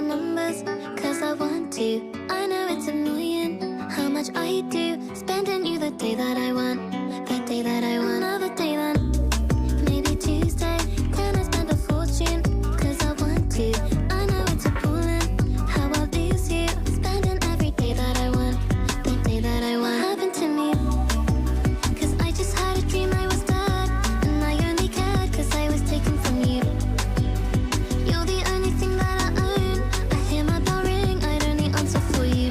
my numbers, cause I want to. I know it's annoying how much I do. Spending you the day that I want, the day that I want, another day then. Maybe Tuesday, can I spend a fortune? Cause I want to. I know it's appalling how I lose you. Spending every day that I want, the day that I want. What happened to me? Cause I just had a dream I was dead, and I only cared cause I was taken from you. You're the only thing that I own. I hear my bell ring, I'd only answer for you.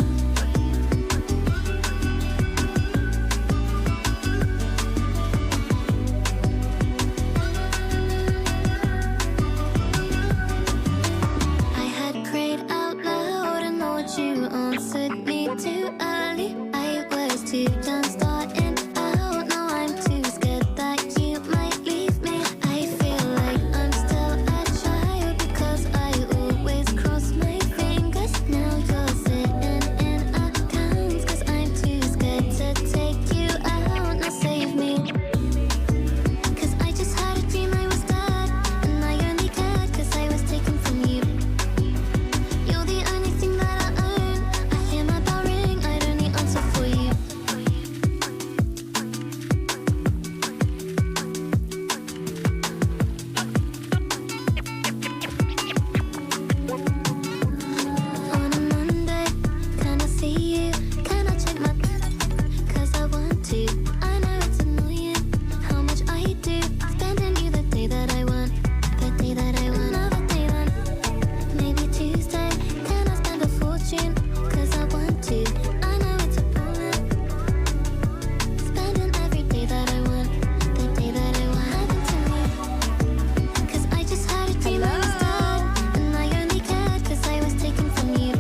I had prayed out loud and Lord, you answered me too early. I was too done starting out. Now I'm too scared that you might leave me. I feel like I'm still a child because I always cross my fingers. Now you're sitting in accounts cause I'm too scared to take you out. Now save me. Cause I just had a dream I was dead, and I only cared cause I was taken from you. You're the only thing that I own. I hear my bell ring, I'd only answer for you. On a Monday, can I see you? Can I check my... Cause I want to. I know it's annoying how much I do. Spending you the day that I want, the day that I want, another day then. Maybe Tuesday, can I spend a fortune? Cause I want to. I know it's appalling. Spending every day that I want, the day that I want. Happened to me. Cause I just had a dream I was dead, and I only cared cause I was taken from you.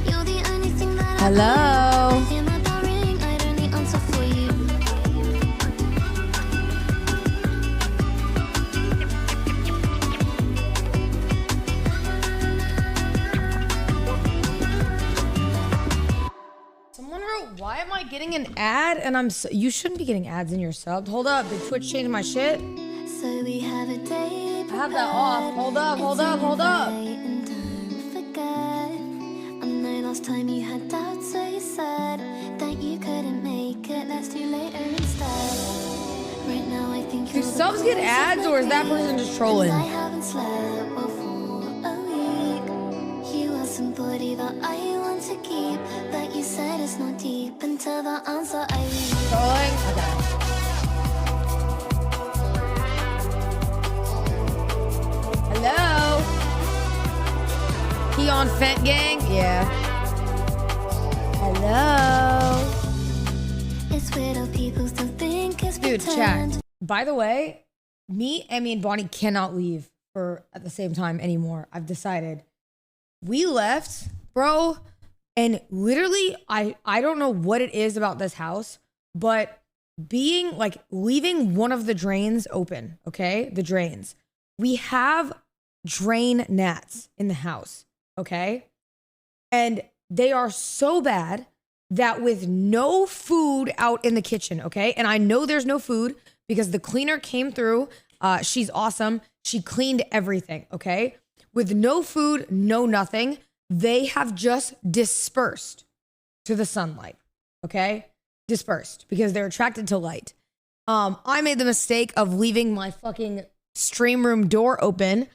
You're the only thing that I Hello. hear my bell ring, I'd only answer for you. Someone wrote, why am I getting an ad? And you shouldn't be getting ads in your sub. Hold up, did Twitch change my shit? So we have a day. I have that off. Hold up, hold up, hold up. And don't forget, I know last time you had doubts, so you said that you couldn't make it. Let's do later instead. Right now, I think Do subs get ads, or is that person just trolling? I haven't slept for a week. You are somebody that I want to keep, but you said it's not deep until the answer I read. Trolling? Okay. Hello? He on Fent Gang? Yeah. Hello? It's weird how people still think it's Dude, pretend. chat. By the way, me, Emmy, and Bonnie cannot leave at the same time anymore. I've decided. We left, bro, and literally, I don't know what it is about this house, but leaving one of the drains open, okay? The drains. We have drain gnats in the house, okay? And they are so bad that with no food out in the kitchen, okay? And I know there's no food because the cleaner came through. She's awesome. She cleaned everything, okay? With no food, no nothing, they have just dispersed to the sunlight, okay? Dispersed because they're attracted to light. I made the mistake of leaving my fucking stream room door open.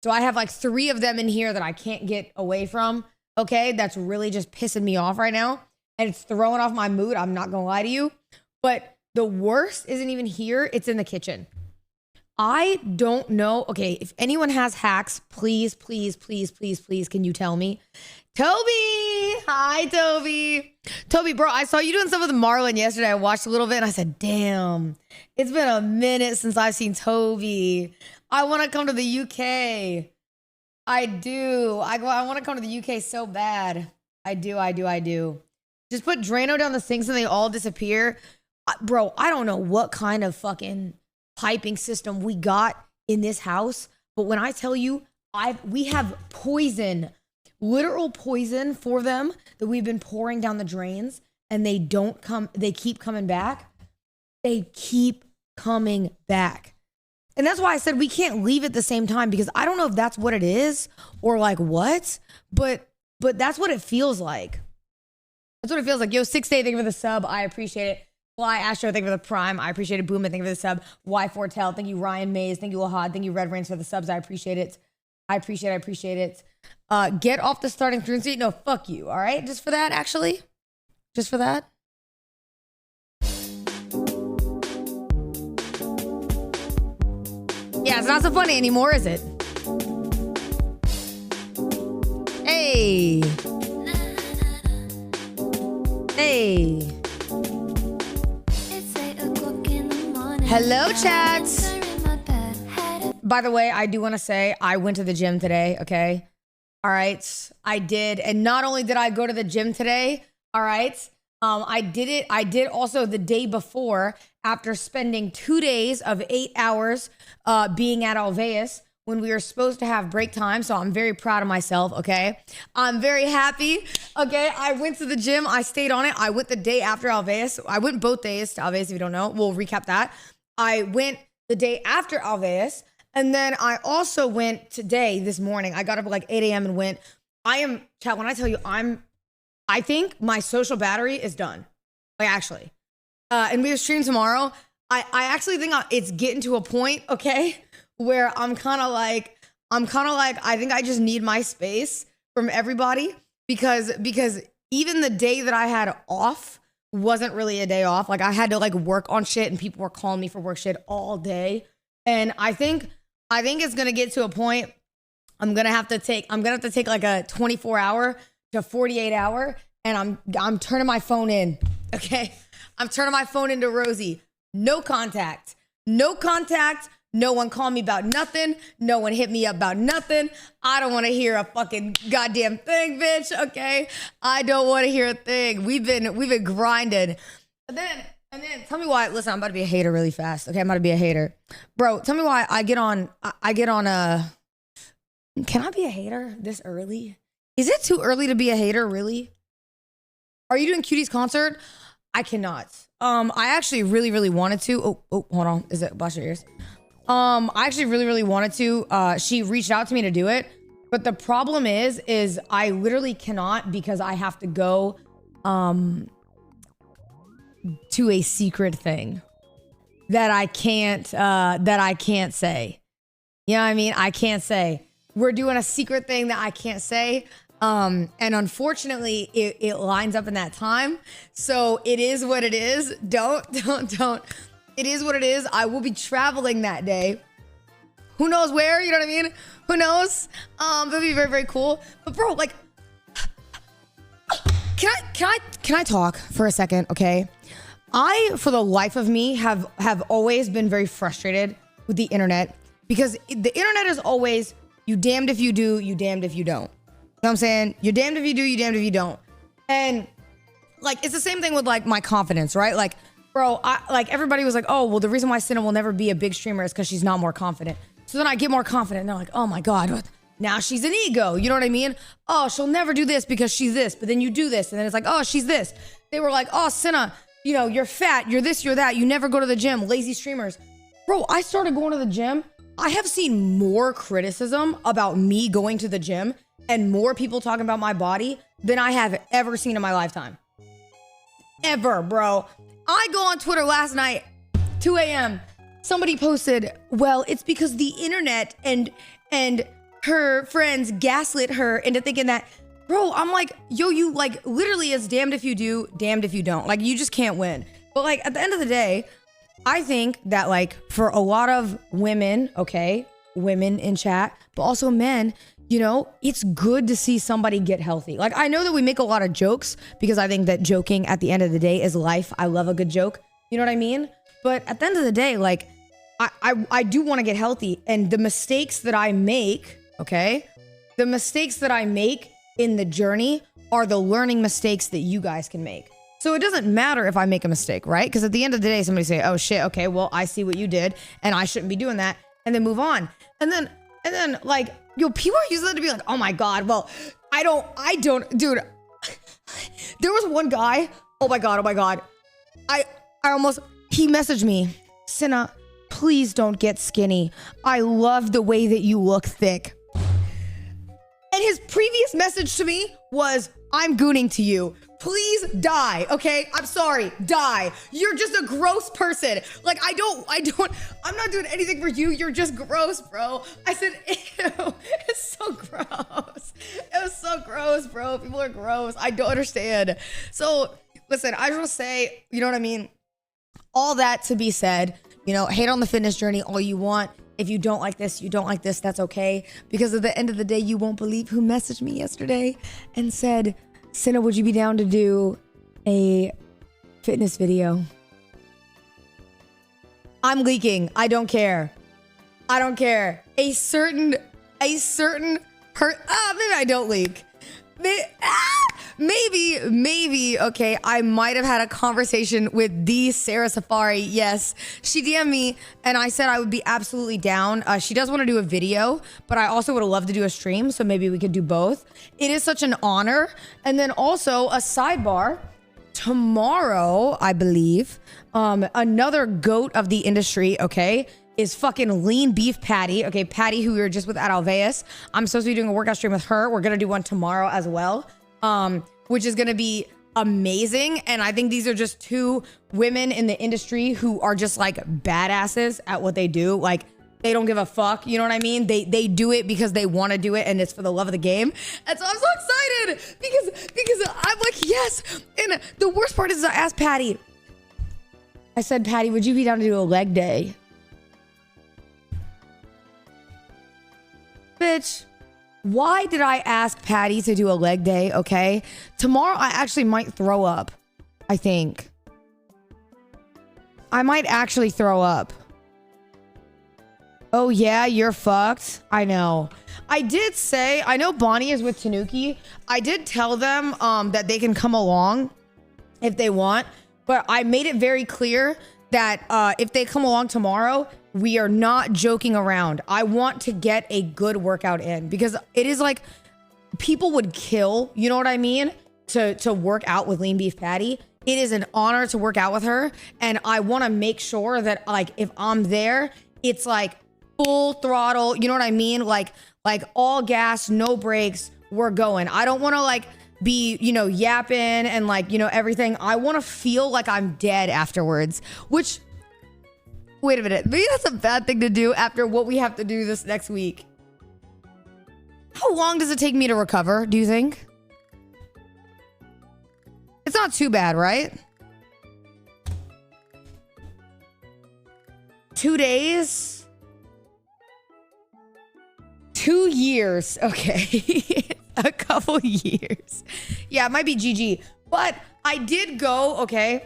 So I have like 3 of them in here that I can't get away from, okay? That's really just pissing me off right now. And it's throwing off my mood. I'm not gonna lie to you. But the worst isn't even here. It's in the kitchen. I don't know. Okay, if anyone has hacks, please, please, please, please, please, can you tell me? Toby! Hi, Toby. Toby, bro, I saw you doing stuff with Marlon yesterday. I watched a little bit and I said, damn, it's been a minute since I've seen Toby. I want to come to the UK. I do. I want to come to the UK so bad. I do. Just put Drano down the sinks and they all disappear. Bro, I don't know what kind of fucking piping system we got in this house, but when I tell you, we have poison, literal poison for them that we've been pouring down the drains, and they don't come. They keep coming back. They keep coming back. And that's why I said we can't leave at the same time, because I don't know if that's what it is or like what, but that's what it feels like. That's what it feels like. Yo, 6 Day, thank you for the sub. I appreciate it. Fly Astro, thank you for the prime. I appreciate it. Boom, thank you for the sub. Y Fortel, thank you. Ryan Mays, thank you. Ahad, thank you. Red Rains for the subs. I appreciate it. I appreciate it. Get off the starting screen seat. No, fuck you. All right, just for that, actually, just for that. Yeah, it's not so funny anymore, is it? Hey. Hey. Hello, chats. By the way, I do want to say I went to the gym today, okay? All right. I did. And not only did I go to the gym today, all right, I did also the day before, after spending 2 days of 8 hours being at Alveus when we were supposed to have break time. So I'm very proud of myself, okay? I'm very happy, okay? I went to the gym. I stayed on it. I went the day after Alveus. I went both days to Alveus, if you don't know. We'll recap that. I went the day after Alveus. And then I also went today, this morning. I got up at like 8 a.m. and went. Chat, when I tell you I think my social battery is done. Like, actually. And we have stream tomorrow. I actually think it's getting to a point, okay, where I'm kind of like, I think I just need my space from everybody because even the day that I had off wasn't really a day off. Like, I had to like work on shit and people were calling me for work shit all day. And I think it's going to get to a point I'm going to have to take like a 24-hour to 48-hour, and I'm turning my phone in, okay? I'm turning my phone into Rosie. No contact. No contact. No one called me about nothing. No one hit me up about nothing. I don't want to hear a fucking goddamn thing, bitch, okay? I don't want to hear a thing. We've been grinding. And then tell me why. Listen, I'm about to be a hater really fast, okay? I'm about to be a hater. Bro, tell me why I get on can I be a hater this early? Is it too early to be a hater, really? Are you doing Cutie's concert? I cannot. I actually really, really wanted to. Oh, hold on. Is it blast your ears? I actually really, really wanted to. She reached out to me to do it. But the problem is I literally cannot because I have to go to a secret thing that I can't say. You know what I mean? I can't say. We're doing a secret thing that I can't say. And unfortunately, it lines up in that time. So it is what it is. Don't. It is what it is. I will be traveling that day. Who knows where? You know what I mean? Who knows? It'll be very, very cool. But bro, like, can I talk for a second? Okay. I, for the life of me, have always been very frustrated with the internet because the internet is always, you damned if you do, you damned if you don't. You know what I'm saying? You're damned if you do, you damned if you don't. And like, it's the same thing with like my confidence, right? Like, bro, everybody was like, oh, well, the reason why Cinna will never be a big streamer is because she's not more confident. So then I get more confident and they're like, oh my God, now she's an ego. You know what I mean? Oh, she'll never do this because she's this, but then you do this. And then it's like, oh, she's this. They were like, oh, Cinna, you know, you're fat, you're this, you're that. You never go to the gym, lazy streamers. Bro, I started going to the gym. I have seen more criticism about me going to the gym and more people talking about my body than I have ever seen in my lifetime. Ever, bro. I go on Twitter last night, 2 a.m. Somebody posted, well, it's because the internet and her friends gaslit her into thinking that, bro, I'm like, yo, you like literally is damned if you do, damned if you don't. Like, you just can't win. But like, at the end of the day, I think that like for a lot of women, okay, women in chat, but also men, you know, it's good to see somebody get healthy. Like, I know that we make a lot of jokes because I think that joking at the end of the day is life. I love a good joke. You know what I mean? But at the end of the day, like, I do want to get healthy. And the mistakes that I make, okay, the mistakes that I make in the journey are the learning mistakes that you guys can make. So it doesn't matter if I make a mistake, right? Because at the end of the day, somebody say, oh shit, okay, well, I see what you did and I shouldn't be doing that, and then move on. And then like, yo, people are using that to be like, oh my God, well, I don't, dude. There was one guy, oh my God. He messaged me, Cinna, please don't get skinny. I love the way that you look thick. And his previous message to me was, I'm gooning to you. Please die, okay? I'm sorry, die. You're just a gross person. Like, I'm not doing anything for you. You're just gross, bro. I said, ew, it's so gross. It was so gross, bro. People are gross. I don't understand. So, listen, I just want to say, you know what I mean? All that to be said, you know, hate on the fitness journey all you want. If you don't like this, you don't like this, that's okay. Because at the end of the day, you won't believe who messaged me yesterday and said, Cinna, would you be down to do a fitness video? I'm leaking. I don't care. I don't care. Maybe I don't leak. Maybe, okay, I might have had a conversation with the Sarah Safari. Yes, she DM'd me and I said I would be absolutely down. She does want to do a video, but I also would have loved to do a stream, so maybe we could do both. It is such an honor. And then also a sidebar, tomorrow, I believe, another goat of the industry, okay, is fucking Lean Beef Patty. Okay, Patty, who we were just with at Alveus. I'm supposed to be doing a workout stream with her. We're gonna do one tomorrow as well, which is gonna be amazing. And I think these are just two women in the industry who are just like badasses at what they do. Like, they don't give a fuck, you know what I mean? They do it because they want to do it, and it's for the love of the game. And so I'm so excited because I'm like, yes. And the worst part is I asked Patty. I said, Patty, would you be down to do a leg day? Bitch, why did I ask Patty to do a leg day? Okay, tomorrow I actually might throw up. I think I might actually throw up. Oh yeah, you're fucked. I know. I did say, I know Bonnie is with Tanuki. I did tell them that they can come along if they want, but I made it very clear that if they come along tomorrow, we are not joking around. I want to get a good workout in, because it is like, people would kill, you know what I mean, to work out with Lean Beef Patty. It is an honor to work out with her, and I want to make sure that, like, if I'm there, it's like full throttle, you know what I mean? Like all gas, no brakes, we're going. I don't want to like be, you know, yapping and like, you know, everything. I want to feel like I'm dead afterwards, which, wait a minute, maybe that's a bad thing to do after what we have to do this next week. How long does it take me to recover, do you think? It's not too bad, right? 2 days? 2 years. Okay. A couple years. Yeah, it might be GG. But I did go, okay.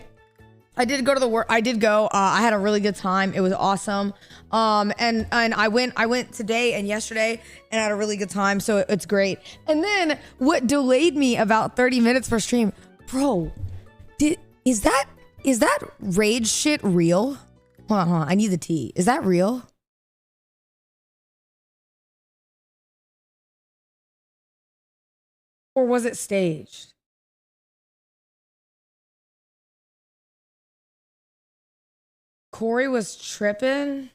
I did go to the work. I did go. I had a really good time. It was awesome. And I went today and yesterday and had a really good time. So it's great. And then what delayed me about 30 minutes for stream, bro, is that rage shit real? Hold on. I need the tea. Is that real? Or was it staged? Corey was tripping.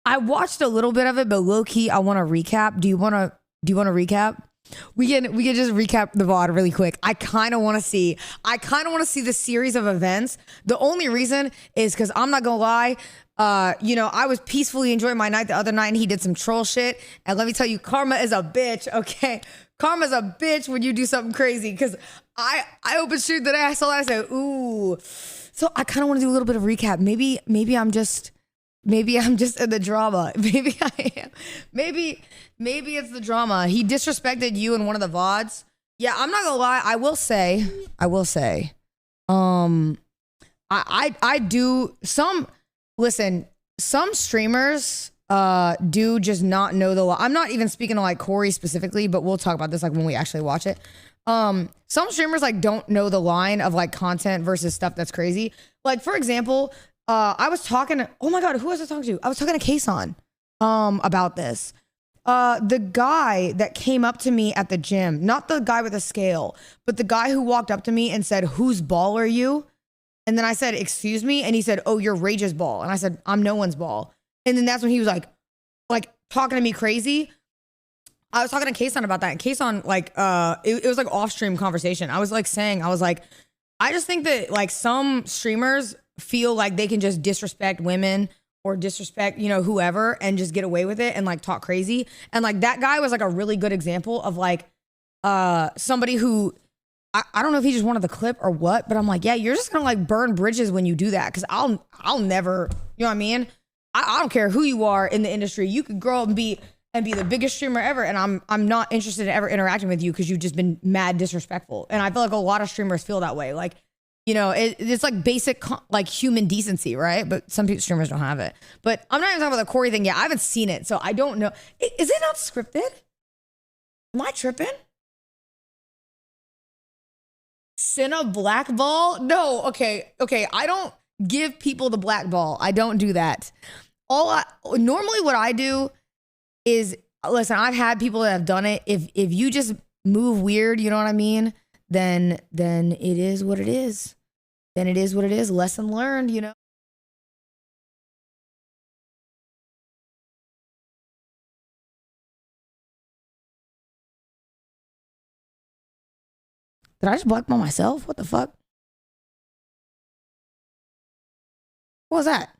I watched a little bit of it, but low key, I want to recap. Do you want to recap? We can just recap the VOD really quick. I kind of want to see the series of events. The only reason is because I'm not gonna lie. You know, I was peacefully enjoying my night the other night and he did some troll shit. And let me tell you, karma is a bitch, okay? Karma's a bitch when you do something crazy. Because I opened stream today, I saw that, I said, ooh. So I kind of want to do a little bit of recap. Maybe I'm just in the drama. Maybe I am. Maybe it's the drama. He disrespected you in one of the VODs. Yeah, I'm not gonna lie. I will say, I do some. Listen, some streamers do just not know the law. I'm not even speaking to like Corey specifically, but we'll talk about this like when we actually watch it. Some streamers like don't know the line of like content versus stuff that's crazy. Like for example, I was talking, oh my God, who was I talking to? I was talking to Kason about this. The guy that came up to me at the gym, not the guy with the scale, but the guy who walked up to me and said, "Whose ball are you?" And then I said, excuse me? And he said, oh, you're Rage's ball. And I said, I'm no one's ball. And then that's when he was like talking to me crazy. I was talking to Kason about that. And Kason, like, it was like off-stream conversation. I was like saying, I just think that like some streamers feel like they can just disrespect women or disrespect, you know, whoever and just get away with it and like talk crazy. And like that guy was like a really good example of like somebody who, I don't know if he just wanted the clip or what, but I'm like, yeah, you're just gonna like burn bridges when you do that. Cause I'll never, you know what I mean? I don't care who you are in the industry. You could grow up and be the biggest streamer ever. And I'm not interested in ever interacting with you because you've just been mad disrespectful. And I feel like a lot of streamers feel that way. Like, you know, it's like basic like human decency, right? But some people, streamers don't have it. But I'm not even talking about the Corey thing yet. I haven't seen it, so I don't know. Is it not scripted? Am I tripping? Cinna blackball? No, okay. I don't give people the black ball. I don't do that. Normally what I do is, listen, I've had people that have done it. If you just move weird, you know what I mean? Then it is what it is. Then it is what it is. Lesson learned, you know? Did I just blackball myself? What the fuck? What was that?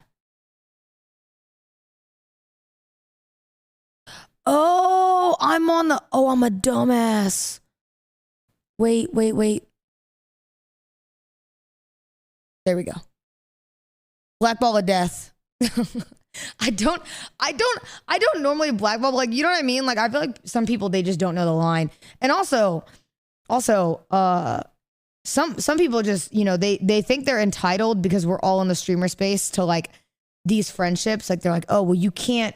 Oh, I'm a dumbass. Wait. There we go. Blackball of death. I don't normally blackball, like, you know what I mean? Like, I feel like some people, they just don't know the line. And also, some people just, you know, they think they're entitled because we're all in the streamer space to like these friendships. Like, they're like, oh, well, you can't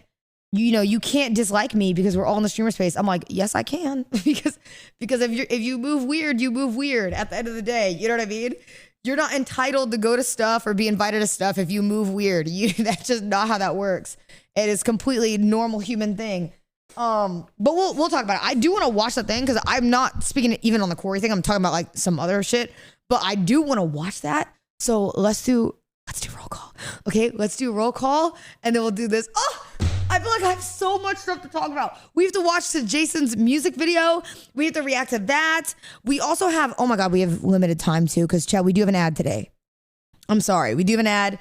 dislike me because we're all in the streamer space. I'm like, yes, I can. because if you move weird, you move weird at the end of the day. You know what I mean? You're not entitled to go to stuff or be invited to stuff if you move weird. That's just not how that works. It is completely normal human thing. But we'll talk about it. I do want to watch the thing because I'm not speaking even on the Corey thing. I'm talking about like some other shit. But I do want to watch that. So let's do roll call. Okay, let's do roll call and then we'll do this. Oh, I feel like I have so much stuff to talk about. We have to watch Jason's music video. We have to react to that. We also have, oh my God, we have limited time too, because Chad, we do have an ad today. I'm sorry. We do have an ad.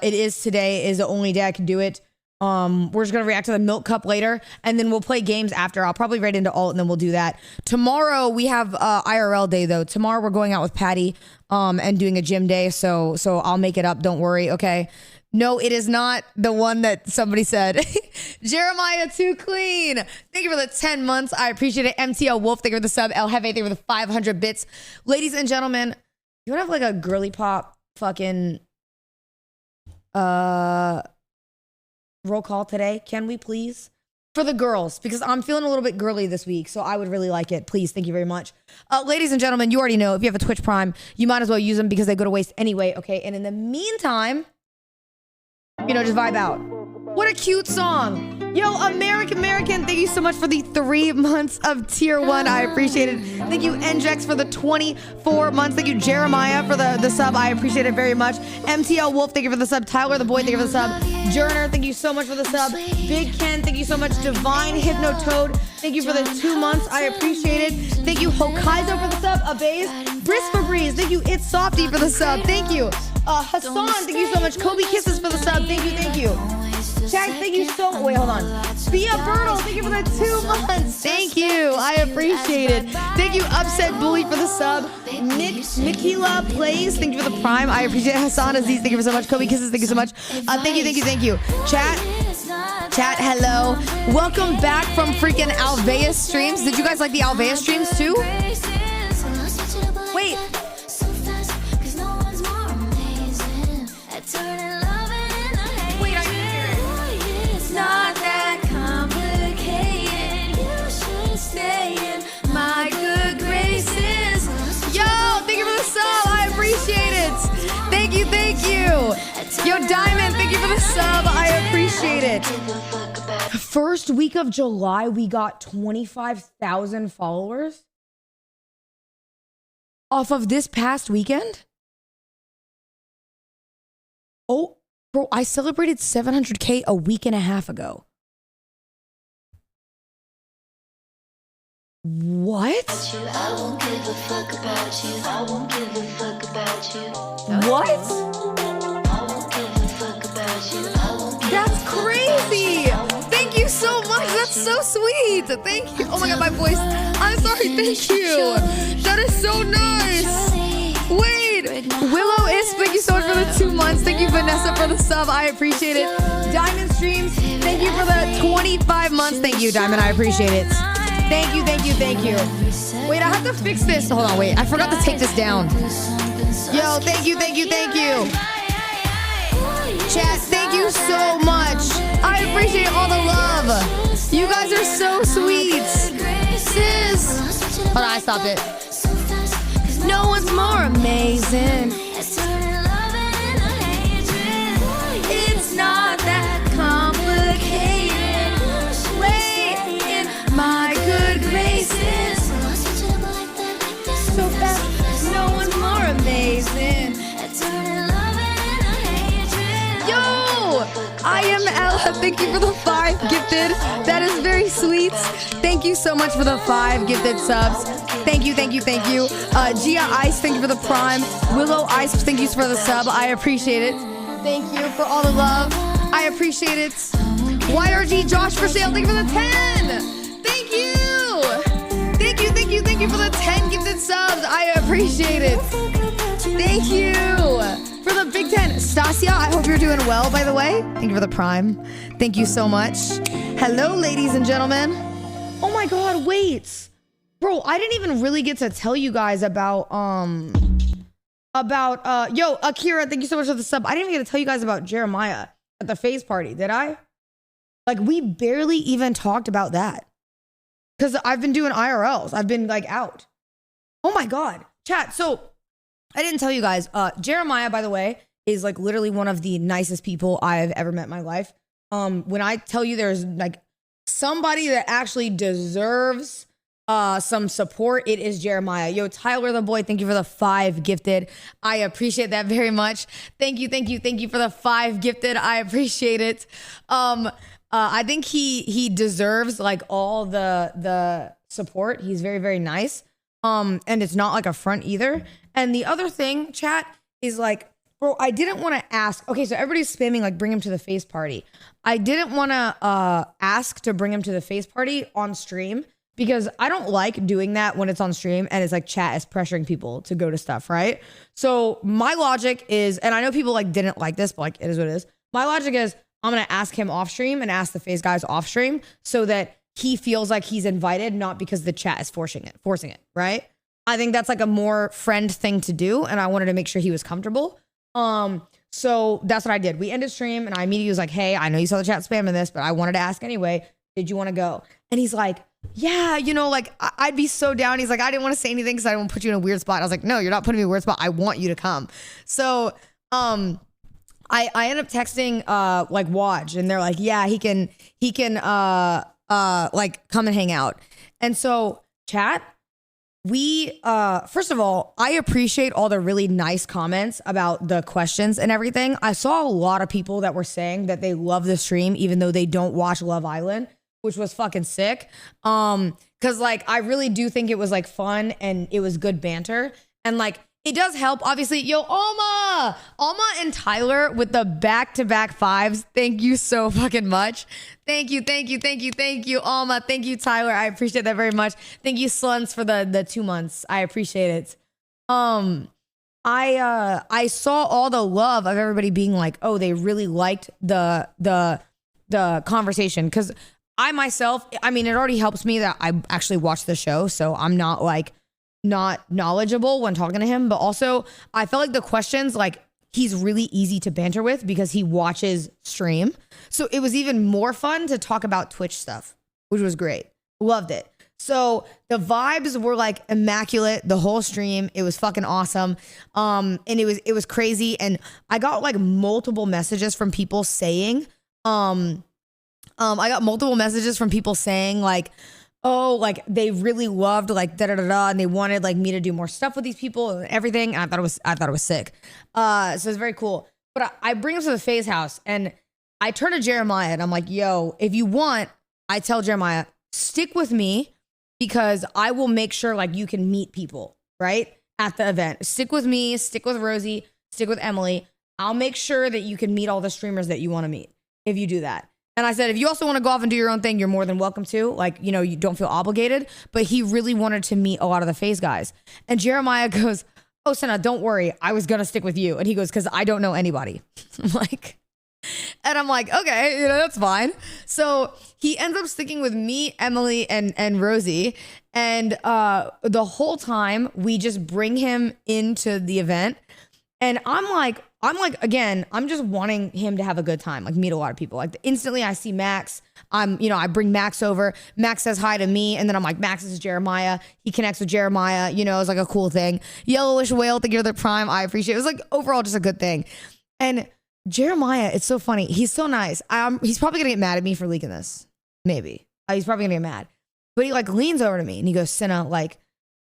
Today is the only day I can do it. We're just going to react to the milk cup later, and then we'll play games after. I'll probably right into alt, and then we'll do that. Tomorrow, we have IRL day, though. Tomorrow, we're going out with Patty and doing a gym day, so I'll make it up. Don't worry, okay? No, it is not the one that somebody said. Jeremiah Too Clean. Thank you for the 10 months. I appreciate it. MTL Wolf, thank you for the sub. El Jefe, thank you for the 500 bits. Ladies and gentlemen, you want to have like a girly pop fucking roll call today? Can we please? For the girls, because I'm feeling a little bit girly this week, so I would really like it. Please, thank you very much. Ladies and gentlemen, you already know, if you have a Twitch Prime, you might as well use them because they go to waste anyway, okay? And in the meantime, you know, just vibe out. What a cute song. Yo, American, thank you so much for the 3 months of tier 1. I appreciate it. Thank you, NJX, for the 24 months. Thank you, Jeremiah, for the sub. I appreciate it very much. MTL Wolf, thank you for the sub. Tyler the Boy, thank you for the sub. Journer, thank you so much for the sub. Big Ken, thank you so much. Divine Hypnotoad, thank you for the 2 months. I appreciate it. Thank you, Hokkaido, for the sub. Abaze, Brisk Febreze, thank you, It's Softy, for the sub. Thank you. Hassan, thank you so much. Kobe Kisses for the sub. Thank you. Chad, thank you so. Wait, hold on. Bia Bertle, thank you for the 2 months. Thank you. I appreciate it. Thank you, Upset Bully, for the sub. Mikila Plays, thank you for the prime. I appreciate it. Hassan Aziz, thank you so much. Kobe Kisses, thank you so much. Thank you. Chat, hello. Welcome back from freaking Alveus streams. Did you guys like the Alveus streams too? Wait. Not that complicated. You should stay in my good graces. Yo, thank you for the sub. I appreciate it. Thank you. Yo, Diamond, thank you for the sub. I appreciate it. First week of July, we got 25,000 followers off of this past weekend. Oh, bro, I celebrated 700K a week and a half ago. What? I won't give a fuck about you. I won't give a fuck about you. What? I won't give a fuck about you. I won't give That's crazy. Thank you so much. That's so sweet. Thank you. Oh my God, my voice. I'm sorry. Thank you. That is so nice. Wait. Willow is, thank you so much for the 2 months. Thank you, Vanessa, for the sub. I appreciate it. Diamond Streams, thank you for the 25 months. Thank you, Diamond. I appreciate it. Thank you, thank you, thank you. Wait, I have to fix this. Hold on, wait. I forgot to take this down. Yo, thank you, thank you, thank you. Chat, thank you so much. I appreciate all the love. You guys are so sweet. Sis. Hold on, I stopped it. No one's more amazing. It's not that complicated. Wait in my good graces. So fast, no one's more amazing. Yo, I am Ella. Thank you for the 5 gifted. That is very sweet. Thank you so much for the 5 gifted subs. Thank you, thank you, thank you. Gia Ice, thank you for the prime. Willow Ice, thank you for the sub. I appreciate it. Thank you for all the love. I appreciate it. YRG Josh for sale, thank you for the 10. Thank you. Thank you, thank you, thank you for the 10 gifted subs. I appreciate it. Thank you for the big 10. Stasia, I hope you're doing well, by the way. Thank you for the prime. Thank you so much. Hello, ladies and gentlemen. Oh my God, wait. Bro, I didn't even really get to tell you guys about yo, Akira, thank you so much for the sub. I didn't even get to tell you guys about Jeremiah at the phase party, did I? Like, we barely even talked about that. Because I've been doing IRLs. I've been, like, out. Oh, my God. Chat, so I didn't tell you guys. Jeremiah, by the way, is, like, literally one of the nicest people I've ever met in my life. When I tell you there's, like, somebody that actually deserves some support, it is Jeremiah. Yo, Tyler the boy, thank you for the 5 gifted. I appreciate that very much. Thank you, thank you, thank you for the 5 gifted. I appreciate it. I think he deserves like all the support. He's very, very nice. And it's not like a front either. And the other thing, chat, is like, bro, I didn't want to ask. Okay, so everybody's spamming like bring him to the face party. I didn't want to ask to bring him to the face party on stream, because I don't like doing that when it's on stream and it's like chat is pressuring people to go to stuff, right? So my logic is, and I know people like didn't like this, but like it is what it is. My logic is I'm going to ask him off stream and ask the FaZe guys off stream so that he feels like he's invited, not because the chat is forcing it, right? I think that's like a more friend thing to do, and I wanted to make sure he was comfortable. So that's what I did. We ended stream and I immediately was like, hey, I know you saw the chat spamming this, but I wanted to ask anyway. Did you want to go? And he's like, yeah, you know, like I'd be so down. He's like, I didn't want to say anything because I didn't want to put you in a weird spot. I was like, no, you're not putting me in a weird spot. I want you to come. So I ended up texting like Waj, and they're like, yeah, he can like come and hang out. And so chat, we first of all, I appreciate all the really nice comments about the questions and everything. I saw a lot of people that were saying that they love the stream even though they don't watch Love Island, which was fucking sick. Cause like I really do think it was like fun and it was good banter. And like it does help, obviously. Yo, Alma and Tyler with the back-to-back 5s. Thank you so fucking much. Thank you, Alma. Thank you, Tyler. I appreciate that very much. Thank you, Sluns, for the 2 months. I appreciate it. I saw all the love of everybody being like, oh, they really liked the conversation. Because I myself, I mean, it already helps me that I actually watched the show, so I'm not like not knowledgeable when talking to him, but also I felt like the questions, like he's really easy to banter with because he watches stream. So it was even more fun to talk about Twitch stuff, which was great. Loved it. So the vibes were like immaculate the whole stream. It was fucking awesome. And it was crazy. And I got like multiple messages from people saying, like, oh, like they really loved like da-da-da-da, and they wanted like me to do more stuff with these people and everything. And I thought it was sick. So it's very cool. But I bring him to the FaZe house and I turn to Jeremiah and I'm like, yo, if you want, I tell Jeremiah, stick with me because I will make sure like you can meet people, right? At the event. Stick with me, stick with Rosie, stick with Emily. I'll make sure that you can meet all the streamers that you want to meet if you do that. And I said, if you also want to go off and do your own thing, you're more than welcome to. Like, you know, you don't feel obligated. But he really wanted to meet a lot of the FaZe guys. And Jeremiah goes, oh, Senna, don't worry. I was going to stick with you. And he goes, because I don't know anybody. I'm like, okay, you know, that's fine. So he ends up sticking with me, Emily, and Rosie. And the whole time we just bring him into the event. And I'm like, again, I'm just wanting him to have a good time, like meet a lot of people. Like instantly I see Max. I bring Max over. Max says hi to me. And then I'm like, Max, this is Jeremiah. He connects with Jeremiah. You know, it's like a cool thing. Yellowish whale, think you're the prime. I appreciate it. It was like overall just a good thing. And Jeremiah, it's so funny. He's so nice. He's probably gonna get mad at me for leaking this. Maybe. He's probably gonna get mad. But he like leans over to me and he goes, Senna, like,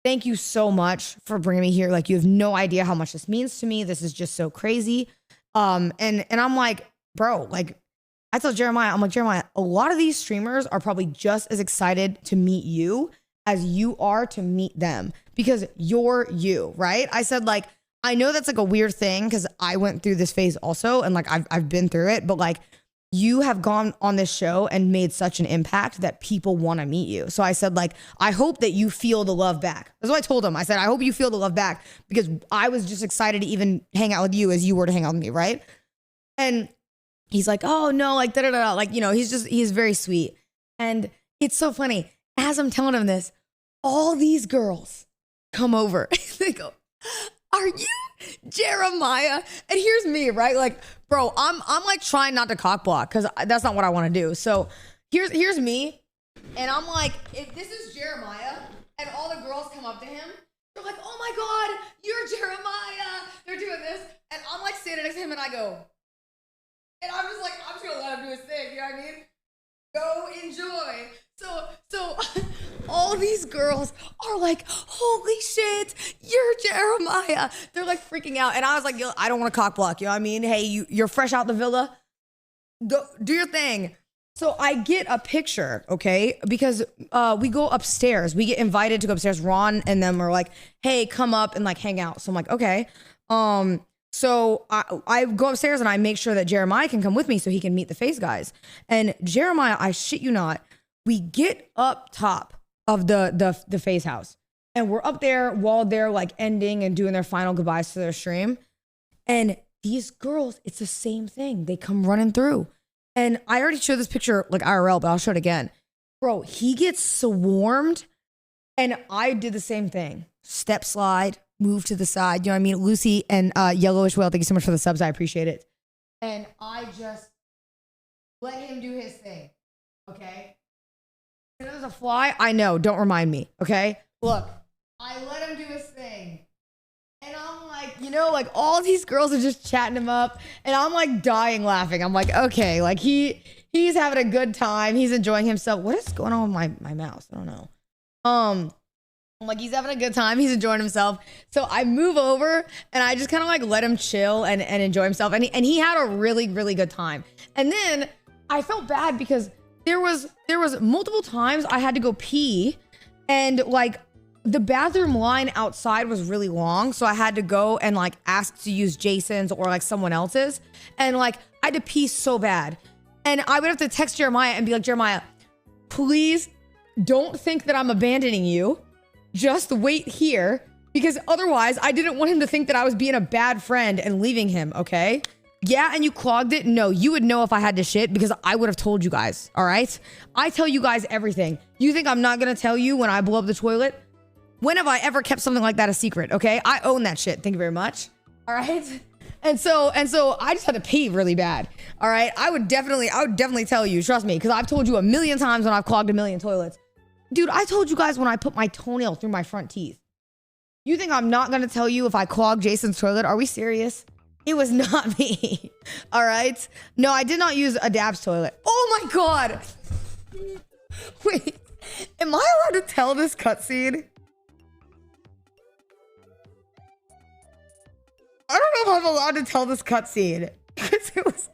thank you so much for bringing me here. Like, you have no idea how much this means to me. This is just so crazy. And I'm like, bro, like, I tell Jeremiah, I'm like, Jeremiah, a lot of these streamers are probably just as excited to meet you as you are to meet them because you're you, right? I said, like, I know that's like a weird thing because I went through this phase also and like I've been through it, but like you have gone on this show and made such an impact that people want to meet you. So I said, like, I hope that you feel the love back. That's what I told him. I said, I hope you feel the love back because I was just excited to even hang out with you as you were to hang out with me, right? And he's like, oh no, like da da da, like, you know, he's very sweet. And it's so funny. As I'm telling him this, all these girls come over. They go, are you Jeremiah? And here's me, right? Like, bro, I'm like trying not to cock block because that's not what I want to do. So here's me, and I'm like, if this is Jeremiah, and all the girls come up to him, they're like, oh my God, you're Jeremiah. They're doing this, and I'm like standing next to him, and I go, and I'm just like, I'm just gonna let him do his thing. You know what I mean? Go enjoy. So all these girls are like, holy shit, you're Jeremiah. They're like freaking out. And I was like, yo, I don't want to cock block. You know what I mean? Hey, you're fresh out the villa. Go do your thing. So I get a picture, okay? Because we go upstairs. We get invited to go upstairs. Ron and them are like, hey, come up and like hang out. So I'm like, okay. So I go upstairs and I make sure that Jeremiah can come with me so he can meet the FaZe guys. And Jeremiah, I shit you not, we get up top of the FaZe house and we're up there while they're like ending and doing their final goodbyes to their stream. And these girls, it's the same thing. They come running through. And I already showed this picture like IRL, but I'll show it again. Bro, he gets swarmed and I did the same thing. Step slide, move to the side. You know what I mean? Lucy and Yellowish Whale, thank you so much for the subs. I appreciate it. And I just let him do his thing. Okay? If there's a fly, I know. Don't remind me. Okay? Look, I let him do his thing. And I'm like, you know, like all these girls are just chatting him up. And I'm like dying laughing. I'm like, okay, like he's having a good time. He's enjoying himself. What is going on with my mouse? I don't know. I'm like, he's having a good time. He's enjoying himself. So I move over and I just kind of like let him chill and enjoy himself. And he had a really, really good time. And then I felt bad because there was multiple times I had to go pee and like the bathroom line outside was really long. So I had to go and like ask to use Jason's or like someone else's. And like I had to pee so bad. And I would have to text Jeremiah and be like, Jeremiah, please don't think that I'm abandoning you. Just wait here because otherwise I didn't want him to think that I was being a bad friend and leaving him, okay? Yeah, and you clogged it? No, you would know if I had to shit because I would have told you guys, all right? I tell you guys everything. You think I'm not gonna tell you when I blow up the toilet? When have I ever kept something like that a secret, okay? I own that shit, thank you very much, all right? And so I just had to pee really bad, all right? I would definitely tell you, trust me, because I've told you a million times when I've clogged a million toilets. Dude, I told you guys when I put my toenail through my front teeth. You think I'm not gonna tell you if I clogged Jason's toilet? Are we serious? It was not me. All right? No, I did not use a Dab's toilet. Oh my God. Wait, am I allowed to tell this cutscene? I don't know if I'm allowed to tell this cutscene. because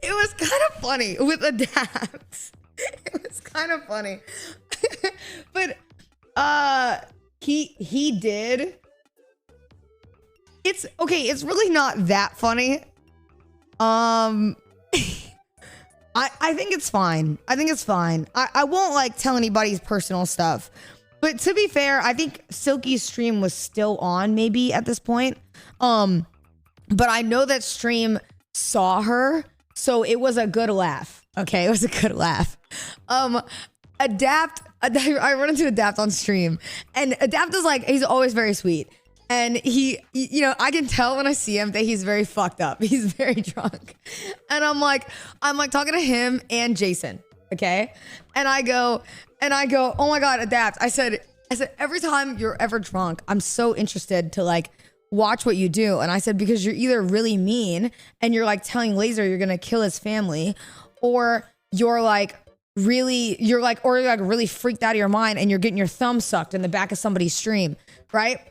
it was kind of funny with Adapt. It was kind of funny. But he did. It's okay, it's really not that funny. I think it's fine. I think it's fine. I won't like tell anybody's personal stuff. But to be fair, I think Silky's stream was still on maybe at this point. But I know that stream saw her, so it was a good laugh. Okay, it was a good laugh. Adapt, I run into Adapt on stream, and Adapt is like, he's always very sweet. And he, you know, I can tell when I see him that he's very fucked up. He's very drunk. And I'm like talking to him and Jason, okay? And I go, oh my God, Adapt. I said, every time you're ever drunk, I'm so interested to like watch what you do. And I said, because you're either really mean and you're like telling Laser you're gonna kill his family, or you're like really freaked out of your mind and you're getting your thumb sucked in the back of somebody's stream, right?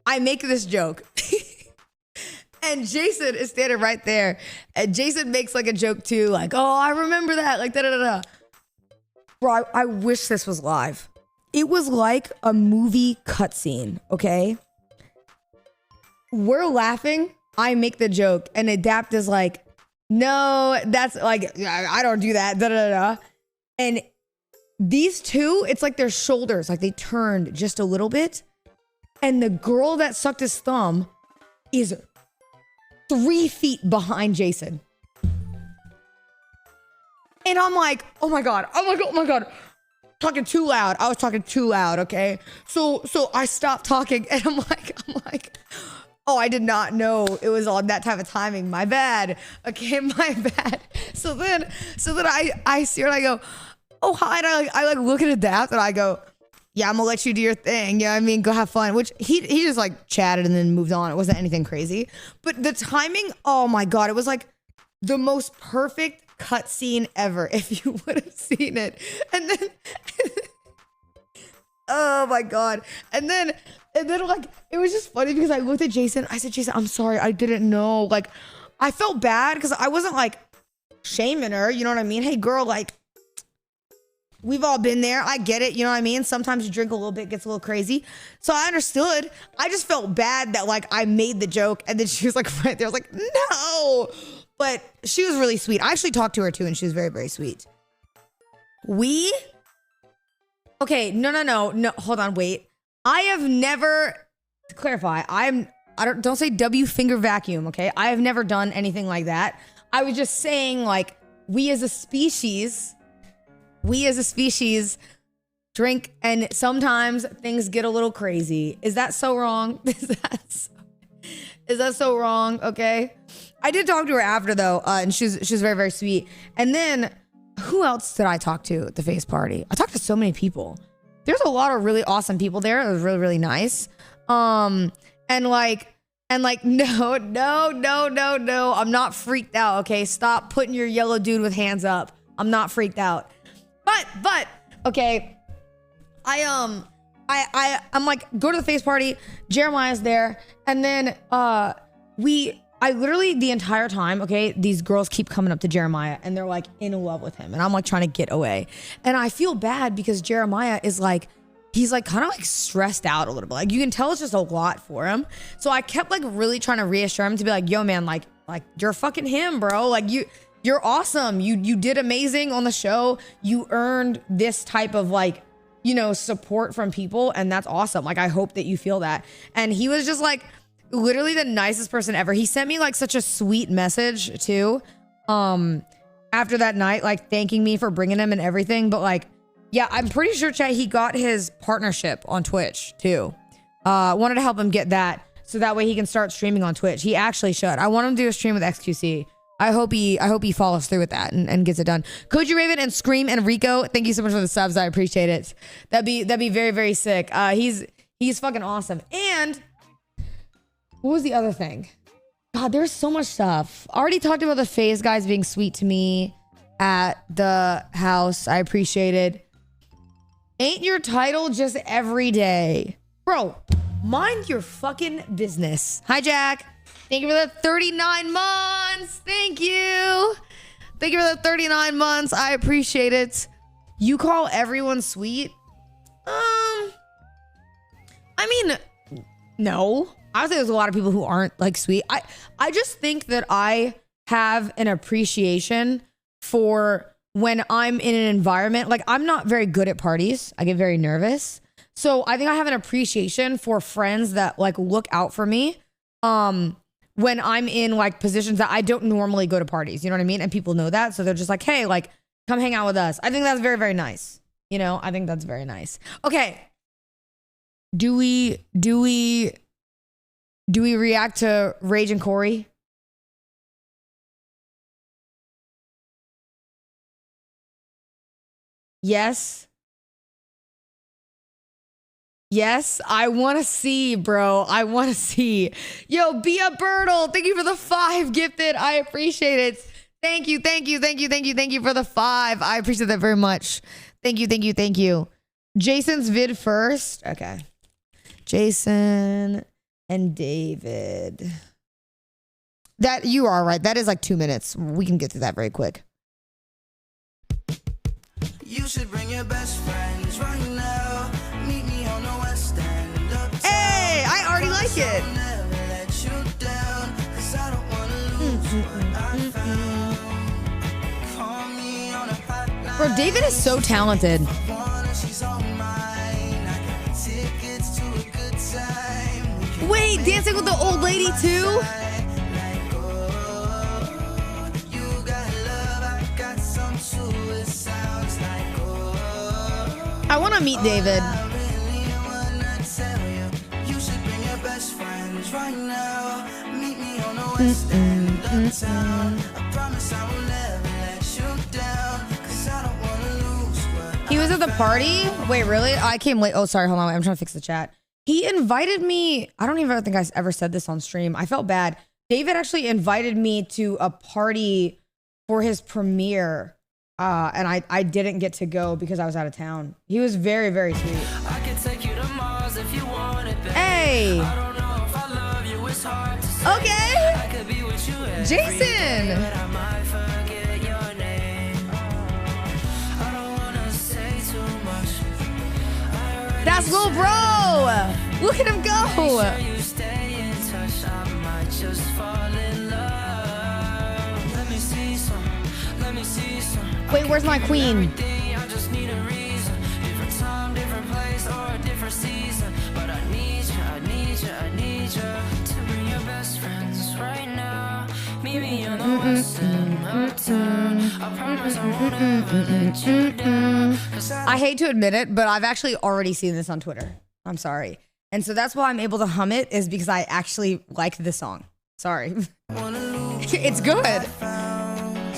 I make this joke. And Jason is standing right there. And Jason makes like a joke too, like, oh, I remember that, like da-da-da-da. Bro, I wish this was live. It was like a movie cutscene, okay? We're laughing. I make the joke, and Adapt is like, no, that's like, I don't do that, da-da-da-da. And these two, it's like their shoulders, like they turned just a little bit. And the girl that sucked his thumb is 3 feet behind Jason. And I'm like, oh my God. Talking too loud. I was talking too loud, okay? So I stopped talking, and I'm like, oh, I did not know it was on that type of timing. My bad. Okay, my bad. So then I see her and I go, oh, hi. And I like look at Adapt and I go, yeah, I'm gonna let you do your thing. Yeah, I mean, go have fun. Which he just like chatted and then moved on. It wasn't anything crazy. But the timing, oh my God, it was like the most perfect cutscene ever if you would have seen it. And then, oh my God. And then like, it was just funny because I looked at Jason. I said, Jason, I'm sorry. I didn't know. Like, I felt bad because I wasn't like shaming her. You know what I mean? Hey, girl, like, we've all been there. I get it. You know what I mean? Sometimes you drink a little bit, gets a little crazy. So I understood. I just felt bad that like I made the joke and then she was like right there. I was like, no. But she was really sweet. I actually talked to her too, and she was very, very sweet. Okay, no. Hold on, wait. I have never, to clarify, don't say W finger vacuum, okay? I have never done anything like that. I was just saying like we as a species drink, and sometimes things get a little crazy. Is that so wrong? Is that so wrong? Okay. I did talk to her after though, and she was very, very sweet. And then who else did I talk to at the face party? I talked to so many people. There's a lot of really awesome people there. It was really, really nice. No, I'm not freaked out. Okay. Stop putting your yellow dude with hands up. I'm not freaked out. But okay, I'm like, go to the face party. Jeremiah's there, and then I literally the entire time, okay, these girls keep coming up to Jeremiah and they're like in love with him, and I'm like trying to get away, and I feel bad because Jeremiah is like, he's like kind of like stressed out a little bit. Like you can tell it's just a lot for him. So I kept like really trying to reassure him to be like, yo man, like you're fucking him, bro. Like you're awesome. You did amazing on the show. You earned this type of like, you know, support from people, and that's awesome. Like I hope that you feel that. And he was just like literally the nicest person ever. He sent me like such a sweet message too. After that night, like thanking me for bringing him and everything. But like, yeah, I'm pretty sure Chad, he got his partnership on Twitch too. Wanted to help him get that so that way he can start streaming on Twitch. He actually should. I want him to do a stream with XQC. I hope he follows through with that and gets it done. Koji Raven and Scream and Rico, thank you so much for the subs. I appreciate it. That'd be very, very sick. He's fucking awesome. And what was the other thing? God, there's so much stuff. Already talked about the FaZe guys being sweet to me at the house. I appreciate it. Ain't your title just every day? Bro, mind your fucking business. Hi, Jack. Thank you for the 39 months. Thank you. Thank you for the 39 months. I appreciate it. You call everyone sweet? I mean, no. I would say there's a lot of people who aren't like sweet. I just think that I have an appreciation for when I'm in an environment. Like, I'm not very good at parties. I get very nervous. So I think I have an appreciation for friends that like look out for me when I'm in like positions that I don't normally go to parties. You know what I mean? And people know that. So they're just like, hey, like, come hang out with us. I think that's very, very nice. You know, I think that's very nice. Okay. Do we react to Rage and Corey? Yes. Yes, I want to see, bro. I want to see. Yo, Bia Birtle, thank you for the 5 gifted. I appreciate it. Thank you, thank you, thank you, thank you, thank you for the 5. I appreciate that very much. Thank you, thank you, thank you. Jason's vid first. Okay. Jason and David. That, you are right. That is like 2 minutes. We can get through that very quick. You should bring your best friends right now. Meet me on the West End. Hey, I already like it. Never let you down, 'cause I don't wanna lose what I found. Call me on a hotline. Bro, David is so talented. She's all mine. I got tickets to a good time. Wait, dancing with the old lady too? Like, oh, you got love, I got some too. It sounds like, oh, I want to meet David. I really wanna tell you, you should bring your best friends right now. Meet me on the West End uptown. I promise I will never let you down, 'cause I don't wanna lose what He was at the party? Wait, really? I came late. Oh, sorry. Hold on. I'm trying to fix the chat. He invited me. I don't even think I ever said this on stream. I felt bad. David actually invited me to a party for his premiere. And I didn't get to go because I was out of town. He was very, very sweet. I could take you to Mars if you want it, babe. Hey. I don't know if I love you, it's hard to say. Okay. I could be with you every Jason. day, but I might forget your name. I don't wanna say too much. That's little bro. Look at him go. You stay in touch, I might just fall in love. Let me see some, let me see some. Wait, where's my queen? I just need a reason. Different time, different place, or a different season. But I need you, I need you, I need you to bring your best friends right now. Meet me on the West End uptown. I promise I won't ever let you down. 'Cause I hate to admit it, but I've actually already seen this on Twitter. I'm sorry. And so that's why I'm able to hum it, is because I actually like the song. Sorry. It's good.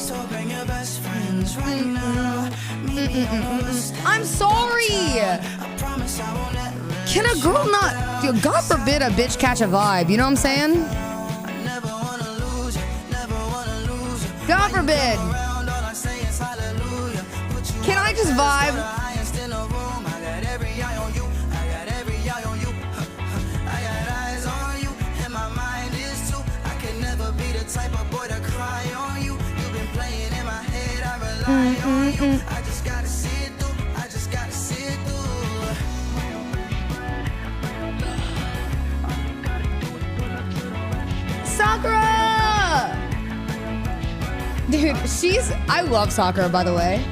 so bring your best friends right now. Meet me on the West End. I'm sorry. I promise I won't ever. Can a girl not, dude, God forbid a bitch catch a vibe. You know what I'm saying? I never wanna lose you, never wanna lose you. God forbid. Around, all I say is hallelujah. Put you Can I just vibe? highest in the room. I got every eye on you. I got every eye on you. I got eyes on you, and my mind is too. I can never be the type of boy to cry on you. You've been playing in my head. I rely on you. I just gotta see it through. I just gotta see it through. Sakura! Dude, I love Sakura, by the way.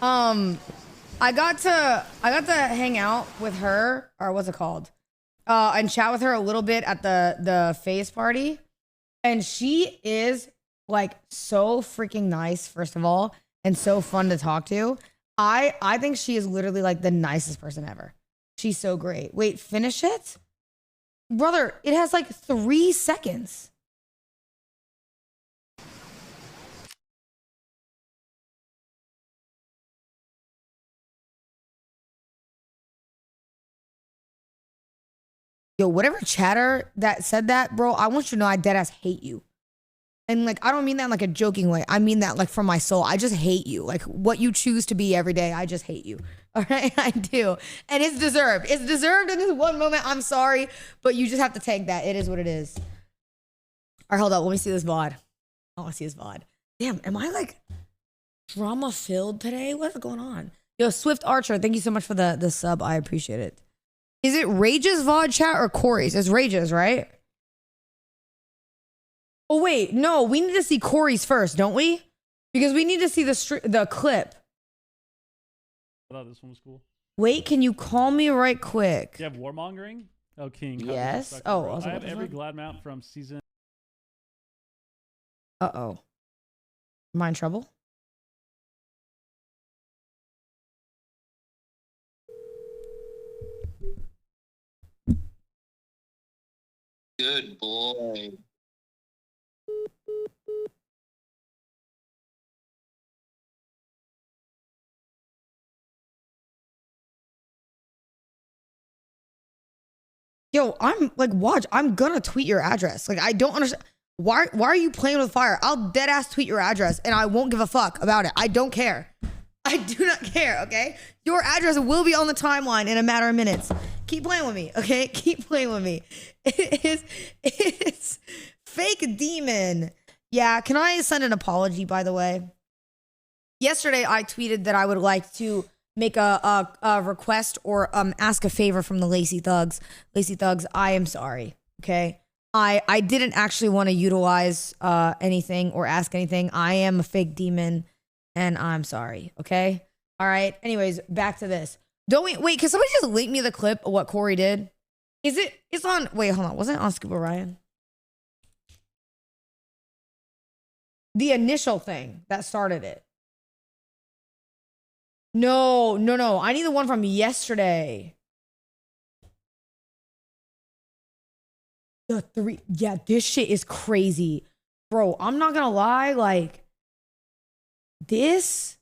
I got to hang out with her, or what's it called? And chat with her a little bit at the FaZe party. And she is like so freaking nice, first of all, and so fun to talk to. I think she is literally like the nicest person ever. She's so great. Wait, finish it? Brother, it has like 3 seconds. Yo, whatever chatter that said that, bro, I want you to know I deadass hate you. And like, I don't mean that in like a joking way. I mean that like from my soul. I just hate you. Like what you choose to be every day, I just hate you. All right, I do. And it's deserved. It's deserved in this one moment. I'm sorry, but you just have to take that. It is what it is. right, hold up. Let me see this VOD. I want to see this VOD. Damn, am I like drama filled today? What's going on? Yo, Swift Archer, thank you so much for the sub. I appreciate it. Is it Rage's VOD chat or Corey's? It's Rage's, right? Oh, wait. No, we need to see Corey's first, don't we? Because we need to see the clip. I thought this one was cool. Wait, can you call me right quick? Do you have warmongering? Oh, King. Yes. Oh, I was I like, have what the every fuck? glad mount from season. Uh-oh. Am I in trouble? Good boy. Yo, I'm like, watch, I'm gonna tweet your address. Like, I don't understand. Why are you playing with fire? I'll dead ass tweet your address and I won't give a fuck about it. I don't care. I do not care, okay? Your address will be on the timeline in a matter of minutes. Keep playing with me, okay? Keep playing with me. It's fake demon. Yeah, can I send an apology, by the way? Yesterday, I tweeted that I would like to make a request or ask a favor from the Lazy Thugs. Lazy Thugs, I am sorry, okay? I didn't actually want to utilize anything or ask anything. I am a fake demon, and I'm sorry, okay? All right, anyways, back to this. Wait, can somebody just link me the clip of what Corey did? It's on, wait, hold on. Wasn't it on Scuba Ryan? The initial thing that started it. No. I need the one from yesterday. Yeah, this shit is crazy. Bro, I'm not gonna lie, like, this...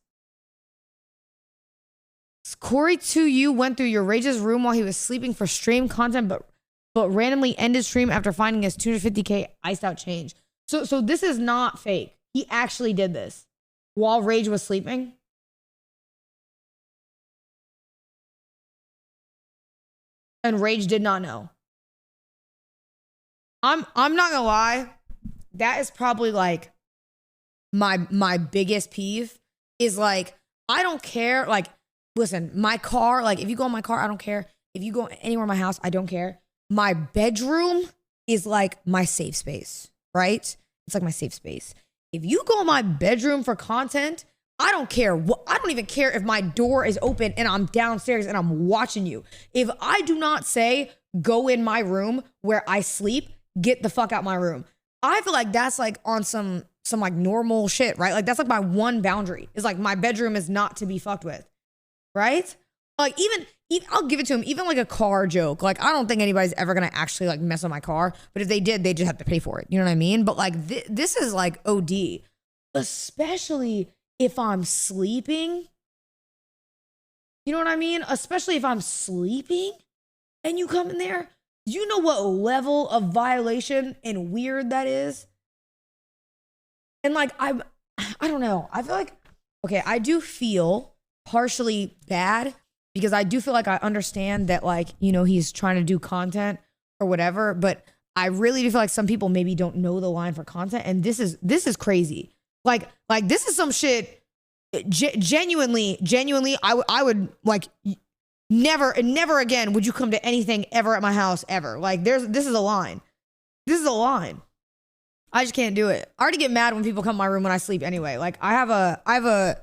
Corey 2U went through your Rage's room while he was sleeping for stream content, but randomly ended stream after finding his 250k iced out change. So this is not fake. He actually did this while Rage was sleeping. And Rage did not know. I'm not gonna lie. That is probably like my biggest peeve is like, I don't care. Like, listen, my car, like if you go in my car, I don't care. If you go anywhere in my house, I don't care. My bedroom is like my safe space, right? It's like my safe space. If you go in my bedroom for content, I don't care. I don't even care if my door is open and I'm downstairs and I'm watching you. If I do not say, go in my room where I sleep, get the fuck out my room. I feel like that's like on some like normal shit, right? Like that's like my one boundary is like my bedroom is not to be fucked with, right? Like even I'll give it to him, even like a car joke. Like I don't think anybody's ever gonna actually like mess with my car, but if they did, they just have to pay for it. You know what I mean? But like this is like OD, especially if I'm sleeping. You know what I mean? Especially if I'm sleeping and you come in there. You know what level of violation and weird that is? And like, I don't know. I feel like, okay, I do feel partially bad because I do feel like I understand that like, you know, he's trying to do content or whatever, but I really do feel like some people maybe don't know the line for content. And this is crazy. Like this is some shit genuinely, I would like, never again would you come to anything ever at my house ever. Like this is a line. This is a line. I just can't do it. I already get mad when people come to my room when I sleep anyway. Like I have a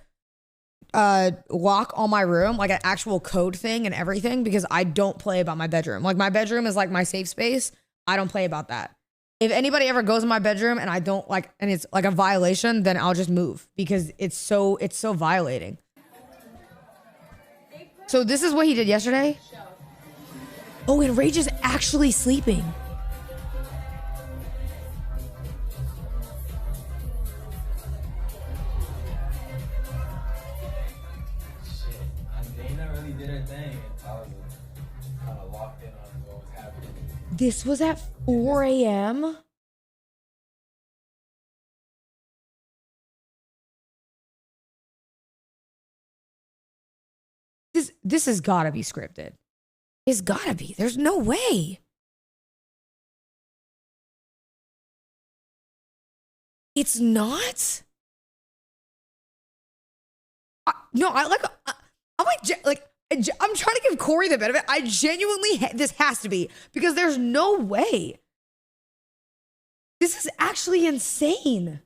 lock on my room, like an actual code thing and everything, because I don't play about my bedroom. Like my bedroom is like my safe space. I don't play about that. If anybody ever goes in my bedroom and I don't like, and it's like a violation, then I'll just move because it's so violating. So this is what he did yesterday? Oh, and Rage is actually sleeping. Shit, they never really did a thing. I was kind of locked in on what was happening. This was at 4 a.m.? This has gotta be scripted. It's gotta be. There's no way. It's not. No, I'm trying to give Corey the benefit. I genuinely, this has to be, because there's no way. This is actually insane.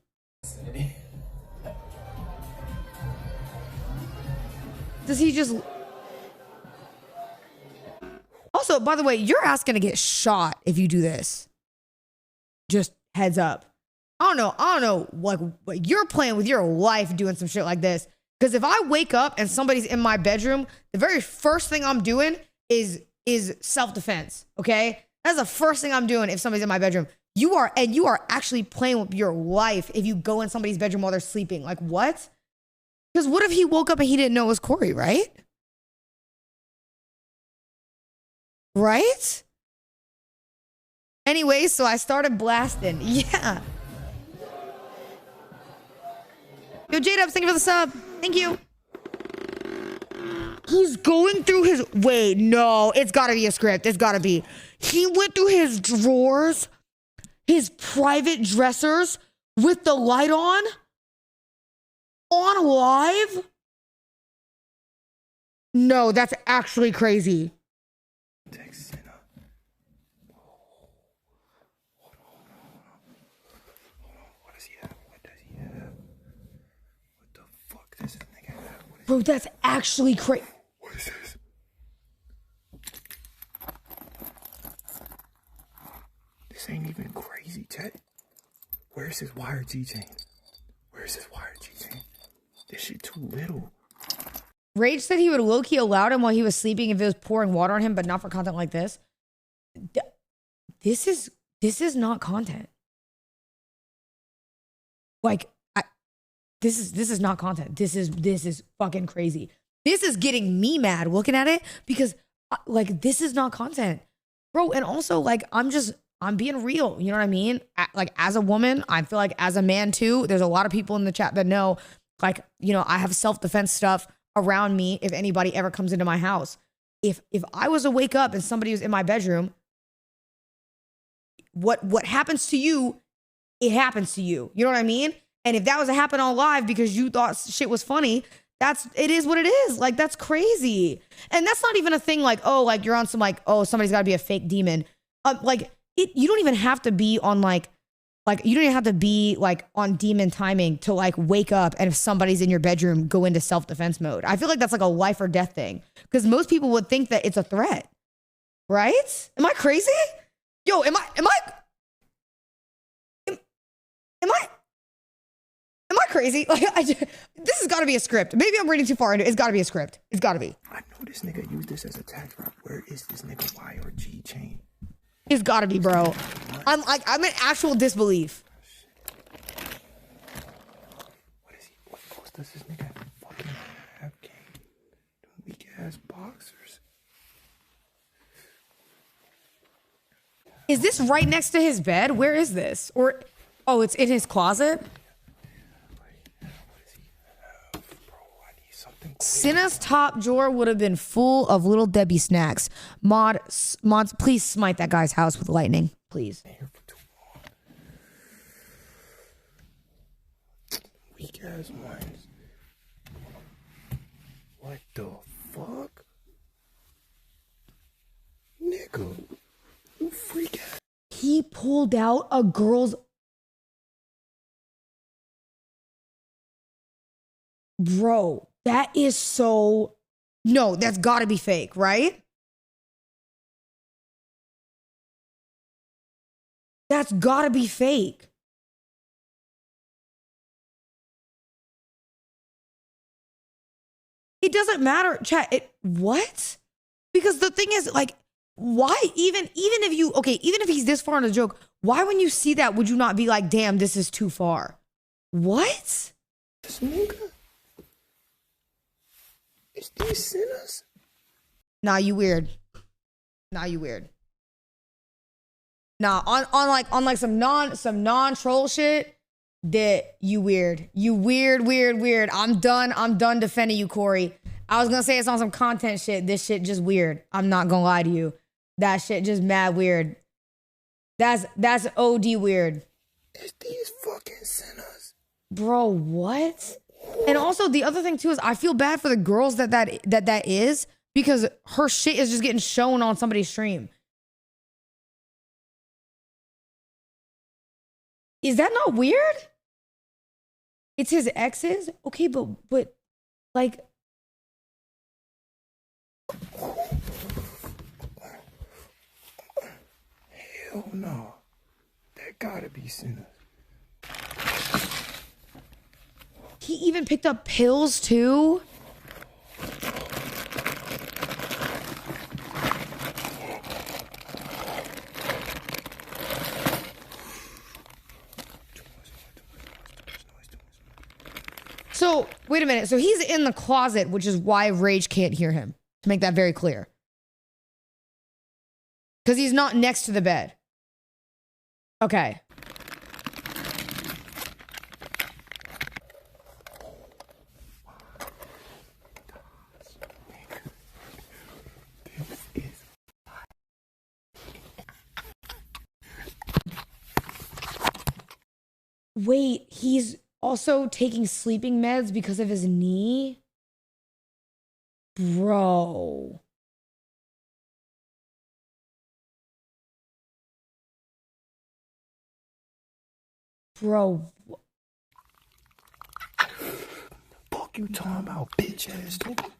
Does he just... Also, by the way, your ass gonna get shot if you do this. Just heads up. I don't know, like you're playing with your life doing some shit like this. Because if I wake up and somebody's in my bedroom, the very first thing I'm doing is self-defense, okay? That's the first thing I'm doing if somebody's in my bedroom. You are actually playing with your life if you go in somebody's bedroom while they're sleeping. Like, what? Because what if he woke up and he didn't know it was Corey, right? Right? Anyway, so I started blasting. Yeah. Yo, J-Dubs, thank you for the sub. Thank you. He's going through his... Wait, no. It's got to be a script. It's got to be. He went through his drawers, his private dressers with the light on live? No, that's actually crazy. Text Senna. Hold on. What does he have? What the fuck does this nigga have? Bro, that's actually crazy. What is this? This ain't even crazy, Chet. Where's his wire G-chain? This shit too little. Rage said he would low-key allow him while he was sleeping if it was pouring water on him, but not for content like this. This is not content. Like, this is not content. This is fucking crazy. This is getting me mad looking at it because, like, this is not content, bro. And also, like, I'm being real. You know what I mean? Like, as a woman, I feel like as a man too. There's a lot of people in the chat that know, like, you know, I have self-defense stuff around me if anybody ever comes into my house. If I was to wake up and somebody was in my bedroom, what happens to you, it happens to you. You know what I mean? And if that was to happen on live because you thought shit was funny, it is what it is. Like, that's crazy. And that's not even a thing like, oh, like you're on some like, oh, somebody's got to be a fake demon. You don't even have to be on like you don't even have to be like on demon timing to like wake up and if somebody's in your bedroom, go into self-defense mode. I feel like that's like a life or death thing because most people would think that it's a threat, right? Am I crazy? Yo, am I crazy? Like, this has got to be a script. Maybe I'm reading too far into it. It's got to be a script. It's got to be. I know this nigga used this as a tax route. Where is this nigga wire G-chain? It's got to be, bro. I'm in actual disbelief. What else does this nigga fucking have, gang? Them weak ass boxers. Is this right next to his bed? Where is this? Or, oh, it's in his closet? Cinna's top drawer would have been full of Little Debbie snacks. Mods, please smite that guy's house with lightning, please. Weak ass ones. What the fuck? Nigga. You freak ass. He pulled out a girl's... Bro, that is so... No, that's gotta be fake, right? That's gotta be fake. It doesn't matter, chat. What? Because the thing is, like, why even if you... Okay, even if he's this far in a joke, why when you see that would you not be like, damn, this is too far? What? This nigga? Is these sinners? Nah, you weird. Nah, on like some non-troll shit, that you weird. You weird. I'm done defending you, Corey. I was gonna say it's on some content shit. This shit just weird. I'm not gonna lie to you. That shit just mad weird. That's OD weird. It's these fucking sinners. Bro, what? And also the other thing too is I feel bad for the girls that is, because her shit is just getting shown on somebody's stream. Is that not weird? It's his exes? Okay, but like, Hell no. That gotta be sinners. he even picked up pills too? So, wait a minute. So he's in the closet, which is why Rage can't hear him. To make that very clear. Because he's not next to the bed. Okay. Wait, he's also taking sleeping meds because of his knee? Bro. Bro. Fuck you talking about, bitch ass nigga.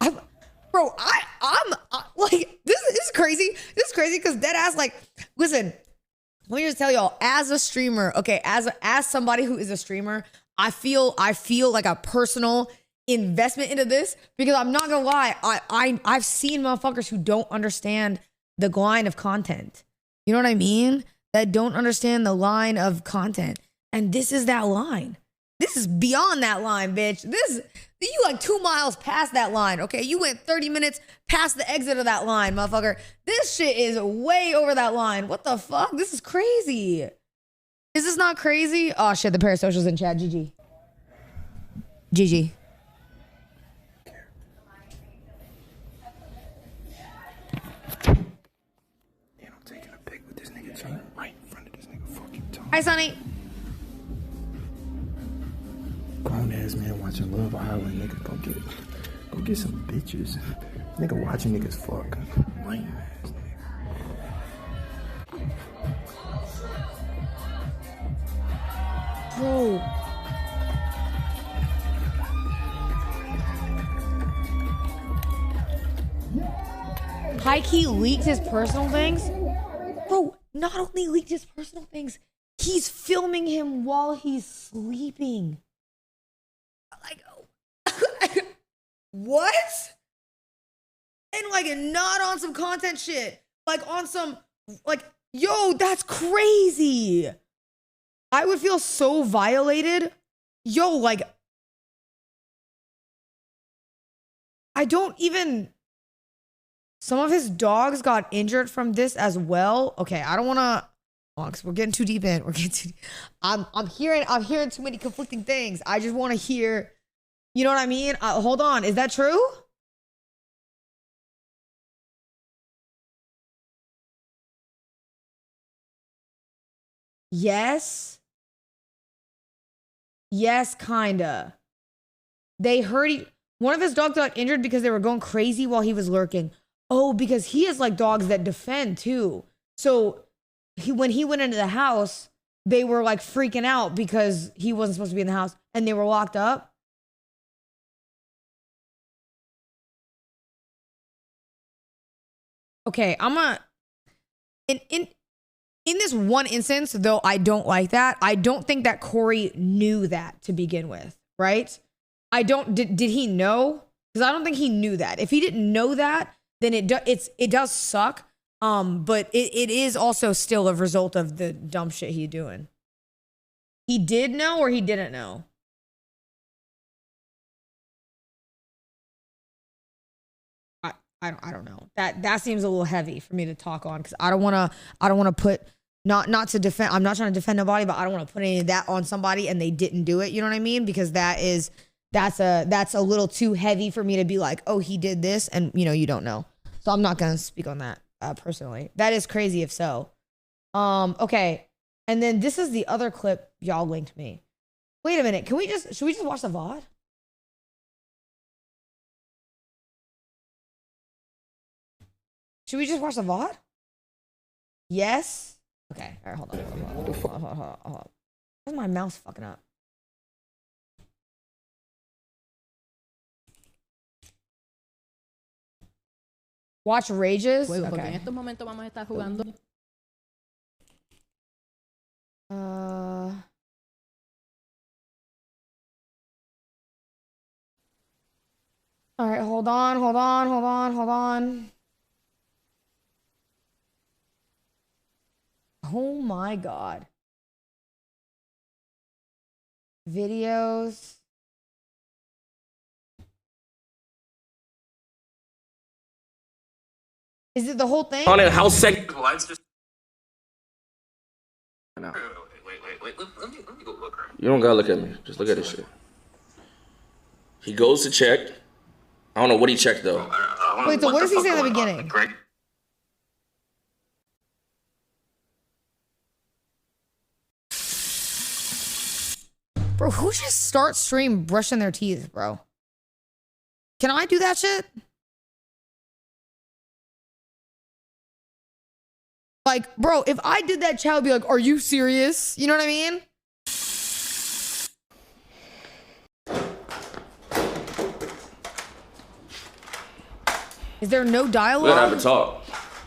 I'm like, this is crazy. This is crazy because dead ass, like, listen, let me just tell y'all, as a streamer, okay, as somebody who is a streamer, I feel like a personal investment into this because I'm not gonna lie, I've seen motherfuckers who don't understand the line of content. You know what I mean? That don't understand the line of content. And this is that line. This is beyond that line, bitch. You like 2 miles past that line, okay? You went 30 minutes past the exit of that line, motherfucker. This shit is way over that line. What the fuck? This is crazy. Is this not crazy? Oh shit, the parasocial's in chat. GG. GG. Damn, I'm taking a pic with this nigga chain right in front of this nigga fucking tongue. Hi, Sonny. Grown ass man watching Love Island, nigga. Go get some bitches. Nigga watching niggas fuck. Lame ass nigga. Bro. High key leaked his personal things. Bro, not only leaked his personal things, he's filming him while he's sleeping. Like, what? And like not on some content shit. Like on some, like, yo, that's crazy. I would feel so violated. Yo, like, I don't even, some of his dogs got injured from this as well. Okay, I don't want to, because we're getting too deep in. I'm hearing too many conflicting things. I just want to hear, you know what I mean? Hold on, is that true? Yes. Yes, kinda. They heard one of his dogs got injured because they were going crazy while he was lurking. Oh, because he has like dogs that defend too. So when he went into the house, they were like freaking out because he wasn't supposed to be in the house and they were locked up. Okay, in this one instance, though, I don't like that. I don't think that Corey knew that to begin with, right? Did he know? Because I don't think he knew that. If he didn't know that, then it does suck. But it is also still a result of the dumb shit he's doing. He did know or he didn't know? I don't know. That seems a little heavy for me to talk on because I don't want to put not to defend. I'm not trying to defend nobody, but I don't want to put any of that on somebody and they didn't do it. You know what I mean? Because that's a little too heavy for me to be like, oh, he did this, and you know you don't know. So I'm not gonna speak on that. personally. That is crazy if so. Okay. And then this is the other clip y'all linked me. Wait a minute. Should we just watch the VOD? Should we just watch the VOD? Yes? Okay. All right, hold on. Why's my mouse fucking up? Watch Rages? Juego, porque en Okay. estos momentos vamos a estar jugando. All right, hold on. Oh my God. Videos. Is it the whole thing? On it, how sick. Wait, let me go look right. You don't gotta look at me. Just look at this shit. He goes to check. I don't know what he checked though. Wait, so what does he say in the beginning? Greg? Bro, who just starts stream brushing their teeth, bro? Can I do that shit? Like, bro, if I did that, chat would be like, are you serious? You know what I mean? Is there no We gotta have a dialogue? talk.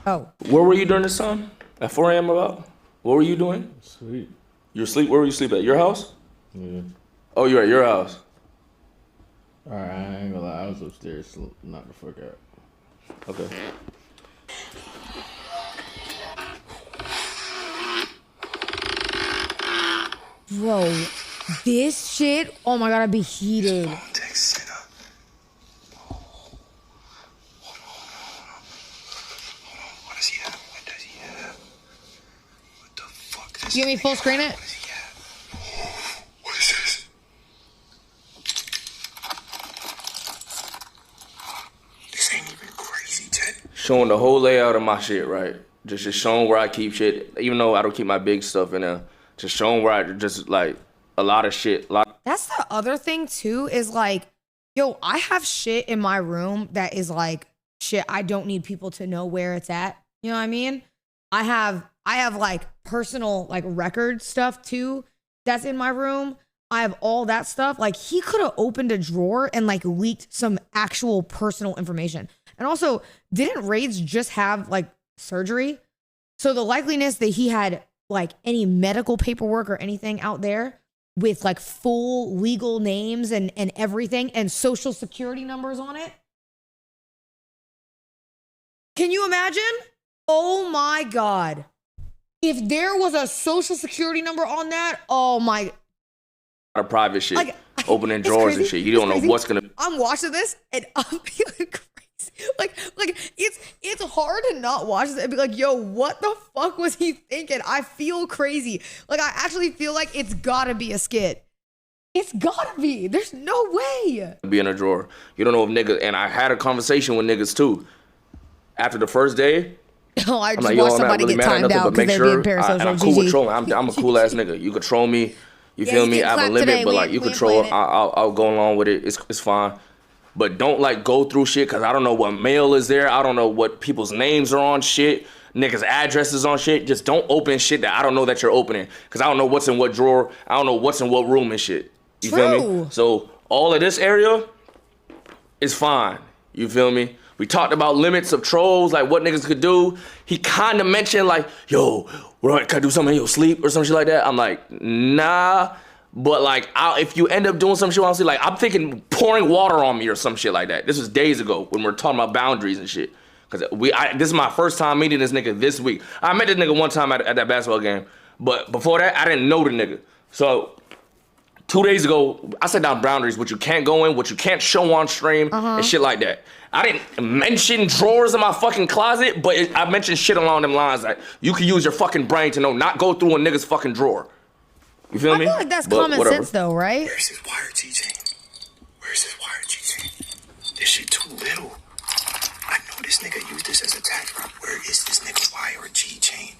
Oh, Where were you during this time? At 4 a.m. about? What were you doing? Sweet. You were asleep? Where were you asleep at? Your house? Yeah. Oh, you're at your house. Alright, I ain't gonna lie. I was upstairs, knocked the fuck out. Okay. bro, this shit. Oh my God, I'd be heated. What does he have? What does he have? What the fuck? Does You want me to full screen it? What does he have? What is this? This ain't even crazy, Ted. Showing the whole layout of my shit, right? Just showing where I keep shit, even though I don't keep my big stuff in there. Just showing where I just like a lot of shit. That's the other thing too, is like, yo, I have shit in my room that is like shit I don't need people to know where it's at. You know what I mean? I have like personal like record stuff too that's in my room. I have all that stuff. Like he could have opened a drawer and like leaked some actual personal information. And also, didn't Raids just have like surgery? So the likeliness that he had like any medical paperwork or anything out there with like full legal names and everything and social security numbers on it. Can you imagine? Oh my God. If there was a social security number on that, oh my. A lot of private shit. Like, Opening it's drawers crazy. and shit. You don't know It's what's crazy. gonna. I'm watching this and I'm feeling crazy. Like it's hard to not watch this and be like, yo, what the fuck was he thinking? I feel crazy. Like I actually feel like it's gotta be a skit. It's gotta be. There's no way. Be in a drawer. You don't know if niggas. And I had a conversation with niggas too. After the first day, Oh, I I'm just like, yo, watched I'm not somebody really get mad at timed nothing, out but because make they're being sure. parasocial. And I'm cool with GG. trolling. I'm a cool ass nigga. You could troll me. You feel you me? can I have a clap limit, today. but We like ain't- you we could ain't troll. playing it. I'll go along with it. It's fine. But don't like go through shit because I don't know what mail is there. I don't know what people's names are on shit. Niggas' addresses on shit. Just don't open shit that I don't know that you're opening because I don't know what's in what drawer. I don't know what's in what room and shit. You feel True. me? So all of this area is fine. You feel me? We talked about limits of trolls, like what niggas could do. He kind of mentioned like, yo, can I do something in your sleep or some shit like that? I'm like, nah. But like, if you end up doing some shit, honestly, like I'm thinking pouring water on me or some shit like that. This was days ago when we're talking about boundaries and shit. Cause this is my first time meeting this nigga this week. I met this nigga one time at that basketball game, but before that, I didn't know the nigga. So 2 days ago, I set down boundaries, what you can't go in, what you can't show on stream, and shit like that. I didn't mention drawers in my fucking closet, but I mentioned shit along them lines that you can use your fucking brain to know, not go through a nigga's fucking drawer. You feel I me? feel like that's But common whatever. sense though, right? Where's this wire, TJ? Where's this wire, TJ? This shit too little. I know this this nigga use this as a tax prop. Where is this nigga Y or G chain?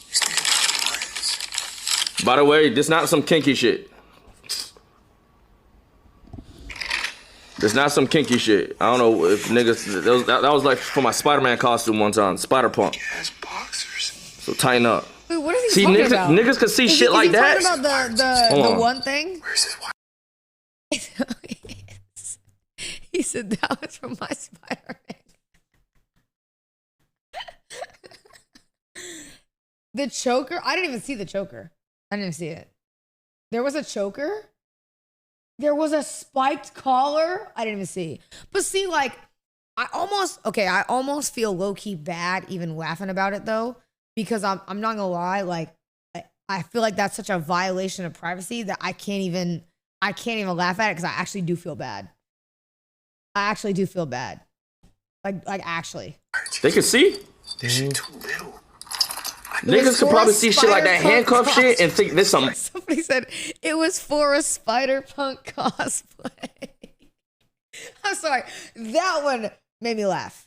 This nigga got ones. By the way, this not some kinky shit. This not some kinky shit. I don't know if niggas, that was like for my Spider-Man costume one time, Spider-Punk. Ass boxers. So tighten up. Wait, what is he See, talking niggas, about? niggas could see shit like that. Talking about the Hold on. one thing? Where's this Y? He said that was from my Spider-Man. The choker? I didn't even see the choker. I didn't even see it. There was a choker? There was a spiked collar? I didn't even see. But see, like, I almost feel low-key bad even laughing about it, though, because I'm not gonna lie, like, I feel like that's such a violation of privacy that I can't even laugh at it because I actually do feel bad. I actually do feel bad. Like actually. They can see. This shit too little. Niggas could probably see shit like that handcuff shit and think this some. Somebody said it was for a Spider-Punk cosplay. I'm sorry. That one made me laugh.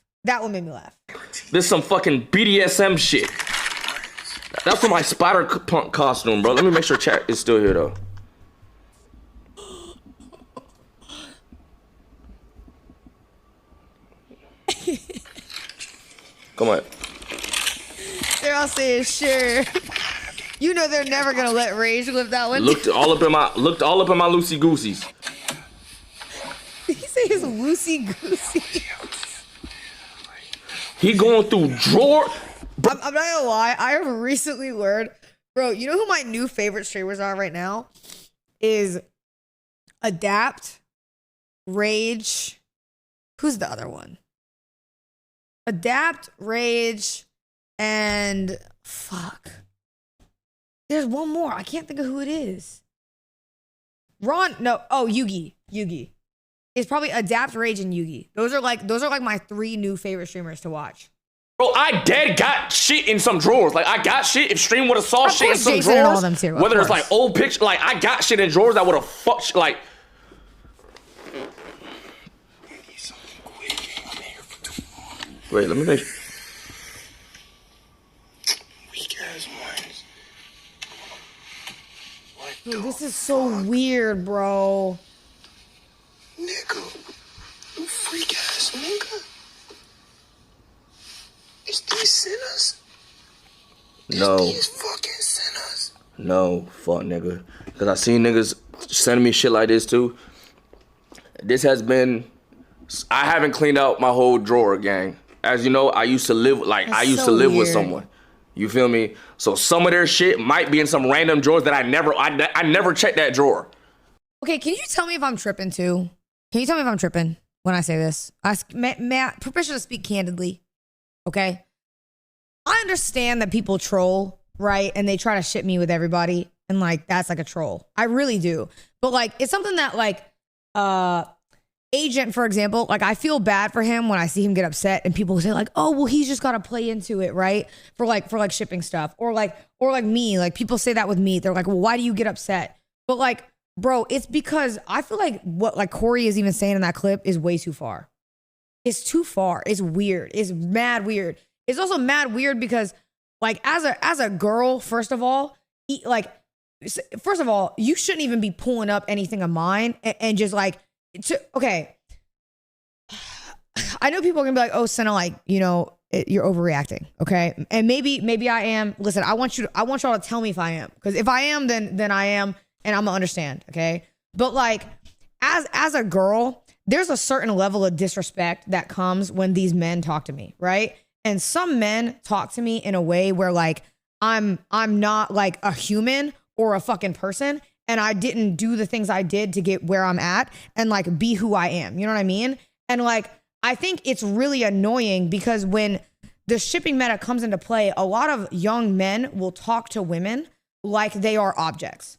This some fucking BDSM shit. That's for my Spider-Punk costume, bro. Let me make sure chat is still here though. Come on. They're all saying sure. You know they're never gonna let Rage live that one. Looked all up in my loosey gooseys. Did he say his loosey goosey? He going through drawer. I'm not gonna lie. I have recently learned, bro. You know who my new favorite streamers are right now? Is Adapt, Rage. Who's the other one? Adapt, Rage, and fuck. There's one more. I can't think of who it is. Yugi. Yugi. It's probably Adapt, Rage, and Yugi. Those are like my 3 new favorite streamers to watch. Bro, I dead got shit in some drawers. Like, I got shit. If Stream would have saw Of shit in course some Jason and all drawers, them too, of whether it's course. like old pictures, like, I got shit in drawers that would have fucked, like, wait, let me make sure. Weak ass ones. What Dude, the this is so weird, bro. nigga? You freak ass nigga. Is these sinners? No. These fucking sinners. No, fuck nigga. Cause I seen niggas sending me shit like this too. This has been, I haven't cleaned out my whole drawer, gang. As you know, I used to live with weird. someone. You feel me? So some of their shit might be in some random drawers that I never checked that drawer. Okay, can you tell me if I'm tripping too? Can you tell me if I'm tripping when I say this? Matt, permission to speak candidly. Okay? I understand that people troll, right? And they try to shit me with everybody. And like, that's like a troll. I really do. But like, it's something that like, Agent, for example, like I feel bad for him when I see him get upset and people say like, oh, well, he's just got to play into it, right? For like shipping stuff or like me, like people say that with me. They're like, well, why do you get upset? But like, bro, it's because I feel like what like Corey is even saying in that clip is way too far. It's too far. It's weird. It's mad weird. It's also mad weird because like as a girl, first of all, you shouldn't even be pulling up anything of mine and just like, okay. I know people are gonna be like, oh, Senna, like, you know, you're overreacting. Okay. And maybe I am. Listen, I want y'all to tell me if I am. Because if I am, then I am, and I'm gonna understand. Okay. But like, as a girl, there's a certain level of disrespect that comes when these men talk to me, right? And some men talk to me in a way where like I'm not like a human or a fucking person, and I didn't do the things I did to get where I'm at and like be who I am. You know what I mean? And like, I think it's really annoying because when the shipping meta comes into play, a lot of young men will talk to women like they are objects.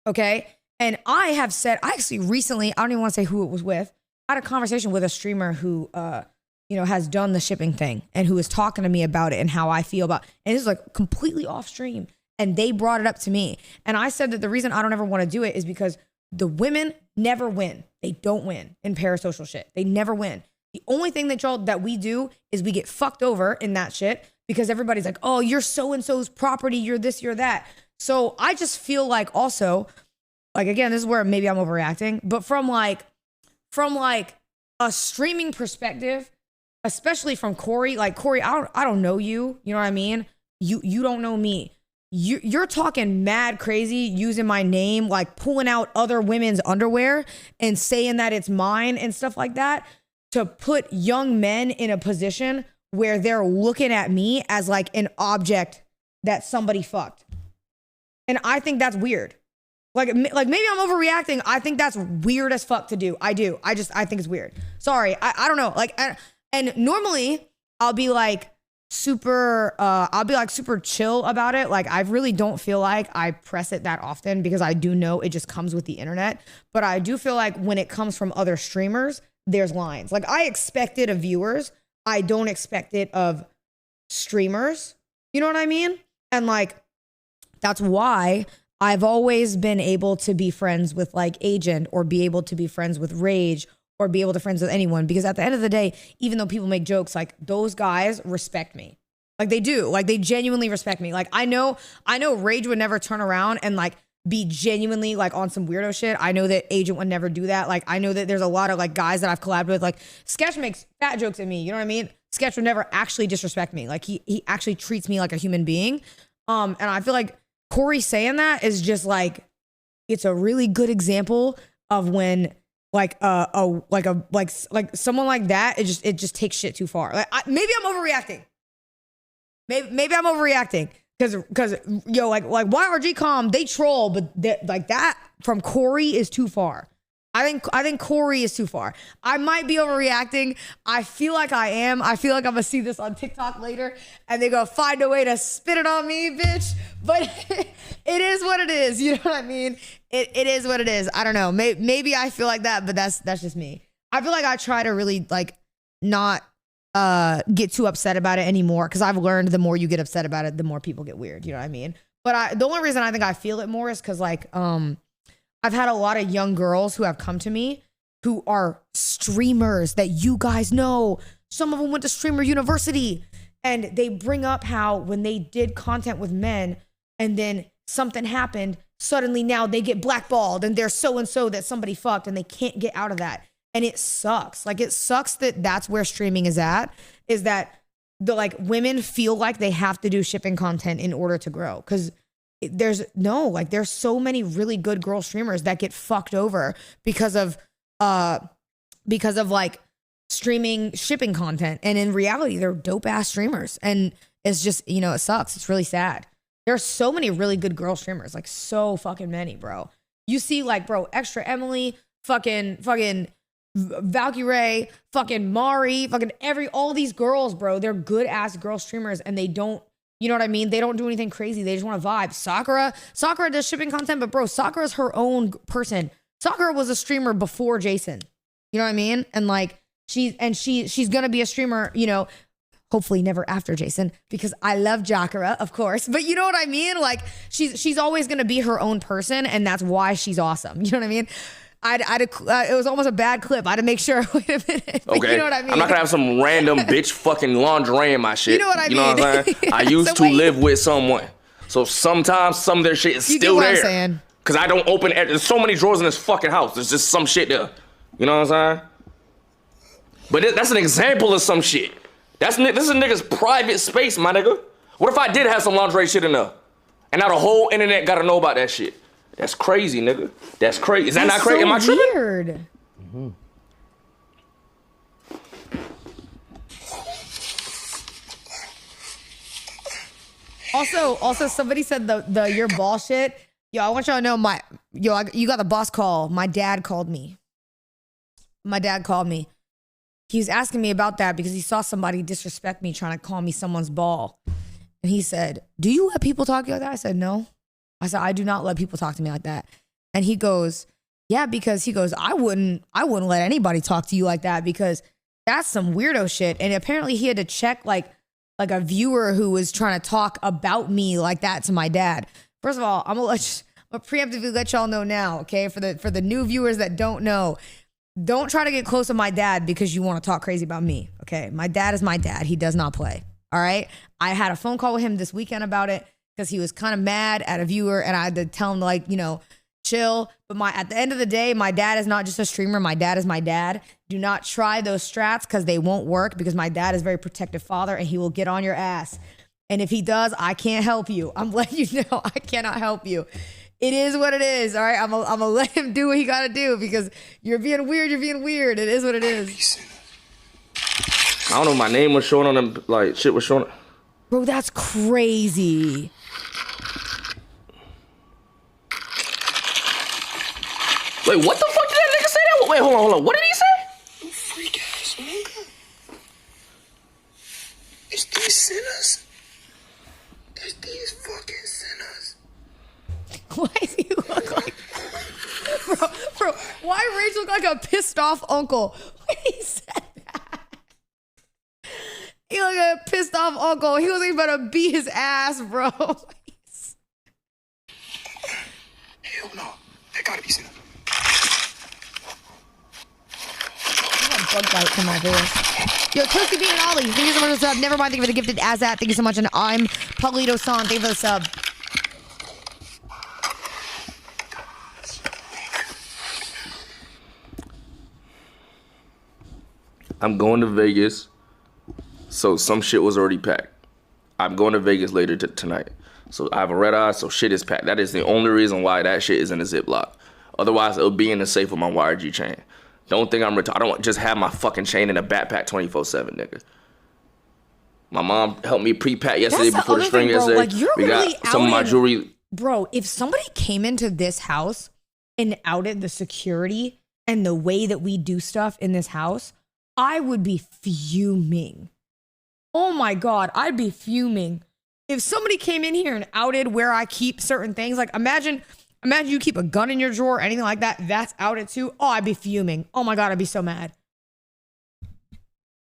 Okay. And I have said, I actually recently, I don't even want to say who it was with, I had a conversation with a streamer who, has done the shipping thing and who was talking to me about it and how I feel about, and this is like completely off stream. And they brought it up to me. And I said that the reason I don't ever want to do it is because the women never win. They don't win in parasocial shit. They never win. The only thing that we do is we get fucked over in that shit because everybody's like, oh, you're so-and-so's property, you're this, you're that. So I just feel like also, like, again, this is where maybe I'm overreacting, but from like a streaming perspective, especially from Corey, like Corey, I don't know you, you know what I mean? You don't know me. You're talking mad crazy, using my name, like pulling out other women's underwear and saying that it's mine and stuff like that to put young men in a position where they're looking at me as like an object that somebody fucked. And I think that's weird. Like maybe I'm overreacting. I think that's weird as fuck to do. I do. I think it's weird. Sorry. I don't know. Like, and normally I'll be like super chill about it. Like, I really don't feel like I press it that often because I do know it just comes with the internet. But I do feel like when it comes from other streamers, there's lines. Like, I expect it of viewers. I don't expect it of streamers. You know what I mean? And like, that's why I've always been able to be friends with like Agent or be able to be friends with Rage or be able to friends with anyone. Because at the end of the day, even though people make jokes, like those guys respect me. Like they do. Like they genuinely respect me. Like I know Rage would never turn around and like be genuinely like on some weirdo shit. I know that Agent would never do that. Like I know that there's a lot of like guys that I've collabed with. Like Sketch makes fat jokes at me. You know what I mean? Sketch would never actually disrespect me. Like he actually treats me like a human being. And I feel like Corey saying that is just like, it's a really good example of when like someone like that, it just takes shit too far. Like maybe I'm overreacting. Maybe I'm overreacting because yo, like YRG Com, they troll, but like that from Corey is too far. I think Corey is too far. I might be overreacting. I feel like I am. I feel like I'm gonna see this on TikTok later and they're gonna find a way to spit it on me, bitch. But it is what it is. You know what I mean? It is what it is. I don't know. Maybe I feel like that, but that's just me. I feel like I try to really like not get too upset about it anymore because I've learned the more you get upset about it, the more people get weird. You know what I mean? But the only reason I think I feel it more is because like I've had a lot of young girls who have come to me who are streamers that you guys know. Some of them went to Streamer University and they bring up how when they did content with men and then something happened, suddenly now they get blackballed and they're so-and-so that somebody fucked and they can't get out of that. And it sucks. Like it sucks that that's where streaming is at, is that the like women feel like they have to do shipping content in order to grow. Cause there's so many really good girl streamers that get fucked over because of like streaming shipping content. And in reality, they're dope ass streamers. And it's just, you know, it sucks. It's really sad. There's so many really good girl streamers, like so fucking many, bro. You see like, bro, Extra Emily, fucking Valkyrie, fucking Mari, fucking all these girls, bro. They're good ass girl streamers and they don't, you know what I mean? They don't do anything crazy. They just want to vibe. Sakura does shipping content, but bro, Sakura's her own person. Sakura was a streamer before Jason. You know what I mean? And like she's gonna be a streamer, you know, hopefully never after Jason, because I love Jakara, of course. But you know what I mean? Like she's always gonna be her own person, and that's why she's awesome. You know what I mean? it was almost a bad clip. I had to make sure. Wait a minute. Okay. You know what I mean? I'm not gonna have some random bitch fucking lingerie in my shit. You know what I mean? You know what I'm saying? I used to live with someone. So sometimes some of their shit is still there. You get what I'm saying? Cause I don't open it. There's so many drawers in this fucking house. There's just some shit there. You know what I'm saying? But that's an example of some shit. This is a nigga's private space, my nigga. What if I did have some lingerie shit in there? And now the whole internet gotta know about that shit. That's crazy, nigga. That's crazy. Is that not crazy? Am I tripping? Weird. Mm-hmm. Also, somebody said the your ball shit. Yo, I want y'all to know you got the boss call. My dad called me. He was asking me about that because he saw somebody disrespect me trying to call me someone's ball. And he said, "Do you let people talk to you like that?" I said, "No." I said, "I do not let people talk to me like that." And he goes, "Yeah," because he goes, I wouldn't let anybody talk to you like that because that's some weirdo shit." And apparently he had to check like a viewer who was trying to talk about me like that to my dad. First of all, I'm gonna preemptively let y'all know now, okay? For the new viewers that don't know, don't try to get close to my dad because you want to talk crazy about me. Okay. My dad is my dad. He does not play. All right. I had a phone call with him this weekend about it because he was kind of mad at a viewer and I had to tell him, like, you know, chill. But at the end of the day, my dad is not just a streamer. My dad is my dad. Do not try those strats because they won't work, because my dad is a very protective father and he will get on your ass. And if he does, I can't help you. I'm letting you know I cannot help you. It is what it is. All right. I'm gonna let him do what he got to do because you're being weird. You're being weird. It is what it is. I don't know. My name was showing on them. Like shit was showing. Bro, that's crazy. Wait, what the fuck did that nigga say that? Wait, hold on. What did he say? You freak ass nigga. It's these sinners. It's these fucking sinners. Why does he look like... Bro, why Rachel look like a pissed off uncle? When he said that. He look like a pissed off uncle. He was about to beat his ass, bro. Hell no. That gotta be sinners. Bug bite from my voice. Yo, Toasty B and Ollie, thank you so much for the sub. Never mind, thank you for the gifted as that. Thank you so much. And I'm Pablito San. Thank you for the sub. I'm going to Vegas, so some shit was already packed. I'm going to Vegas later tonight, so I have a red eye, so shit is packed. That is the only reason why that shit is in a Ziploc. Otherwise, it'll be in the safe with my YRG chain. Don't think I'm retarded. I don't just have my fucking chain in a backpack 24/7, nigga. My mom helped me pre-pack yesterday before the string yesterday. Like, you're we really got some of my jewelry. Bro, if somebody came into this house and outed the security and the way that we do stuff in this house, I would be fuming. Oh my God, I'd be fuming. If somebody came in here and outed where I keep certain things, like imagine you keep a gun in your drawer, anything like that, that's outed too. Oh, I'd be fuming. Oh my God, I'd be so mad.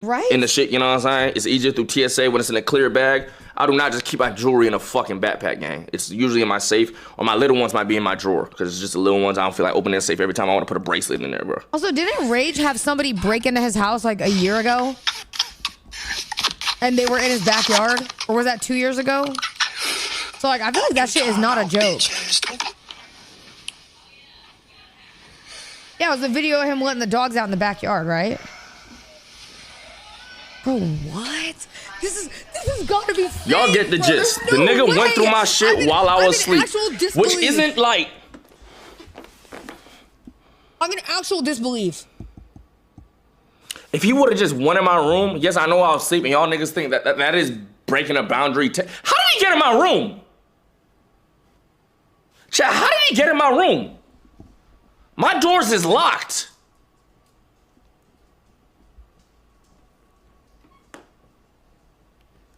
Right? In the shit, you know what I'm saying? It's easier through TSA when it's in a clear bag. I do not just keep my jewelry in a fucking backpack, gang. It's usually in my safe, or my little ones might be in my drawer, because it's just the little ones. I don't feel like opening the safe every time I want to put a bracelet in there, bro. Also, didn't Rage have somebody break into his house like a year ago? And they were in his backyard? Or was that 2 years ago? So, like, I feel like that shit is not a joke. Yeah, it was a video of him letting the dogs out in the backyard, right? Bro, what? This has got to be fake, Y'all get the bro. gist. There's The no nigga went way. through my shit while I was asleep. Which isn't like... I'm in actual disbelief. If he would have just went in my room, yes, I know I was sleeping. Y'all niggas think that is breaking a boundary. How did he get in my room? Chat, how did he get in my room? My doors is locked.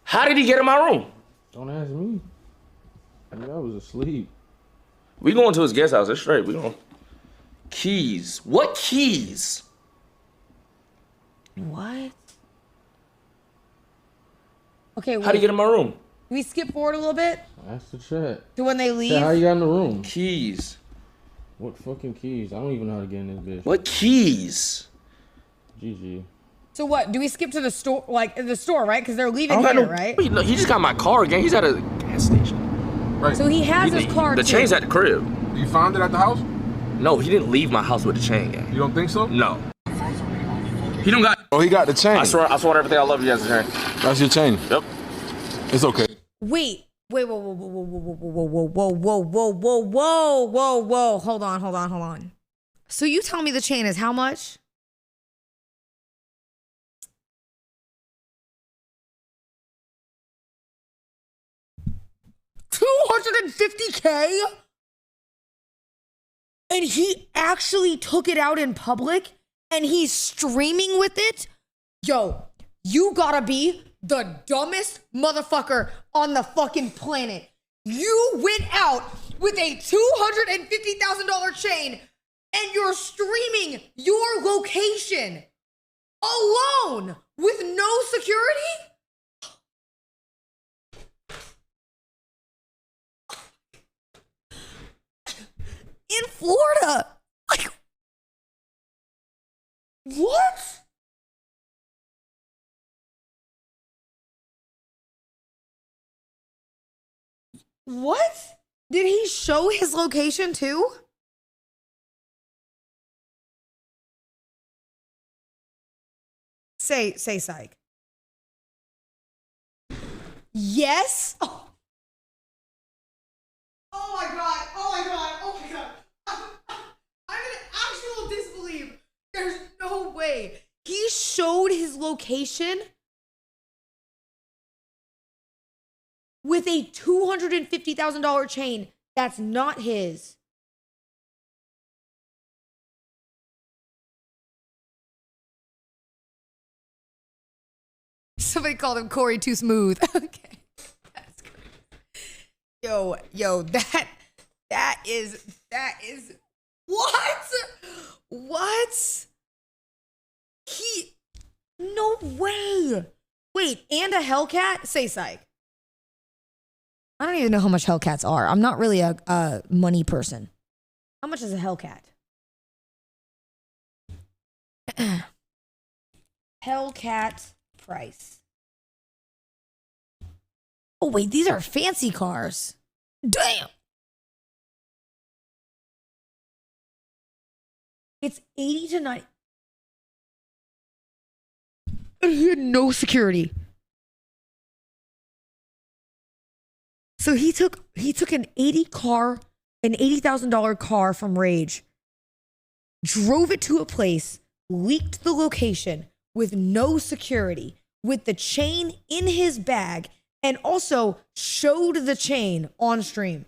How did he get in my room? Don't ask me. I mean, I was asleep. We going to his guest house. It's straight. We going. Keys. What keys? What? Okay, wait. How did he get in my room? Can we skip forward a little bit Ask the chat. to when they leave? Chat, how you got in the room? Keys. What fucking keys? I don't even know how to get in this bitch. What keys? GG. So what? Do we skip to the store? Like the store, right? Because they're leaving I don't here, got no- right? Wait, no, he just got my car again. He's at a gas station. Right. So he has his car The too. chain's at the crib. You found it at the house? No, he didn't leave my house with the chain, gang. You don't think so? No. He don't got. Oh, he got the chain. I swear everything I love you has a chain. That's your chain. Yep. It's okay. Wait, whoa, hold on. So you tell me the chain is how much? $250K? And he actually took it out in public and he's streaming with it? Yo, you gotta be the dumbest motherfucker on the fucking planet. You went out with a $250,000 chain and you're streaming your location alone with no security? In Florida. Like, What? Did he show his location too? Say psych. Yes. Oh. Oh my god. Oh my god. Oh my god. I'm in actual disbelief. There's no way. He showed his location with a $250,000 chain that's not his. Somebody called him Corey Too Smooth. Okay. That's crazy. Yo, that is what? No way. Wait, and a Hellcat? Say psych. I don't even know how much Hellcats are. I'm not really a money person. How much is a Hellcat? Hellcat price. Oh wait, these are fancy cars. Damn. It's 80 to 90. He had no security. So he took an $80,000 car from Rage, drove it to a place, leaked the location with no security, with the chain in his bag, and also showed the chain on stream.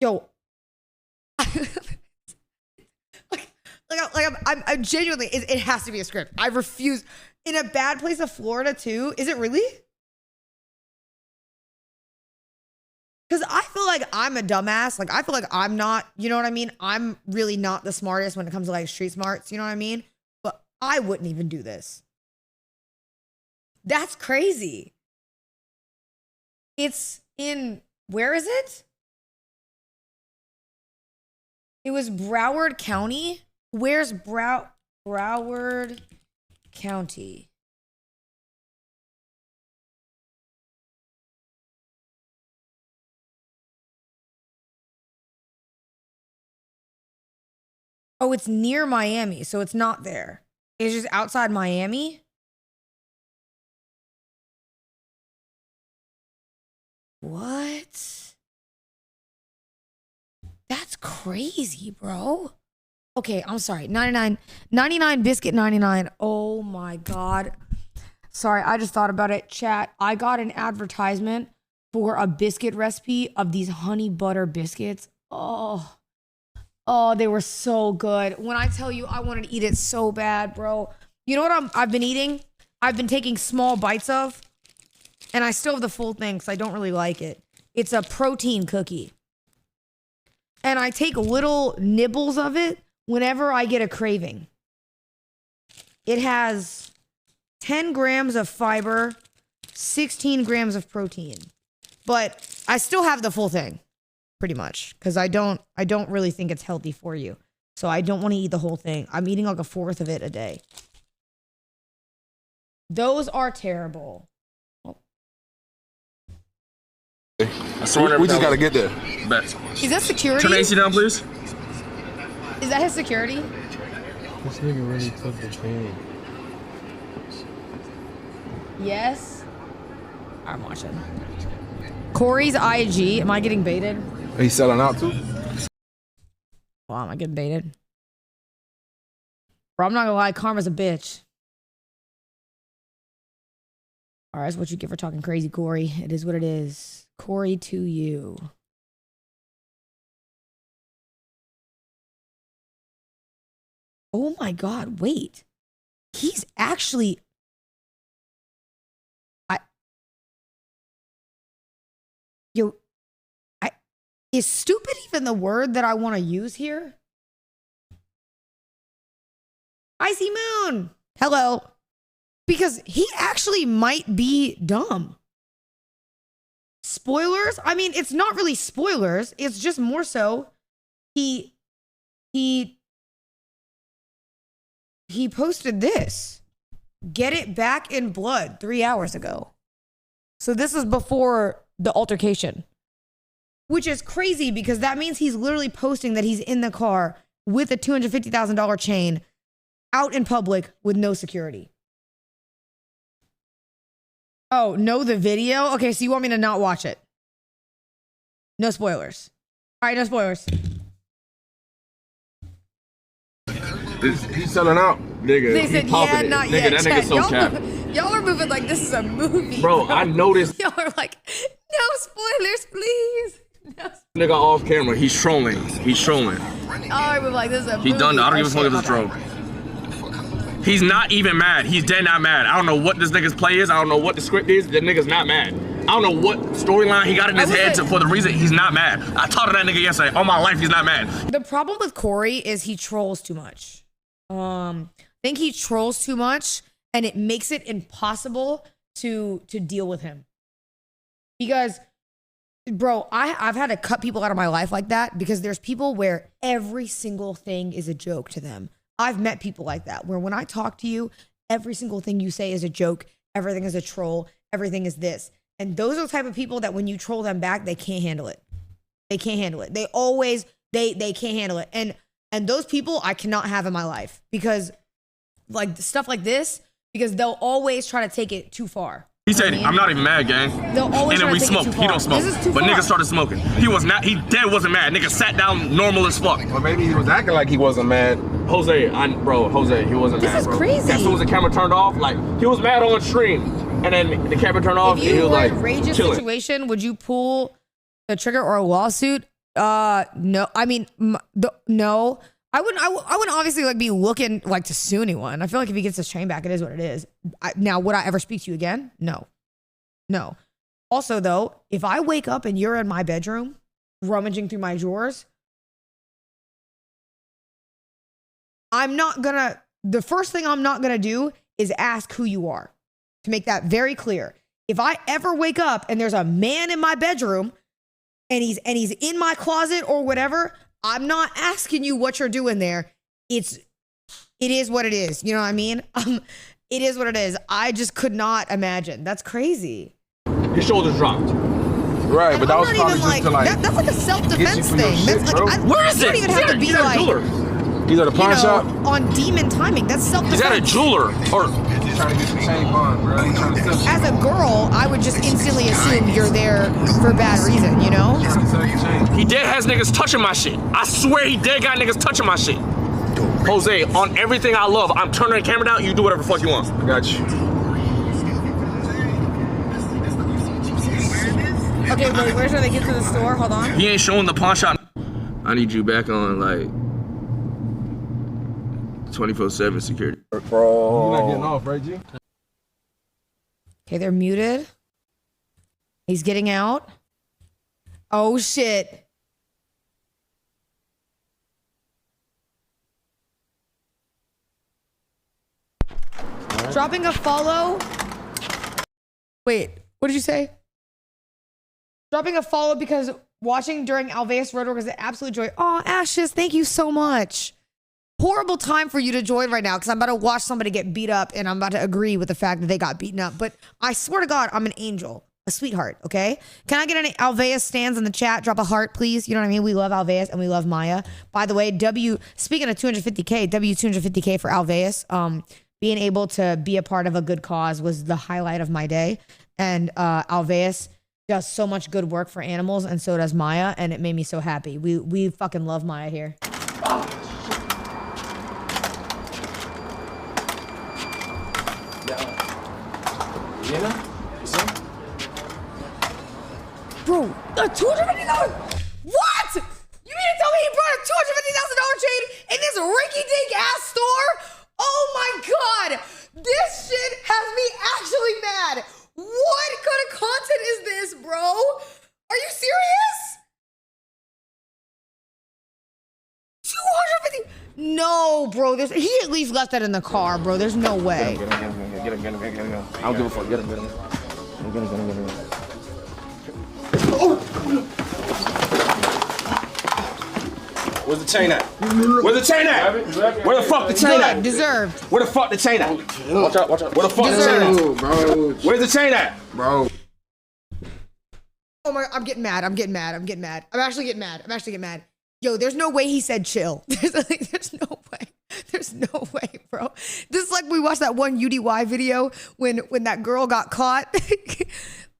Yo, I'm genuinely, it has to be a script. I refuse. In a bad place of Florida too. Is it really? Because I feel like I'm a dumbass. Like, I feel like I'm not, you know what I mean? I'm really not the smartest when it comes to like street smarts, you know what I mean? But I wouldn't even do this. That's crazy. It's in, where is it? It was Broward County. Where's Broward County? Oh, it's near Miami, so it's not there. It's just outside Miami. What? That's crazy, bro. Okay, I'm sorry. 99 biscuit 99. Oh my God. Sorry, I just thought about it. Chat, I got an advertisement for a biscuit recipe of these honey butter biscuits. Oh, they were so good. When I tell you I wanted to eat it so bad, bro. You know what I've been eating? I've been taking small bites of, and I still have the full thing because I don't really like it. It's a protein cookie. And I take little nibbles of it whenever I get a craving. It has 10 grams of fiber, 16 grams of protein. But I still have the full thing, pretty much, because I don't really think it's healthy for you. So I don't want to eat the whole thing. I'm eating like a fourth of it a day. Those are terrible. We just gotta get there. Bet. Is that security? Turn the AC down, please. Is that his security? This nigga really took the chain. Yes. I'm watching. Corey's IG. Am I getting baited? He's selling out too. Wow, am I getting baited? Bro, I'm not gonna lie. Karma's a bitch. All right, that's what you get for talking crazy, Corey. It is what it is. Corey to you. Oh my God, wait. He's actually... Is stupid even the word that I want to use here? Icy Moon. Hello. Because he actually might be dumb. Spoilers? I mean, it's not really spoilers. It's just more so he posted this. get it back in blood 3 hours ago. So this is before the altercation, which is crazy because that means he's literally posting that he's in the car with a $250,000 chain out in public with no security. Oh, no, the video? Okay, so you want me to not watch it? No spoilers. All right, no spoilers. He's selling out. Nigga, They said, yeah, not nigga, yet. that nigga's so y'all, cap. y'all are moving like this is a movie. Bro, I noticed. Y'all are like, no spoilers, please. No. Nigga off camera, he's trolling. He's trolling. I was like, this is a movie. He done. I don't even Oh, fuck with shit, this troll. He's not even mad. He's dead not mad. I don't know what this nigga's play is. I don't know what the script is. The nigga's not mad. I don't know what storyline he got in his head for the reason he's not mad. I talked to that nigga yesterday. All my life, he's not mad. The problem with Corey is he trolls too much. I think he trolls too much, and it makes it impossible to deal with him. Because, bro, I've had to cut people out of my life like that because there's people where every single thing is a joke to them. I've met people like that where when I talk to you, every single thing you say is a joke. Everything is a troll. Everything is this. And those are the type of people that when you troll them back, they can't handle it. They can't handle it. They always, they can't handle it. And those people I cannot have in my life because like stuff like this, because they'll always try to take it too far. He said, I'm not even mad, gang. They'll always and then try we to take it smoked. too He far. don't smoke. This is too But far. nigga started smoking. He was not, he dead wasn't mad. Nigga sat down normal as fuck. Or maybe he was acting like he wasn't mad. Jose, he wasn't This mad, is bro. crazy. As soon as the camera turned off, like, he was mad on stream. And then the camera turned off, If and he you was were like, in a outrageous chilling. situation, would you pull the trigger or a lawsuit? No. I mean, no. I wouldn't obviously like be looking like to sue anyone. I feel like if he gets his chain back, it is what it is. Now, would I ever speak to you again? No. Also, though, if I wake up and you're in my bedroom rummaging through my drawers, the first thing I'm not gonna do is ask who you are. To make that very clear. If I ever wake up and there's a man in my bedroom and he's in my closet or whatever, I'm not asking you what you're doing there. It is what it is. You know what I mean? It is what it is. I just could not imagine. That's crazy. His shoulders dropped. Right, And but that I'm was not probably even just like to like. that's like a self-defense for your thing. shit, That's bro. like Where is you don't it? even have to be He's at a like jeweler. He's at a pawn shop. on demon timing. That's self-defense. He's at a jeweler. Or He's trying to get some chain bond, bro. He's trying to sell As a girl, I would just instantly assume you're there for bad reason, you know? chain. he dead has niggas touching my shit. I swear he dead got niggas touching my shit. Jose, on everything I love, I'm turning the camera down, you do whatever the fuck you want. I got you. Okay, wait, where should they get to the store? Hold on. He ain't showing the pawn shop. I need you back on like 24/7 security. You're not getting off, right, G? Okay, they're muted. He's getting out. Oh, shit. Dropping a follow. Wait, what did you say? Dropping a follow because watching during Alveus Roadwork was an absolute joy. Oh, Ashes, thank you so much. Horrible time for you to join right now because I'm about to watch somebody get beat up and I'm about to agree with the fact that they got beaten up. But I swear to God, I'm an angel, a sweetheart, okay? Can I get any Alveus stands in the chat? Drop a heart, please. You know what I mean? We love Alveus and we love Maya. By the way, speaking of 250K, W250K for Alveus. Being able to be a part of a good cause was the highlight of my day. And Alveus does so much good work for animals, and so does Maya, and it made me so happy. We fucking love Maya here. Bro, a $250? What? You mean to tell me he brought a $250,000 chain in this rinky-dink ass store? Oh my God, this shit has me actually mad. What kind of content is this, bro? Are you serious? 250? No, bro. He at least left that in the car, bro. There's no way. Get him. I don't give a fuck. Get him. Where's the chain at? Where's the chain at? Where the fuck the chain at? Good, deserved. Where the fuck the chain at? Watch out, watch out. Where the fuck the chain at? Bro, Where's the chain at? bro. Oh my, I'm getting mad. I'm actually getting mad. Yo, there's no way he said chill. There's no way. There's no way, bro. This is like we watched that one UDY video when that girl got caught.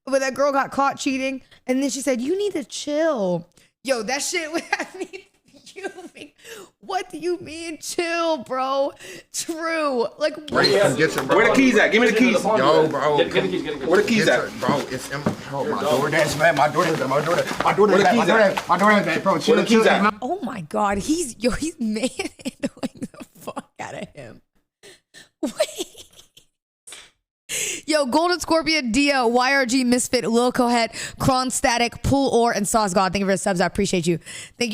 When that girl got caught cheating, and then she said, "You need to chill." Yo, that shit would have me fuming. What do you mean chill, bro? True. Like, what? Where Where the keys at? Give me the keys. Yo, bro. Get the keys, get the keys. Where the keys at? Bro, it's in my DoorDash, man. My DoorDash, man. Bro, chill, Where the keys at? Oh my God, he's manhandling the fuck out of him. Wait. Yo, Golden Scorpion, Dia, YRG, Misfit, Lil Cohet, Kron Static, Pool Or, and Sauce God. Thank you for the subs. I appreciate you. Thank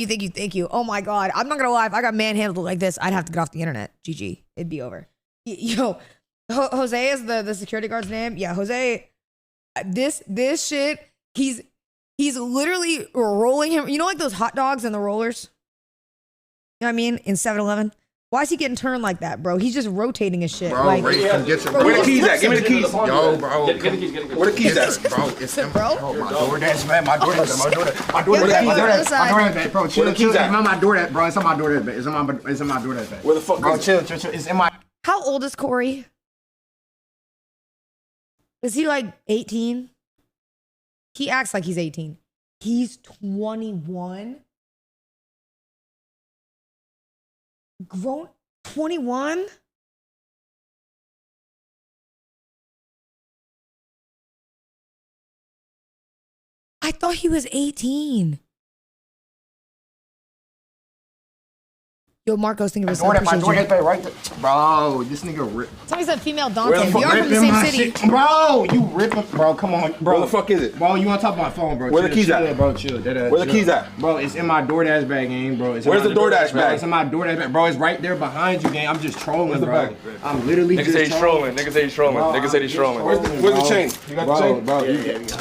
you. Oh my God. I'm not gonna lie. If I got manhandled like this, I'd have to get off the internet. GG. It'd be over. Yo, Jose is the security guard's name. Yeah, Jose. This shit. He's literally rolling him. You know, like those hot dogs and the rollers. You know what I mean? In 7-Eleven. Why is he getting turned like that, bro? He's just rotating his shit. Bro, like, Ray, come get your Where the keys at? Give me the keys. Yo, bro. Get the keys, get the keys. Where the keys at? Bro, it's in bro. my DoorDash, man. My DoorDash, bro. Chill, Where the keys It's at? on my DoorDash, bro. It's on my DoorDash, bag. It's on my DoorDash, bag. Where the fuck Bro, is it? chill. It's in my. How old is Corey? Is he like 18? He acts like he's 18. He's 21. Grown 21? I thought he was 18. Yo, Marcos, think of yourself. My Appreciate DoorDash you. bag right there. Bro, this nigga rip. Somebody said female Where Dante. the We fuck- are from the same city. Shit. Bro, you ripping. Bro, come on. Bro, Where the fuck is it? Bro, you want to talk about my phone, bro. Where the keys chill, at? Bro, chill. Where the keys at? Bro, it's in my DoorDash bag, gang, bro. It's in Where's my the DoorDash bro, bag? It's in my DoorDash bag. Bro, it's right there behind you, gang. I'm just trolling, the bro. bag? I'm literally Niggas just say he's trolling. Niggas say he's trolling. Niggas say he's trolling. Where's the chain? You got the chain?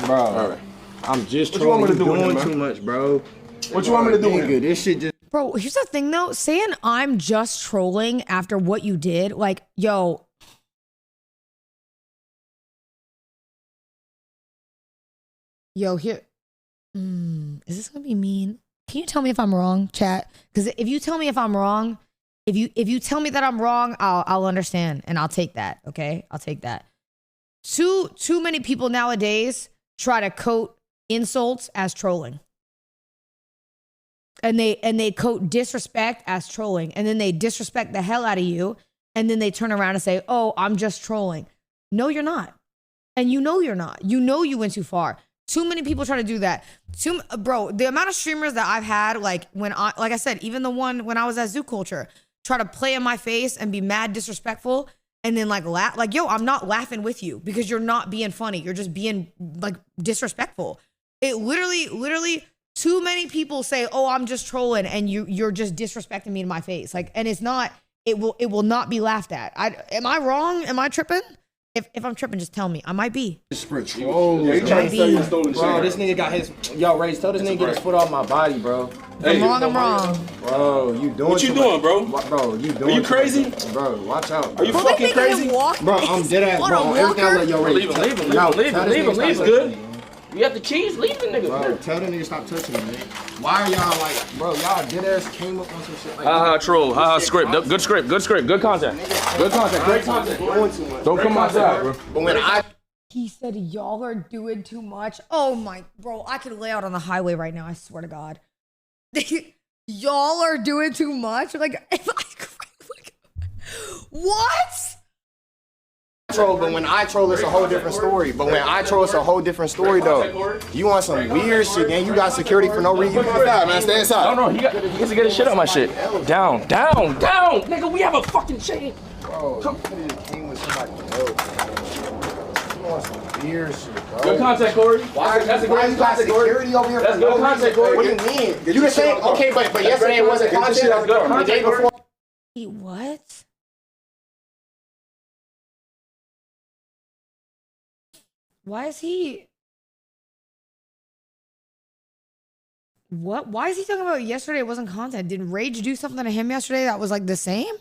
Bro, All right. I'm just What you want trolling. me to do with You're him, doing man? too much, bro. What you want me to do with Nigga, him? this shit just. Bro, here's the thing though. Saying I'm just trolling after what you did, like, yo. Yo, here. Is this gonna be mean? Can you tell me if I'm wrong, chat? Because if you tell me if I'm wrong, if you tell me that I'm wrong, I'll understand and I'll take that. Okay, I'll take that. Too many people nowadays try to coat insults as trolling. And they coat disrespect as trolling, and then they disrespect the hell out of you, and then they turn around and say, "Oh, I'm just trolling." No, you're not, and you know you're not. You know you went too far. Too many people try to do that. Bro, the amount of streamers that I've had, like I said, even the one when I was at Zoo Culture, try to play in my face and be mad disrespectful, and then like laugh, like, yo, I'm not laughing with you because you're not being funny. You're just being like disrespectful. It literally. Too many people say, "Oh, I'm just trolling," and you're just disrespecting me in my face. Like, and it's not. It will not be laughed at. Am I wrong? Am I tripping? If I'm tripping, just tell me. I might be. Bro, Yeah, you trying to say you stole the Bro, chain. this nigga got his. Yo, Ray, tell this nigga get his foot off my body, bro. If I'm wrong, I'm wrong. Bro, you doing What you too doing, much. bro? Bro, you doing you too crazy? much. Bro, watch out. Are you Bro, they fucking making him crazy? walk? Bro, I'm dead ass, On bro. a On everything I walker? let yo, Ray. Leave him, leave him, Yo, leave him, tell this leave him, nigga leave stop him. touching me. You got the keys, leave the nigga. Bro, tell the nigga stop touching me, man. Why are y'all like, bro, y'all dead ass came up on some shit like Troll. Script. Good script. Good script. Good content. Good content. Great content. Don't come outside, bro. But when I He said, "Y'all are doing too much." Oh my, bro, I could lay out on the highway right now. I swear to God. Y'all are doing too much. Like, what? troll, but when I troll, it's a whole different story. But when I troll, it's a whole different story, though. You want some weird shit, man? You got security for no reason. Inside, man. Stay inside. No, he gets to get his shit on my shit. Down. Nigga, we have a fucking chain. Bro, you could have came with somebody else. You want some weird shit, bro. Good content, Corey. That's a Why great you got content, Corey. security over here? That's for good no content, reason? Corey. What do you mean? You just saying, okay, but yesterday it wasn't content. That's good The content, day Corey. before. Wait, what? Why is he? What? Why is he talking about yesterday? It wasn't content. Did Rage do something to him yesterday that was like the same?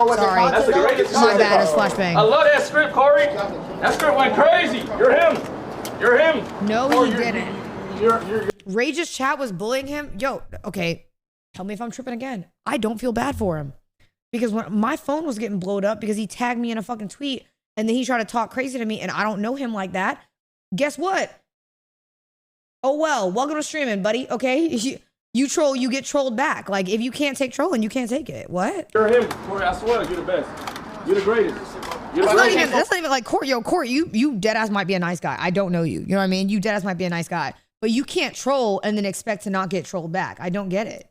Sorry, That's the greatest my shit. bad. It's flashbang. I love that script, Corey. That script went crazy. You're him. You're him. No, Corey, he didn't. Rage's chat was bullying him. Yo, okay. Tell me if I'm tripping again. I don't feel bad for him because when my phone was getting blowed up because he tagged me in a fucking tweet and then he tried to talk crazy to me and I don't know him like that. Guess what? Oh well, welcome to streaming, buddy. Okay, you troll, you get trolled back. Like if you can't take trolling, you can't take it. What? You're him, Corey. I swear, you're the best. You're the greatest. That's not even like Corey. Yo, Corey, you dead ass might be a nice guy. I don't know you. You know what I mean? You dead ass might be a nice guy, but you can't troll and then expect to not get trolled back. I don't get it.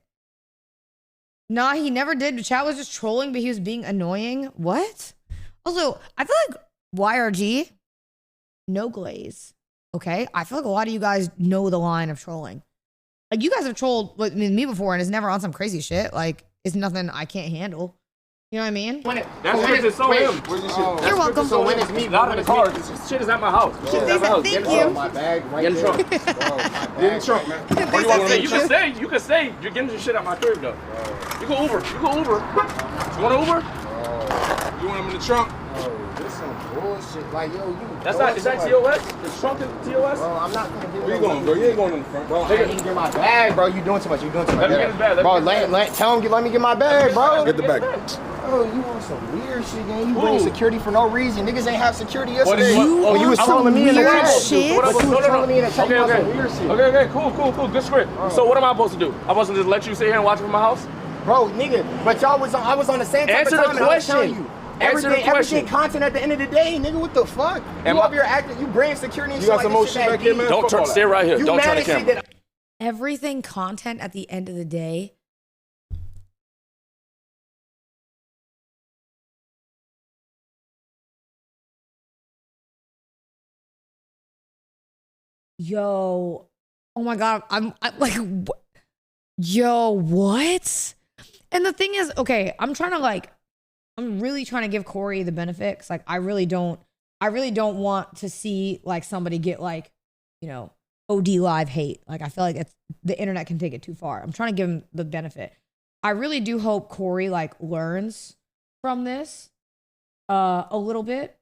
Nah, he never did. The chat was just trolling, but he was being annoying. What? Also, I feel like YRG, no glaze. Okay, I feel like a lot of you guys know the line of trolling. Like you guys have trolled me before, and it's never on some crazy shit. Like it's nothing I can't handle. You know what I mean? That shit is so him. You're welcome. So when it's me, Not in the car. This shit is at my house. Thank you. My bag right Get in the there. trunk. Get in the trunk, man. Or you want to You can stay. You can stay. You're getting your shit out my crib, though. You go Uber. You go Uber. You want an Uber? You want him in the trunk? Oh, this some bullshit. Like, yo, you. That's not. Is that TOS? The trunk is TOS? Bro, I'm not gonna get. Where you going, bro? You ain't going in the front, bro. I didn't get my bag, bro. You doing too much. You doing too much. Let me get his bag. Bro, tell him let me get my bag, bro. Get the bag. Oh, you on some weird shit, man. You bring security for no reason. Niggas ain't have security yesterday. You When you was on trolling me in the weird chat. shit? But you was trolling me in the chat. You on some weird shit. Okay, cool. Good script. So what am I supposed to do? I'm supposed to just let you sit here and watch it from my house? Bro, nigga, but I was on the same type Answer of the time and I was telling question. you. Answer the question. Everything content at the end of the day, nigga, what the fuck? You up here acting, you bring security and You shit got like some this more shit shit back here, man? Don't turn. Stay right here. You Don't mad turn the as shit camera. that Everything content at the end of the day. Yo, oh my God, I'm like, yo, what? And the thing is, okay, I'm really trying to give Corey the benefit. 'Cause like, I really don't want to see like somebody get like, you know, OD live hate. Like, I feel like the internet can take it too far. I'm trying to give him the benefit. I really do hope Corey like learns from this a little bit,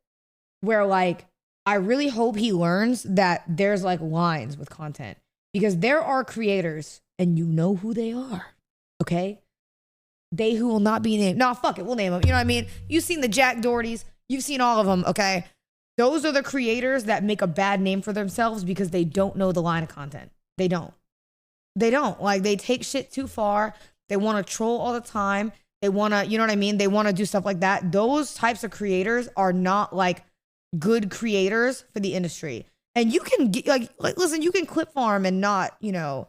where like, I really hope he learns that there's like lines with content, because there are creators and you know who they are. Okay. They who will not be named. Nah, fuck it. We'll name them. You know what I mean? You've seen the Jack Dohertys. You've seen all of them. Okay. Those are the creators that make a bad name for themselves because they don't know the line of content. They don't. Like, they take shit too far. They want to troll all the time. They want to, you know what I mean? They want to do stuff like that. Those types of creators are not like good creators for the industry. And you can get like listen, you can clip farm and not, you know,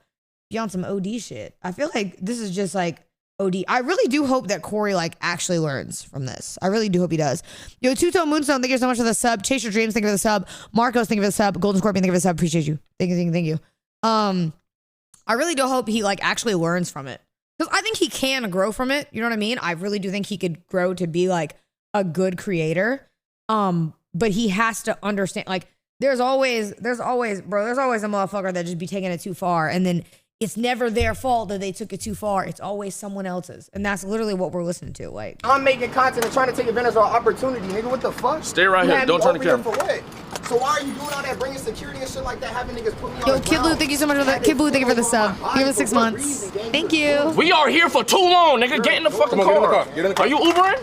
be on some OD shit. I feel like this is just like OD. I really do hope that Corey like actually learns from this. I really do hope he does. Yo, Two-Tone Moonstone, thank you so much for the sub. Chase Your Dreams, thank you for the sub. Marcos, thank you for the sub. Golden Scorpion, thank you for the sub. Appreciate you. Thank you. I really do hope he like actually learns from it, because I think he can grow from it. You know what I mean? I really do think he could grow to be like a good creator. But he has to understand, like, there's always a motherfucker that just be taking it too far, and then it's never their fault that they took it too far. It's always someone else's, and that's literally what we're listening to. Like, I'm making content and trying to take advantage of an opportunity, nigga. What the fuck? Stay right here. Don't turn the camera. For what? So why are you doing all that, bringing security and shit like that, having niggas put me on yo, the Kid Blue, ground? thank you so much for that. Kid Blue, thank you for the sub. Give us 6 months. Thank you. We are here for too long, nigga. Get in the fucking car. Get in the car. Are you Ubering?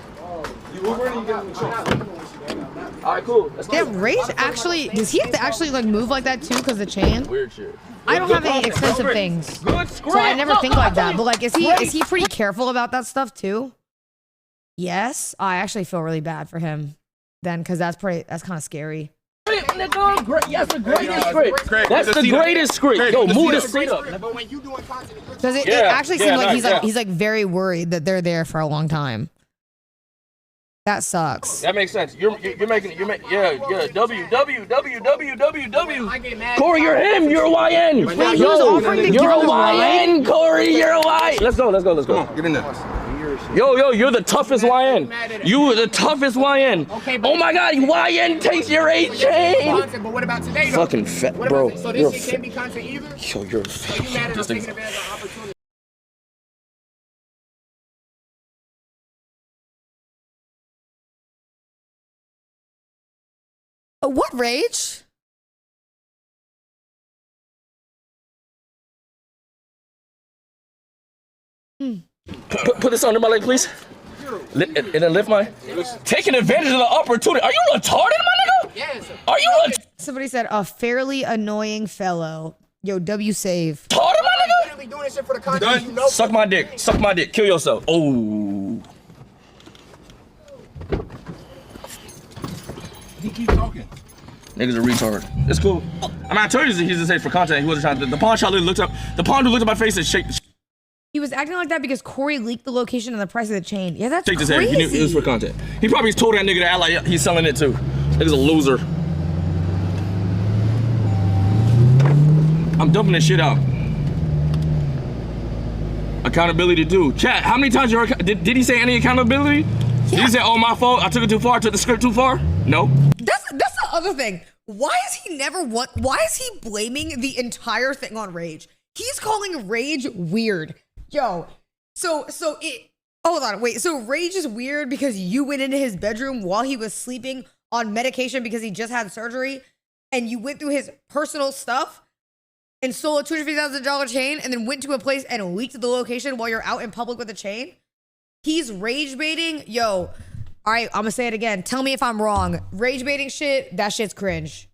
You Ubering, you get in the trunk. All right, cool. Let's Yeah, Rage actually, does he have to actually like move like that too because of the chain? Weird shit. I don't have any expensive things, Good script. so I never Look, think like that. look, But like, is he pretty careful about that stuff too? Yes, I actually feel really bad for him then, because that's kind of scary. Nigga, great. Yes, the greatest script. That's the greatest script. Yo, move this seat up. But when you doing content, Because it actually seems like he's like very worried that they're there for a long time. That sucks. That makes sense. You're making it. Yeah. W. Corey, you're him. You're a YN. Wait, he was offering to give You're a him his YN, Corey. You're a YN. Let's go. Come on, get in there. Yo, you're the toughest YN. You were the toughest YN. Oh my God, YN takes your 8 chain. But what about today, though? Fucking fat, bro. So You're this shit can't be content either? Yo, you're a So you mad at us fat. taking advantage of opportunity? What rage? Put this under my leg, please. And then lift my. Taking advantage of the opportunity. Are you retarded, my nigga? Yes. Are you Somebody said a fairly annoying fellow. Yo, W save. retarded, my nigga? Literally doing this shit for the content, you know? Suck my dick. Suck my dick. Kill yourself. Oh. He keep talking. Niggas a retard. It's cool. I mean, I told you he's the same for content. He wasn't trying to. The pawn shot looked up. The pawn dude looked at my face and shake. He was acting like that because Corey leaked the location and the price of the chain. Yeah, that's Shake his crazy. head. He knew it was for content. He probably told that nigga to act like he's selling it too. Nigga's a loser. I'm dumping this shit out. Accountability due. Chat, how many times did he say any accountability? Yeah. Did he say, oh, my fault, I took it too far, took the script too far? No. That's the other thing. Why is he blaming the entire thing on Rage? He's calling Rage weird. Yo, so hold on, wait, so Rage is weird because you went into his bedroom while he was sleeping on medication because he just had surgery, and you went through his personal stuff and stole a $250,000 chain and then went to a place and leaked the location while you're out in public with the chain? He's rage baiting. Yo, all right, I'm gonna say it again. Tell me if I'm wrong. Rage baiting shit, that shit's cringe.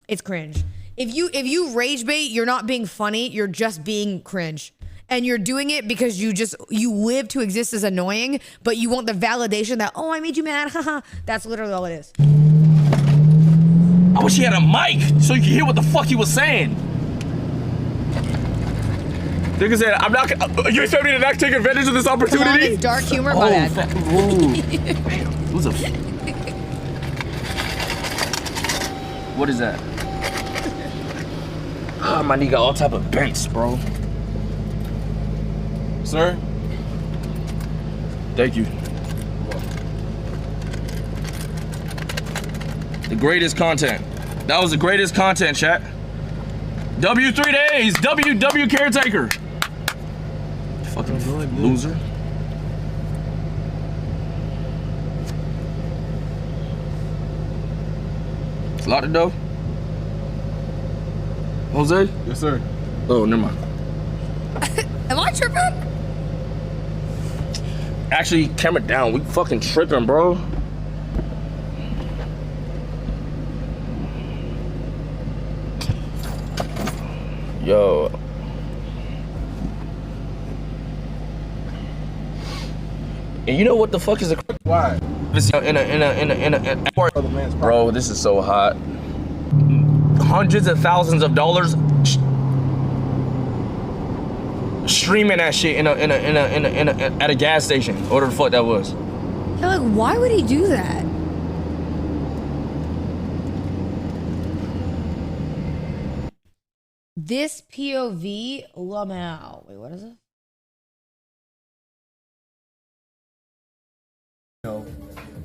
It's cringe. If you rage bait, you're not being funny, you're just being cringe. And you're doing it because you live to exist as annoying, but you want the validation that, oh, I made you mad, haha. That's literally all it is. I wish he had a mic so you could hear what the fuck he was saying. Nigga said, I'm not gonna, you expect me to not take advantage of this opportunity? It's dark humor, my bad. Who's a What is that? Oh, my nigga, all type of bents, bro. Sir? Thank you. The greatest content. That was the greatest content, chat. W 3 days. W caretaker. Fucking loser. It's locked the door. Jose? Yes, sir. Oh, never mind. Am I tripping? Actually, camera down. We fucking tripping, bro. Yo. And you know what the fuck is a Why? Bro, this is so hot. Hundreds of thousands of dollars streaming that shit at a gas station. Whatever the fuck that was. Yeah, like, why would he do that? This POV, Lamau. Wait, what is it?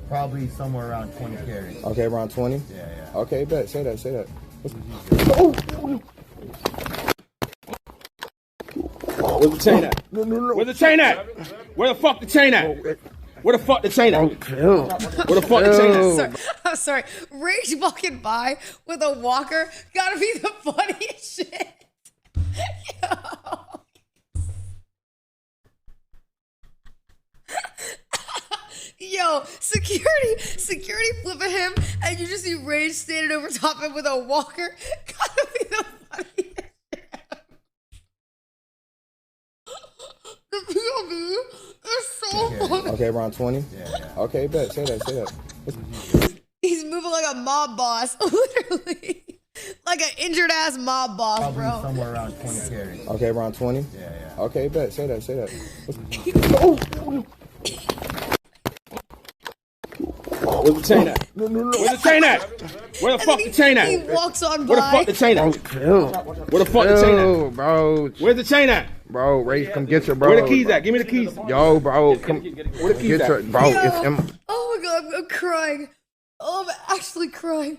Probably somewhere around 20 carries. Okay, around 20? Yeah. Okay, bet. Say that. Where's the chain at? No. Where's the chain at? Where the fuck the chain at? Where the fuck the chain at? Where the fuck the chain at? I'm sorry. Rage walking by with a walker gotta be the funniest shit. Yo, security flipping him, and you just see Rage standing over top of him with a walker. Gotta be the funniest shit. The POV is so funny. Okay, around 20? Yeah. Okay, bet. Say that. He's moving like a mob boss, literally. Like an injured ass mob boss, Probably bro. somewhere around 20 carries. Okay, around 20? Yeah. Okay, bet. Say that. Where's the chain at? Where's the chain at? Where the fuck the chain at? He walks on Where the by. fuck the chain at? Where the fuck the chain at? Bro. Where's the chain at? Bro, Ray, come get your bro. Where the keys at? Give me the keys. Yo, bro, come Where the keys get at? your bro. It's in. Oh my god, I'm crying. Oh, I'm actually crying.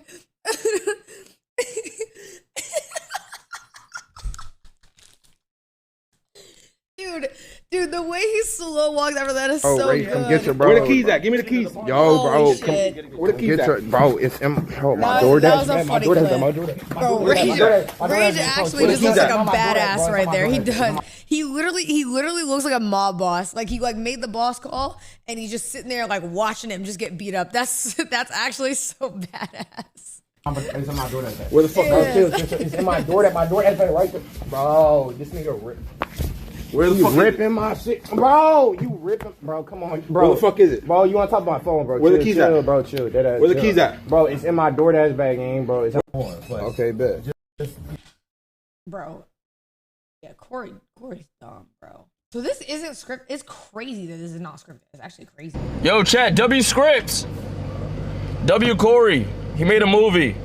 Dude, the way he slow walked after that is Oh, so Ray, good. come get your bro. Where the keys at? Give me the keys. Yo, bro, Holy come shit. Where the keys get at? your bro. It's in. Oh, my That door. was That's a funny clip. Bro, Rage actually just looks like a badass right there. He does. He literally looks like a mob boss. Like he made the boss call and he's just sitting there like watching him just get beat up. That's actually so badass. It's in my door. Where the fuck? It's in my door. That my door is right there. Bro, this nigga rip. Where the You fuck? ripping my shit, bro. You ripping, bro. Come on, bro. Where the fuck is it? Bro, you want to talk about my phone, bro? Where the Chill, keys chill, at? bro? Chill. Where the keys at? Bro, it's in my DoorDash bag, gang, bro. It's Okay, bet. Bro. Yeah, Corey's dumb, bro. So this isn't script. It's crazy that this is not scripted. It's actually crazy. Yo, chat, W Scripts. W Corey. He made a movie.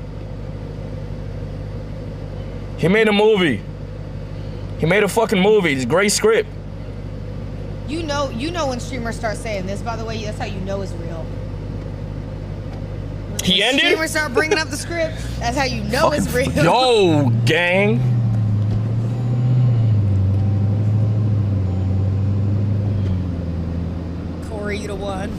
He made a movie. He made a fucking movie. It's a great script. You know when streamers start saying this, by the way, that's how you know it's real. He ended? Streamers start bringing up the script, that's how you know it's real. Yo, gang. Corey, you the one.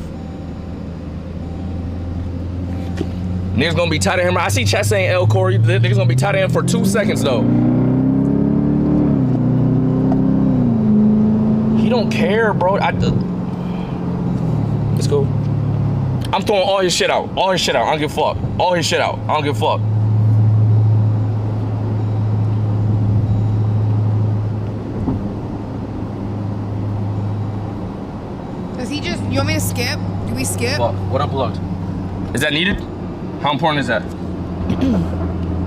Niggas gonna be tight of him. I see chat saying L Corey. Niggas gonna be tight of him for 2 seconds though. He don't care, bro. It's cool. I'm throwing all his shit out. All his shit out. I don't give a fuck. All his shit out. I don't give a fuck. Does he just, you want me to skip? Do we skip? What unplugged? Is that needed? How important is that?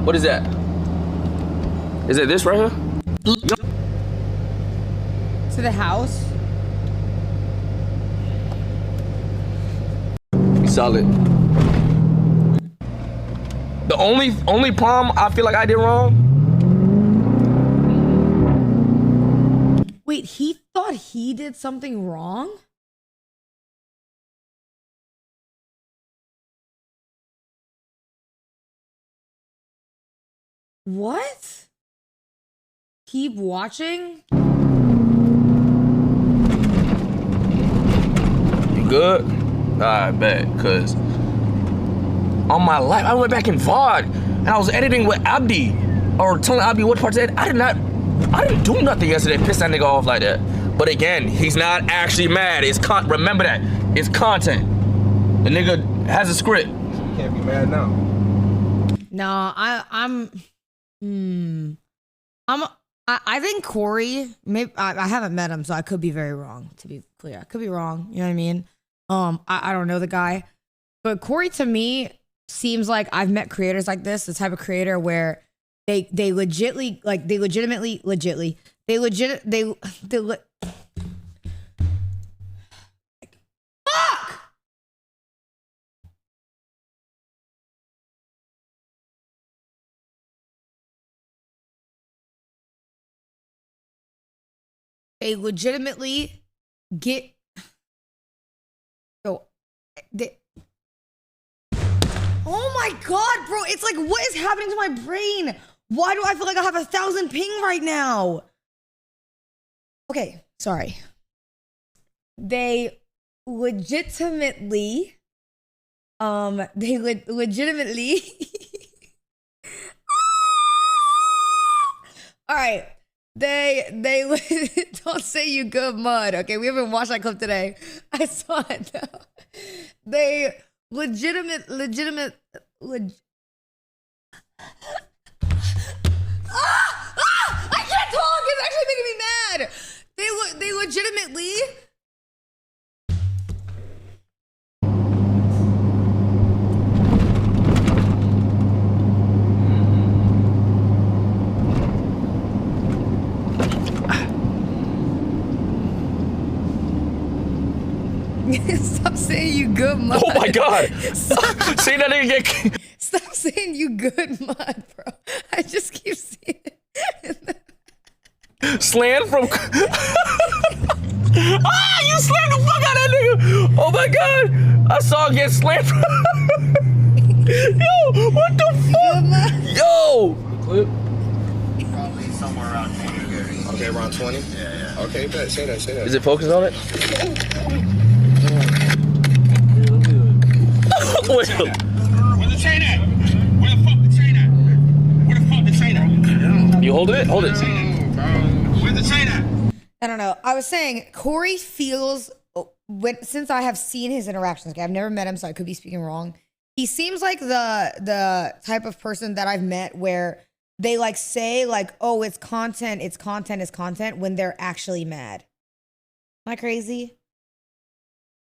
What is that? Is it this right here? To the house? Solid. The only problem I feel like I did wrong. Wait, he thought he did something wrong? What? Keep watching? You good? I bet, cause on my life, I went back in VOD and I was editing with Abdi or telling Abdi what parts to edit. I didn't do nothing yesterday, piss that nigga off like that. But again, he's not actually mad. Remember that. It's content. The nigga has a script. You can't be mad now. No, I think Corey, maybe I haven't met him, so I could be very wrong, to be clear. I could be wrong, you know what I mean? I don't know the guy. But Corey to me seems like I've met creators like this, the type of creator where they legitimately fuck! They legitimately get oh my god, bro, it's like, what is happening to my brain? Why do I feel like I have 1,000 ping right now? Okay, sorry. They legitimately all right. They don't say you good mud. Okay, we haven't watched that clip today. I saw it though. They legitimate. I can't talk. It's actually making me mad. They legitimately. Stop saying you good mud. Oh my god. See that nigga get. Stop saying you good mud, bro. I just keep seeing it. Slammed from. You slammed the fuck out of that nigga. Oh my god. I saw him get slammed. Yo, what the fuck? Yo. Probably somewhere around 20 carries. Okay, around 20? Yeah. Okay, bet. Say that. Is it focused on it? Where's the chain at? Where the fuck the chain at? Where the fuck the chain at? You holding it? Hold it. Where's the chain at? I don't know. I was saying Corey feels since I have seen his interactions. Okay, I've never met him, so I could be speaking wrong. He seems like the type of person that I've met where they like say like, "Oh, it's content when they're actually mad." Am I crazy?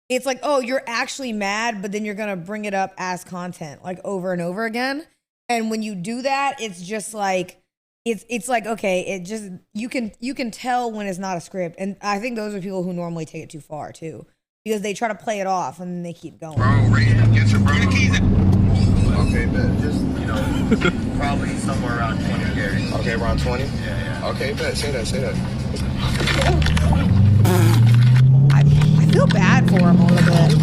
It's like, "Oh, you're actually mad, but then you're gonna bring it up as content like over and over again." And when you do that, it's just like it's like, okay, it just you can tell when it's not a script. And I think those are people who normally take it too far too, because they try to play it off and then they keep going. Get your brother keys. Okay, bet. Just, probably somewhere around 20 carries. Okay, around 20? Yeah. Okay, bet. Say that. I feel bad for him a little bit.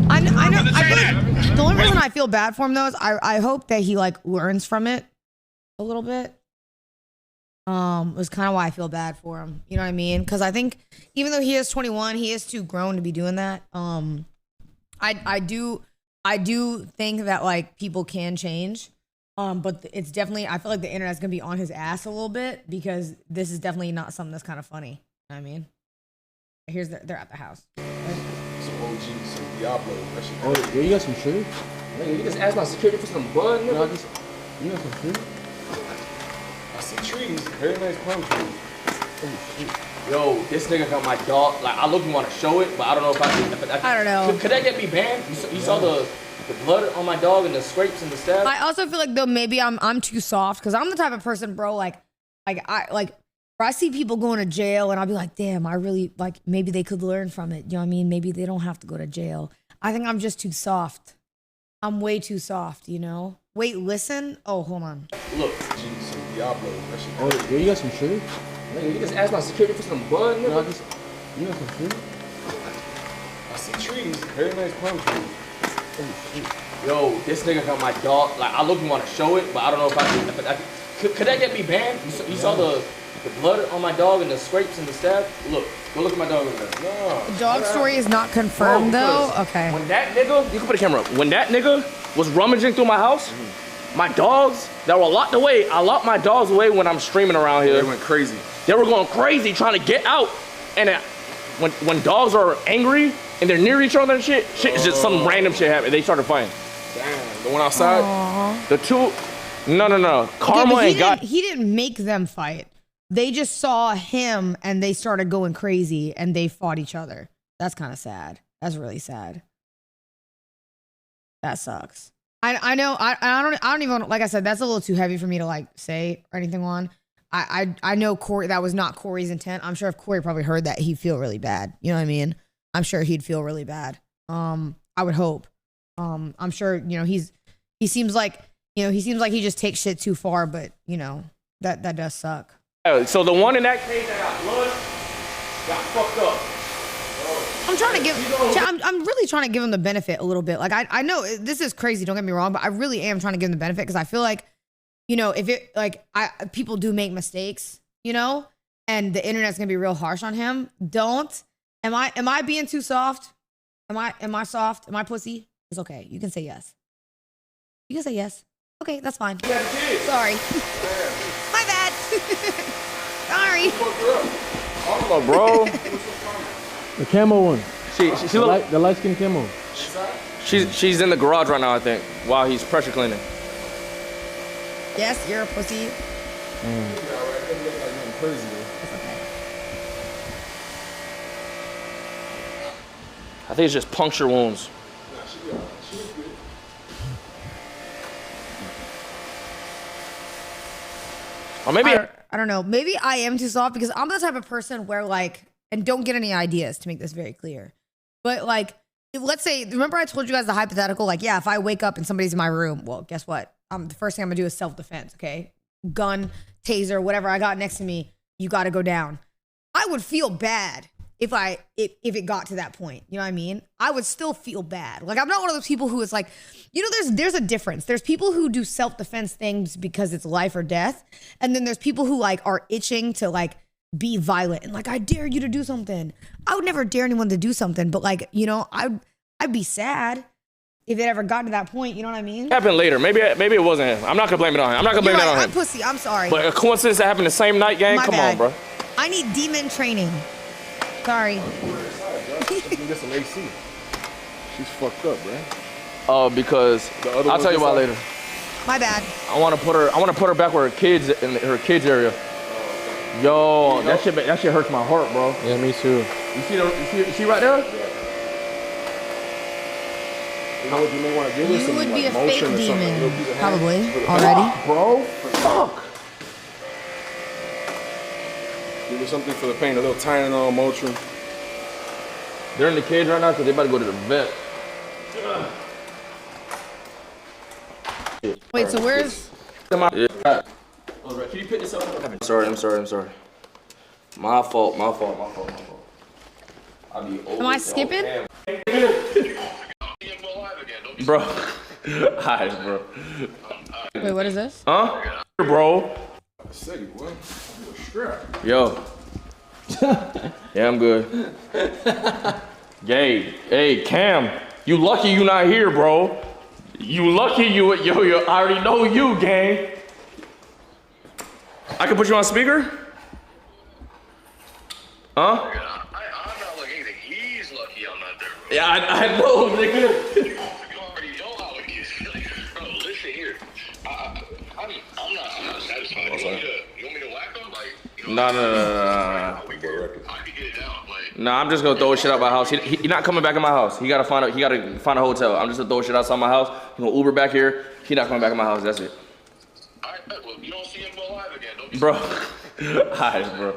I know. I feel like the only reason I feel bad for him though is I hope that he like learns from it a little bit. Was kind of why I feel bad for him. You know what I mean? Because I think even though he is 21, he is too grown to be doing that. I do think that like people can change. But it's definitely, I feel like the internet's gonna be on his ass a little bit because this is definitely not something that's kind of funny. You know what I mean? They're at the house. Some OG, some Diablo. Oh, yeah, you got some sugar? Nigga, you just asked my security for some bud, nigga. No, you got some sugar? I see trees. Very nice palm trees. Oh, shit. Yo, this nigga got my dog. Like, I look and want to show it, but I don't know if I can. I don't know. Could that get me banned? You saw the blood on my dog and the scrapes and the stab? I also feel like though maybe I'm too soft because I'm the type of person, bro. Where I see people going to jail and I'll be like, damn, I really like maybe they could learn from it. You know what I mean? Maybe they don't have to go to jail. I think I'm just too soft. I'm way too soft, you know? Wait, listen. Oh, hold on. Look. Some Diablo. Oh, yeah, you got some sugar? Nigga, you just asked my security for some bud, nigga. No, you got some sugar? I see trees. Very nice palm trees. Oh, shit. Yo, this nigga got my dog. Like, I look and want to show it, but I don't know if I can. Could that get me banned? You saw the blood on my dog and the scrapes and the stab? Look, go look at my dog over there. No. The dog story is not confirmed though. Okay. When that nigga, you can put the camera up. When that nigga was rummaging through my house, my dogs that were locked away, I locked my dogs away when I'm streaming around here. They went crazy. They were going crazy trying to get out. And when dogs are angry and they're near each other and shit is just some random shit happened. They started fighting. Damn. The one outside? Aww. The two, no. Karma Okay, and God. he didn't make them fight. They just saw him and they started going crazy and they fought each other. That's kind of sad. That's really sad. That sucks. I know. I don't even, like I said, that's a little too heavy for me to like say or anything on. I know Corey, that was not Corey's intent. I'm sure if Corey probably heard that, he'd feel really bad. You know what I mean? I'm sure he'd feel really bad. I would hope. I'm sure, you know, he seems like he just takes shit too far, but you know, that does suck. So the one in that case that got blood got fucked up. I'm trying to give, I'm really trying to give him the benefit a little bit. Like I know this is crazy, don't get me wrong, but I really am trying to give him the benefit because I feel like, you know, if it like people do make mistakes, you know, and the internet's gonna be real harsh on him. Am I being too soft? Am I soft? Am I pussy? It's okay. You can say yes. You can say yes. Okay, that's fine. Sorry. My bad. Sorry. Oh, bro. The camo one. The light skin camo. She's in the garage right now, I think, while he's pressure cleaning. Yes, you're a pussy. I think it's just puncture wounds. Or maybe I don't know. Maybe I am too soft because I'm the type of person where like, and don't get any ideas to make this very clear, but like let's say, remember I told you guys the hypothetical, like, yeah, if I wake up and somebody's in my room, well, guess what? The first thing I'm gonna do is self-defense, okay? Gun, taser, whatever I got next to me, you gotta go down. I would feel bad if it got to that point. You know what I mean? I would still feel bad. Like, I'm not one of those people who is like, you know, there's a difference. There's people who do self-defense things because it's life or death. And then there's people who like are itching to like be violent and like, I dare you to do something. I would never dare anyone to do something, but like, you know, I'd be sad if it ever got to that point. You know what I mean? Happened later. Maybe it wasn't him. I'm not gonna blame it on him. I'm not gonna blame it on him. I'm pussy. I'm sorry. But a coincidence that happened the same night, gang. My Come bad. on, bro. I need demon training. Sorry. Get some AC. She's fucked up, bro. Oh, because I'll tell you about it later. My bad. I want to put her back where her kids in her kids area. Yo, that shit hurts my heart, bro. Yeah, me too. You see right there? You know what you may want to give us? You some, would be like, a fake motion or something. demon, Little piece of probably, hand. already. Bro, fuck. Give us something for the pain, a little Tylenol, Motrin. They're in the cage right now because they about to go to the vet. Wait, so where's... Yeah. Can you pick this up? I'm sorry. My fault. Am I skipping? Bro. Hi, bro. Wait, what is this? Huh? Bro. Yo. Yeah, I'm good. Hey, Cam. You lucky you not here, bro. You lucky you, I already know you, gang. I can put you on speaker? Huh? I'm not lucky anything. He's lucky I'm not there, bro. Yeah, I know, nigga. You already know how it is. Bro, listen here. I'm not satisfied. You want me to whack him? Like, you know, No. I can get it down. Like, Nah, I'm just gonna throw shit out my house. He not coming back in my house. He gotta find a hotel. I'm just gonna throw shit outside my house. He gonna Uber back here. He not coming back in my house. That's it. alright, well, you don't see him go live again, don't you? Bro. Hi, bro.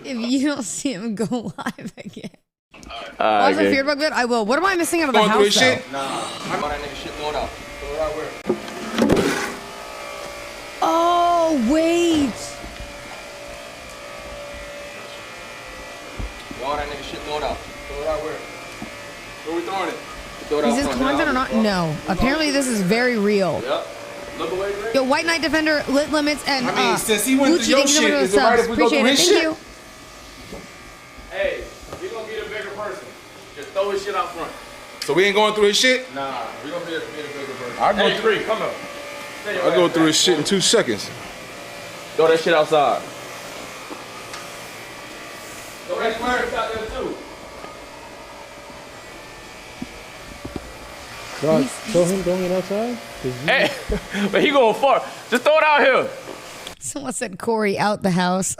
If you don't see him go live again. Alright, Was a fear bug bit? I will. What am I missing out of the Going through house, his though? shit? Nah, I'm about that nigga shit going out. Throw it out where? Oh, wait. All that nigga shit throw it out. Throw it out where? Where we throwing it? Throw it Is out this front. content or not? No. Apparently this is very real. Yep. Look away, Greg. Yo, White Knight Defender, Lit Limits, and I mean, since he went Gucci, through your thank you so much shit, for the is it right subs. if we go through Appreciate it. his Thank shit? you. Hey, we gonna be the bigger person. Just throw his shit out front. So we ain't going through his shit? Nah, we gonna be the bigger person. I'll Hey, come on. go through his shit in 2 seconds. Throw that shit outside. Throw that shit out there too. Bro, show him throwing it outside. Hey, but he going far. Just throw it out here. Someone said Corey out the house.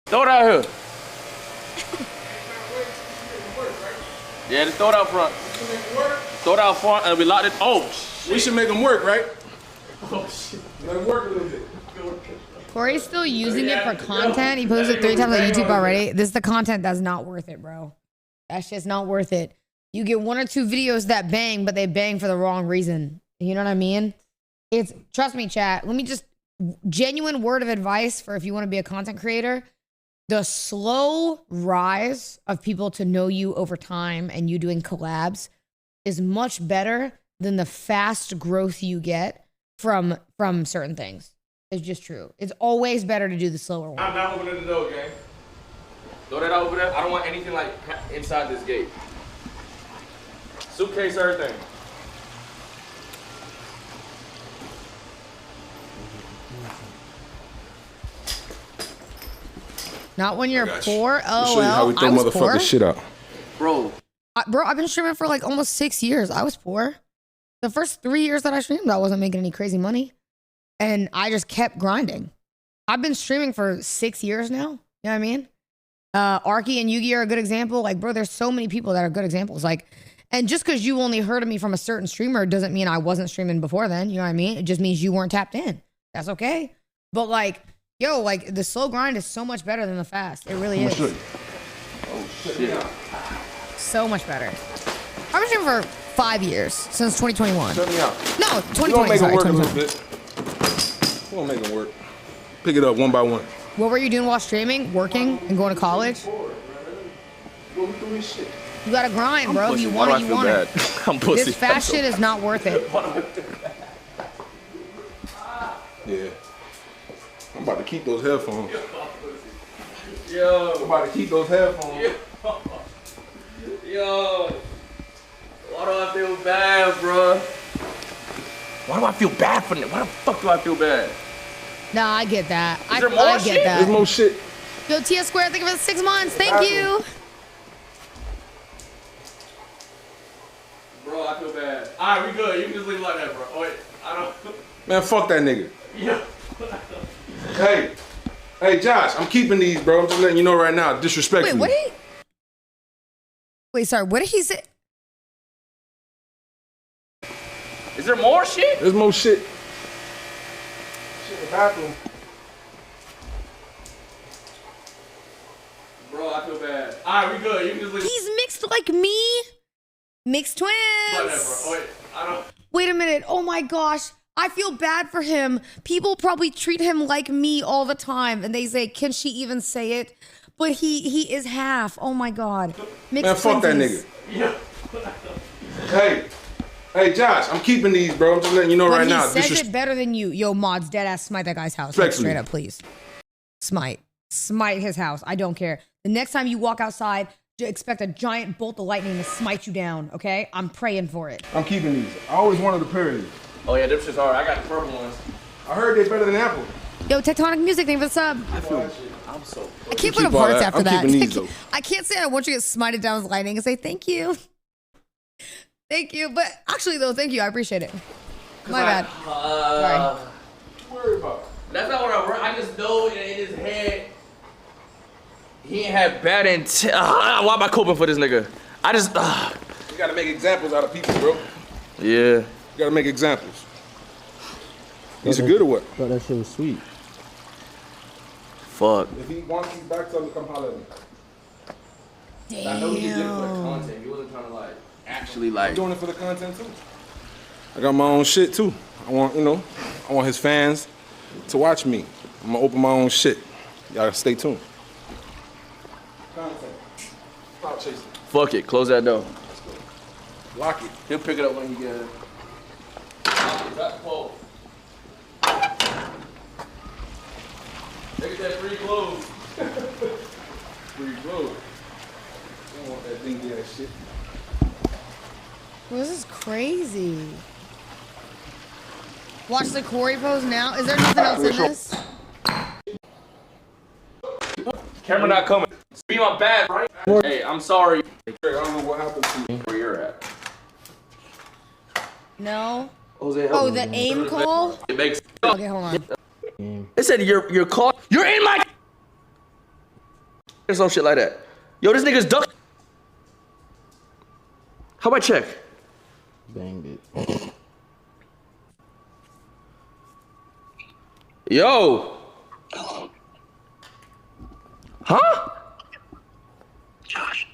Throw it out here. Yeah, just throw it out front. Throw it out front and we lock it. Oh, shit. We should make him work, right? Oh, shit. Let him work a little bit. Corey's still using it for content. He posted 3 times on YouTube already. This is the content that's not worth it, bro. That's just not worth it. You get 1 or 2 videos that bang, but they bang for the wrong reason. You know what I mean? Trust me, chat. Let me just, genuine word of advice for if you want to be a content creator. The slow rise of people to know you over time and you doing collabs is much better than the fast growth you get from certain things. It's just true. It's always better to do the slower one. I'm not opening the door, gang. Throw that out over there. I don't want anything like inside this gate. Suitcase, everything. Not when you're poor. I'll Oh, show you how we well, throw I was motherfucking poor. shit out. Bro. Bro, I've been streaming for like almost 6 years. I was poor. The first 3 years that I streamed, I wasn't making any crazy money. And I just kept grinding. I've been streaming for 6 years now. You know what I mean? Arky and Yugi are a good example. Like, bro, there's so many people that are good examples. Like, And just because you only heard of me from a certain streamer doesn't mean I wasn't streaming before then. You know what I mean? It just means you weren't tapped in. That's okay. But like, yo, like the slow grind is so much better than the fast. It really is. Oh shit. So much better. I've been streaming for 5 years, since 2021. Shut me out. No, We're gonna 2020. make Sorry, it work a 2020. little bit. We're gonna make it work. Pick it up one by one. What were you doing while streaming? Working and going to college? Go through this shit. You gotta grind, bro. If you Why want do it, you I feel want bad? it. I'm pussy. This fast shit is not worth it. Yeah. I'm about to keep those headphones. Yo. I'm about to keep those headphones. Yo. Why do I feel bad, bro? Why do I feel bad for them? Why the fuck do I feel bad? Nah, I get that. Is there more I shit? get that. There's more shit. Yo, TS Square, thank you for the 6 months. Thank you. Bro, I feel bad. Alright, we good. You can just leave it like that, bro. Oh, wait. I don't. Man, fuck that nigga. Yeah. Hey, Josh, I'm keeping these, bro. I'm just letting you know right now, disrespectfully. Wait, what did he? Wait, sorry. What did he say? Is there more shit? There's more shit. Shit in the bathroom. Bro, I feel bad. Alright, we good. You can just leave He's mixed like me. Mixed twins. it like that, bro. Oh, wait. I don't. Wait a minute. Oh my gosh. I feel bad for him. People probably treat him like me all the time. And they say, can she even say it? But he is half. Oh my God. Mixed Man, fuck that twinsies. nigga. Hey, Josh, I'm keeping these, bro. I'm just letting you know But right he now. says it better than you. Yo, mods, dead ass, smite that guy's house. Like, Respectfully. straight up, please. Smite his house. I don't care. The next time you walk outside, expect a giant bolt of lightning to smite you down, okay? I'm praying for it. I'm keeping these. I always wanted a pair of these. Oh, yeah, them shit's hard. I got the purple ones. I heard they're better than Apple. Yo, Tectonic Music, thank you for the sub. I'm so. I can't Keep put up all hearts that. after I'm that. keeping these, though. I can't say I want you to get smited down with lightning and say thank you. Thank you. But actually, though, thank you. I appreciate it. My bad. Sorry. What you worried about? That's not what I work. I just know in his head. He ain't had bad intent. Why am I coping for this nigga? I just. You gotta make examples out of people, bro. Yeah. You gotta make examples. These are good or what? Thought that shit was sweet. Fuck. If he wants these back, tell him to come holler at me. I know he did it for the content. He wasn't trying to like Actually, I'm like. doing it for the content too. I got my own shit too. I want his fans to watch me. I'm gonna open my own shit. Y'all stay tuned. Content. Cloud chasing. Fuck it. Close that door. Lock it. He'll pick it up when he get it. drop the pole. Look at that free clothes. Free clothes. I don't want that dingy ass shit. Well, this is crazy. Watch the Corey pose now. Is there nothing else in this? Camera not coming. Be my bad, right? Hey, I'm sorry. I don't know what happened to you. Where you're at. No. Jose, Oh, the aim call? It makes. Okay, hold on. They said your call. You're in my. Or some shit like that. Yo, this nigga's duck. How about check? Banged it. Yo. Huh? Josh.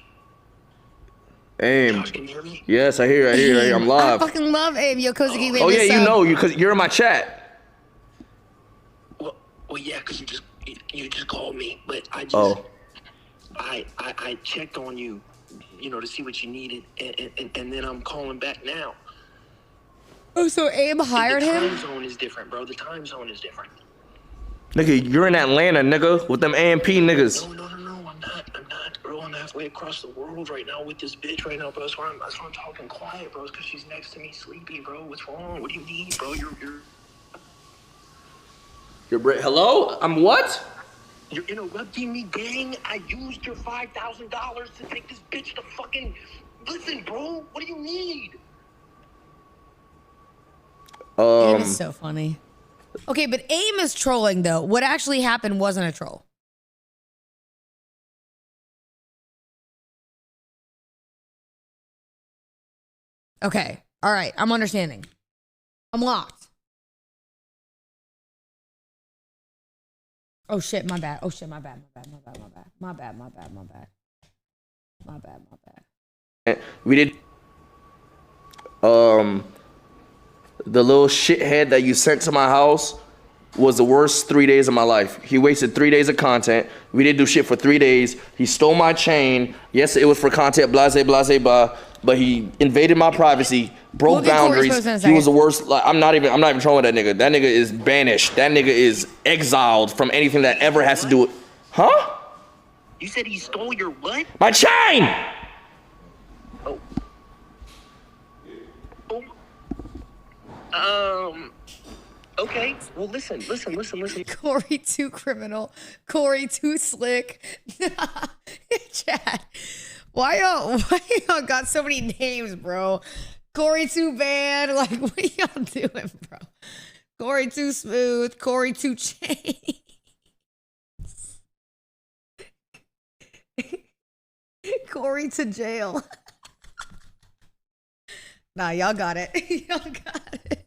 Aim. Josh, can you hear me? Yes, I hear you. I'm live. I fucking love Aim. Yo, Cozy Geek, Oh yeah, you know you because you're in my chat. Well, yeah, because you just called me, but I just I checked on you, to see what you needed, and then I'm calling back now. Oh, so Aim hired the him? time zone is different, bro. The time zone is different. Nigga, you're in Atlanta, nigga, with them AMP niggas. No, I'm not, bro. I'm halfway across the world right now with this bitch right now, bro. That's why I'm talking quiet, bro. It's because she's next to me sleeping, bro. What's wrong? What do you need, bro? Hello? I'm what? You're interrupting me, gang. I used your $5,000 to take this bitch to fucking... Listen, bro. What do you need? Aim is so funny. Okay, but Aim is trolling, though. What actually happened wasn't a troll. Okay. All right. I'm understanding. I'm locked. Oh shit, my bad. Oh shit, my bad. We did the little shithead that you sent to my house was the worst 3 days of my life. He wasted 3 days of content. We didn't do shit for 3 days. He stole my chain. Yes, it was for content, blase, blah, but he invaded my privacy, broke boundaries. He was the worst. Like, I'm not even trolling that nigga. That nigga is banished. That nigga is exiled from anything that ever has to do with, huh? You said he stole your what? My chain! Okay. Well, listen. Corey too criminal. Corey too slick. Chad, why y'all got so many names, bro? Corey too bad. Like, what y'all doing, bro? Corey too smooth. Corey too chain. Corey to jail. Nah, y'all got it. Y'all got it.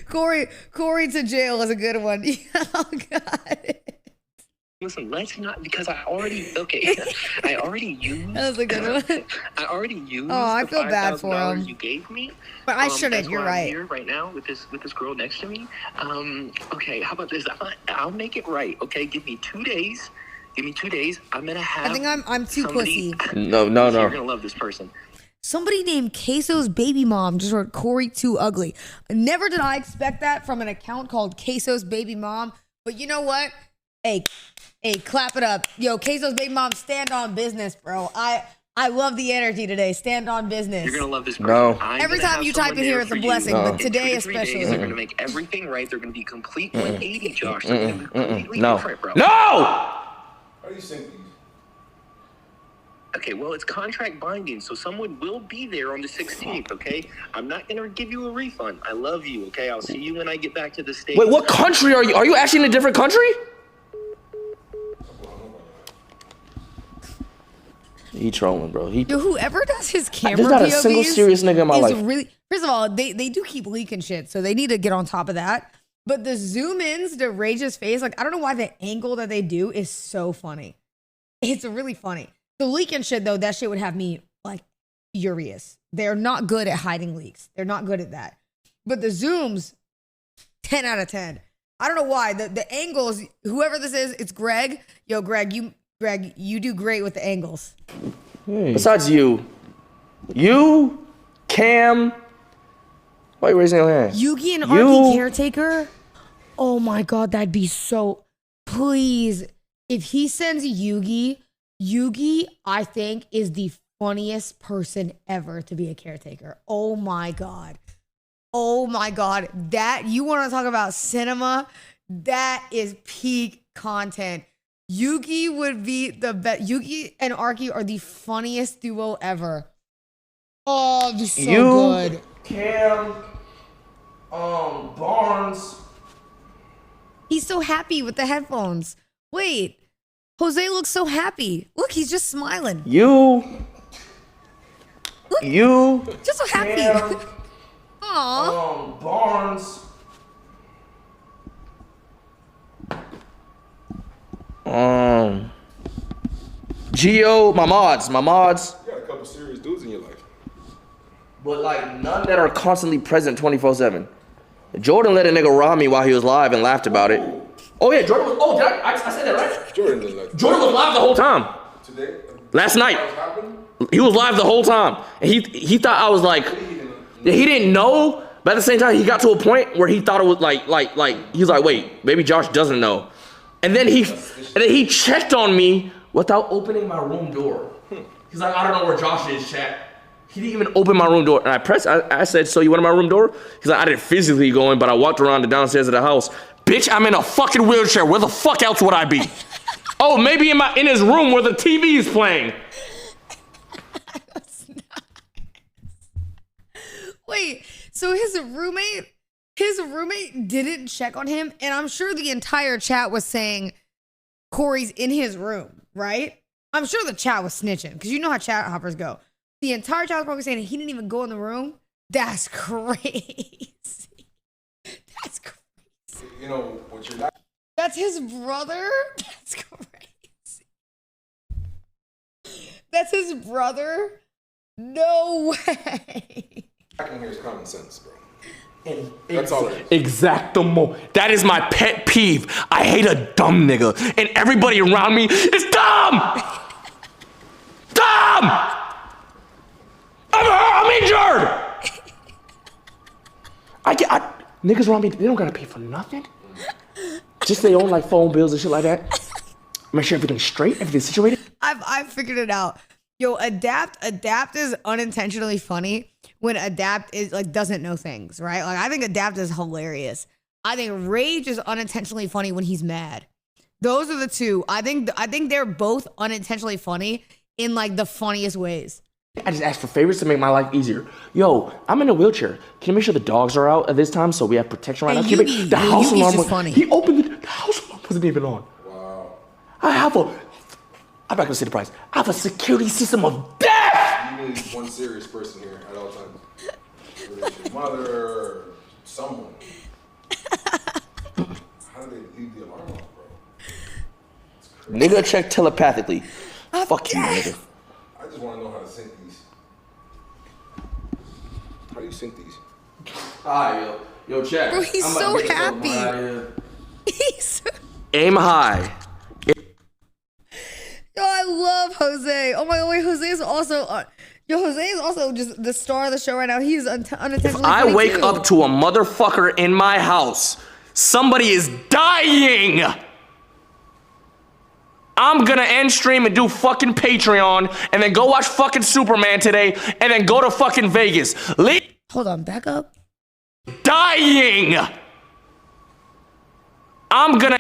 Corey to jail is a good one. Y'all got it. Listen, let's not, because I already used. That was a good one. I already used. Oh, I feel bad for him. You gave me, but I shouldn't. You're right. I'm here right now with this girl next to me. Okay, how about this? I'll make it right. Okay, give me 2 days. I'm gonna have. I think I'm too pussy. No. You're gonna love this person. Somebody named Queso's baby mom just wrote Corey too ugly. Never did I expect that from an account called Queso's baby mom. But you know what? Hey, clap it up. Yo, Queso's baby mom, stand on business, bro. I love the energy today. Stand on business. You're gonna love this person. No. Every time you type in here, it's a blessing. But today especially. They're gonna make everything right. They're gonna be complete 180, Josh. They're gonna be completely No. different, bro. No! How do you sync these? Okay, well, it's contract binding, so someone will be there on the 16th, okay? I'm not going to give you a refund. I love you, okay? I'll see you when I get back to the States. Wait, what country are you? Are you actually in a different country? He trolling, bro. Yo, whoever does his camera There's not a POVs single serious nigga in my life. Really, first of all, they do keep leaking shit, so they need to get on top of that. But the zoom ins to Rage's face, like, I don't know why the angle that they do is so funny. It's really funny. The leaking shit, though, that shit would have me, like, furious. They're not good at hiding leaks. They're not good at that. But the zooms, 10 out of 10. I don't know why. The angles, whoever this is, it's Greg. Yo, Greg, you do great with the angles. Besides you, Cam, why are you raising your hand? Yugi and Arky caretaker? Oh my God, that'd be so... Please, if he sends Yugi, I think, is the funniest person ever to be a caretaker. Oh my God. That, you want to talk about cinema? That is peak content. Yugi would be the best. Yugi and Arky are the funniest duo ever. Oh, it'd be so good. Cam, Barnes. He's so happy with the headphones. Wait. Jose looks so happy. Look, he's just smiling. You. Just so happy. Cam, Barnes. Gio, my mods. You got a couple serious dudes in your life. But like none that are constantly present 24/7. Jordan let a nigga rob me while he was live and laughed about it. Oh yeah, Jordan was. Oh, did I said that right? Jordan was live the whole time. Today? Last night. He was live the whole time. And he thought I was like, he didn't know, but at the same time, he got to a point where he thought it was like, he was like, wait, maybe Josh doesn't know. And then he checked on me without opening my room door. He's like, I don't know where Josh is, chat. He didn't even open my room door. And I said, so you went in my room door? He's like, I didn't physically go in, but I walked around the downstairs of the house. Bitch, I'm in a fucking wheelchair. Where the fuck else would I be? Oh, maybe in his room where the TV is playing. Wait, so his roommate didn't check on him, and I'm sure the entire chat was saying Corey's in his room, right? I'm sure the chat was snitching, because you know how chat hoppers go. The entire chat was probably saying he didn't even go in the room. That's crazy. That's crazy. You know what you're not. That's his brother? That's crazy. That's his brother? No way. Lacking here is common sense, bro. That's all it is. Exactamo. That is my pet peeve. I hate a dumb nigga. And everybody around me is dumb! Dumb! I'm injured! Niggas around me, they don't gotta pay for nothing. Just they own like phone bills and shit like that. Make sure everything's straight, everything's situated. I've figured it out. Yo, adapt is unintentionally funny when adapt is like doesn't know things, right? Like I think adapt is hilarious. I think rage is unintentionally funny when he's mad. Those are the two. I think they're both unintentionally funny in like the funniest ways. I just asked for favors to make my life easier. Yo, I'm in a wheelchair. Can you make sure the dogs are out at this time so we have protection right now? Can you make the house alarm? Just funny. He opened the house alarm wasn't even on. Wow. I'm not gonna say the price. I have a security system of death. You need one serious person here at all times. Whether it's your mother or someone. How do they leave the alarm off, bro? Nigga, check telepathically. Fuck you, nigga. I just want to know how to sync these. How do you sync these? Hi, yo, check. Bro, he's so happy. Aim high. Yo, I love Jose. Oh my god, wait, Jose is also just the star of the show right now. He's unintentionally If I funny wake too. up to a motherfucker in my house, somebody is dying. I'm gonna end stream and do fucking Patreon and then go watch fucking Superman today and then go to fucking Vegas. Hold on, back up. Dying. I'm gonna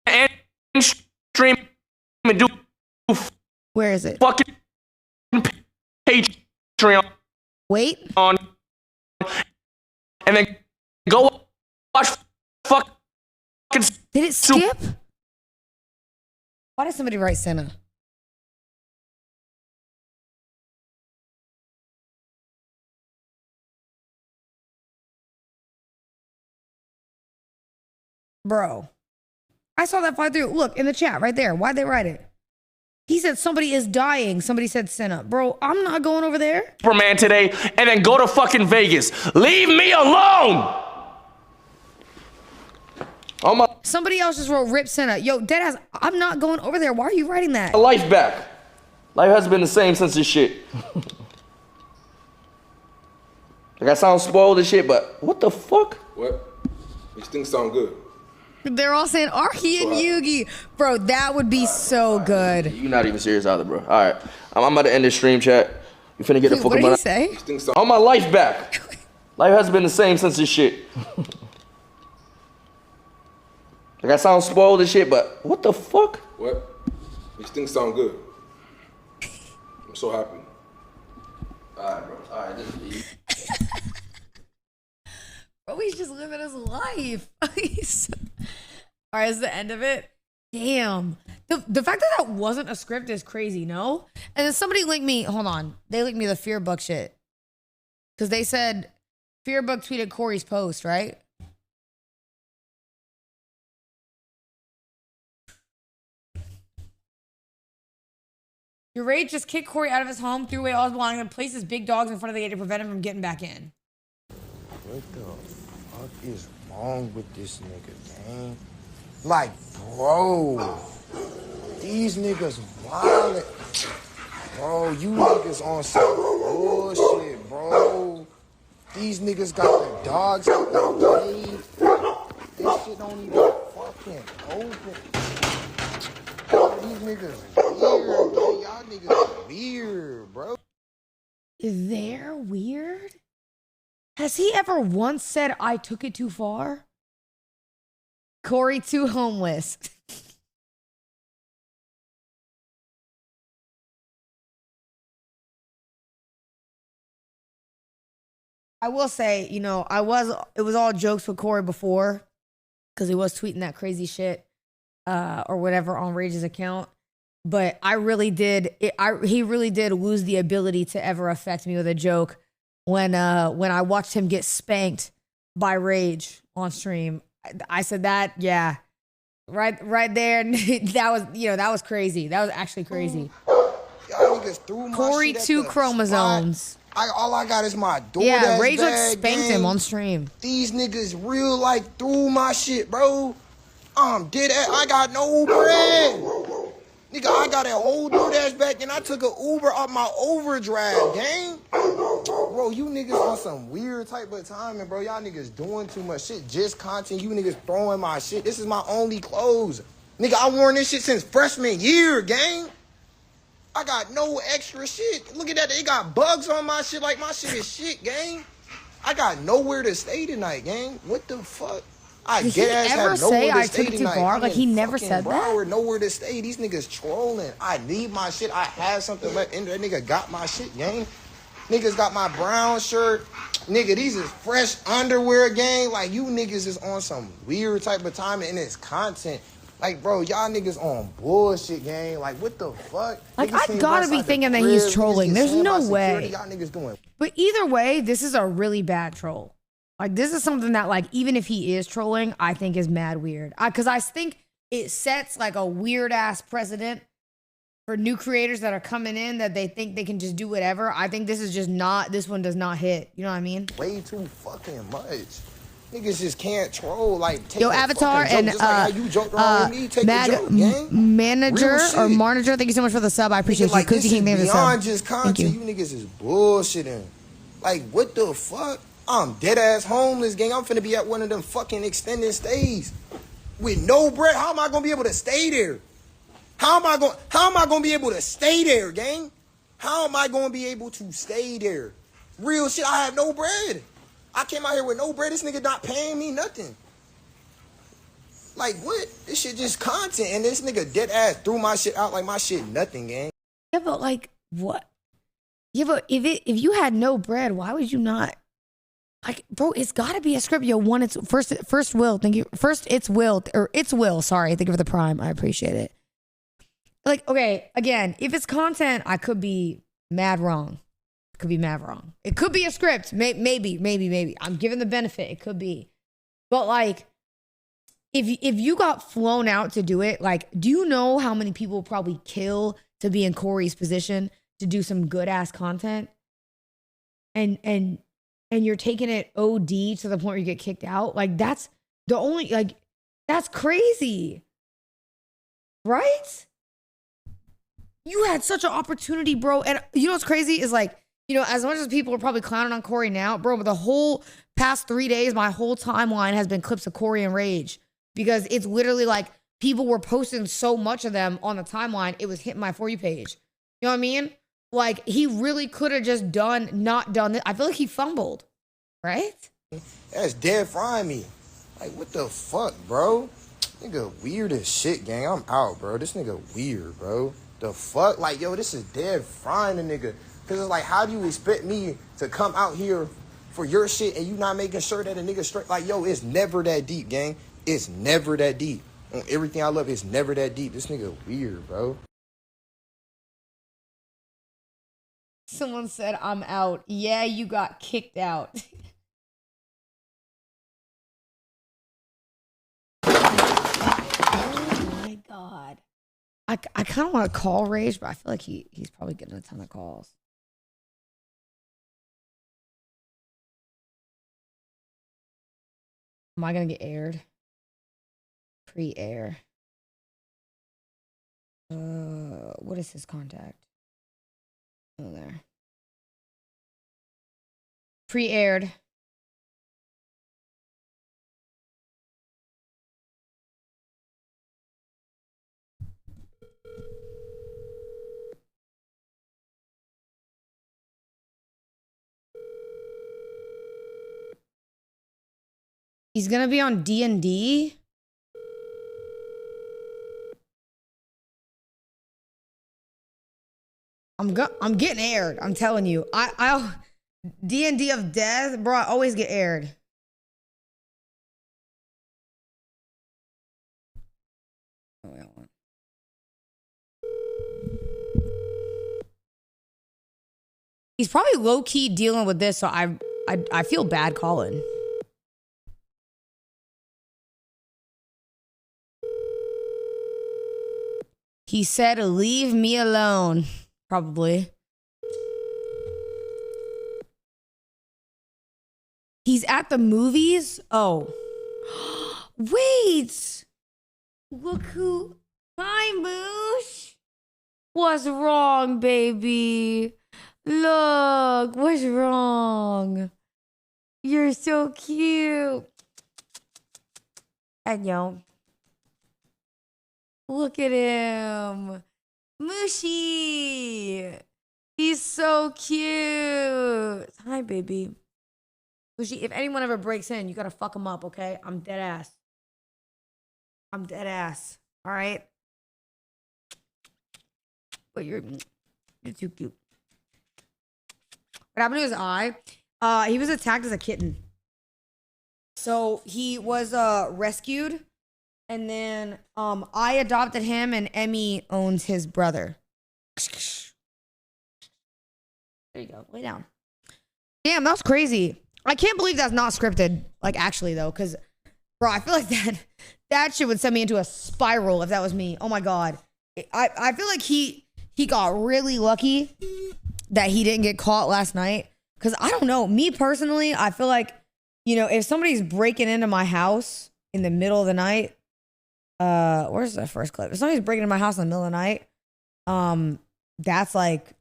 end stream and do Where is it? fucking Patreon. Wait. On and then go watch fucking. Did it skip? Why did somebody write Senna? Bro, I saw that fly through. Look, in the chat right there. Why'd they write it? He said somebody is dying. Somebody said Senna. Bro, I'm not going over there. Superman today and then go to fucking Vegas. Leave me alone. Oh my. Somebody else just wrote Rip Senna. Yo, deadass, I'm not going over there. Why are you writing that? Life back. Life hasn't been the same since this shit. Like I sound spoiled and shit, but what the fuck? What? These things sound good. They're all saying Archie and Yugi. Bro, that would be so good. You're not even serious either, bro. All right, I'm about to end this stream, chat. You finna get the fucking What did he say? On my life back. Life hasn't been the same since this shit. Like I sound spoiled and shit, but what the fuck? What? These things sound good. I'm so happy. Alright, bro. Alright, this is easy. Bro, he's just living his life. All right, is the end of it? Damn. The fact that wasn't a script is crazy, no? And then somebody linked me, hold on. They linked me the Fearbuck shit. Because they said Fearbuck tweeted Corey's post, right? Your rage just kicked Corey out of his home, threw away all his belongings, and placed his big dogs in front of the gate to prevent him from getting back in. What the fuck is wrong with this nigga, man? Like, bro, these niggas wild. Bro, you niggas on some bullshit, bro. These niggas got the dogs out the way. This shit don't even fucking open. Bro, these niggas weird, bro. Y'all niggas weird, bro. They're weird? Has he ever once said, I took it too far? Corey too homeless. I will say, you know, it was all jokes with Corey before because he was tweeting that crazy shit or whatever on Rage's account. But he really did lose the ability to ever affect me with a joke when I watched him get spanked by Rage on stream. I said that, yeah. Right there. that was crazy. That was actually crazy. Y'all niggas threw my Corey shit at 2 the chromosomes. spot. All I got is my DoorDash Yeah, Rage like bag, spanked gang. him on stream. These niggas real like threw my shit, bro. Did that. I got no bread. Nigga, I got a whole DoorDash back and I took an Uber off my overdrive, gang. Bro, you niggas on some weird type of timing, bro. Y'all niggas doing too much shit. Just content. You niggas throwing my shit. This is my only clothes. Nigga, I worn this shit since freshman year, gang. I got no extra shit. Look at that. They got bugs on my shit like my shit is shit, gang. I got nowhere to stay tonight, gang. What the fuck? Did he ever say I took it too far? Like, he never said that? Broward, nowhere to stay. These niggas trolling. I need my shit. I have something left in there. That nigga got my shit, gang. Niggas got my brown shirt. Nigga, these is fresh underwear, gang. Like, you niggas is on some weird type of time and it's content. Like, bro, y'all niggas on bullshit, gang. Like, what the fuck? Like, Niggas I seen gotta outside be the thinking that crib, he's niggas trolling. get There's seen by no security. way. Y'all niggas doing. But either way, this is a really bad troll. Like, this is something that, like, even if he is trolling, I think is mad weird. Because I think it sets, like, a weird-ass precedent for new creators that are coming in that they think they can just do whatever. I think this is just not, this one does not hit. You know what I mean? Way too fucking much. Niggas just can't troll. Like, take Yo, a Avatar fucking joke, and just like how you joked around with me. Take a joke, gang. Manager Real or shit. Manager, thank you so much for the sub. I appreciate Nigga, like, you. this Cookie King, is thank you for the beyond sub. just Thank content. you. You niggas is bullshitting. Like, what the fuck? I'm dead ass homeless, gang. I'm finna be at one of them fucking extended stays with no bread. How am I gonna be able to stay there? How am I gonna be able to stay there, gang? How am I gonna be able to stay there? Real shit. I have no bread. I came out here with no bread. This nigga not paying me nothing. Like, what? This shit just content, and this nigga dead ass threw my shit out like my shit nothing, gang. Yeah, but like, what? Yeah, but if you had no bread, why would you not? Like, bro, it's got to be a script. Yo, one, it's first Will. Thank you. First, it's Will. Sorry, thank you for the prime. I appreciate it. Like, okay, again, if it's content, I could be mad wrong. It could be mad wrong. It could be a script. Maybe. I'm giving the benefit. It could be. But like, if you got flown out to do it, like, do you know how many people probably kill to be in Corey's position to do some good ass content? And you're taking it OD to the point where you get kicked out? Like, that's the only, like, that's crazy. Right? You had such an opportunity, bro. And you know what's crazy is, like, you know, as much as people are probably clowning on Corey now, bro, but the whole past 3 days, my whole timeline has been clips of Corey and Rage. Because it's literally like people were posting so much of them on the timeline, it was hitting my For You page. You know what I mean? Like, he really could have just not done it. I feel like he fumbled, right? That's dead frying me. Like, what the fuck, bro? Nigga weird as shit, gang. I'm out, bro. This nigga weird, bro. The fuck? Like, yo, this is dead frying the nigga. Because it's like, how do you expect me to come out here for your shit and you not making sure that a nigga straight? Like, yo, it's never that deep, gang. It's never that deep. On everything I love, it's never that deep. This nigga weird, bro. Someone said, I'm out. Yeah, you got kicked out. Oh my God. I kind of want to call Rage, but I feel like he's probably getting a ton of calls. Am I going to get aired? Pre-air. What is his contact? Oh, there. Pre-aired. He's gonna be on D&D. I'm getting aired. I'm telling you. I'll D&D of death, bro. I always get aired. Oh, wait, hold on. He's probably low key dealing with this, so I feel bad calling. He said, "Leave me alone." Probably. He's at the movies? Oh. Wait. Look who... Hi, Moosh. What's wrong, baby? Look, what's wrong? You're so cute. And yo. Look at him. Mushy. He's so cute. Hi, baby. Mushy, if anyone ever breaks in, you gotta fuck him up, okay? I'm dead ass. I'm dead ass. All right? But you're too cute. What happened to his eye? He was attacked as a kitten. So he was rescued. And then I adopted him, and Emmy owns his brother. There you go. Lay down. Damn, that was crazy. I can't believe that's not scripted. Like, actually, though, because, bro, I feel like that shit would send me into a spiral if that was me. Oh, my God. I feel like he got really lucky that he didn't get caught last night. Because, I don't know. Me, personally, I feel like, you know, if somebody's breaking into my house in the middle of the night, where's the first clip? If somebody's breaking into my house in the middle of the night, that's like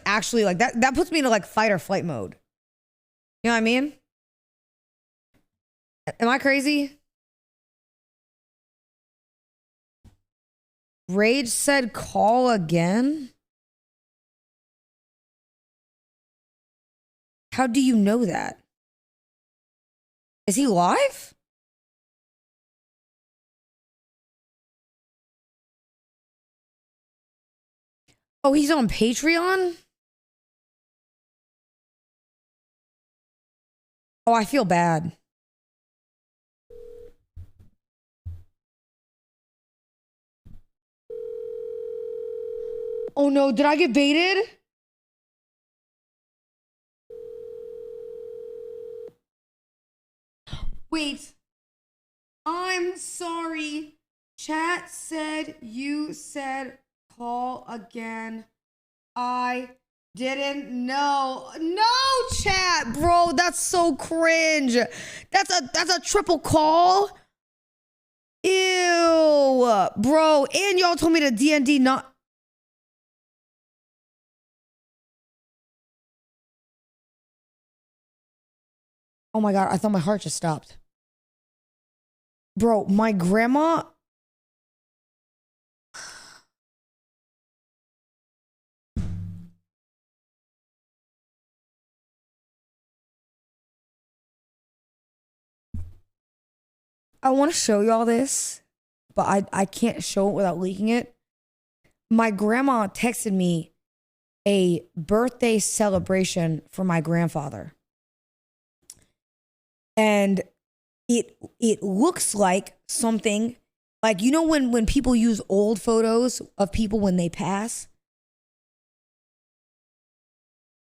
actually like that puts me into like fight or flight mode. You know what I mean? Am I crazy? Rage said call again. How do you know that? Is he live? Oh, he's on Patreon? Oh, I feel bad. Oh no, did I get baited? Wait. I'm sorry. Chat said you said call again. I didn't know. No, chat, bro. That's so cringe. That's a triple call. Ew, bro. And y'all told me to D&D not. Oh my God, I thought my heart just stopped. Bro, my grandma. I want to show y'all this, but I can't show it without leaking it. My grandma texted me a birthday celebration for my grandfather. And it looks like something, like, you know when people use old photos of people when they pass?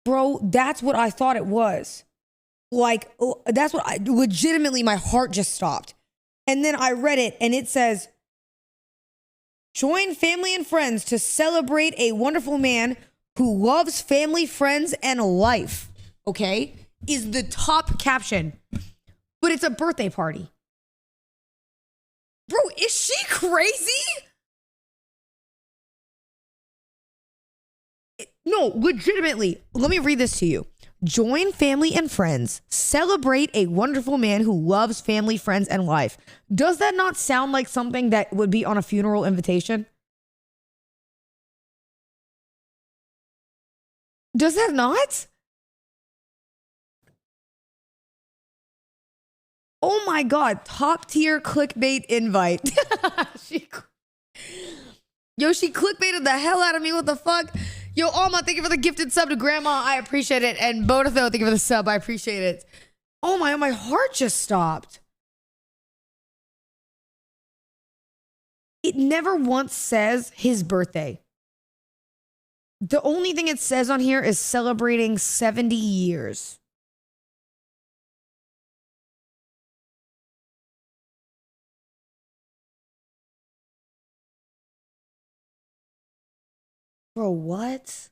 Bro, that's what I thought it was. Like, that's what legitimately, my heart just stopped. And then I read it, and it says, join family and friends to celebrate a wonderful man who loves family, friends, and life. Okay? Is the top caption. But it's a birthday party. Bro, is she crazy? No, legitimately. Let me read this to you. Join family and friends. Celebrate a wonderful man who loves family, friends, and life. Does that not sound like something that would be on a funeral invitation? Does that not? Oh my God, top tier clickbait invite. she clickbaited the hell out of me. What the fuck? Yo, Alma, thank you for the gifted sub to Grandma. I appreciate it. And Bodatho, thank you for the sub. I appreciate it. Oh my heart just stopped. It never once says his birthday. The only thing it says on here is celebrating 70 years. Bro, what?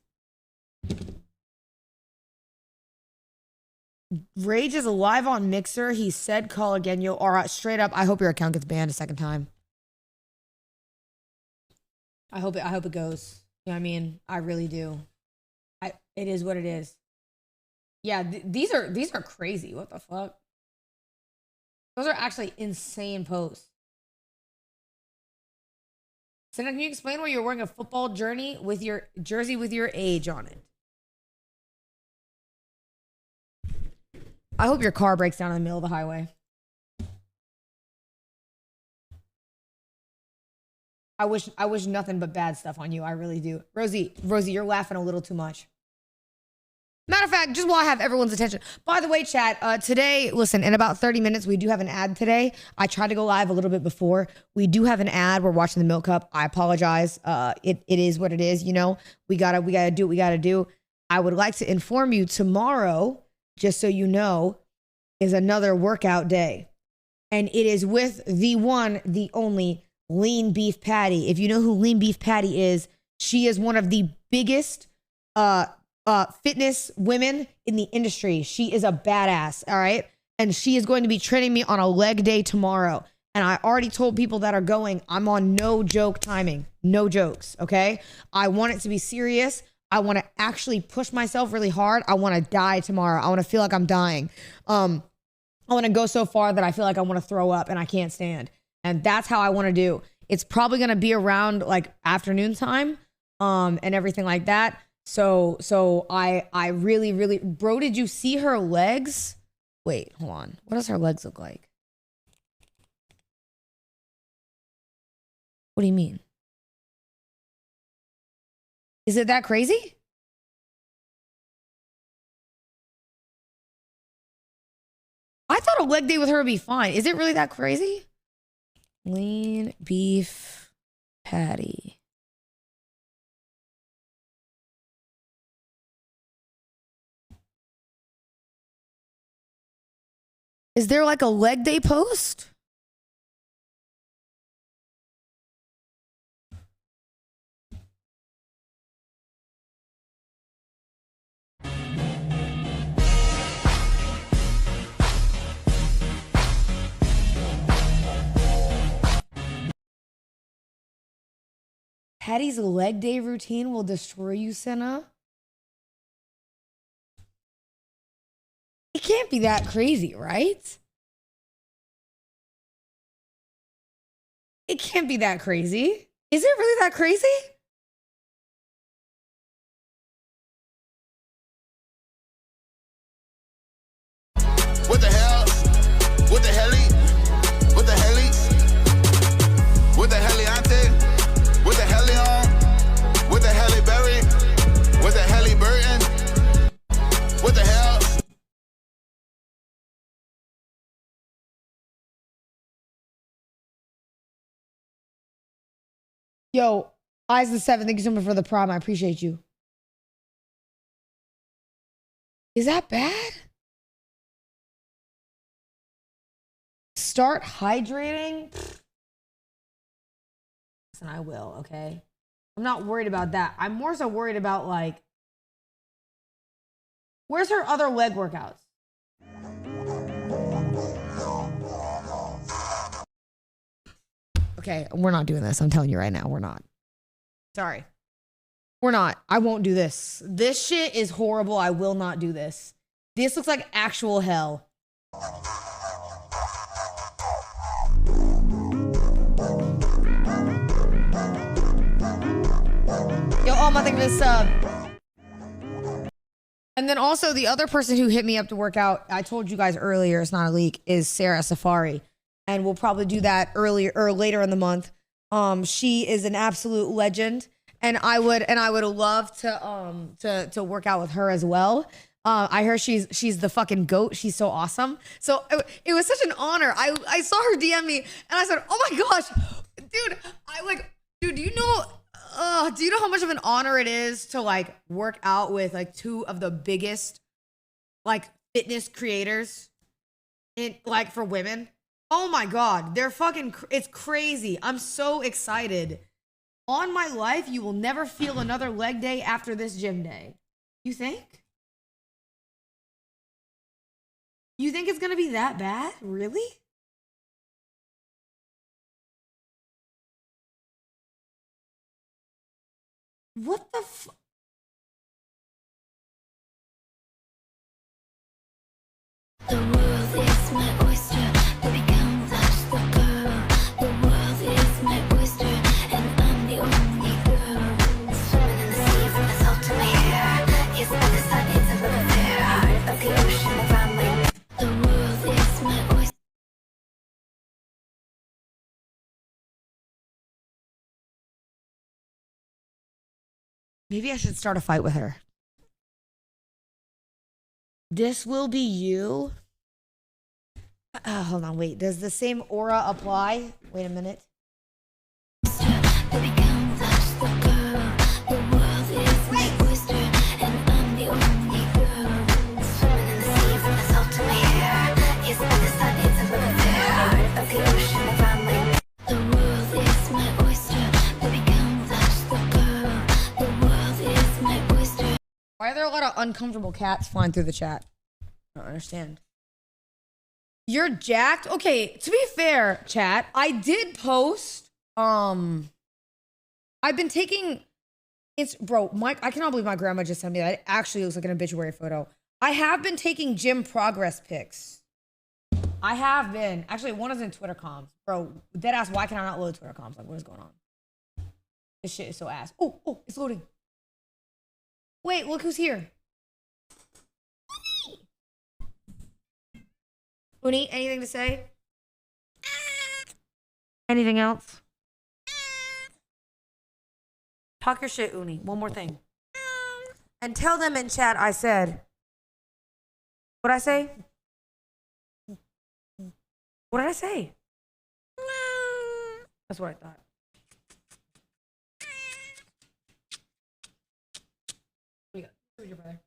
Rage is live on Mixer. He said call again. Yo, all right, straight up, I hope your account gets banned a second time. I hope it goes. You know what I mean? I really do. It is what it is. Yeah, these are crazy. What the fuck? Those are actually insane posts. So now, can you explain why you're wearing a football jersey with your age on it? I hope your car breaks down in the middle of the highway. I wish nothing but bad stuff on you. I really do. Rosie, you're laughing a little too much. Matter of fact, just while I have everyone's attention. By the way, chat, today, listen, in about 30 minutes, we do have an ad today. I tried to go live a little bit before. We do have an ad. We're watching the Milk Cup. I apologize. It is what it is, you know. We gotta do what we gotta do. I would like to inform you tomorrow, just so you know, is another workout day. And it is with the one, the only Lean Beef Patty. If you know who Lean Beef Patty is, she is one of the biggest fitness women in the industry. She is a badass, all right? And she is going to be training me on a leg day tomorrow. And I already told people that are going, I'm on no joke timing. No jokes, okay? I want it to be serious. I want to actually push myself really hard. I want to die tomorrow. I want to feel like I'm dying. I want to go so far that I feel like I want to throw up and I can't stand. And that's how I want to do. It's probably going to be around like afternoon time and everything like that. So I really, bro, did you see her legs? Wait, hold on. What does her legs look like? What do you mean? Is it that crazy? I thought a leg day with her would be fine. Is it really that crazy? Lean beef patty. Is there like a leg day post? Patty's leg day routine will destroy you, Senna. It can't be that crazy, right? It can't be that crazy. Is it really that crazy? What the hell? What the hell? What the hell? What the hell? What the hell on? What the hell Berry? What the hell Burton? What the hell? Yo, Eyes the 7, thank you so much for the prime. I appreciate you. Is that bad? Start hydrating? Listen, I will, okay? I'm not worried about that. I'm more so worried about, like, where's her other leg workouts? Okay, we're not doing this. I'm telling you right now, we're not. Sorry. We're not. I won't do this. This shit is horrible. I will not do this. This looks like actual hell. Yo, Alma, thank you for the sub. And then also the other person who hit me up to work out, I told you guys earlier, it's not a leak, is Sarah Safari. And we'll probably do that earlier or later in the month. She is an absolute legend, and I would love to work out with her as well. I heard she's the fucking GOAT. She's so awesome. So it was such an honor. I saw her DM me, and I said, "Oh my gosh, dude! Do you know Do you know how much of an honor it is to like work out with like two of the biggest like fitness creators in like for women? Oh my God, they're fucking, it's crazy. I'm so excited. On my life, you will never feel another leg day after this gym day. You think? You think it's gonna be that bad? Really? What the f- The world is my oyster, baby come touch the girl. The world is my oyster, and I'm the only girl. Swimming in the sea from the salt to my hair. Yes, by the sun, it's a little fair. Heart of the ocean, if I'm like. The world is my oyster. Maybe I should start a fight with her. This will be you. Hold on, wait. Does the same aura apply? Wait a minute. Baby come touch the girl. The world is my oyster, and I'm the only girl. Swimming in the sea from the salt to my hair. Yes, by the sun, it's a little fair. Heart of the ocean, if I'm like. The world is my oyster, baby come touch the girl. The world is my oyster. Why are there a lot of uncomfortable cats flying through the chat? I don't understand. You're jacked? Okay, to be fair, chat, I did post, I've been taking, bro, I cannot believe my grandma just sent me that. It actually looks like an obituary photo. I have been taking gym progress pics. I have been. Actually, one is in Twitter comms. Bro, deadass, why can I not load Twitter comms? Like, what is going on? This shit is so ass. Oh, it's loading. Wait, look who's here. Uni, anything to say? Anything else? Talk your shit, Uni. One more thing. And tell them in chat I said. What'd I say? What did I say? That's what I thought. What do you got? Who's your brother?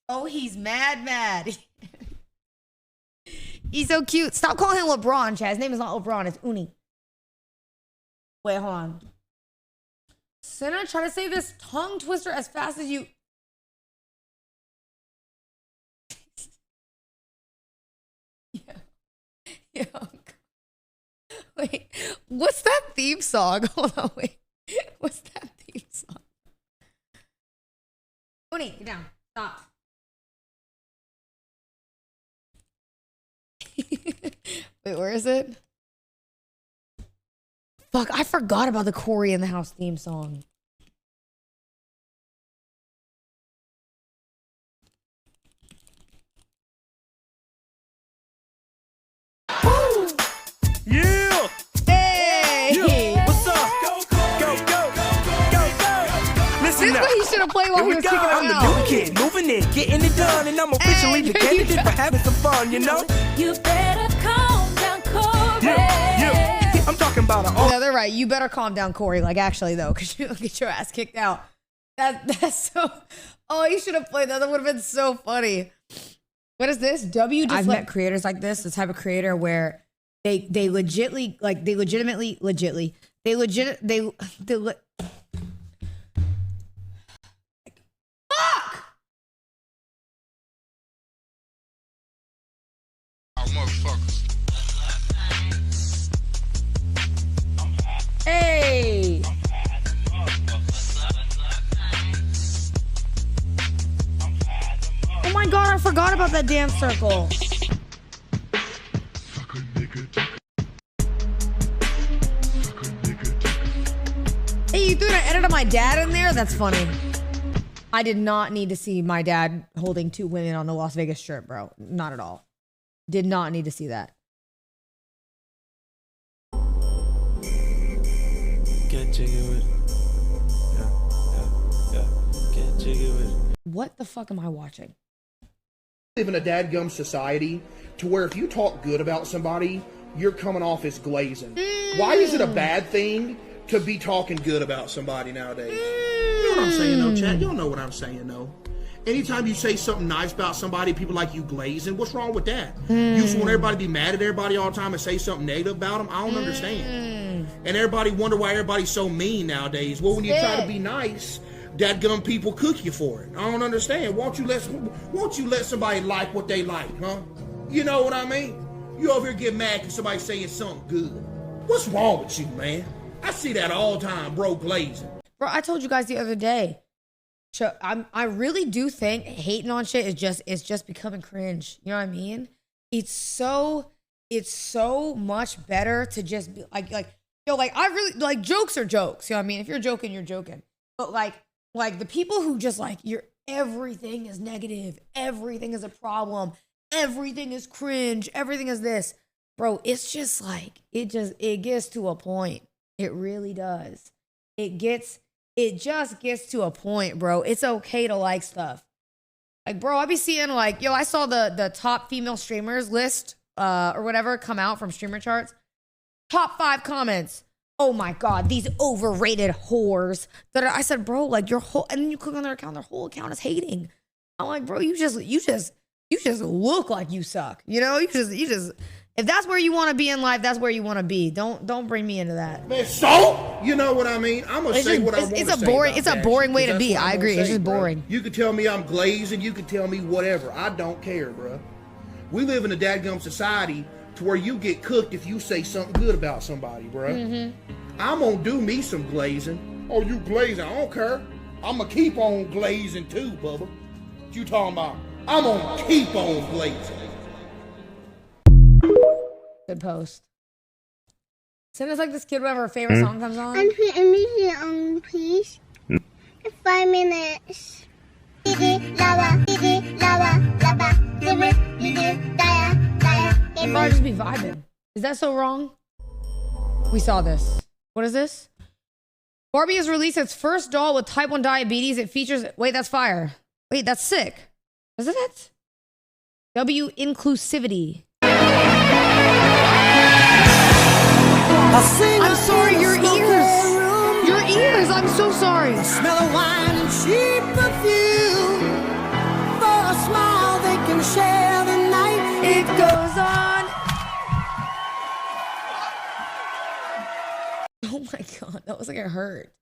Oh, he's mad. He's so cute. Stop calling him LeBron, Chad. His name is not LeBron. It's Uni. Wait, hold on. Senna, try to say this tongue twister as fast as you... Yeah. Wait, what's that theme song? Hold on, wait. What's that theme song? Uni, get down. Stop. Wait, where is it? Fuck, I forgot about the Corey in the House theme song. Yeah! Hey! Yeah. What's up? Go! Listen This is up. what he should have played while he was kicking I'm him the out. new kid, moving in, getting it done, and I'm officially the candidate for having some fun, you know? You better calm down, Corey. Yeah. I'm talking about an No, they're right. You better calm down, Corey. Like, actually, though, because you'll get your ass kicked out. That's so... Oh, you should have played that. That would have been so funny. What is this? I've met creators like this, the type of creator where they fuck! Hey! Oh my god, I forgot about that dance circle. Hey, you threw an edit of my dad in there? That's funny. I did not need to see my dad holding two women on the Las Vegas Strip, bro. Not at all. Did not need to see that. Get jiggy with it. Yeah. Get jiggy with it. What the fuck am I watching? Live in a dadgum society to where if you talk good about somebody, you're coming off as glazing. Why is it a bad thing to be talking good about somebody nowadays. You know what I'm saying, though, Chad? Y'all know what I'm saying, though. Anytime you say something nice about somebody, people like you glazing. What's wrong with that? You just want everybody to be mad at everybody all the time and say something negative about them? I don't understand. And everybody wonder why everybody's so mean nowadays. Well, when you try to be nice, dadgum people cook you for it. I don't understand. Won't you let somebody like what they like, huh? You know what I mean? You over here get mad because somebody's saying something good. What's wrong with you, man? I see that all the time, bro, glazing. Bro, I told you guys the other day. I really do think hating on shit is just becoming cringe. You know what I mean? It's so much better to just be like yo, like I really like jokes are jokes. You know what I mean? If you're joking, you're joking. But like the people who just like everything is negative, everything is a problem, everything is cringe, everything is this. Bro, it's just like it gets to a point. It really does. It just gets to a point, bro. It's okay to like stuff. Like, bro, I be seeing like, yo, I saw the top female streamers list or whatever come out from streamer charts. Top 5 comments. Oh my God, these overrated whores. I said, bro, like your whole, and then you click on their whole account is hating. I'm like, bro, you just look like you suck. You know, you just. If that's where you want to be in life, that's where you want to be. Don't bring me into that. Man, so you know what I mean. I'm gonna say what I want to say. It's a boring way to be. I agree. It's just boring. You can tell me I'm glazing. You can tell me whatever. I don't care, bro. We live in a dadgum society to where you get cooked if you say something good about somebody, bro. I'm gonna do me some glazing. Oh, you glazing? I don't care. I'm gonna keep on glazing too, Bubba. What you talking about? I'm gonna keep on glazing. Good post. Send us like this kid whenever her favorite song comes on. I'm here, please. 5 minutes. I'll just be vibing. Is that so wrong? We saw this. What is this? Barbie has released its first doll with type 1 diabetes. It features... Wait, that's fire. Wait, that's sick. Isn't it? W inclusivity. I'm sorry, your ears. Your ears, I'm so sorry. Smell of wine and cheap perfume. For a smile they can share the night. It goes on. Oh my God, that was like it hurt.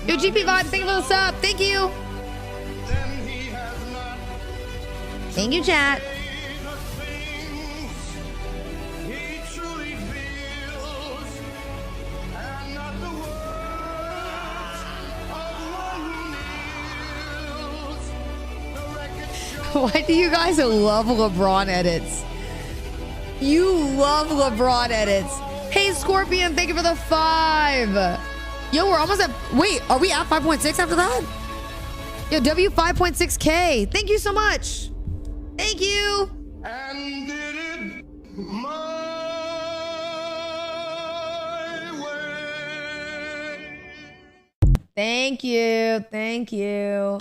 Yo, GP Vibes, thank you for the sub. Thank you. Thank you, chat. Why do you guys love LeBron edits? You love LeBron edits. Hey, Scorpion, thank you for the 5. Yo, we're almost at... Wait, are we at 5.6 after that? Yo, W 5.6K. Thank you so much. Thank you. And did it my way. Thank you. Thank you.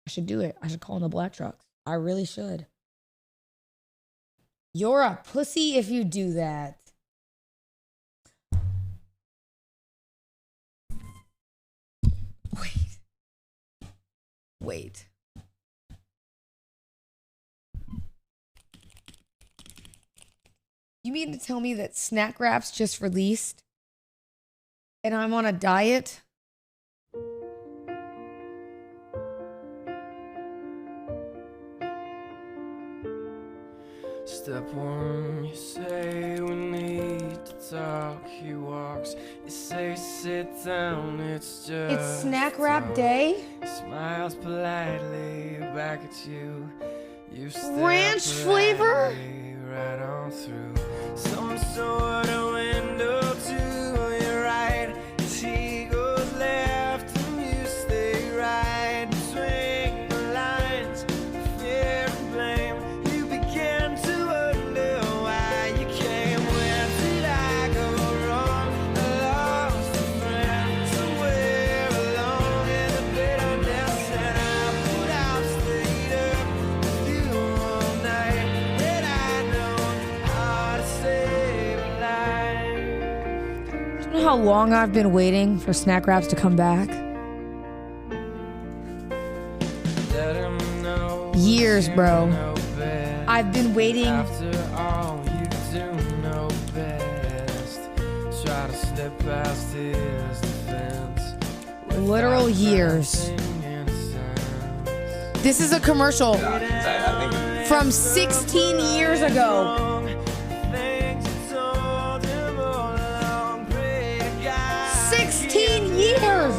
I should do it. I should call in the black trucks. I really should. You're a pussy if you do that. Wait. You mean to tell me that Snack Wraps just released and I'm on a diet? Step 1, you say we need to talk. He walks, you say sit down. It's just It's Snack Wrap Day. He smiles politely back at you. You stare Ranch flavor? politely right on through some sort of window to your right. As he goes left and you stay right. Between the lines, fear know how long I've been waiting for Snack Wraps to come back? Years, bro. I've been waiting. After all you do know best, try to slip past his defense. Literal years. This is a commercial from 16 years ago. 16 years!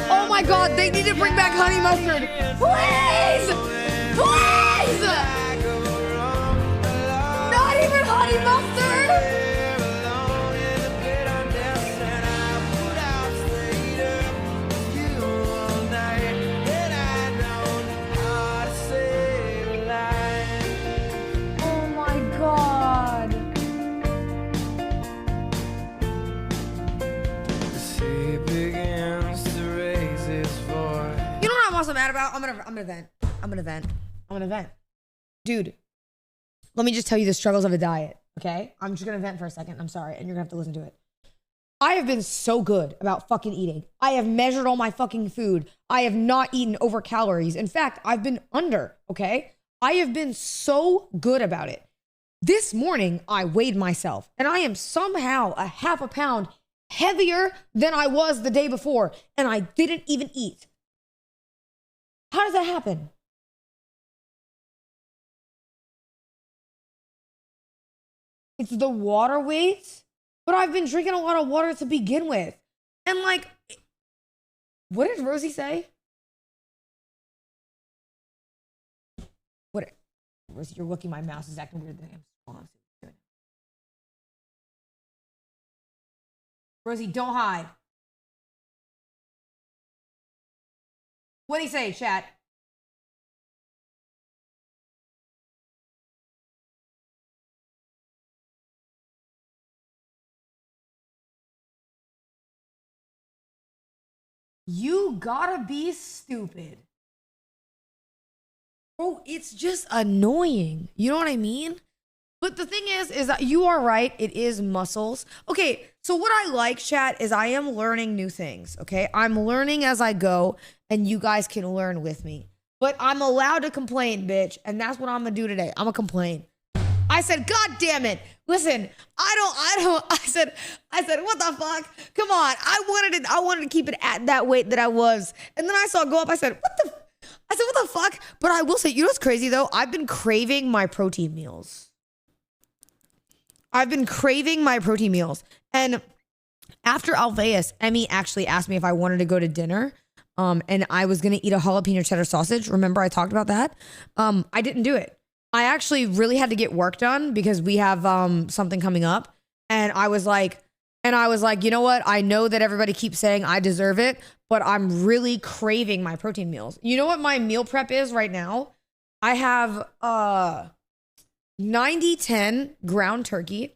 Oh my god, they need to bring back honey mustard. Please! Please! Not even honey mustard! Oh my god. He begins to raise his voice. You know what I'm also mad about? I'm gonna vent. Dude, let me just tell you the struggles of a diet, okay? I'm just gonna vent for a second. I'm sorry, and you're gonna have to listen to it. I have been so good about fucking eating. I have measured all my fucking food. I have not eaten over calories. In fact, I've been under, okay? I have been so good about it. This morning, I weighed myself, and I am somehow a half a pound heavier than I was the day before, and I didn't even eat. How does that happen? It's the water weight, but I've been drinking a lot of water to begin with. And like, what did Rosie say? Rosie, you're looking, my mouse is acting weird. Rosie, don't hide. What do you say, chat? You gotta be stupid. Bro, it's just annoying. You know what I mean? But the thing is that you are right. It is muscles. Okay, so what I like, chat, is I am learning new things, okay? I'm learning as I go, and you guys can learn with me. But I'm allowed to complain, bitch, and that's what I'm gonna do today. I'm gonna complain. I said, God damn it. Listen, I said, what the fuck? Come on. I wanted to keep it at that weight that I was. And then I saw it go up. I said, what the fuck? But I will say, you know what's crazy though? I've been craving my protein meals. And after Alveus, Emmy actually asked me if I wanted to go to dinner. And I was going to eat a jalapeno cheddar sausage. Remember I talked about that? I didn't do it. I actually really had to get work done because we have something coming up. And I was like, you know what? I know that everybody keeps saying I deserve it, but I'm really craving my protein meals. You know what my meal prep is right now? I have 90-10 ground turkey.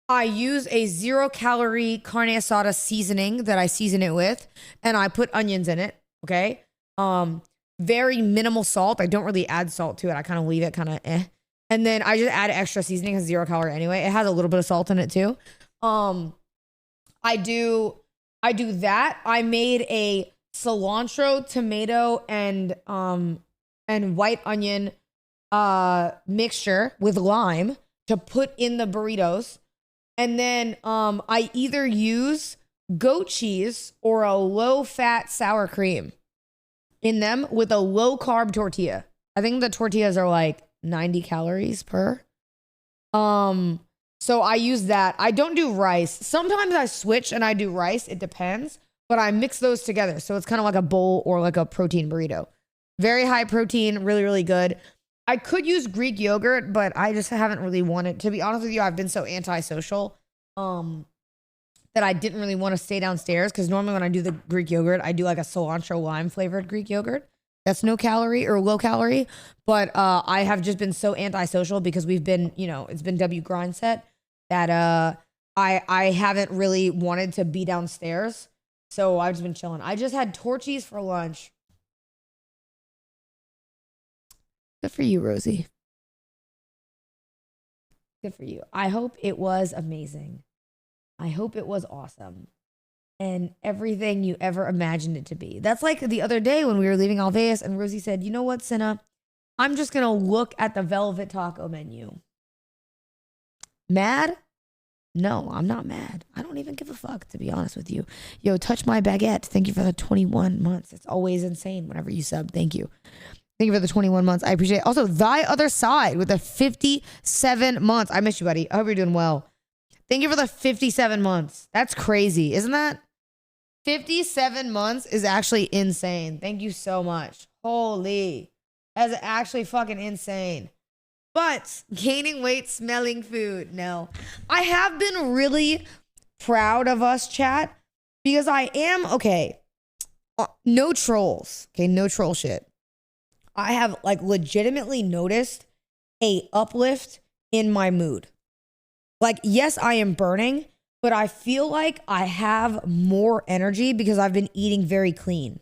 I use a 0-calorie carne asada seasoning that I season it with, and I put onions in it, okay? Very minimal salt. I don't really add salt to it. I kind of leave it kind of eh. And then I just add extra seasoning because 0 calorie anyway. It has a little bit of salt in it too. I do that. I made a cilantro, tomato, and white onion mixture with lime to put in the burritos. And then I either use goat cheese or a low-fat sour cream in them with a low-carb tortilla. I think the tortillas are like 90 calories per. So I use that. I don't do rice. Sometimes I switch and I do rice. It depends. But I mix those together. So it's kind of like a bowl or like a protein burrito. Very high protein, really, really good. I could use Greek yogurt, but I just haven't really wanted. To be honest with you, I've been so antisocial that I didn't really want to stay downstairs because normally when I do the Greek yogurt, I do like a cilantro lime flavored Greek yogurt. That's no calorie or low calorie. But I have just been so antisocial because we've been, it's been W grind set that I haven't really wanted to be downstairs. So I've just been chilling. I just had Torchies for lunch. Good for you, Rosie. Good for you. I hope it was amazing. I hope it was awesome. and everything you ever imagined it to be. That's like the other day when we were leaving Alveus and Rosie said, you know what, Cinna? I'm just going to look at the Velvet Taco menu. Mad? No, I'm not mad. I don't even give a fuck, to be honest with you. Yo, Touch My Baguette. Thank you for the 21 months. It's always insane whenever you sub. Thank you. Thank you for the 21 months. I appreciate it. Also, Thy Other Side with the 57 months. I miss you, buddy. I hope you're doing well. Thank you for the 57 months. That's crazy, isn't that? 57 months is actually insane. Thank you so much. Holy. That's actually fucking insane. But gaining weight, smelling food. No. I have been really proud of us, chat, because I am, okay, no trolls. Okay, no troll shit. I have like legitimately noticed a uplift in my mood. Like, yes, I am burning, but I feel like I have more energy because I've been eating very clean.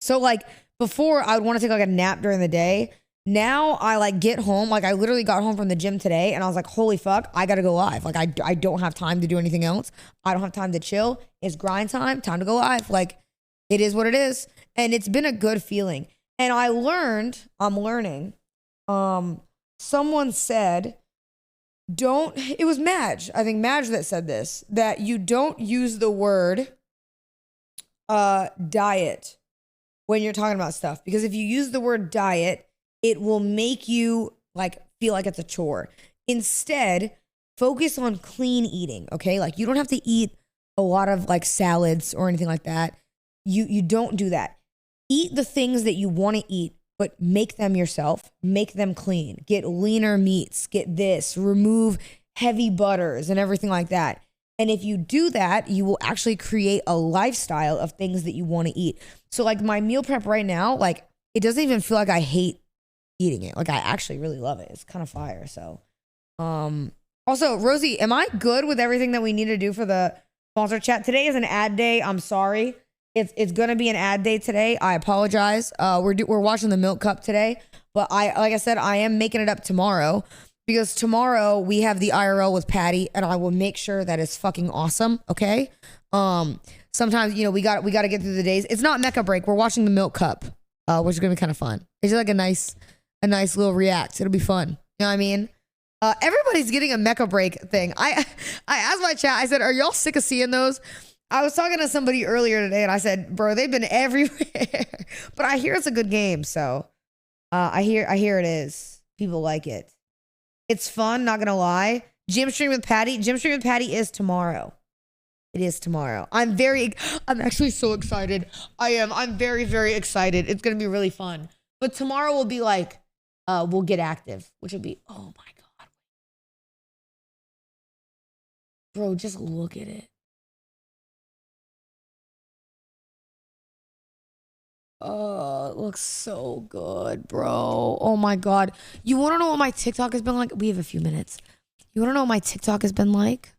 So like before I would want to take like a nap during the day. Now I like get home, like I literally got home from the gym today and I was like, holy fuck, I gotta go live. Like I don't have time to do anything else. I don't have time to chill. It's grind time to go live. Like it is what it is. And it's been a good feeling. And I'm learning. Someone said, it was Madge. I think Madge that said this, that you don't use the word diet when you're talking about stuff. Because if you use the word diet, it will make you like feel like it's a chore. Instead, focus on clean eating, okay? Like you don't have to eat a lot of like salads or anything like that. You don't do that. Eat the things that you want to eat, but make them yourself. Make them clean. Get leaner meats. Get this. Remove heavy butters and everything like that. And if you do that, you will actually create a lifestyle of things that you want to eat. So like my meal prep right now, like it doesn't even feel like I hate eating it. Like I actually really love it. It's kind of fire. So also Rosie, am I good with everything that we need to do for the sponsor chat? Today is an ad day. I'm sorry. It's gonna be an ad day today. I apologize. We're watching the Milk Cup today, but like I said, I am making it up tomorrow because tomorrow we have the IRL with Patty and I will make sure that it's fucking awesome. Okay. Sometimes, you know, we got to get through the days. It's not Mecca break. We're watching the Milk Cup, which is gonna be kind of fun. It's like a nice little react. It'll be fun. You know what I mean? Everybody's getting a Mecca break thing. I asked my chat, I said, are y'all sick of seeing those? I was talking to somebody earlier today and I said, bro, they've been everywhere. But I hear it's a good game. So I hear it is. People like it. It's fun, not gonna lie. Gym stream with Patty is tomorrow. It is tomorrow. I'm actually so excited. I'm very, very excited. It's gonna be really fun. But tomorrow will be like, we'll get active, which will be, oh my God. Bro, just look at it. Oh, it looks so good, bro. Oh my God. You want to know what my TikTok has been like? We have a few minutes. You want to know what my TikTok has been like?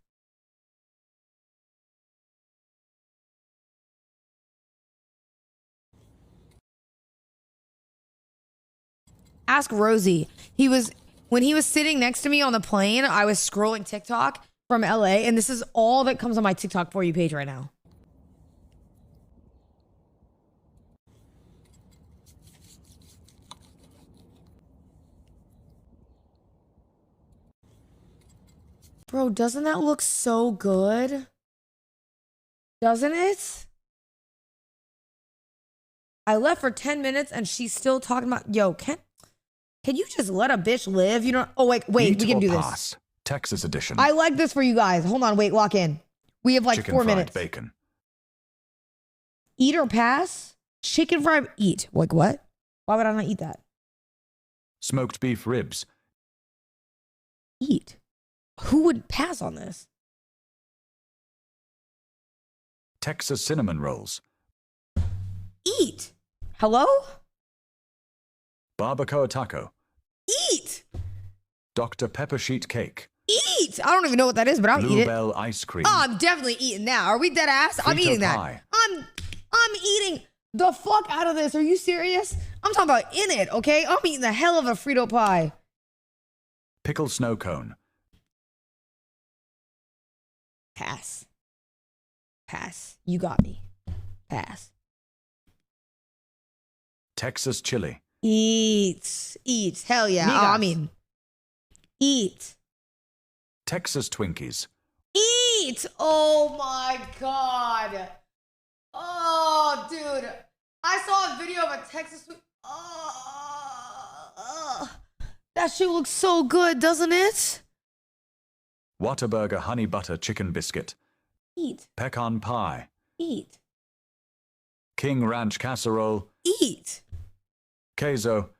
Ask Rosie. When he was sitting next to me on the plane, I was scrolling TikTok from LA, and this is all that comes on my TikTok For You page right now. Bro, doesn't that look so good? Doesn't it? I left for 10 minutes and she's still talking about, yo, can you just let a bitch live? You know, oh, wait, we can do this. Texas edition. I like this for you guys. Hold on, wait, lock in. We have like Chicken 4 fried minutes. Bacon. Eat or pass? Chicken fried, eat. Like what? Why would I not eat that? Smoked beef ribs. Eat. Who would pass on this? Texas cinnamon rolls. Eat. Hello? Barbacoa taco. Eat. Dr. Pepper sheet cake. Eat. I don't even know what that is, but I'll eat it. Bluebell ice cream. Oh, I'm definitely eating that. Are we dead ass? I'm Frito eating that. pie. I'm eating the fuck out of this. Are you serious? I'm talking about in it, okay? I'm eating the hell of a Frito pie. Pickled snow cone. Pass. Pass. You got me. Pass. Texas chili. Eat. Hell yeah. Oh, I mean, eat. Texas Twinkies. Eat. Oh my God. Oh, dude. I saw a video of a Texas. That shit looks so good, doesn't it? Whataburger honey butter chicken biscuit. Eat. Pecan pie. Eat. King ranch casserole. Eat. Queso.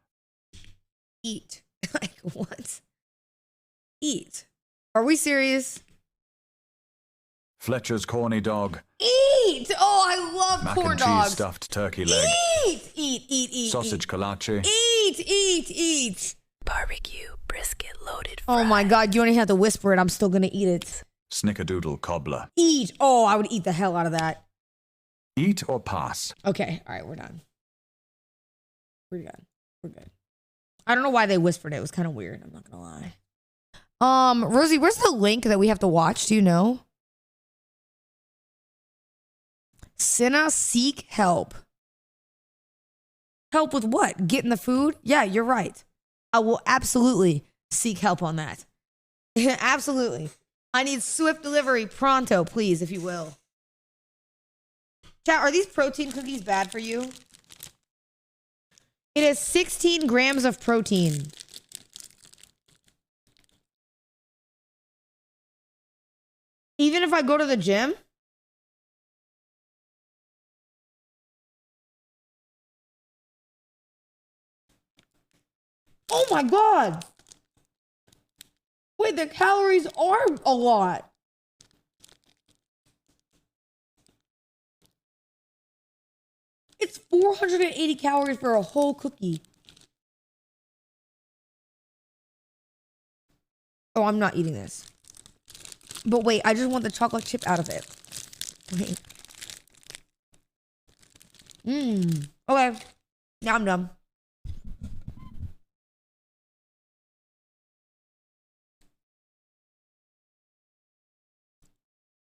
Eat. Like, what? Eat. Are we serious? Fletcher's corny dog. Eat. Oh, I love Mac corn and dogs. cheese stuffed turkey leg. Eat. Sausage kolache. Eat. Barbecue brisket loaded. Oh my God, you don't even have to whisper it. I'm still gonna eat it. Snickerdoodle cobbler. Eat. Oh, I would eat the hell out of that. Eat or pass. Okay. All right, we're done. We're good. I don't know why they whispered it. It was kind of weird. I'm not gonna lie. Rosie, where's the link that we have to watch? Do you know? Cinna seek help. Help with what? Getting the food? Yeah, you're right. I will absolutely seek help on that. Absolutely. I need swift delivery pronto, please, if you will. Chat, are these protein cookies bad for you? It has 16 grams of protein. Even if I go to the gym? Oh my God. Wait, the calories are a lot. It's 480 calories for a whole cookie. Oh, I'm not eating this. But wait, I just want the chocolate chip out of it. Wait. Okay. Now I'm done.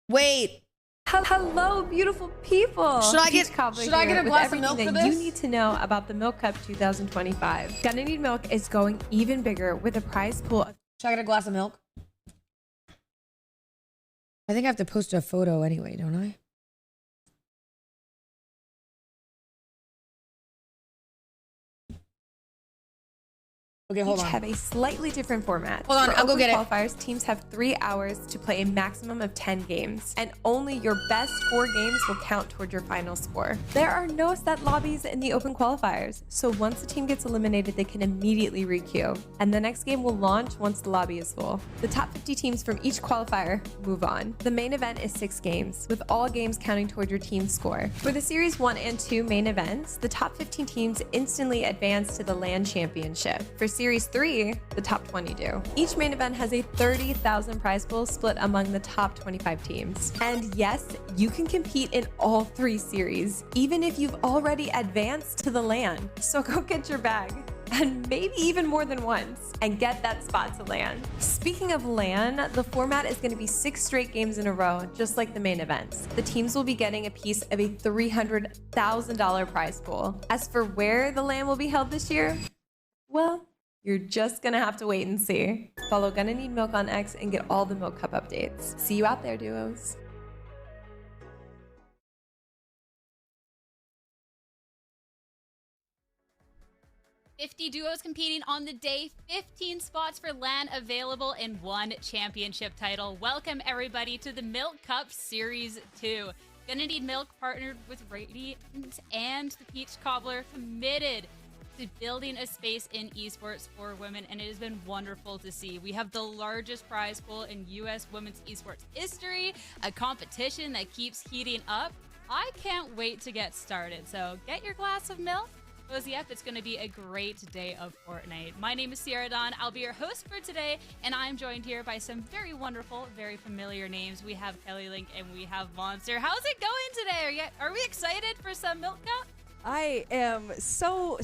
Wait. Hello, beautiful people. Should I get a glass of milk for this? You need to know about the Milk Cup 2025. Gonna Need Milk is going even bigger with a prize pool of. Should I get a glass of milk? I think I have to post a photo anyway, don't I? Okay, hold Each on. have a slightly different format. Hold on, For I'll go open get it. Qualifiers, teams have 3 hours to play a maximum of 10 games, and only your best 4 games will count toward your final score. There are no set lobbies in the open qualifiers, so once a team gets eliminated, they can immediately requeue, and the next game will launch once the lobby is full. The top 50 teams from each qualifier move on. The main event is 6 games, with all games counting toward your team's score. For the Series 1 and 2 main events, the top 15 teams instantly advance to the LAN Championship. For Series 3, the top 20 do. Each main event has a 30,000 prize pool split among the top 25 teams. And yes, you can compete in all 3 series, even if you've already advanced to the LAN. So go get your bag, and maybe even more than once, and get that spot to LAN. Speaking of LAN, the format is going to be 6 straight games in a row, just like the main events. The teams will be getting a piece of a $300,000 prize pool. As for where the LAN will be held this year, well, you're just gonna have to wait and see. Follow Gonna Need Milk on X and get all the Milk Cup updates. See you out there, duos. $50 duos competing on the day, 15 spots for LAN available, and 1 championship title. Welcome everybody to the Milk Cup Series 2. Gonna Need Milk partnered with Radiant and the Peach Cobbler, committed to building a space in esports for women, and it has been wonderful to see. We have the largest prize pool in US women's esports history, a competition that keeps heating up. I can't wait to get started, so get your glass of milk, cozy up. It's going to be a great day of Fortnite. My name is Sierra Dawn. I'll be your host for today, and I'm joined here by some very wonderful, very familiar names. We have Kelly Link and we have Monster. How's it going today? Are we excited for some Milk Cup? I am so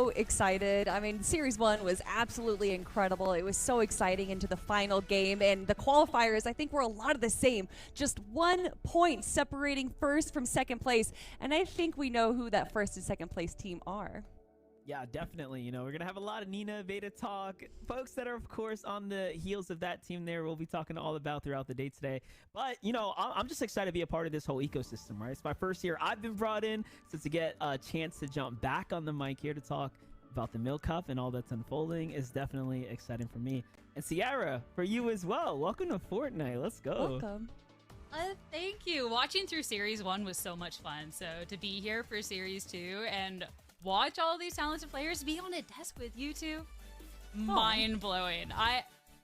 excited. I mean, Series 1 was absolutely incredible. It was so exciting into the final game, and the qualifiers, I think, were a lot of the same. Just 1 point separating first from second place, and I think we know who that first and second place team are. Yeah, definitely. You know, we're going to have a lot of Nina Veda talk. Folks that are, of course, on the heels of that team there, we'll be talking all about throughout the day today. But, you know, I'm just excited to be a part of this whole ecosystem, right? It's my first year I've been brought in, so to get a chance to jump back on the mic here to talk about the Milk Cup and all that's unfolding is definitely exciting for me. And Sierra, for you as well. Welcome to Fortnite. Let's go. Welcome. Thank you. Watching through Series 1 was so much fun. So to be here for Series 2 and watch all these talented players be on a desk with you two, mind-blowing.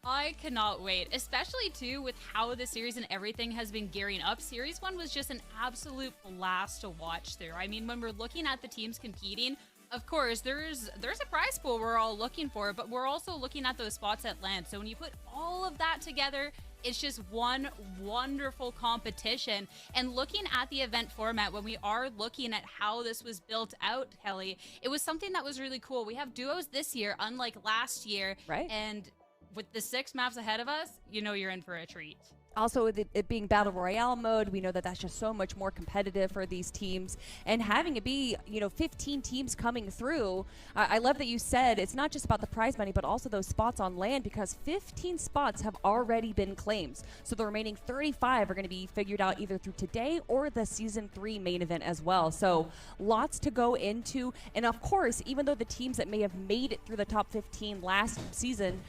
I cannot wait, especially too with how the series and everything has been gearing up. Series 1 was just an absolute blast to watch through. I mean, when we're looking at the teams competing, of course, there's a prize pool we're all looking for, but we're also looking at those spots at land. So when you put all of that together, it's just one wonderful competition. And looking at the event format, when we are looking at how this was built out, Kelly, it was something that was really cool. We have duos this year, unlike last year. Right. And with the 6 maps ahead of us, you know you're in for a treat. Also, with it being Battle Royale mode, we know that that's just so much more competitive for these teams. And having it be, 15 teams coming through, I love that you said it's not just about the prize money, but also those spots on land, because 15 spots have already been claimed. So the remaining 35 are going to be figured out either through today or the Season 3 main event as well. So lots to go into. And of course, even though the teams that may have made it through the top 15 last season,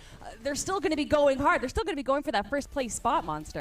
they're still going to be going hard. They're still going to be going for that first place spot, Monster.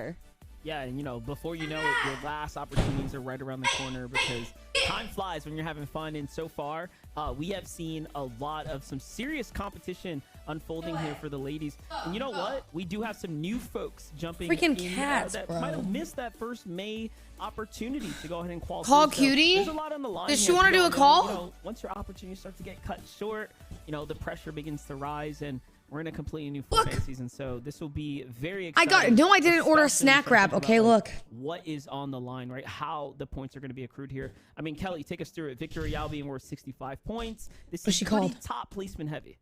Yeah, and before you know it, your last opportunities are right around the corner, because time flies when you're having fun. And so far, we have seen a lot of some serious competition unfolding here for the ladies. And you know what? We do have some new folks jumping Freaking in cats, that bro. might have missed that first May opportunity to go ahead and qualify. Call So Cutie? there's a lot on the line Does she here. wanna We do all a know, call? once your opportunities start to get cut short, the pressure begins to rise, and we're in a completely new Fortnite season, so this will be very exciting. I didn't order a especially snack when wrap. thinking Okay, about, look. what is on the line, right? How the points are going to be accrued here. I mean, Kelly, take us through it. Victory Royale being worth 65 points. This is pretty top placement heavy.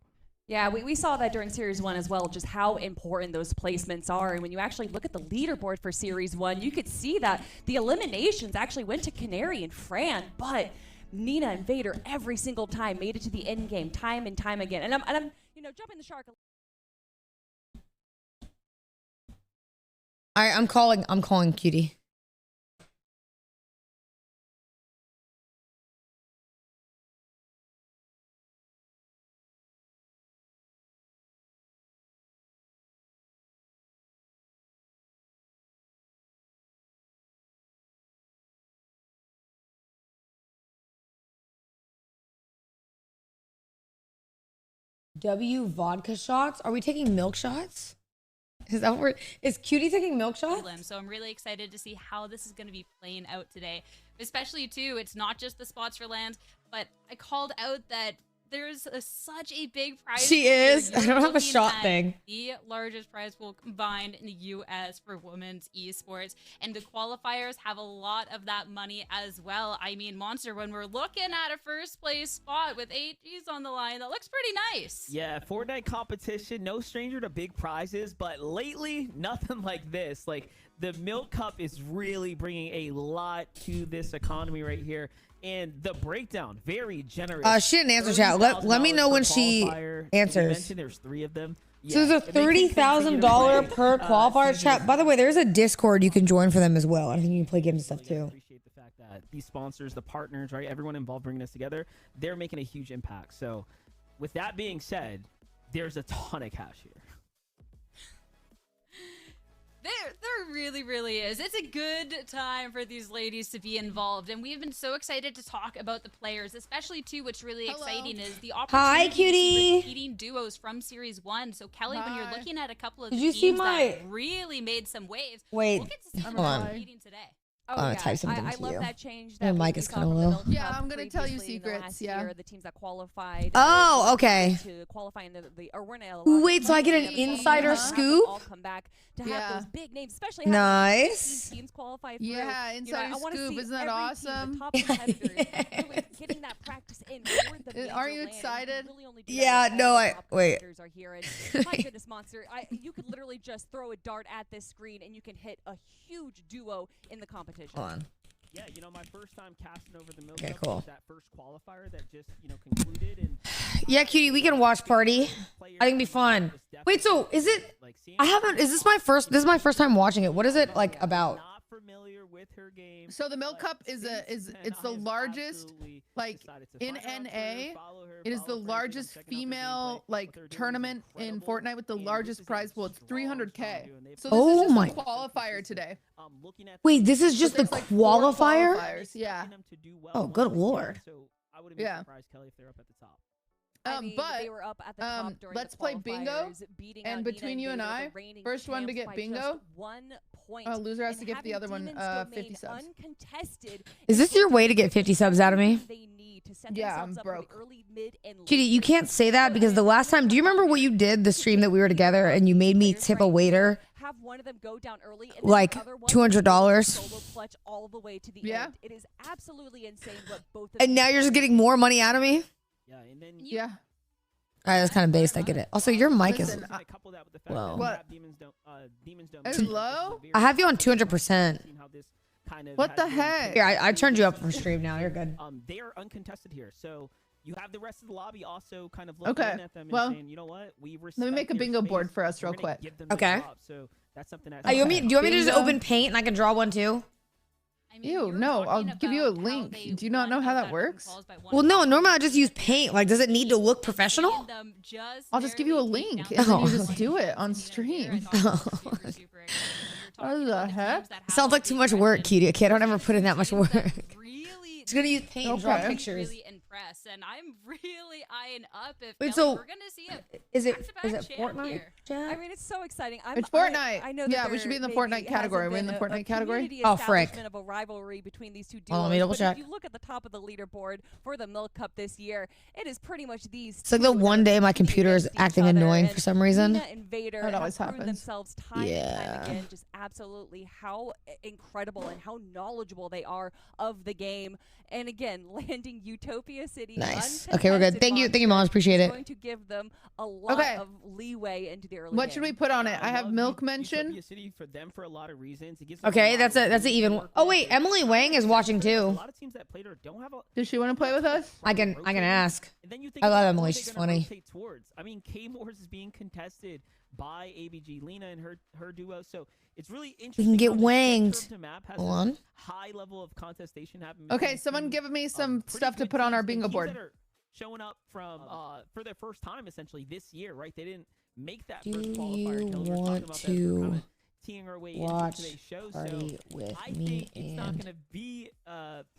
Yeah, we saw that during Series 1 as well, just how important those placements are. And when you actually look at the leaderboard for Series 1, you could see that the eliminations actually went to Canary and Fran, but Nina and Vader every single time made it to the end game, time and time again. And I'm jumping the shark. All right, I'm calling Cutie. W vodka shots? Are we taking milk shots? Is that where is Cutie taking milk shots? So I'm really excited to see how this is going to be playing out today. Especially too, it's not just the spots for land, but I called out that there's such a big prize. She pool is. here. I You're don't have a looking shot at thing. The largest prize pool combined in the US for women's esports, and the qualifiers have a lot of that money as well. I mean, Monster, when we're looking at a first place spot with 8 G's on the line, that looks pretty nice. Yeah, Fortnite competition, no stranger to big prizes, but lately, nothing like this. Like, the Milk Cup is really bringing a lot to this economy right here. And the breakdown, very generous. She didn't answer chat. Let me know when she answers. There's 3 of them. So there's a $30,000 per qualifier chat. By the way, there's a Discord you can join for them as well. I think you can play games and stuff too. Appreciate the fact that these sponsors, the partners, right, everyone involved bringing this together, they're making a huge impact. So with that being said, there's a ton of cash here. There really, really is. It's a good time for these ladies to be involved, and we've been so excited to talk about the players, especially too. What's really exciting is the opportunity to see repeating duos from Series 1. So Kelly, when you're looking at a couple of Did the you see teams my- that really made some waves, Wait, we'll get to see hold them on. competing today. type something I to love you. that change. Your That mic we is saw kind of from the low. Milk Yeah, Cup I'm gonna tell you previously in the secrets. last Yeah. year, the teams that qualified. Oh, were okay. To qualify in or weren't allowed Wait, so I get an insider scoop? All come back to have Yeah. those big names, especially having Nice. 15 teams qualify through. Yeah, You know, insider I wanna scoop. see Isn't that every awesome? Team, the top competitors, really getting that practice in for the major Aren't you land. And excited? really only do that Yeah, if all no, the I top wait. competitors are here. And my goodness, Monster, you could literally just throw a dart at this screen and you can hit a huge duo in the competition. Hold on. Yeah, you know, my first time casting over the Milk Okay, Cup cool. was that first qualifier that just, you know, concluded. And Yeah, cutie, we can watch party. I think it'd be fun. Wait, so is it? I haven't. Is this my first? This is my first time watching it. What is it like about? not familiar with her game. So the Milk Cup is it's the largest like in NA. It is the largest female like tournament in Fortnite with the largest prize pool. It's 300K. So this Oh is just my- a qualifier today. Wait, this is just the There's, like, 4 qualifier. qualifiers. Yeah. Oh, good lord. So I wouldn't be Yeah. surprised, Kelly, if they're up at the top. I mean, But they were up at the top during let's the play bingo, qualifiers, beating out and Nina between you and Vader, I, the reigning first one to champs get by bingo, just 1 point. loser has And to give the having other one Demon's 50 Domain subs. Uncontested Is this your way to get 50 subs out of me? they need to set Yeah, themselves I'm up for the broke. early, mid, and Cutie, you can't say that because the last time, do you remember what you did the stream that we were together and you made me tip a waiter have one of them go down early and like the other one $200? solo clutch all the way to the Yeah. end. It is absolutely insane what both of And now you're just getting more money out of me? Yeah, and then Yeah. All right, that's kind of based. I get it. Also, your mic is Listen, couple that with the fact low. that What? Demon's Dome It's low? I have you on 200%. How this kind of What has the been- heck? Here, I turned you up for stream now. You're good. They are uncontested here, so you have the rest of the lobby also kind of looking Okay, in at them and well, saying, you know what, we Let me respect make a your bingo space. board for us We're real gonna quick. give them the Okay. job." So that's something that. Do you want me to just Bingo. open paint and I can draw one too? I mean, Ew, you're no, I'll talking give you a about how link. they Do you not know won how out that from works? calls by one Well, no, point. normally I just use paint. Like, does it need to look professional? Seeing them just I'll just give you a barely take link down and then Oh. you just do it on stream. I thought it was super, super exciting. When you're talking What the about the heck? teams that have Sounds like all too the much work, aggression, cutie. Okay, I don't ever put in that much teams that work. Really, Just gonna use paint and draw Okay. pictures. really impressed, and I'm really eyeing up if Wait, Kelly, so we're gonna see a Is it back-to-back champ Fortnite? here. I mean, it's so exciting. It's Fortnite. I know that Yeah, we should be in the there Fortnite maybe category. hasn't We're in the been Fortnite a category? community Oh, frick. establishment of a rivalry between these two duos. Hold on, let me double but check. If you look at the top of the leaderboard for the Milk Cup this year, it is pretty much these. It's like the one day my computer is acting annoying for some reason. Nina and Vader That have always proven happens. themselves time Yeah. and time again, just absolutely how incredible and how knowledgeable they are of the game. And again, landing Utopia City. Nice. Okay, we're good. uncontested Thank you, Monster Mom. Appreciate is it. Going to give them a lot Okay. of leeway into the early What should we game. put on it? I have love milk Utopia mention. City for them for a lot of reasons. It gives them Okay, lot that's of a reasons to even. work Oh with. wait, Emily Wang is watching A too. lot of teams that played her don't have a. Does she want to play with us? I can ask. And then you think I love about who Emily. they're She's gonna funny. rotate towards. I mean, K Moores is being contested by ABG Lena and her duo. So it's really interesting. get how the wanged. center of the map has Hold this on. high level of contestation happening. Okay, between someone two, give me some pretty stuff to good put on our teams and bingo teams board. that are showing up from for their first time essentially this year, right? They didn't make that Do first you qualifier. Kelly, we were talking want about that as we're kinda to teeing our way into watch today's show. Party So with I me think it's not and? going to be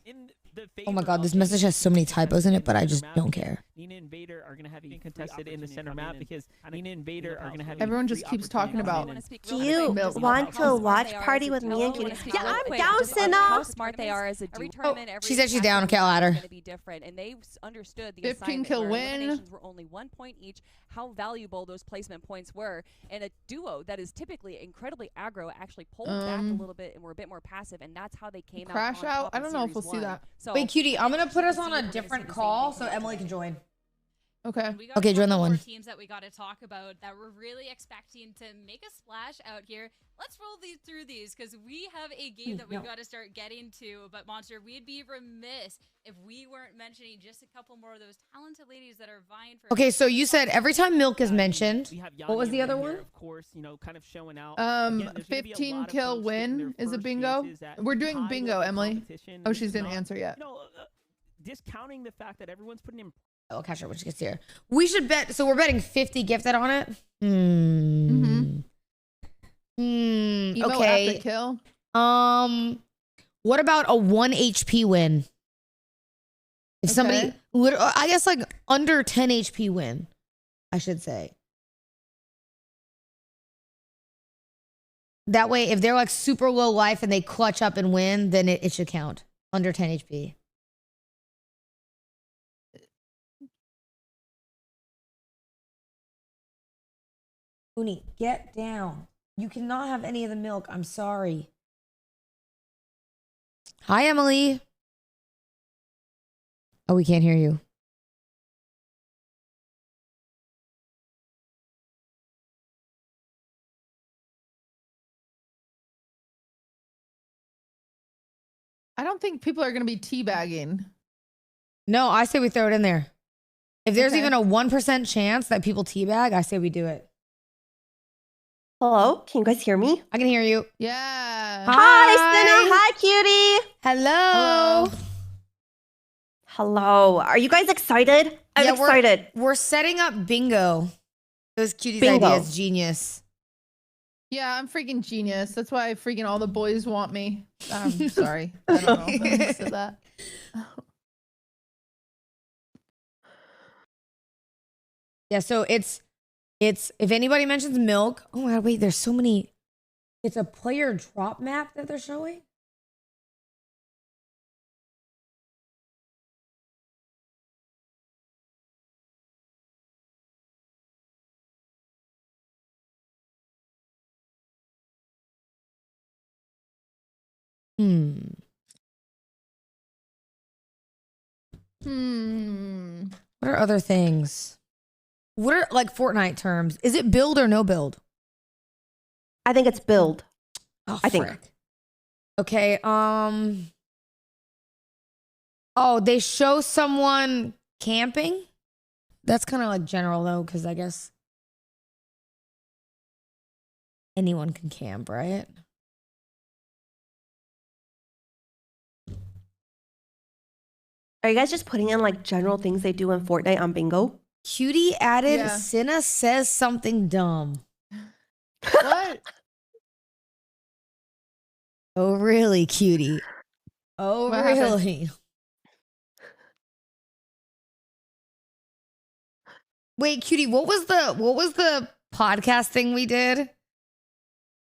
in the favor Oh my God, of this the message has so many typos in it, but I center just map don't because care. Nina and Vader are going to have you contested in the center map because Nina and Vader are going to have Everyone just keeps talking about. Do you want to watch Party with Me and Cutie? Yeah, I'm down, Senna. How smart they are as a duo. She said she's down. Okay, I'll add her. Going to be different, and they understood the 15 assignment kill where win. eliminations were only 1 point each. How valuable those placement points were, and a duo that is typically incredibly aggro actually pulled back a little bit and were a bit more passive, and that's how they came Crash out. on out? top I in don't know if Series we'll see 1. that. So Wait, cutie, I'm gonna put us on we're a gonna see different the same call thing so here. Emily can join. Okay. We got Okay, a join that couple more one. teams that we got to talk about that we're really expecting to make a splash out here. Let's roll through these because we have a game that we've got to start getting to. But Monster, we'd be remiss if we weren't mentioning just a couple more of those talented ladies that are vying for. Okay, so you said every time milk is mentioned. We have What was Yanni the other over here, one? Of course, you know, kind of showing out. Again, there's gonna be a 15 lot of kill folks getting their win is a first bingo. chances at We're doing high bingo, level Emily. competition, Oh, and she it's didn't not, answer yet. You know, discounting the fact that everyone's putting in. I'll catch her when she gets here. We should bet. So we're betting 50 gifted on it. Emo Okay. after kill. What about a 1 HP win? If somebody, I guess like under 10 HP win, I should say. That way, if they're like super low life and they clutch up and win, then it should count under 10 HP. Uni, get down. You cannot have any of the milk. I'm sorry. Hi, Emily. Oh, we can't hear you. I don't think people are going to be teabagging. No, I say we throw it in there. If there's even a 1% chance that people teabag, I say we do it. Hello, can you guys hear me? I can hear you. Yeah. Hi, Sinner. Hi, cutie. Hello. Hello. Are you guys excited? I'm excited. We're setting up bingo. It was Cutie's Bingo. idea. It's genius. Yeah, I'm freaking genius. That's why freaking all the boys want me. I'm sorry. I don't know who said that. Yeah, so it's if anybody mentions milk, oh my god, wait, there's so many. It's a player drop map that they're showing. What are other things? What are like Fortnite terms? Is it build or no build? I think it's build. Oh, I think. frick. Okay. Oh, they show someone camping. That's kind of like general though, because I guess anyone can camp, right? Are you guys just putting in like general things they do in Fortnite on bingo? Cutie added, Cinna says something dumb. What? Oh, really, Cutie? Oh, What really? happened? Wait, Cutie, what was the podcast thing we did?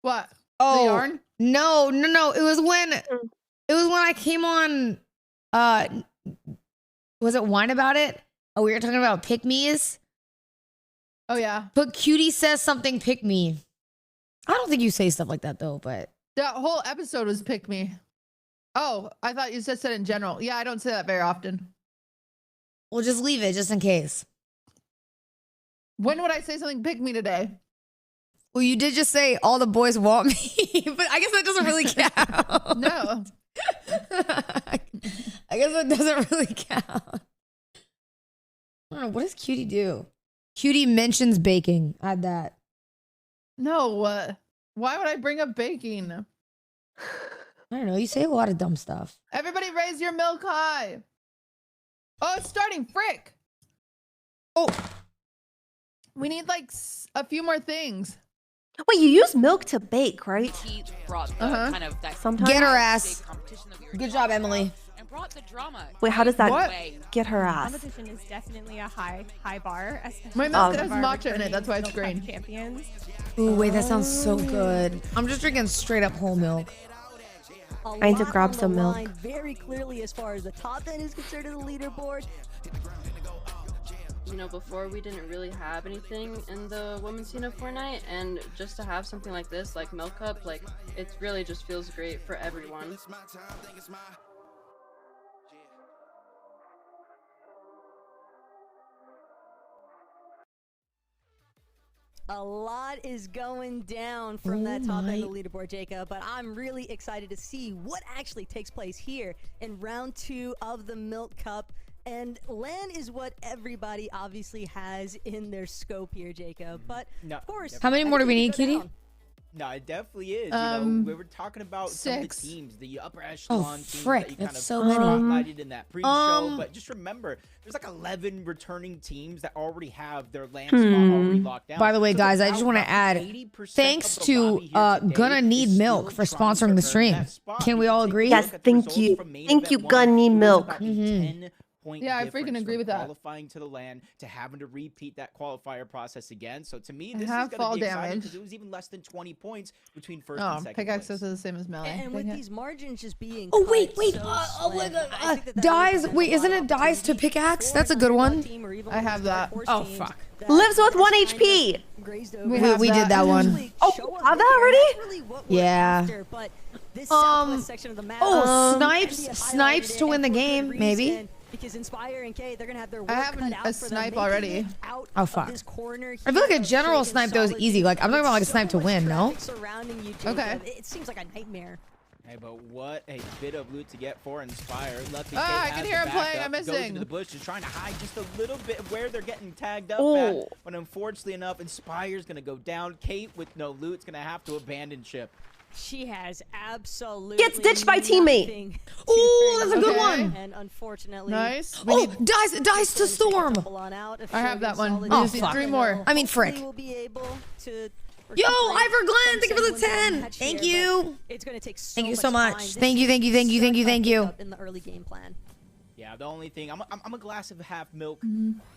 What? Oh, The yarn? No. It was when I came on. Was it Wine About It? Oh, we were talking about pick-me's. Oh yeah. But Cutie says something pick me. I don't think you say stuff like that though, but That whole episode was pick me. Oh, I thought you said in general. Yeah, I don't say that very often. we'll just leave it just in case. When would I say something pick me today? Well, you did just say all the boys want me, but I guess that doesn't really count. No. I guess that doesn't really count. I don't know. What does Cutie do? Cutie mentions baking. Add that. No. Why would I bring up baking? I don't know. You say a lot of dumb stuff. Everybody raise your milk high. Oh, it's starting. Frick. Oh. We need like a few more things. Wait, you use milk to bake, right? Sometimes. Get her ass. Good job, Emily. Wait, how does that get her ass? Competition is definitely a high bar. My milk has matcha in it. That's why it's green. Champions. Ooh, wait, that sounds so good. I'm just drinking straight up whole milk. I need to grab some milk. Very clearly, as far as the top end is concerned of the leaderboard. You know, before we didn't really have anything in the women's scene of Fortnite, and just to have something like this, like Milk Cup, like it really just feels great for everyone. A lot is going down from that top end of the leaderboard, Jacob, but I'm really excited to see what actually takes place here in round 2 of the Milk Cup. And LAN is what everybody obviously has in their scope here, Jacob. But of course, how many more do we need, Cutie? No, it definitely is. You know, we were talking about some of the teams, the upper echelon teams frick, that you that's kind of so many. highlighted in that pre-show. But just remember, there's like 11 returning teams that already have their LAN spot already locked down. By the way, So guys, I about just want to add, 80% thanks of the lobby to here today Gonna Need is Milk for still trying sponsoring to the earn stream. that spot. Can we all agree? Yes, thank you. Thank you, Gun Need Milk. point Yeah, I difference freaking agree from with that. qualifying to the LAN to having to repeat that qualifier process again. So to me, I this is have going fall to be exciting damage. because it was even less than 20 points between first Oh, and second place. pickaxes are the same as melee. And with these margins just being Oh wait, cut wait. so Oh my slim, god. I think that Dies. Wait, isn't it dies to pickaxe? That's a good one. I have that. Oh fuck. Lives with 1 HP. We did that one. Oh, have that already? Yeah. This southwest section of the map Snipes to win the game, maybe. Because Inspire and K, they're gonna have their work I have cut out a for them, snipe making already. it out Oh of fuck. this corner I feel like a here. general snipe though is easy. Like I'm talking about like a snipe to win, no? Surrounding you, Okay. Jacob. It seems like a nightmare. Hey, but what a bit of loot to get for Inspire. Lucky Ah, Kate I has can the hear him playing. backup, I'm goes missing. into the bushes, trying to hide just a little bit of where they're getting tagged up Oh. at. But unfortunately enough, Inspire's going to go down. Kate with no loot is going to have to abandon ship. She has absolutely Gets ditched by teammate. nothing to Ooh, that's a bring good up, one. And unfortunately, Nice. Oh, dies to storm. I have that one. Oh, Just need fuck. 3 more. I mean, frick. We'll be able to Yo, Ivor Glenn, thank you for the 10. Thank you. It's going to take so Thank you so much. much. Time. Thank you, thank you, thank you, thank you, thank you. In the early game plan. Yeah, the only thing, I'm a glass of half milk,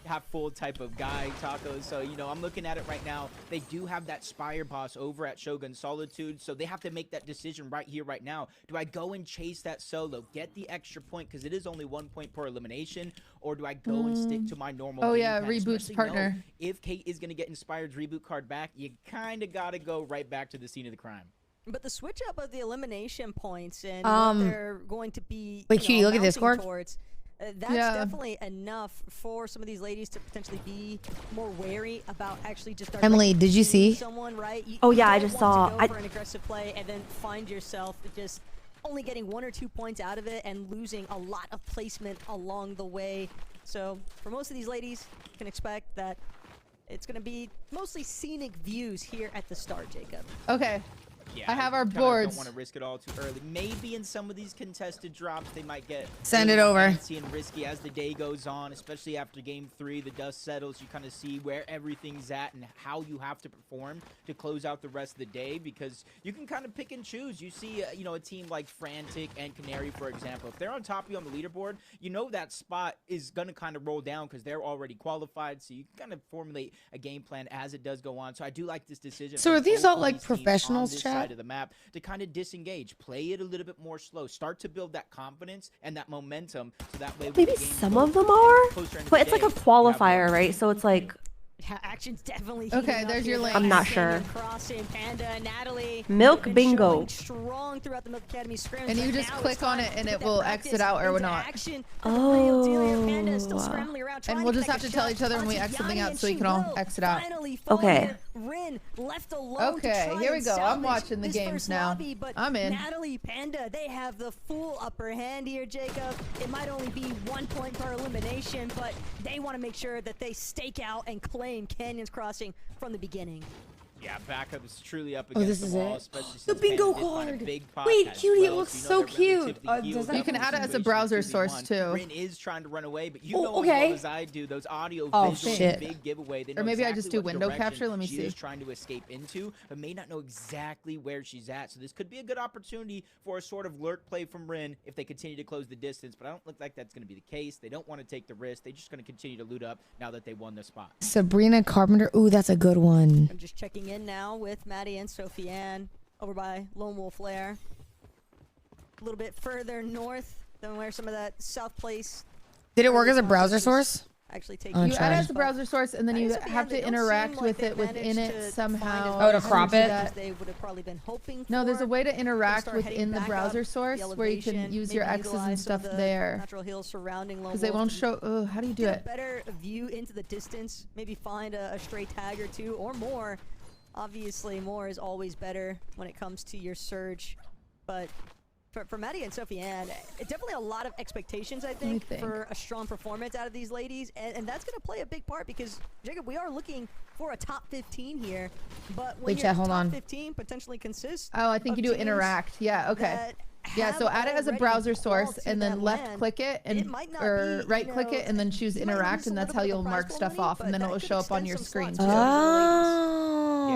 half full type of guy, Tacos. So, you know, I'm looking at it right now. They do have that Spire boss over at Shogun Solitude, so they have to make that decision right here, right now. Do I go and chase that solo, get the extra point, because it is only 1 point per elimination, or do I go and stick to my normal Oh, game yeah, plan? Reboot's Especially partner. know if Kate is going to get Inspired's reboot card back, you kind of got to go right back to the scene of the crime. But the switch up of the elimination points and what they're going to be Wait, Cutie, look at this, mounting Cork. towards, that's definitely enough for some of these ladies to potentially be more wary about actually just Emily, did you see? someone, right? You, Oh, yeah, I don't just want saw. to go for an aggressive play and then find yourself just only getting 1 or 2 points out of it and losing a lot of placement along the way. So for most of these ladies, you can expect that it's going to be mostly scenic views here at the start, Jacob. Okay. Yeah, I have our kinda boards. Don't want to risk it all too early. Maybe in some of these contested drops, they might get Send a it little over. antsy and risky as the day goes on, especially after game 3. The dust settles. You kind of see where everything's at and how you have to perform to close out the rest of the day, because you can kind of pick and choose. You see, you know, a team like Frantic and Canary, for example. If they're on top of you on the leaderboard, you know that spot is going to kind of roll down because they're already qualified. So you can kind of formulate a game plan as it does go on. So I do like this decision. So from are these both all, of like, these teams professionals, on this chat? side of the map to kind of disengage, play it a little bit more slow, start to build that confidence and that momentum, so that way Maybe some of them are, but it's like a qualifier, right? So it's like, Yeah, action's definitely Okay, heating up there's here. your The link. I'm not Canyon sure. Crossing, Panda, Natalie. Milk been bingo. showing strong throughout the Milk Academy scrims, And you but just now click it's on time it to and put it that will practice exit out or into not. action. The real Delia Panda is still Oh. scrambling around, And trying we'll to just make have a to tell shot. each other when we Onto X something Yanni, out and so we she can all will exit out. finally fall Okay. here. Rin left alone to Okay, try here we and go. I'm salvage watching the this games first now. lobby, but I'm in. Natalie, Panda, they have the full upper hand here, Jacob. It might only be 1 point per elimination, but they want to make sure that they stake out and claim Canyons Crossing from the beginning. Yeah, backup is truly up Oh, against this the is wall, it. especially The since bingo Panda did find a card. big pot Wait, as Cutie, it well, looks so you so know they're cute. relatively Does healed that- You can up in add it as a situation browser 2v1. source, too. Rin is trying to run away, but you Oh, know okay. as well as I do, those audio Oh, visuals shit. are a big giveaway. They know Or maybe I exactly just do what window direction capture. Let me she see. is trying to escape into, but may not know exactly where she's at. So this could be a good opportunity for a sort of lurk play from Rin if they continue to close the distance, but I don't look like that's going to be the case. They don't want to take the risk. They're just going to continue to loot up now that they won the spot. Sabrina Carpenter. Ooh, that's a good one. I'm just checking in now with Maddie and Sophie Ann over by Lone Wolf Lair. A little bit further north than where some of that South Place. Did it work as a browser source? Actually, take Oh, You try. add it as a browser source, and then you Sophie have Ann, to they don't interact seem with like it they've within managed it to somehow. find Oh, to as crop much it? as they would have probably been hoping No, there's a for. way to interact Start heading within the back browser up source the where you can elevation, use your maybe X's and utilize some of stuff the there. natural hills surrounding Lone Because they Wolf won't to show. How do you do get it? a better view into the distance. Maybe find a stray tag or two or more. Obviously, more is always better when it comes to your surge. But for Maddie and Sophie Ann, definitely a lot of expectations, I think, for a strong performance out of these ladies. And that's going to play a big part because, Jacob, we are looking for a top 15 here. But when Wait, your chat, hold top on. 15 potentially consists Oh, I think of you do teams interact. Yeah, okay. that Yeah, have so add it as a already browser crawled source to and that then left land. click it It and might not or be, right you click know, it and then choose you might interact lose a and that's little how bit of you'll the mark prize stuff pool money, off and but then it that will could show up on extend your some screen slots too. for those ladies. Oh.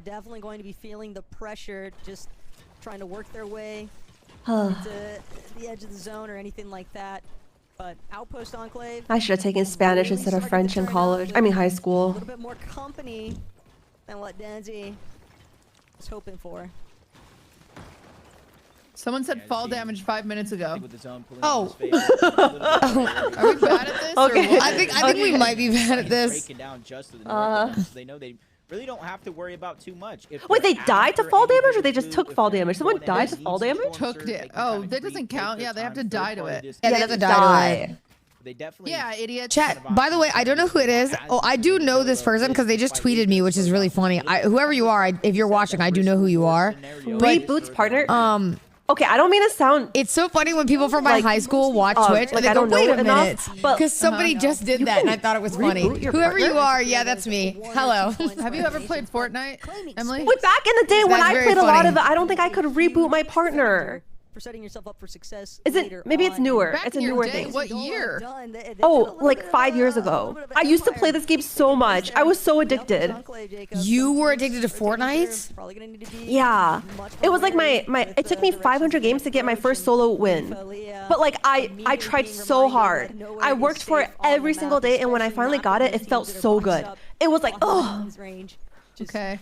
definitely going to be feeling the pressure, just trying to work their way I into the edge of the zone or anything like that. But Outpost Enclave, should have taken Spanish instead of French in college. I mean, high a school. little bit more company than what Danzy was hoping for. Someone said fall damage 5 minutes ago. Oh. Are we bad at this? Okay. Or what? I think we might be bad at this. Breaking down just to the north of them, so they know they really don't have to worry about too much. If Wait, they they're died to after fall any damage, or big they just move, took if fall they're damage? Someone going died to needs fall damage? Took it. Oh, that doesn't count. Yeah, they have to die to it. Yeah, they have to die to it. They definitely. Yeah, idiot. Chat, by the way, I don't know who it is. Oh, I do know this person because they just tweeted me, which is really funny. Whoever you are, if you're watching, I do know who you are. Reboot's partner. Okay, I don't mean to sound. It's so funny when people from my like, high school watch Twitch. like and they I go, don't know wait a enough, minute, but because somebody just did that, and I thought it was funny. reboot your Whoever you partner? are, yeah, that's me. Hello. Have you ever played Fortnite, Emily? Wait, back in the day when That's I very played a lot funny. of it, I don't think I could reboot my partner. For setting yourself up for success. Is it? Maybe it's newer. Back It's a in your newer day, thing. what year? Oh, like 5 years ago. I used to play this game so much. I was so addicted. You were addicted to Fortnite? Yeah. It was like my it took me 500 games to get my first solo win. But like I tried so hard. I worked for it every single day, and when I finally got it, it felt so good. It was like, oh. Okay.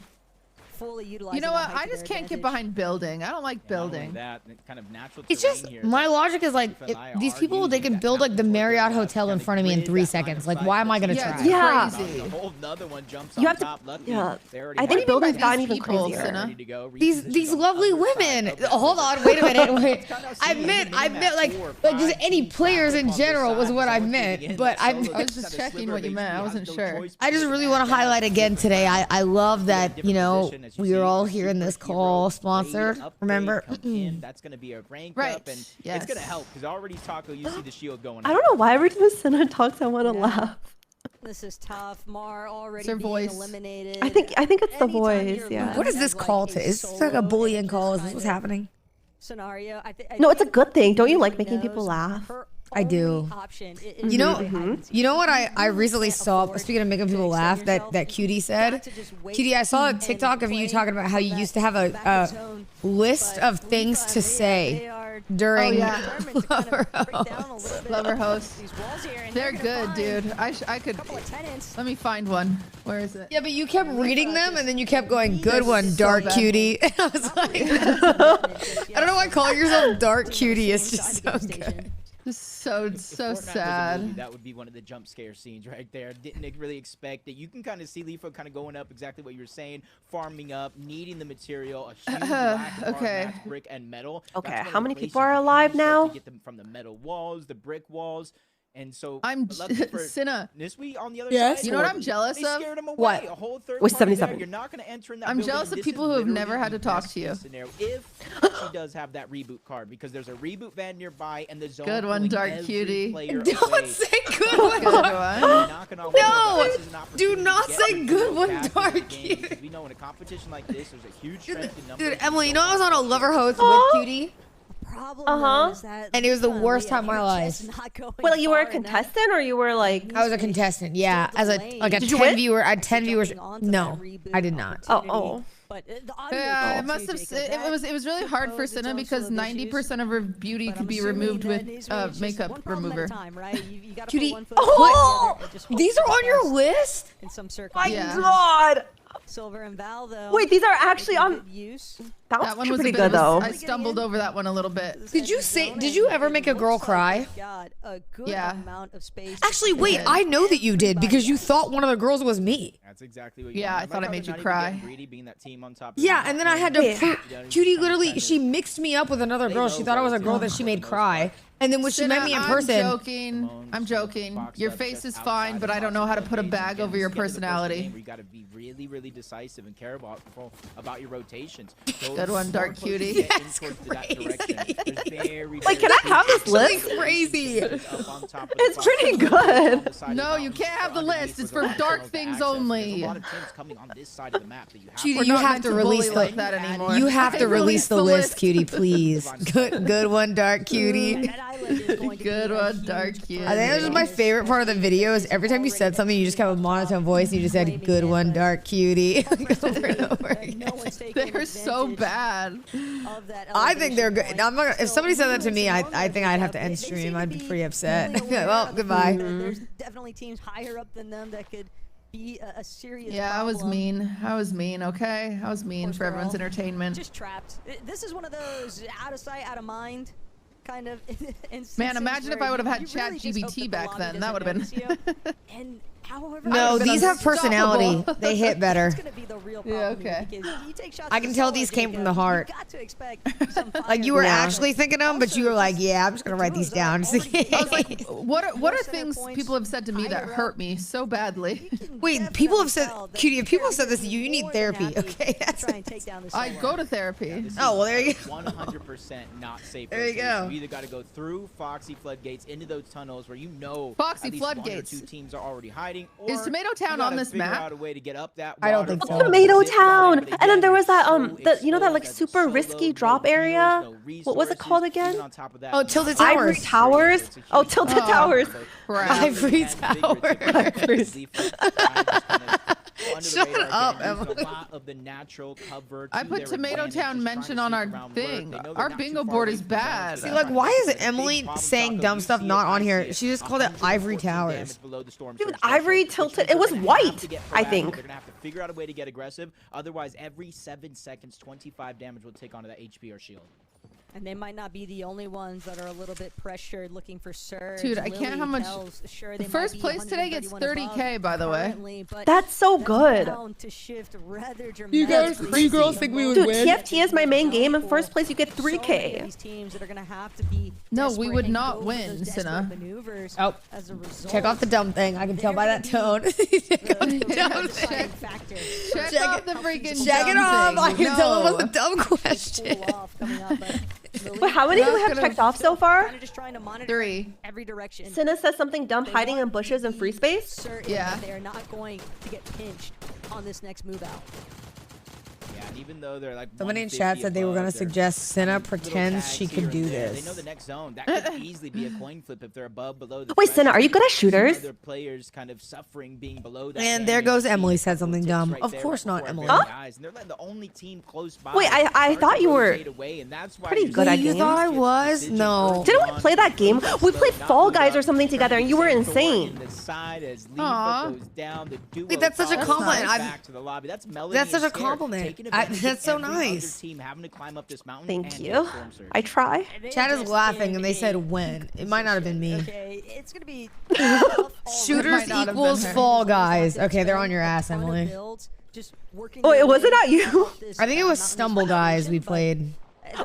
Fully utilize. You know what? I just can't get behind building. I don't like building. That kind of natural It's just my logic is like these people, they can build like the Marriott hotel in front of me in 3 seconds. Like, why am I gonna try? Yeah. A whole another one jumps You on have to. top. Lucky. Yeah. They already I have think it. building's gotten even people, crazier. Senna. These lovely women. Hold on, wait a minute. Wait. I meant like just any players in general was what I meant. But I was just checking what you meant. I wasn't sure. I just really want to highlight again today. I love that, you know, we are all here in this call sponsored. Remember? That's going to be a rank Right. up, and Yes. it's going to help because already Taco, you see the shield going. I don't know why every time Senna talks, I want to laugh. This is tough. Mar already her being voice. eliminated. I think it's the voice. Yeah. What is this call to? Is this like a bullying call? Is this what's happening? Scenario. No, it's a good thing. Don't you like making people laugh? I do. You know what I recently saw, speaking of making people laugh, that Cutie said? Cutie, I saw a TikTok of you talking about how you used to have a list of things to say during Lover Host. Lover Host. They're good, dude. I could. Let me find one. Where is it? Yeah, but you kept reading them and then you kept going, good one, Dark bad. Cutie. And I was like, I don't know why calling yourself Dark Cutie is just so good. So Fortnite was a sad. movie, that would be one of the jump scare scenes right there. Didn't really expect it. You can kind of see Leafo kind of going up exactly what you were saying, farming up, needing the material, a huge black bar, Okay. match brick and metal. Okay, That's one how of the many places people are you alive start now? to get them from the metal walls, the brick walls. And so I'm lucky for Cinna. Niswi on the other Yes. side. You know what I'm jealous they of? scared him away. What? A whole third With party there. 77. You're not going to enter in that I'm building. jealous of This people is who have literally never had the to talk best to you. case scenario if she does have that reboot card, because there's a reboot van nearby and the zone. Good one, pulling Dark every Cutie. player Don't away. say good one. Good one. Knocking on No, wood, this is an do opportunity not to say get good people one, back into Dark the game, Cutie. because we know in a competition like this, there's a huge strength in numbers. Dude, Emily, you know I was on a Lover Host with Cutie? Uh-huh. And it was the worst time of my life. Wait, like you were a contestant, or you were like? I was a contestant, yeah. As a Did you 10 win? viewer, I had 10 viewers. No, I did not. Oh. But the audio Yeah, it quality, must have. Jacob, It was really hard for Cinna because 90% of her beauty could be removed with makeup remover. Cutie, Oh! These are on your list? In some circles. My Yeah. God. Silver and Val though. Wait, these are actually on. Use. That one was was pretty a bit good of a- though. I stumbled over that one a little bit. Did you ever make a girl cry? Got a good Yeah. amount of space. Actually, wait, I know that you did because you thought one of the girls was me. That's exactly what you Yeah, want. I thought I like made how you they're not even cry. getting greedy, being that team on top of Yeah, the and then I had map. to Cutie literally, she mixed me up with another girl. She thought I was a girl that she made cry. And then when she met me in person, I'm joking. Your face is fine, but I don't know how to put a bag over your personality. You got to be really, really decisive and care about your rotations. Good one, Dark Cutie. Like, can I have this list? Crazy. It's pretty good. No, you can't have the list. It's for dark things only. Cutie, We're you not have meant to to release bully like that anymore. You have to release the list, Cutie, list. please. Good one, Dark Cutie. Good one, Dark Cutie. I think that was just my favorite part of the video is every time you said something, you just kept a monotone voice and you just said, good one, Dark Cutie. Over and over again. They're so bad. I think they're good. I'm not, if somebody said that to me, I think I'd have to end stream. I'd be pretty upset. Well, goodbye. There's definitely teams higher up than them that could be a serious Yeah, I was problem. mean. I was mean, okay? I was mean for everyone's entertainment. Just trapped. This is one of those out of sight, out of mind kind of instances. Man, imagine if where I would have had you really just hope ChatGPT that the back lobby then. That doesn't would have been. notice you. And however, No, these have personality. unstoppable. They hit better. It's gonna be the real problem okay. here because you take shots I at can the tell solo, these came Jacob, from the heart. You got to expect some Like you were fire. actually thinking them, but you were like, "Yeah, I'm just gonna write these down." I was like, what are things people have said to me that hurt me so badly? Wait, people have said, Cutie, if people have said this to you, you need therapy. Okay, that's I go to therapy. Oh, well, there you go. 100% not safe. There you rotation. go. You either got to go through Foxy floodgates into those tunnels where you know Foxy at least one or floodgates. two teams are already hiding. Or Is Tomato Town you gotta on this figure map? out a way to get up that I don't think so. Tomato Town. And then there was that you know that like super risky drop area. What was it called again? Oh, Tilted Ivory Towers. Towers. Oh, Tilted Towers. Ivory Towers. Shut up, Emily. A lot of the natural cover I to put their Tomato advantage, Town just mention trying on to our sneak around thing. work. They know they're Our not bingo too far board away is from bad. See, like, why is Emily saying dumb stuff not on here? She just called it Ivory Towers. Dude, Ivory tilted. It was white, I think. They're gonna have to figure out a way to get aggressive. Otherwise, every 7 seconds, 25 damage will take onto that HP or shield. And they might not be the only ones that are a little bit pressured, looking for surge. Dude, I can't how much. The first place today gets 30K, by the way. That's so good. To shift rather You girls think we would Dude, win? TFT is my main game. In first place, you get 3K. These teams that are gonna have to be No, we desperate would and not go for win, those Cinna. desperate maneuvers Oh, as a result. check off the dumb thing. I can tell by that tone. Check off the dumb thing. Check off the freaking Check it dumb off. thing. I can tell it was a No. dumb question. Wait, how many do we have checked off so far? Just trying to monitor 3. every direction. Cinna says something dumb, hiding in bushes and free space. Certain Yeah. that they're not going to get pinched on this next move out. Yeah, and even though they're like Somebody in 150 chat said they were above, gonna they're suggest Cinna little pretends tags she here could and do there. this. They know the next zone. That could easily be a coin flip if they're above, below the Wait, Cinna, are you good at threshold. shooters? Other players kind of suffering being below that. And there damage. goes Emily said something dumb. Right Of there course not, before Emily. our Huh? very eyes, and they're like the only team close by. Wait, I Starting thought to you were rotate away, and that's why pretty you're good at seeing You games. thought I was? No. Didn't we play that game? We played Fall Guys or something together, and you were insane. The side as Aw. Leaf goes down, the duo Wait, that's such a follows compliment. right I've- back to the lobby. That's Melody That's such and a Sarah compliment. taking advantage That's of so every other nice. team having to climb up this mountain Thank and you. get storm surge. I try. Chat is laughing and they said when. It might not have been me. Okay, it's gonna be Shooters might not have been equals her. Fall Guys. Okay, they're on your ass, Emily. just working. Oh, was it not you? I think it was Stumble Guys we played.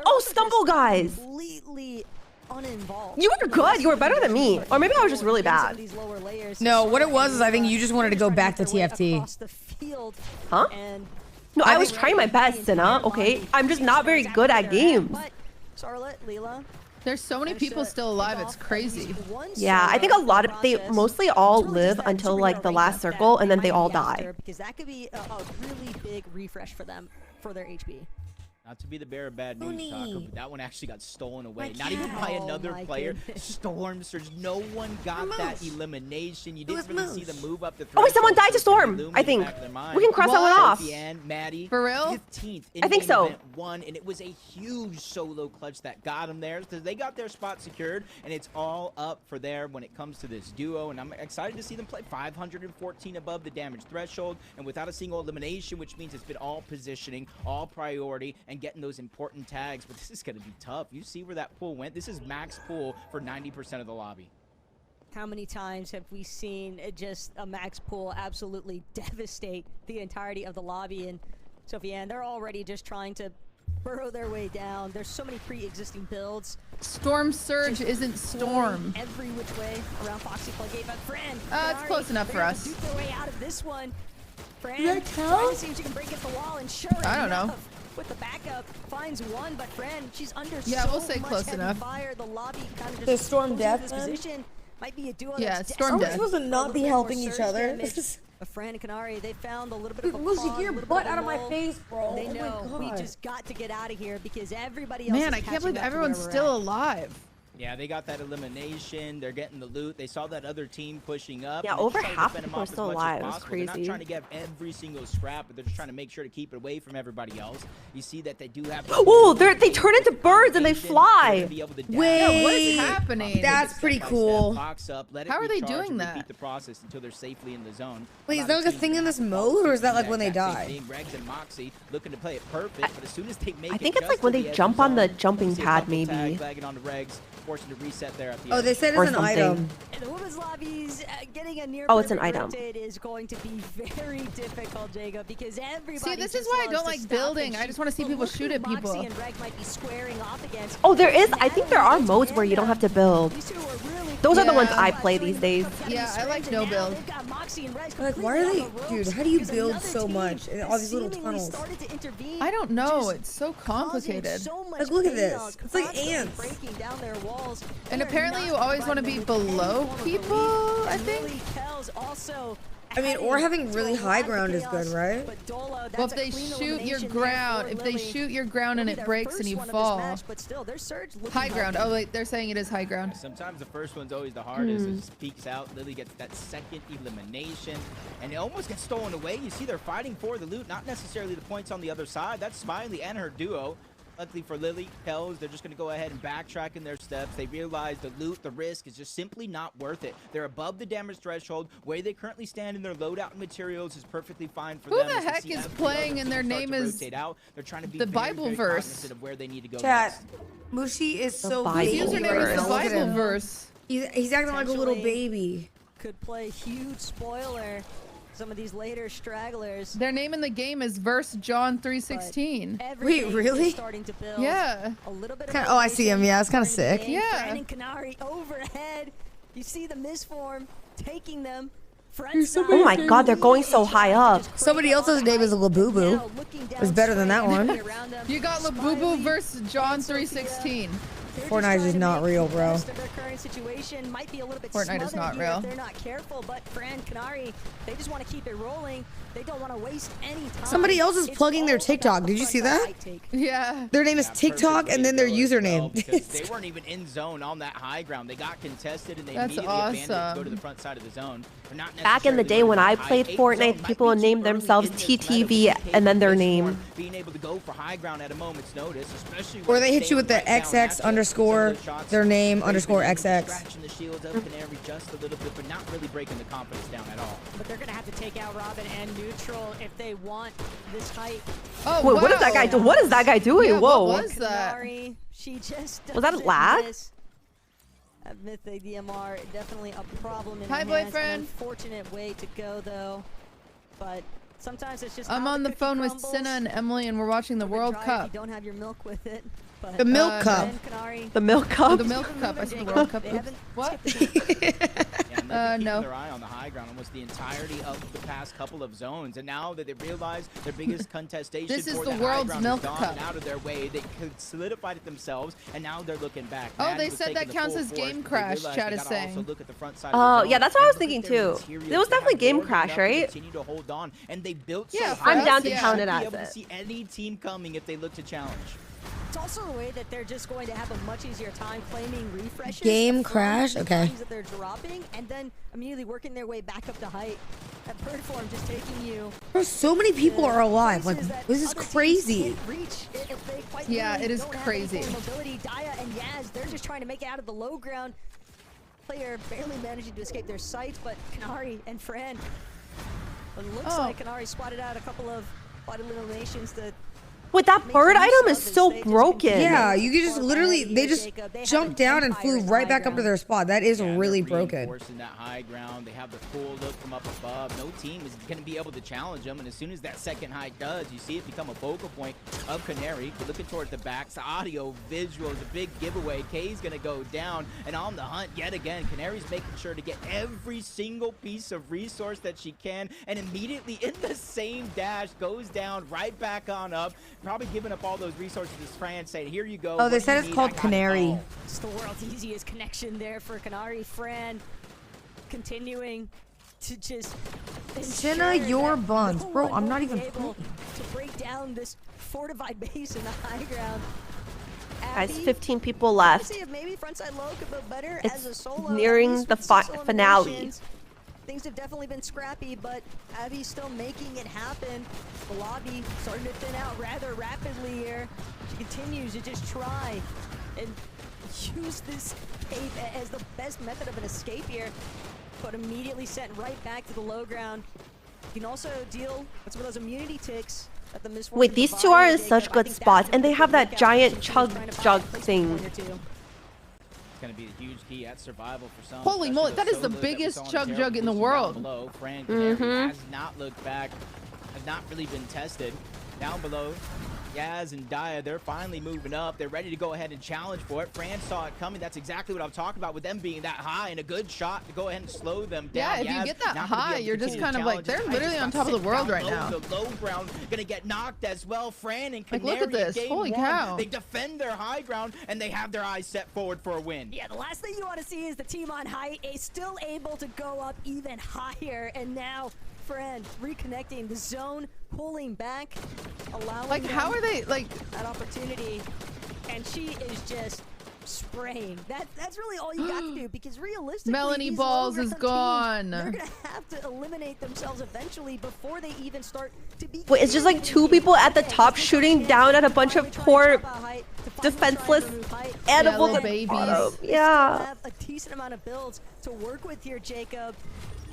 Oh, Stumble Guys. completely uninvolved. You were good. You were better than me. Or maybe I was just really bad. These lower layers. No, what it was is I think you just wanted to go back to TFT. Across the field Huh? and No, I was trying my best, Cinna. Okay, I'm just not very good at games. But Charlotte, Leela, There's so many people still alive. It's crazy. Yeah, I think a lot of they mostly all live until like the last circle, and then they all die. because that could be a really big refresh for them for their HP. Not to be the bearer of bad news, Taco, Looney. but that one actually got stolen away. My Not even cat. by Oh another my player. goodness. Storm Surge. No one got that elimination. You was didn't really see Moose? the move up the Oh wait, someone threshold, died to so it Storm. loomed I in the think back of their mind. we can cross that one off. Sophie and Maddie, For real? 15th I think in-game so. event one, and it was a huge solo clutch that got them there. So they got their spot secured, and it's all up for there when it comes to this duo. And I'm excited to see them play 514 above the damage threshold, and without a single elimination, which means it's been all positioning, all priority, and getting those important tags. But this is going to be tough. You see where that pool went? This is max pool for 90% of the lobby. How many times have we seen just a max pool absolutely devastate the entirety of the lobby? And Sophie, they're already just trying to burrow their way down. There's so many pre-existing builds. Storm Surge isn't Storm. Every which way around Foxy Floodgate, but Fran. It's close enough for us. Duke their way out of this one. Fran Did that trying count? to see if she can break at the wall, and sure I don't know. enough, with the backup, finds one, but Fran, she's under Yeah, so we'll say much close heavy enough. fire. The lobby kind of just The Storm goes Death, into this then? position. Might be a duo Yeah, that's Storm desperate Death. Supposed to for a not little be bit helping more each surge other. damage. But Fran and Kanari, they found a little bit of a Lucy, pause, get your a little butt bit of out a of my lull. face, bro. They Oh my know we God. just got to get out of here because everybody else Man, is I can't catching believe up to everyone's where we're still at. alive. Yeah, they got that elimination. They're getting the loot. They saw that other team pushing up. Yeah, and they're over trying to half defend them people are off as still much as alive. It's possible. They're not crazy. trying to get every single scrap, but they're just trying to make sure to keep it away from everybody else. You see that they do have. Oh, they turn into birds and they fly. Wait, what is happening? That's pretty cool. How are they doing that? Repeat the process until they're safely in the zone. Wait, is that like a thing in this mode, or is that like when they die? Regs and Moxie looking to play it perfect, but as soon as they make I think it's like when they jump on the jumping pad, maybe. On the Regs, forcing to reset there at the Oh, end. they said Or it's an something. item. And the women's lobbies getting a near Oh, it's an perfect item. rotate is going to be very difficult, Jacob, because everybody. See, this is just why I loves don't to like stop building. and I shoot. just want to see But people look shoot who at people. Moxie and Reg might be squaring off against. Oh, there is. I think there are modes where you don't have to build. Those are the ones I play these days. Yeah, I like no build. Like, why are they, dude? How do you build so much in all these little tunnels? I don't know. It's so complicated. Like, look at this. It's like ants. And apparently, you always want to be below people. I think. I mean, or having really high ground is good, right? Well, if they shoot your ground, and it breaks and you fall. High ground. Oh, wait, they're saying it is high ground. Sometimes the first one's always the hardest. It just peeks out. Lily gets that second elimination, and it almost gets stolen away. You see they're fighting for the loot, not necessarily the points on the other side. That's Smiley and her duo. Luckily for Lily, Hells, they're just going to go ahead and backtrack in their steps. They realize the loot, the risk is just simply not worth it. They're above the damage threshold. Where they currently stand in their loadout and materials is perfectly fine for Who them. the As they heck see is every playing other and their team start name to is rotate out. They're trying to be the very, Bible very verse? cognizant of where they need to go Chat, next. Mushi is so Bible baby His username right is now. the Look at Bible him. verse. He's acting like a little Potentially. baby. Could play huge spoiler. Some of these later stragglers. Their name in the game is Verse John 3:16. Wait, really? Starting to build. Yeah. A little bit of Kinda, oh, I see him. Yeah, it's kind of sick. Yeah. Brandon Canary overhead. You see the misform taking them. Oh my god, they're going so high up. Somebody else's name is Labubu. It's better than that one. You got Labubu versus John 3:16. Fortnite is not real, bro. Their current situation might be a little bit Fortnite is smothered not here real. if they're not careful, but Fran Canary, they just want to keep it rolling. They don't want to waste any time. Somebody else is plugging their TikTok. Did you see that? Yeah. Their name is TikTok and then their username. Because they weren't even in zone on that high ground. They got contested and they That's immediately abandoned it to go awesome. to the front side of the zone. They're not Back in the day when I played Fortnite, people would name themselves TTV and then their name. Being able to go for high ground at a moment's notice, especially Or when they hit staying you with the right down XX at you. underscore Some of the shots their name they've underscore been XX. scratching the shields of Canary just a little bit, but not really breaking the confidence down at all. But they're going to have to take out Robin and Neutral if they want this height. Oh, Wait, what is that guy do? What is that guy doing? Yeah, Whoa. what was that? Canary, she just Was that a doesn't lag? miss. That Mythic DMR, definitely a problem in Hi, her hands. boyfriend. An unfortunate way to go, though. But sometimes it's just I'm how on the cookie phone with crumbles. Senna and Emily, and we're watching the World Try if Cup. You don't have your milk with it. But, The milk cup. Ben Canary, The milk cup? The Milk Cup. I said the World Cup. They Oops. haven't What? Yeah, and they've been keeping No. their eye on the high ground almost the entirety of the past couple of zones, and now that they realize their biggest contestation This is for the that world's high ground milk is gone cup. and out of their way, they could solidified it themselves, and now they're looking back. Oh, Maddie they was said taking that the counts full as force, game but they crash, realized chat they is gotta also saying. look at the front side of the Oh, zone yeah, that's what I and was look thinking at their too. materials. It was They have definitely Game more than Crash, enough to right? continue to hold on, and they built so Yeah, high I'm down to yeah. count it be as able to it. see any team coming if they look to challenge. it's also a way that they're just going to have a much easier time claiming refreshes. Game from crash? the Okay. times that they're dropping, and then immediately working their way back up to height. That bird form just taking you. Bro, so many people to are alive. Like, places that this is other teams crazy. can't reach if they quite Yeah, literally it is don't have crazy. any form of mobility. Daya and Yaz, they're just trying to make it out of the low ground. Player barely managing to escape their sights, but Kanari and Fran. It looks Oh. like Kanari spotted out a couple of body eliminations that. Wait, that bird item is so broken. Yeah, you could just literally, they just jumped down and flew right back up to their spot. That is really broken. Reinforcing that high ground, they have the full look from up above. No team is going to be able to challenge them, and as soon as that second height does, you see it become a focal point of Canary. We're looking towards the backs, the audio, visuals, a big giveaway. Kay's going to go down, and on the hunt yet again. Canary's making sure to get every single piece of resource that she can, and immediately in the same dash goes down right back on up. Probably giving up all those resources as Fran saying, here you go. Oh, they what said you it's need, called I got it Canary. all." It's the world's easiest connection there for Canary. Fran continuing to just Senna, ensure your that buns. no Bro, one I'm will not be even able to break down this fortified base in the high ground Guys, 15 people left. See if maybe Frontside Low could build better It's as a solo. nearing at least the with 6 finale. eliminations. Things have definitely been scrappy, but Abby's still making it happen. The lobby starting to thin out rather rapidly here. She continues to just try and use this cape as the best method of an escape here, but immediately sent right back to the low ground. You can also deal with some of those immunity ticks that the Misfortune Wait, these two are in such good spots, and they have that giant chug jug thing. It's gonna be a huge key at survival for some. Holy moly, that is the biggest chug jug in the world. Below, Fran Canary has not looked back, has not really been tested. Down below, Yaz and Daya, they're finally moving up. They're ready to go ahead and challenge for it. Fran saw it coming. That's exactly what I'm talking about with them being that high and a good shot to go ahead and slow them down. Yeah, if you Yaz get that not gonna be high, able to you're just continue kind to of like, they're challenge. literally Just on got top of the sent world down right low. now. The low ground gonna get knocked as well. Fran and Like, Canary look at this. in game Holy one, cow. they defend their high ground and they have their eyes set forward for a win. Yeah, the last thing you want to see is the team on height is still able to go up even higher, and now Fran reconnecting the zone, pulling back, allowing Like, how them are they, like... that opportunity, and she is just spraying. That's really all you got to do, because realistically, Melanie these Balls is low-ground gone. teams, they're gonna have to eliminate themselves eventually before they even start to be. Wait, it's just like two people at the top shooting down at a bunch of poor, defenseless animals at the bottom. Yeah. Have a decent amount of builds to work with here, Jacob.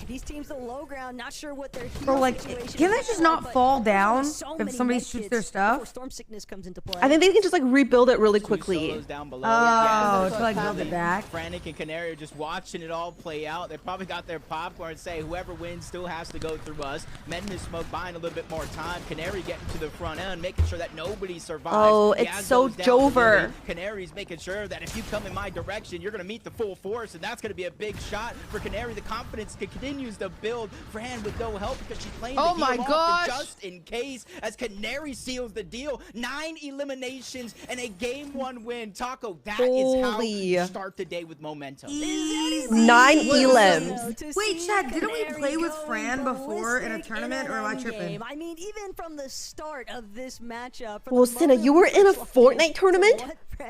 These teams the low ground, not sure what their Bro, like, can they just not fall down if somebody shoots their stuff? Storm sickness comes into play. I think they can just like rebuild it really quickly. Down below. Oh, Yeah, to like build it back. Frantic and Canary are just watching it all play out. They probably got their popcorn and say whoever wins still has to go through us. Men and Smoke buying a little bit more time. Canary getting to the front end, making sure that nobody survives. Oh, it's Yaz so goes down to Jover. Lily. Canary's making sure that if you come in my direction, you're going to meet the full force, and that's going to be a big shot for Canary. The confidence continues to build. Fran with no help because she's playing the Oh my heel off gosh. just in case as Canary seals the deal. 9 eliminations and a game 1 win. Taco, that is how you start the day with momentum. 9 elims. Wait, Chad, didn't we play with Fran before in a tournament, or am I tripping? Game. I mean, even from the start of this matchup. Well, Cinna, you were in a Fortnite tournament?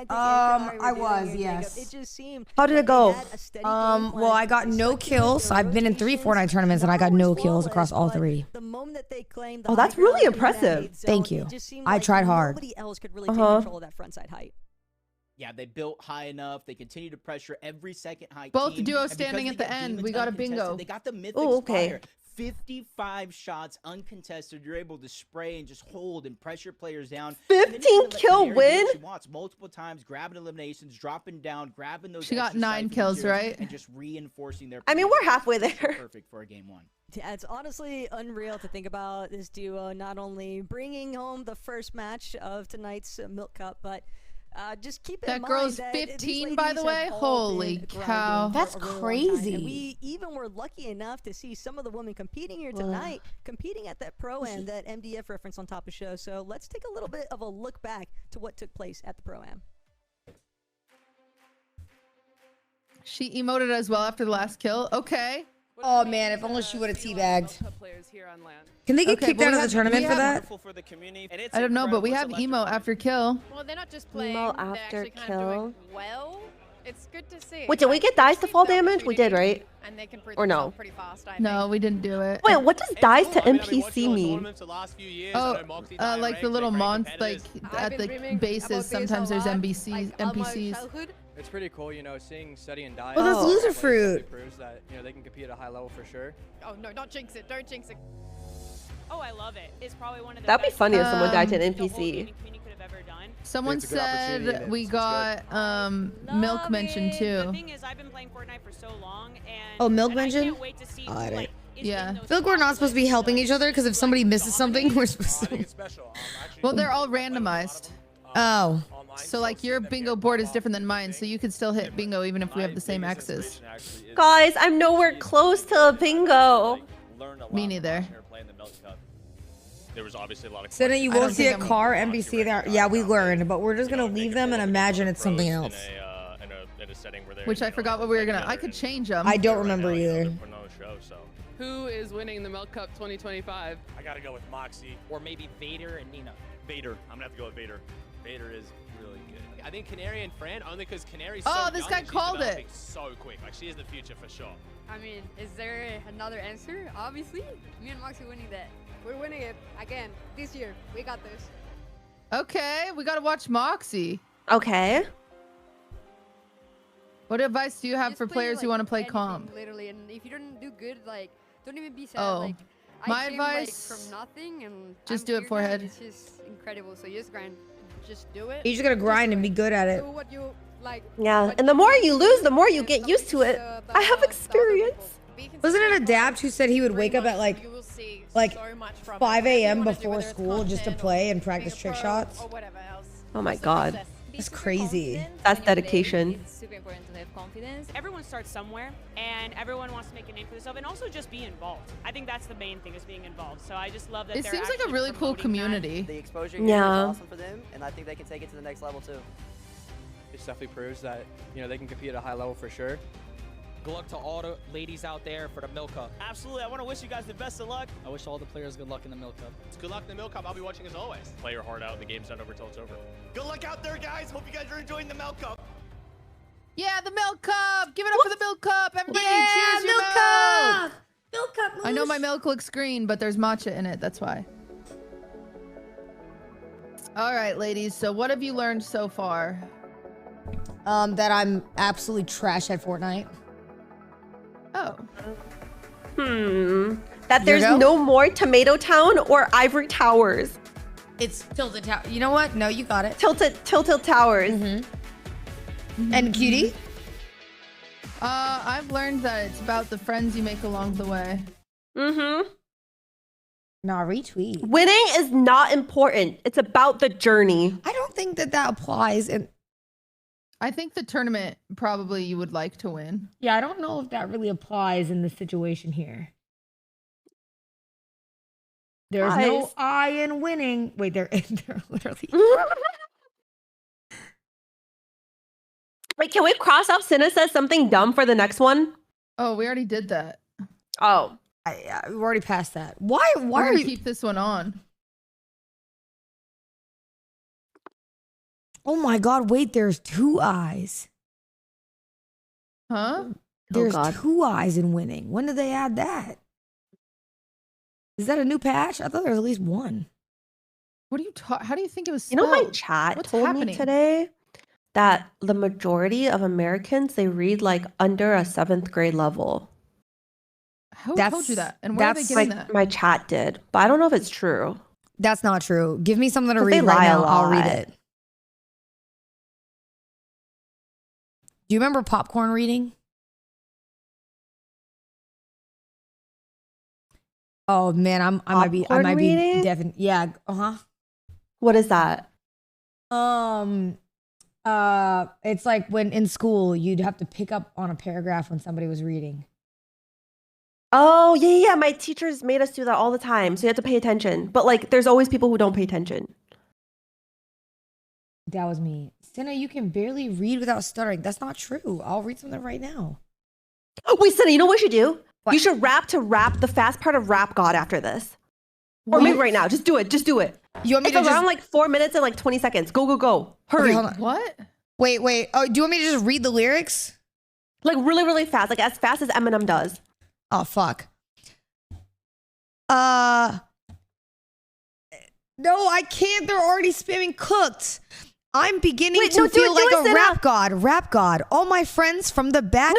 I was, yes. It just seemed How did it go? Well, I got no kills. I've been in 3 Fortnite tournaments and I got no kills across all 3. the moment that they claimed Oh, that's really impressive. Thank you. I tried hard. Nobody else could really take control of that frontside height. Yeah, they built high enough. They continue to pressure every second high Both team. duos And because standing they at the get end. Demons We got a uncontested, bingo. They got the Mythic Oh, okay. Spire. 55 shots uncontested. You're able to spray and just hold and pressure players down. 15 kill win? She wants multiple times, grabbing eliminations, dropping down, grabbing those. She got extra 9 siphon kills, tiers, right? And just reinforcing their. I mean, we're halfway position. there. Perfect for a game 1. Yeah, it's honestly unreal to think about this duo not only bringing home the first match of tonight's Milk Cup, but just keep in That mind girl's that 15, these by the ladies way. have all Holy been cow. grinding That's for a really long time. And crazy. we even were lucky enough to see some of the women competing here tonight, competing at that Pro-Am that MDF reference on top of show. So let's take a little bit of a look back to what took place at the Pro-Am. She emoted as well after the last kill. Okay. Oh man, if only she would have teabagged. Can they get Okay, kicked but out we of the have- tournament we for have- that? I don't know, but we have emo after kill. Well, they're not just playing. Emo they're after actually kind of kill. doing well. It's good to see. Wait, did we get dice to fall damage? We did, right? And they can prove Or no? themselves pretty fast, I No, we didn't do it. Wait, what does dice to NPC mean? Oh, like the little like at the bases, sometimes there's NPCs. It's pretty cool, you know, seeing Seti and Dai. Oh, that's loser fruit. Proves that, you know, they can compete at a high level for sure. Oh no, don't jinx it! Don't jinx it! Oh, I love it. It's probably one of the That'd be best funny if someone died to an the whole NPC. gaming community could have ever done. Someone It's a good opportunity said and we it's got Milk mentioned The too. thing is, I've been playing Fortnite for so long, and Oh, Milk and I mentioned? can't wait to see Oh, who, I like, didn't. is Yeah. in I those feel like we're not supposed to be helping each other because if somebody misses something, we're supposed to. Well, they're all randomized. Oh. So like your bingo board is different than mine, so you could still hit bingo even if we have the same X's. Guys, I'm nowhere close to a bingo. Me neither. There was obviously a lot of. Cinna, you I don't won't see think a I'm- car NPC there. Yeah, we learned, but we're just gonna leave them and imagine it's something else. In a setting where they're, Which I forgot what we were gonna. I could change them. I don't remember either. for another show, so. Who is winning the Milk Cup 2025? I gotta go with Moxie. Or maybe Vader and Nina. Vader. I'm gonna have to go with Vader. Vader is really good. I think Canary and Fran, only because Canary's Oh, so this young guy and she's called it. developing so quick. Like, she is the future for sure. I mean, is there another answer? Obviously, me and Moxie winning that. We're winning it again this year. We got this. Okay, we gotta watch Moxie. Okay. What advice do you have Just for play, players like, who want to play anything, comp? Literally, and if you don't do good, like, don't even be sad. Oh, Like, my I came, advice, like, from nothing, and just I'm do it here now, forehead. and It's just incredible. So just grind, just do it. You just gotta grind and be good at it. Do what you like. Yeah, and the more you lose, the more you get used to it. I have experience. Wasn't it Adapt who said he would wake up at like 5 a.m. before school just to play and practice trick shots? Oh my god. That's crazy. That's dedication. It's super important to have confidence. Everyone starts somewhere, and everyone wants to make a name for themselves, and also just be involved. I think that's the main thing, is being involved. So I just love that. It they're seems like a actually really cool promoting community. The exposure here is Yeah. awesome for them, and I think they can take it to the next level too. It definitely proves that, you know, they can compete at a high level for sure. Good luck to all the ladies out there for the Milk Cup. Absolutely. I want to wish you guys the best of luck. I wish all the players good luck in the Milk Cup. Good luck in the Milk Cup. I'll be watching as always. Play your heart out. The game's not over till it's over. Good luck out there, guys. Hope you guys are enjoying the Milk Cup. Yeah, the Milk Cup. Give it up for the Milk Cup. Everybody, Yeah, cheers your Milk milk. Cup. Milk Cup. I know my milk looks green, but there's matcha in it. That's why. All right, ladies. So what have you learned so far? That I'm absolutely trash at Fortnite. Oh. That there's Weirdo? no more Tomato Town or Ivory Towers. It's Tilted Tower. You know what? No, you got it. Tilted Towers. And Cutie? I've learned that it's about the friends you make along the way. Mm-hmm. Nah, retweet. Winning is not important. It's about the journey. I don't think that applies. And I think the tournament probably you would like to win. yeah, I don't know if that really applies in the situation here. There's no Guys. I in winning. Wait, they're literally. Wait, can we cross off Cinna says something dumb for the next one? Oh, we already did that. Oh. We've already passed that. Why We're are gonna you? keep this one on? Oh my God! Wait, there's two eyes. Huh? There's God. two eyes in winning. When did they add that? Is that a new patch? I thought there was at least one. What are you How do you think it was You know, my spelled? chat What's told happening? me today that the majority of Americans, they read like under a 7th grade level. Who told you that? And where are they getting that? My chat did, but I don't know if it's true. That's not true. Give me something to 'Cause they read right lie a now. I'll read lot. it. Do you remember popcorn reading? Oh man, I might be Popcorn reading? definitely. Yeah. What is that? It's like when in school you'd have to pick up on a paragraph when somebody was reading. Oh, yeah. My teachers made us do that all the time. So you have to pay attention. But like, there's always people who don't pay attention. That was me. Senna, you can barely read without stuttering. That's not true. I'll read something right now. Oh, wait, Senna, you know what you should do? You should rap the fast part of Rap God after this. Or maybe right now. Just do it. Just do it. You want me it's to around just... like 4 minutes and like 20 seconds. Go. Hurry. Okay, hold on. What? Wait. Oh, do you want me to just read the lyrics? Like really, really fast. Like as fast as Eminem does. Oh, fuck. No, I can't. They're already spamming cooked. I'm beginning to feel like a rap god. All my friends from the back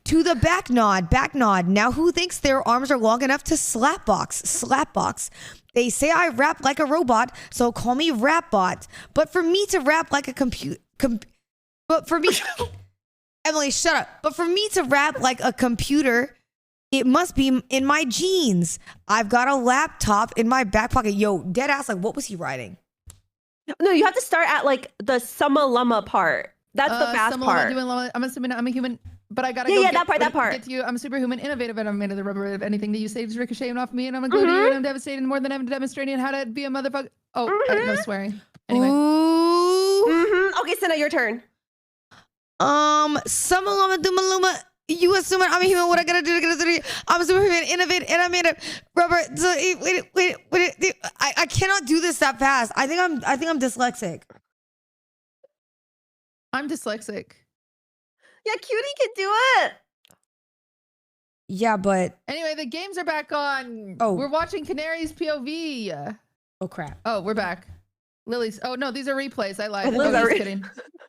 to the back nod. Now who thinks their arms are long enough to slapbox? They say I rap like a robot, so call me Rapbot. But for me to rap like a Emily, shut up. But for me to rap like a computer, it must be in my jeans. I've got a laptop in my back pocket. Yo, dead ass, like what was he writing? No, you have to start at like the Summa Lumma part. That's the fast part. I'm assuming I'm a human, but I gotta that part. Get to you. I'm superhuman, innovative, and I'm made of the rubber of anything that you say is ricocheting off me, and I'm gonna go to you, and I'm devastating more than I'm demonstrating how to be a motherfucker. Oh, no swearing. Anyway. Okay, Senna, your turn. Sumaluma Dumaluma. You assume I'm a human. What I gotta do? I'm a superhuman, innovate, and I made a rubber. So wait. I cannot do this that fast. I think I'm dyslexic. I'm dyslexic. Yeah, Cutie can do it. Yeah, but Anyway, the games are back on. Oh. We're watching Canary's POV. oh crap. Oh, we're back. Lily's. Oh no, these are replays. I lied. those I'm are just kidding.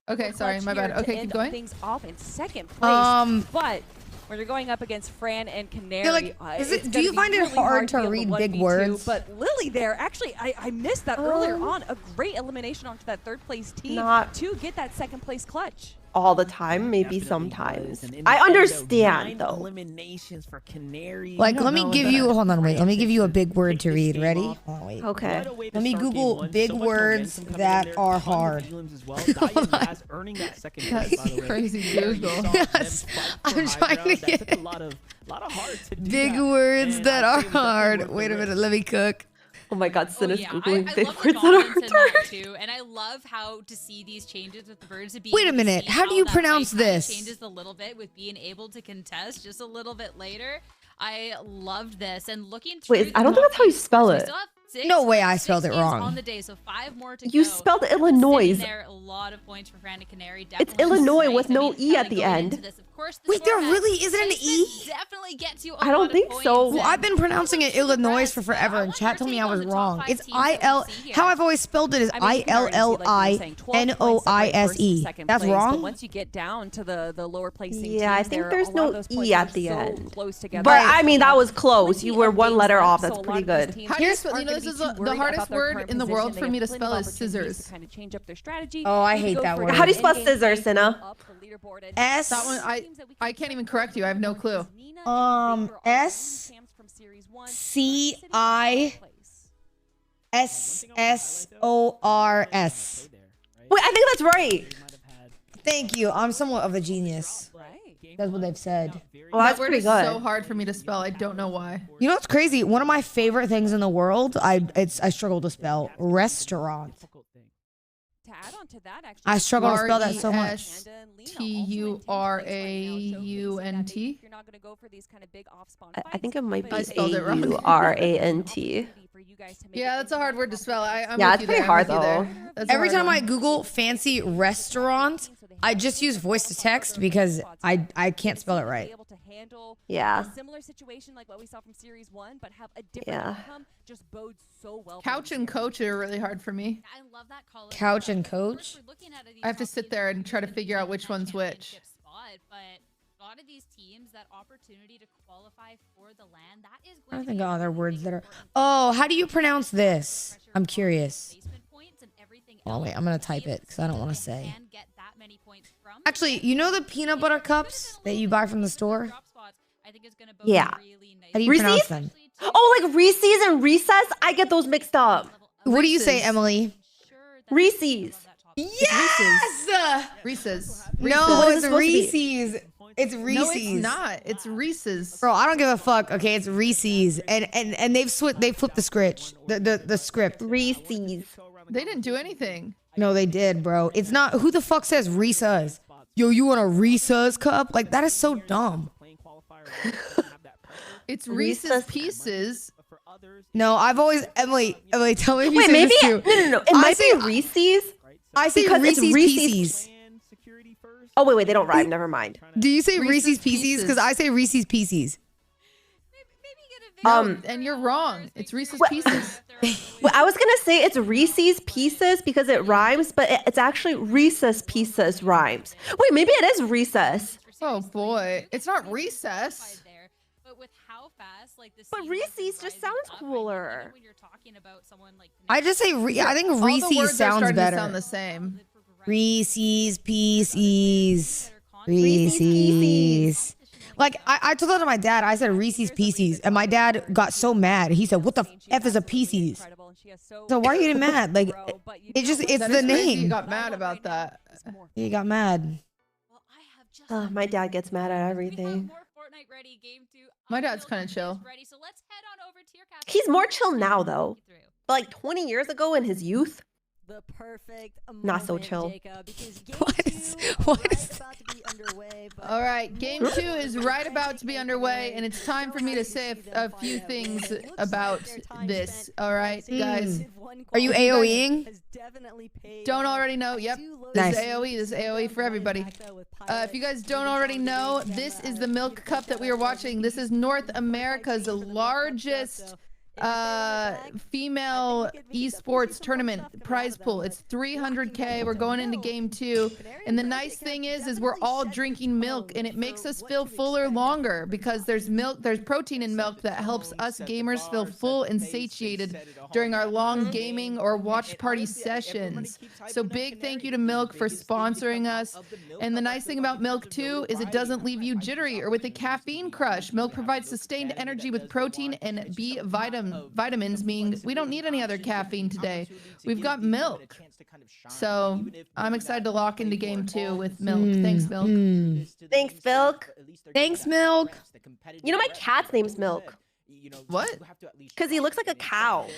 Okay, sorry, my bad. Okay, keep going. Things off in second place. But when you're going up against Fran and Canary, like, it's do you gonna find be it really hard to be able read 1v2, big words? But Lily there, actually, I missed that earlier on. A great elimination onto that third place team Not- to get that second place clutch. All the time, maybe sometimes. And I Nintendo, understand 9 though. eliminations for Canary. Like, don't let me know give that. you. Hold on, wait. Let me give you a big word to read. Ready? off. Hold on, wait. Okay. What a way to Let me start game Google one. big So much words momentum coming in that there. are Tons of hard. elims as well. Diane Baz earning that second place, by the way. Crazy Very Google. soft, Yes, them fight for I'm high trying ground. to That get took a lot of heart to do Big that. words And that I'd are say it was definitely hard. worth the Wait a minute. risk. Let me cook. Oh my God, Oh, Sin is yeah, googling I big love the words that are confidence in hard. that too, and I love how to see these changes with the birds. To be Wait a able to minute, see how do you that pronounce ice kinda this? Changes a little bit with being able to contest just a little bit later. I loved this and looking through. Wait, I don't think that's how you spell it. No way I spelled it games wrong. On the day, so 5 more to You go. spelled Sitting Illinois. there, a lot of points for Fran and Canary. It's Definitely Illinois nice. with I no mean, E at kinda the going end. into this, of course, the Wait, there format really isn't an E? definitely gets you a I don't lot of think points so. Well, and I've been pronouncing it Illinois for forever, and chat told me I was wrong. It's I-L. How I've always spelled it is I-L-L-I-N-O-I-S-E. That's But wong? once you get down to the lower placing Yeah, I teams, think there, there's a lot of no those points E are at the so end. close together. But I mean, that was close. You were one letter off. That's So a pretty lot of these good. teams How do you aren't spell? You know, gonna this be is too the worried hardest about their word current in the position. world They for have me to plenty of spell is opportunities scissors. to kind of change up their strategy. Oh, I You hate go that for word. How do you spell in-game scissors, play, Senna? up the leaderboard, and S. That one, I can't even correct you. I have no clue. S C I S S O R S. Wait, I think that's right. Thank you. I'm somewhat of a genius. That's what they've said. Well, that's That word pretty is good. so hard for me to spell. I don't know why. You know what's crazy? One of my favorite things in the world, I struggle to spell restaurant. To add on to that, actually, I struggle to spell that so much. R-E-S-T-U-R-A-U-N-T. You're not going to go for these kind of big off-spawn I think it might be I spelled it wrong. A-U-R-A-N-T. Yeah, that's a hard word to spell. I'm Yeah, with it's you pretty there. hard, I'm with you though. there. That's a Every hard time one. I Google fancy restaurant, I just use voice to text because I can't spell it right. Yeah. A similar situation like what we saw from Series 1, but have a different Yeah. outcome just bodes so well. Couch and coach are really hard for me. I love that color. Couch and coach? I have to sit there and try to figure out which one's which. Spot, but a lot of these teams, that opportunity to qualify for the land, that is I going don't to think be of other words that are. Oh, how do you pronounce this? I'm curious. Oh wait, I'm gonna type it because I don't want to say. Actually, you know the peanut butter cups that you buy from the store? Yeah. How do you Reese's? pronounce them? Oh, like Reese's and Recess? I get those mixed up. What do you say, Emily? Reese's. Yes! Reese's. No, What is it's it supposed to be? Reese's. It's Reese's. No, it's not. It's Reese's. Bro, I don't give a fuck. Okay, it's Reese's, and they've flipped the script. The script. Reese's. They didn't do anything. No, they did, bro. It's not. Who the fuck says Reese's? Yo, you want a Reese's cup? Like that is so dumb. It's Reese's Pieces. No, I've always Emily. Tell me if you Wait, say maybe this too. no. It I might say- be Reese's. I say because it's Reese's Reese's- Pieces. Oh wait, they don't rhyme. Never mind. Do you say Reese's Reese's Pieces? Because I say Reese's Pieces. And you're wrong. It's Reese's Pieces. Well, I was gonna say it's Reese's Pieces because it rhymes, but it's actually Reese's Pieces rhymes. Wait, maybe it is Recess. Oh boy, it's not recess. But with how fast, like this. But Reese's just sounds cooler. When you're talking about someone like. I just say I think All the Reese's words are sounds starting better. to sound the same. Reese's Pieces. Reese's. Like I told that to my dad. I said Reese's Pieces, and my dad got so mad. He said, "What the f is a Pieces?" So why are you getting mad? Like it's That the is crazy name. You got mad about that. He got mad. My dad gets mad at everything. My dad's kind of chill. He's more chill now though. But like 20 years ago in his youth. The perfect Not so moment, chill. Jacob, because game What is about to be underway, but All right, game 2 is right about to be underway, and it's time for me to say a few things about this. All right, guys. Are you AOEing? Don't already know? Yep. Nice. This is AOE. This is AOE for everybody. If you guys don't already know, this is the Milk Cup that we are watching. This is North America's largest female esports tournament prize pool. It's 300K. We're going into game 2, and the nice thing is we're all drinking milk, and it makes us feel fuller longer because there's protein in milk that helps us gamers feel full and satiated during our long gaming or watch party sessions. So big thank you to Milk for sponsoring us. And the nice thing about Milk too is it doesn't leave you jittery or with a caffeine crush. Milk provides sustained energy with protein and B vitamins, meaning we don't need any other caffeine today. We've got milk. So I'm excited to lock into game 2 with Milk. Thanks, Milk. Thanks, Milk. Thanks, Milk. You know my cat's name's Milk. What? Because he looks like a cow.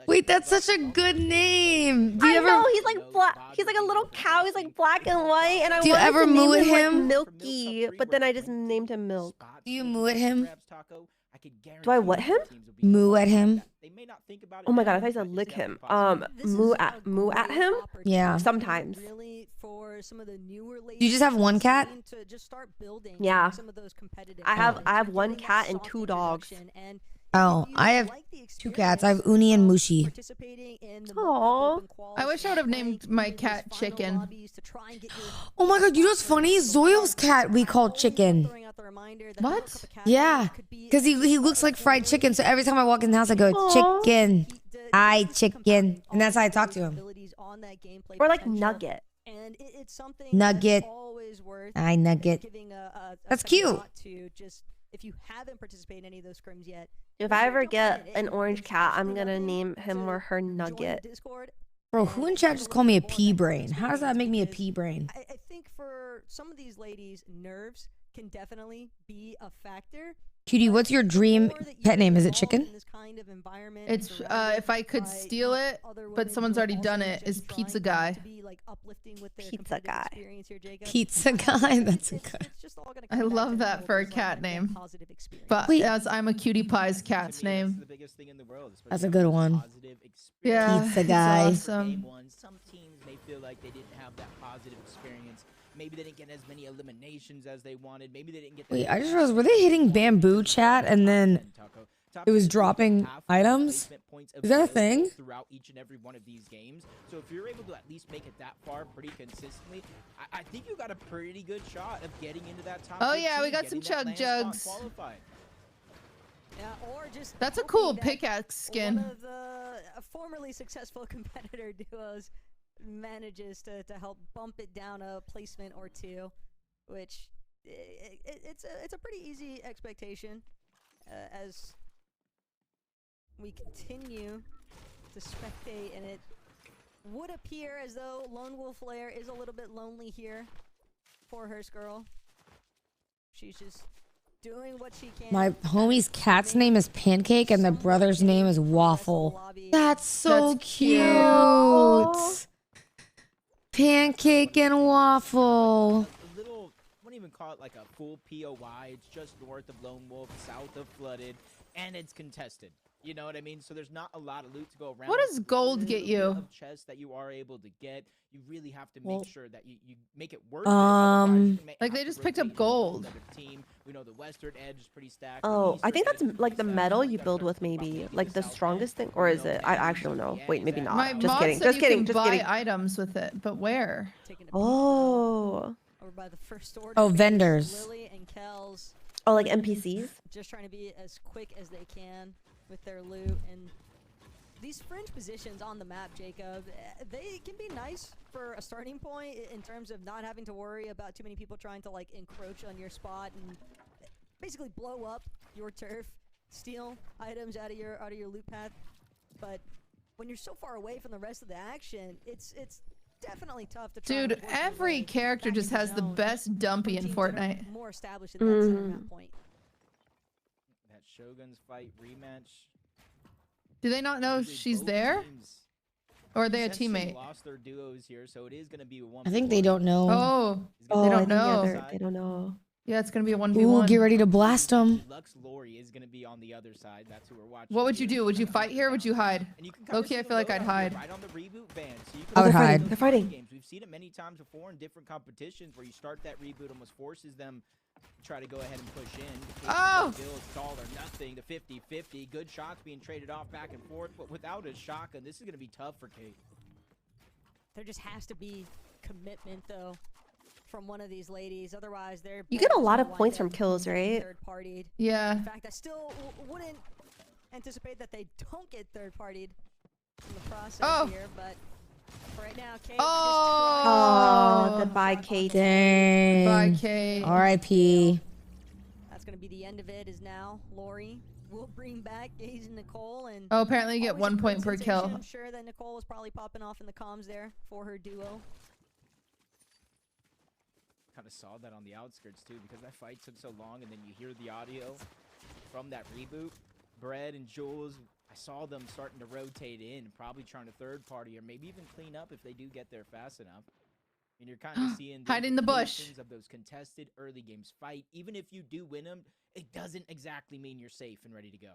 Wait, that's such a good name. Do you ever? know, he's like black. He's like a little cow. He's like black and white. And I Do you wanted ever to name moo at him like him? Milky, but then I just named him Milk. Do you moo at him? Do I what him? Moo at him? Oh my god, I thought you said lick him. Moo at him? Yeah. Sometimes. You just have one cat? Yeah. I have one cat and 2 dogs. Oh, I have 2 cats. I have Uni and Mushi. Aww. I wish I would have named my cat Chicken. Oh my god, you know what's funny? Zoil's cat we call Chicken. What? Yeah, because he looks like fried chicken. So every time I walk in the house, I go, Chicken. Hi, Chicken. And that's how I talk to him. Or like Nugget. Nugget. Hi, Nugget. That's cute. If you haven't participated in any of those scrims yet, If I ever get an orange cat, I'm gonna name him or her Nugget. Bro, who in chat just called me a pea brain? How does that make me a pea brain? I think for some of these ladies, nerves can definitely be a factor. Cutie, what's your dream pet name? Is it Chicken? It's if I could steal it, but someone's already done it, is Pizza Guy. Pizza Guy. Pizza Guy? That's a good. I love that for a cat name. But Wait. as I'm a Cutie Pie's cat's name. That's a good one. Yeah, Pizza it's Guy. awesome. Some teams may feel like they didn't have that positive experience. Maybe they didn't get as many eliminations as they wanted. Maybe they didn't get. Wait, I just realized, were they hitting bamboo chat and then it was dropping items? Is that a thing? Throughout each and every one of these games. So if you're able to at least make it that far pretty consistently, I think you got a pretty good shot of getting into that top. Oh yeah, 15, we got some getting chug that land spot jugs. qualified. Yeah, or just That's a cool pickaxe skin. One of the formerly successful competitor duos manages to help bump it down a placement or 2, which it's a pretty easy expectation as we continue to spectate, and it would appear as though Lone Wolf Lair is a little bit lonely here for Hearst Girl. She's just doing what she can. My homie's cat's name is Pancake and the brother's name is Waffle. That's so cute. Pancake and Waffle. A little, I wouldn't even call it like a full POI. It's just north of Lone Wolf, south of Flooded, and it's contested. You know what I mean? So there's not a lot of loot to go around. What does gold get you? Of chests that you are able to get. You really have to make sure that you make it worth it. Like they just picked up gold. Team. We know the western edge is pretty stacked. Oh, I think that's like the metal you build with, maybe like the strongest thing, or is it? I actually don't know. Wait, maybe not. My Just mod kidding. said Just you kidding. can Just buy kidding. items with it, but where? Oh. Over by the first order. Oh, vendors. Lily and Kells Oh, like NPCs. just trying to be as quick as they can with their loot, and these fringe positions on the map, Jacob, they can be nice for a starting point in terms of not having to worry about too many people trying to like encroach on your spot and basically blow up your turf, steal items out of your loot path. But when you're so far away from the rest of the action, it's definitely tough to try. Dude, every character just has the best dumpy in Fortnite. More established in that center map point. That Shogun's fight rematch. Do they not know she's there? Or are they a Essentially teammate? Lost their duos here, so it is going to be a 1v1. I think they don't know. Oh, they don't know. They don't know. Yeah, it's gonna be a 1v1. Ooh, get ready to blast them. Lux Lori is going to be on the other side. That's who we're watching. What would you do? Would you fight here? Or would you hide? Loki, I feel like I'd hide. Right on the reboot van, so you I would can hide. They're fighting. Games. We've seen it many times before in different competitions where you start that reboot, almost forces them to try to go ahead and push in. Oh! It's all or nothing. The 50-50. Good shots being traded off back and forth, but without a shotgun, this is going to be tough for Kate. There just has to be commitment, though, from one of these ladies. Otherwise, they're You get a lot of points from kills, right? Third-partied. Yeah. In fact, I still wouldn't anticipate that they don't get third-partied in the process here, but right now, Kate Oh, goodbye, Kate. Dang. Bye, Kate. R.I.P. That's going to be the end of it. Is now Lori will bring back Gaze and Nicole, and Oh, apparently you get always 1 a point great per sensation. kill. I'm sure that Nicole was probably popping off in the comms there for her duo. Kind of saw that on the outskirts too, because that fight took so long, and then you hear the audio from that reboot. Bread and Jules, I saw them starting to rotate in, probably trying to third party or maybe even clean up if they do get there fast enough. And you're kind of seeing Hide in the bush. implications of those contested early games fight. Even if you do win them, it doesn't exactly mean you're safe and ready to go.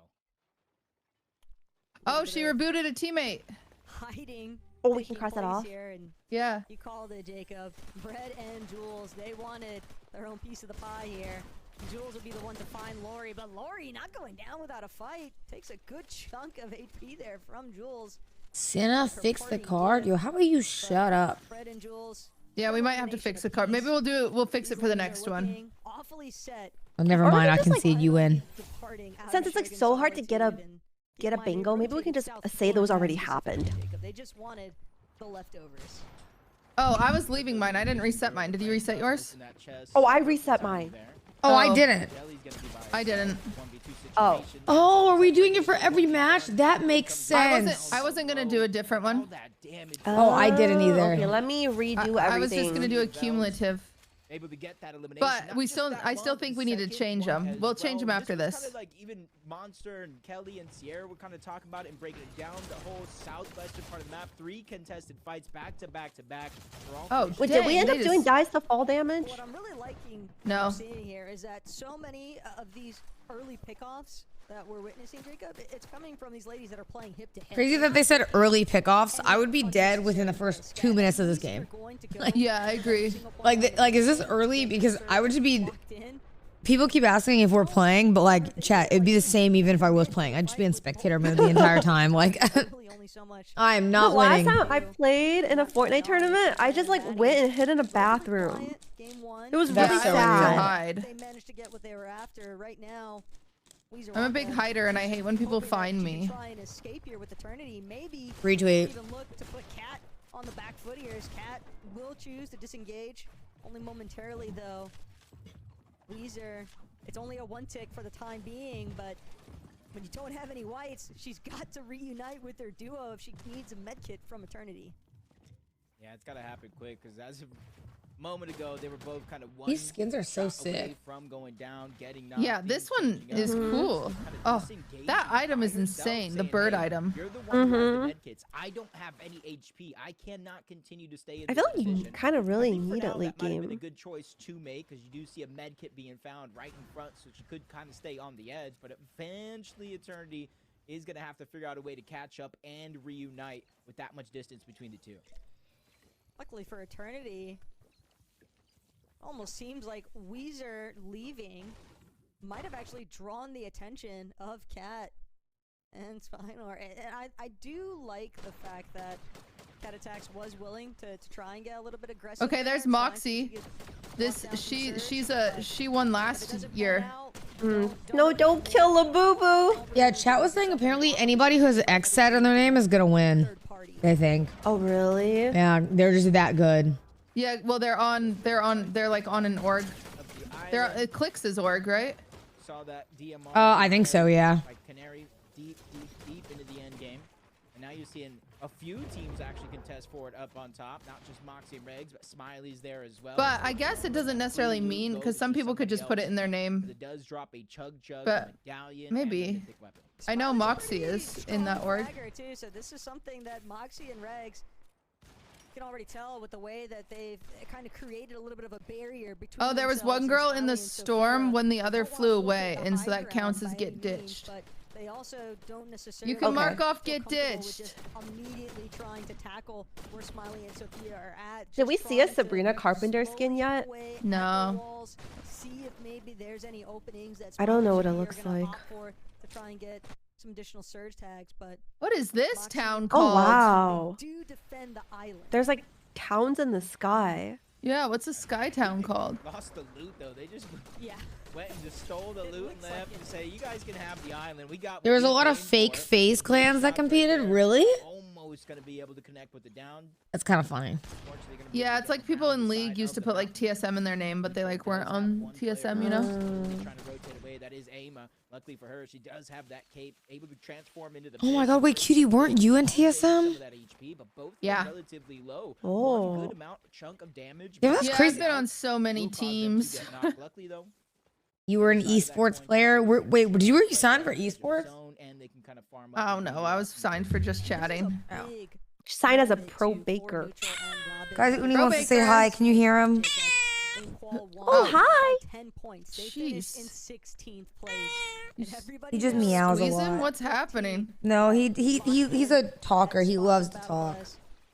Oh, she rebooted a teammate. Hiding. Oh, we can cross that off. Here, and Yeah. you called it, Jacob. Bread and Jules, they wanted their own piece of the pie here. Jules would be the one to find Lori, but Lori not going down without a fight. Takes a good chunk of HP there from Jules. Senna fixed the card. Yo, how about you shut up? Bread and Jules. Yeah, we might have to fix the card. Maybe we'll fix it for the next one. Awfully set. Oh, never Or we mind. I can just, concede you win. Since it's like so hard to get a bingo, maybe we can just say those already happened. They just wanted the leftovers. Oh, I was leaving mine. I didn't reset mine. Did you reset yours? Oh, I reset mine. Oh, I didn't. I didn't. Oh. Oh, are we doing it for every match? That makes sense. I wasn't gonna do a different one. Oh, I didn't either. Okay, let me redo everything. I was just gonna do a cumulative. Able to get that elimination. But I still think we need to change them. We'll change them after Kind this. of like even Monster and Kelly and Sierra were kind of talking about it and breaking it down. The whole southwestern part of the map, 3 contested fights back to back to back. Oh, Wait, did we end up doing dice to fall damage? What I'm really liking No. what I'm seeing here is that so many of these early pickoffs that we're witnessing, Jacob, it's coming from these ladies that are playing hip to hip. Crazy that they said early pickoffs. I would be dead within the first 2 minutes of this game. Yeah, I agree. Like, is this early? Because I would just be. People keep asking if we're playing, but like, chat, it'd be the same even if I was playing. I'd just be in spectator mode the entire time. Like, I am not The last winning. time I played in a Fortnite tournament, I just like went and hid in a bathroom. It was That's really so sad. hide. They managed to get what they were after. Right now, I'm a big hider, and I hate when people find me. try and escape here with Eternity. Maybe Retweet. even look to put Cat on the back foot here. As Cat will choose to disengage, only momentarily though. Weezer, it's only a 1 tick for the time being, but when you don't have any whites, she's got to reunite with her duo if she needs a medkit from Eternity. Yeah, it's gotta happen quick because as of a moment ago, they were both kind of one These skins are so shot away sick. from going down, getting Yeah, this one is cool. Oh, that item is insane. The bird item. You're the one who has the medkits. I don't have any HP. I cannot continue to stay in I this feel like you position. kind of really I think for need now, it late that might have been a game. good choice to make because you do see a medkit being found right in front, so she could kind of stay on the edge. But eventually, Eternity is going to have to figure out a way to catch up and reunite with that much distance between the two. Luckily for Eternity, almost seems like Weezer leaving might have actually drawn the attention of Cat and Spinor. And I do like the fact that Cat Attacks was willing to try and get a little bit aggressive. Okay, there's Moxie. This she won last year. No, don't kill a boo boo. Yeah, chat was saying apparently anybody who has an X set in their name is gonna win. They think. Oh really? Yeah, they're just that good. Yeah, well they're like on an org. It clicks as org, right? Saw that DMR. I think so, yeah. Like Canary deep into the end game, and now you're seeing a few teams actually contest for it up on top. Not just Moxie and Regs, but Smiley's there as well. But I guess it doesn't necessarily mean, because some people could just put it in their name. It does drop a Chug, But medallion, maybe. I know Moxie is in that org. Too, so this is something that Moxie and Regs can already tell with the way that they've kind of created a little bit of a barrier between. Oh, there was one girl in the storm when the other flew away, and so that counts as get ditched. But they also don't necessarily. You can mark off get ditched. Immediately trying to tackle where Smiley and Sophia are at. Did we see a Sabrina Carpenter skin yet? No. See if maybe there's any openings. I don't know what it looks like. To try and get some additional surge tags, but what is this town called? Oh wow! Do defend the island. There's like towns in the sky. Yeah, what's a sky town called? Lost the loot though. They just went and just stole the loot and left and say, "You guys can have the island. We got." There was a lot of fake FaZe clans that competed. Really? Almost gonna be able to connect with the down. That's kind of funny. Yeah, it's like people in League used to put like TSM in their name, but they like weren't on TSM, you know? Trying to rotate away. That is Aima. Luckily for her, she does have that cape, able to transform into the. Oh my god, wait, Cutie, weren't you in TSM? Yeah. Relatively low. Oh. One good amount, chunk of damage. Yeah, that's crazy. I've been on so many teams. Luckily though. You were an esports player. Wait, were you signed for esports? Oh no, I was signed for just chatting. Signed as a pro baker. Guys, Uni wants to say hi. Can you hear him? Oh, hi. 10 points. They finished in 16th place. And everybody He just meows a Squeeze him? lot. What's happening? No, he's a talker. He loves to talk.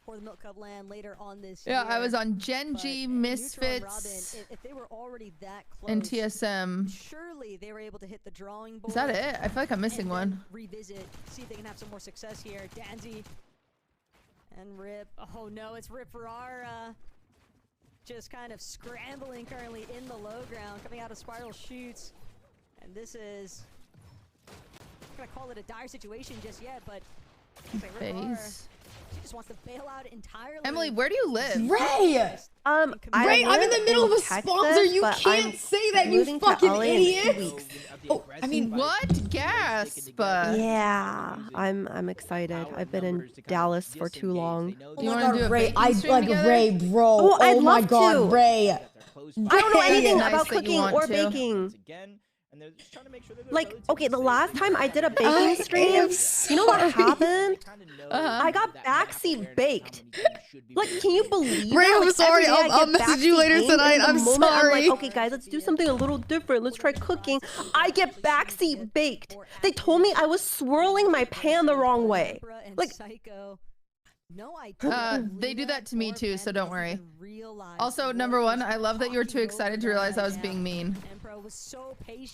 For the Milk Cup land later on this Yeah, year. I was on Gen G, Misfits, if they were already that close, and TSM. surely they were able to hit the drawing board. Is that it? I feel like I'm missing and one. then revisit, see if they can have some more success here. Danzy and Rip. Oh no, it's Rip Ferrara. Just kind of scrambling currently in the low ground, coming out of spiral shoots. And this is, I'm not gonna call it a dire situation just yet, but Rip Ferrara, she just wants to bail out entirely. Emily, where do you live? Ray! Ray, I'm in the middle of a sponsor. You can't say that, you fucking idiot. Oh, I mean, what? Gasp! Yeah, I'm excited. I've been in Dallas for too long. Oh my god, Ray, I like Ray, bro. Oh, I'd my love god, to. Ray. I don't know anything Nice about that you cooking want or to. baking. Like, okay, the last time I did a baking stream, you know what happened? I got backseat baked. Like, can you believe Ray, that? I'm Like, sorry. every day I I'll get message you backseat later baked, tonight. and in the I'm moment, I'm sorry. like, okay, guys, let's do something a little different. Let's try cooking. I get backseat baked. They told me I was swirling my pan the wrong way. Like, They do that to me too, so don't worry. Also, number one, I love that you were too excited to realize I was being mean.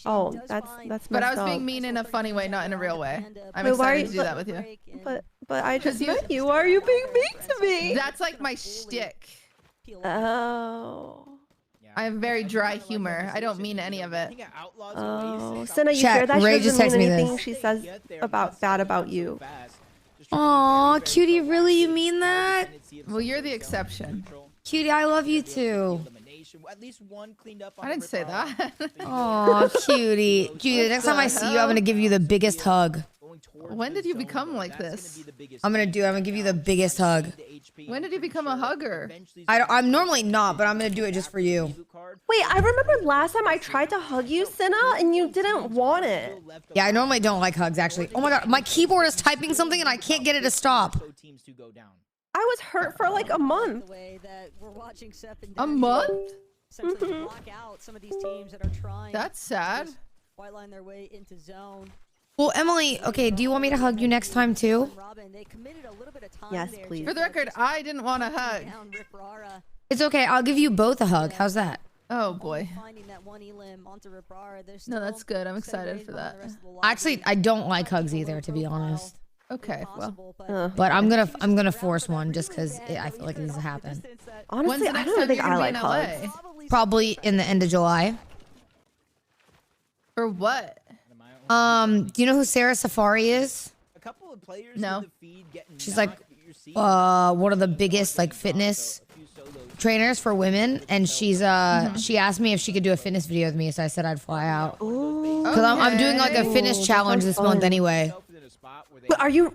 oh, that's But I messed was being up. mean in a funny way, not in a real way. I'm Wait, why are excited you- to do that with you. But I just met you. Why are you being mean to me? That's like my shtick. Oh. I have very dry humor. I don't mean any of it. Oh, Senna, you Chat, sure that Ray she just doesn't texted me mean anything this. she says bad about you? Aw, Cutie, really? You mean that? Well, you're the exception. Cutie, I love you too. I didn't say that. Aw, Cutie. Cutie, the next time I see you, I'm gonna give you the biggest hug. When did you become like this? I'm gonna give you the biggest hug. When did you become a hugger? I'm normally not, but I'm gonna do it just for you. Wait, I remember last time I tried to hug you, Senna, and you didn't want it. Yeah, I normally don't like hugs, actually. Oh my god, my keyboard is typing something and I can't get it to stop. I was hurt for like a month. A month? Essentially block out some of these teams that are trying. That's sad. White line their way into zone. Well, Emily, okay, do you want me to hug you next time too? Yes, please. For the record, I didn't want a hug. It's okay, I'll give you both a hug. How's that? Oh boy. No, that's good. I'm excited for that. Actually, I don't like hugs either, to be honest. Okay, well. But I'm gonna force one just because I feel like it needs to happen. Honestly, I don't think I like hugs. Probably in the end of July. For what? Do you know who Sarah Safari is? No. She's like one of the biggest like fitness trainers for women, and she's she asked me if she could do a fitness video with me, so I said I'd fly out. Because I'm doing like a fitness challenge this month anyway. But are you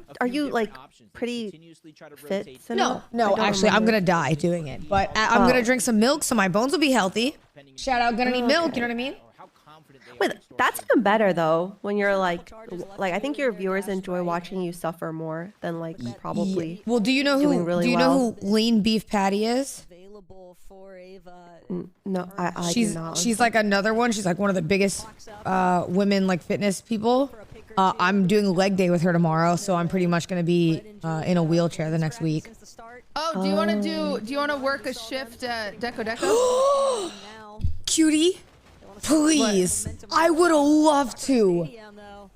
like pretty fit? Cinema? No, actually, I'm gonna die doing it. But I'm gonna drink some milk so my bones will be healthy. Shout out, gonna need milk. You know what I mean? Wait, that's even better though. When you're like I think your viewers enjoy watching you suffer more than like probably. Well, do you know who? Do you know who Lean Beef Patty is? No, I do not. She's like another one. She's like one of the biggest women like fitness people. I'm doing leg day with her tomorrow, so I'm pretty much gonna be in a wheelchair the next week. Oh, do you want to do you want to work a shift at Deco Deco? Cutie, please. I would have loved to.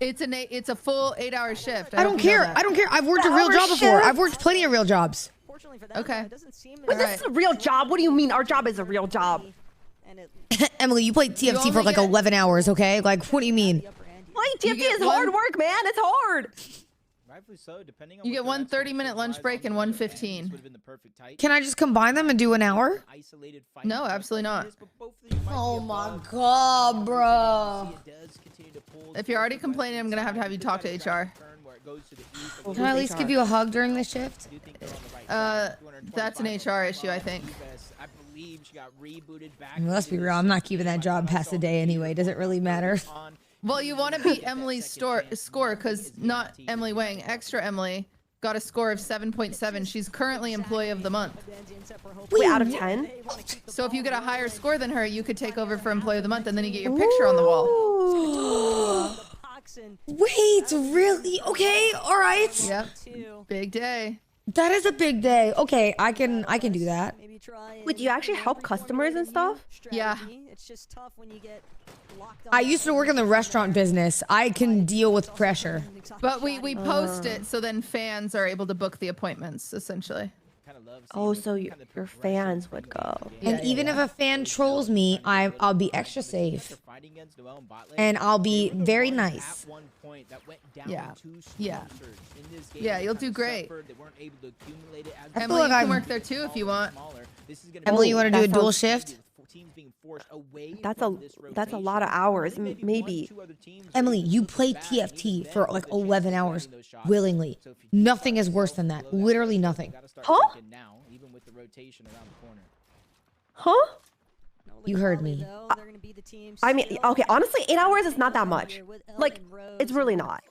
It's a full 8-hour shift. I don't care. I don't care. I've worked a real job before. I've worked plenty of real jobs. Okay. But this is a real job. What do you mean? Our job is a real job. Emily, you played TFT for like 11 hours, okay? Like, what do you mean? Playing TFT is hard work, man. It's hard. You get one 30-minute lunch break and one 15. Can I just combine them and do an hour? No, absolutely not. Oh my god, bro. If you're already complaining, I'm gonna have you talk to HR. Can I at least give you a hug during the shift? That's an HR issue, I think. I mean, let's be real. I'm not keeping that job past the day anyway. Does it really matter? Well, you want to beat Emily's score because not Emily Wang, extra Emily got a score of 7.7. She's currently employee of the month. Wait, out of 10? So if you get a higher score than her, you could take over for employee of the month, and then you get your picture on the wall. Wait, really? Okay, all right. Yep. Big day. That is a big day. Okay, I can do that. Wait, do you actually help customers and stuff? Yeah. It's just tough when you get locked on. I used to work in the restaurant business. I can deal with pressure. But we post it so then fans are able to book the appointments, essentially. Oh, so your fans would go. And even if a fan trolls me, I'll be extra safe. And I'll be very nice. Yeah. Yeah. Yeah, you'll do great. I feel Emily, like you can work there too if you want. Emily, you want to do a dual shift? That's a lot of hours, maybe. Emily, you played TFT for like 11 hours willingly. Nothing is worse than that. Literally nothing. Huh? Huh? You heard me. I mean, okay, honestly, 8 hours is not that much. Like, it's really not.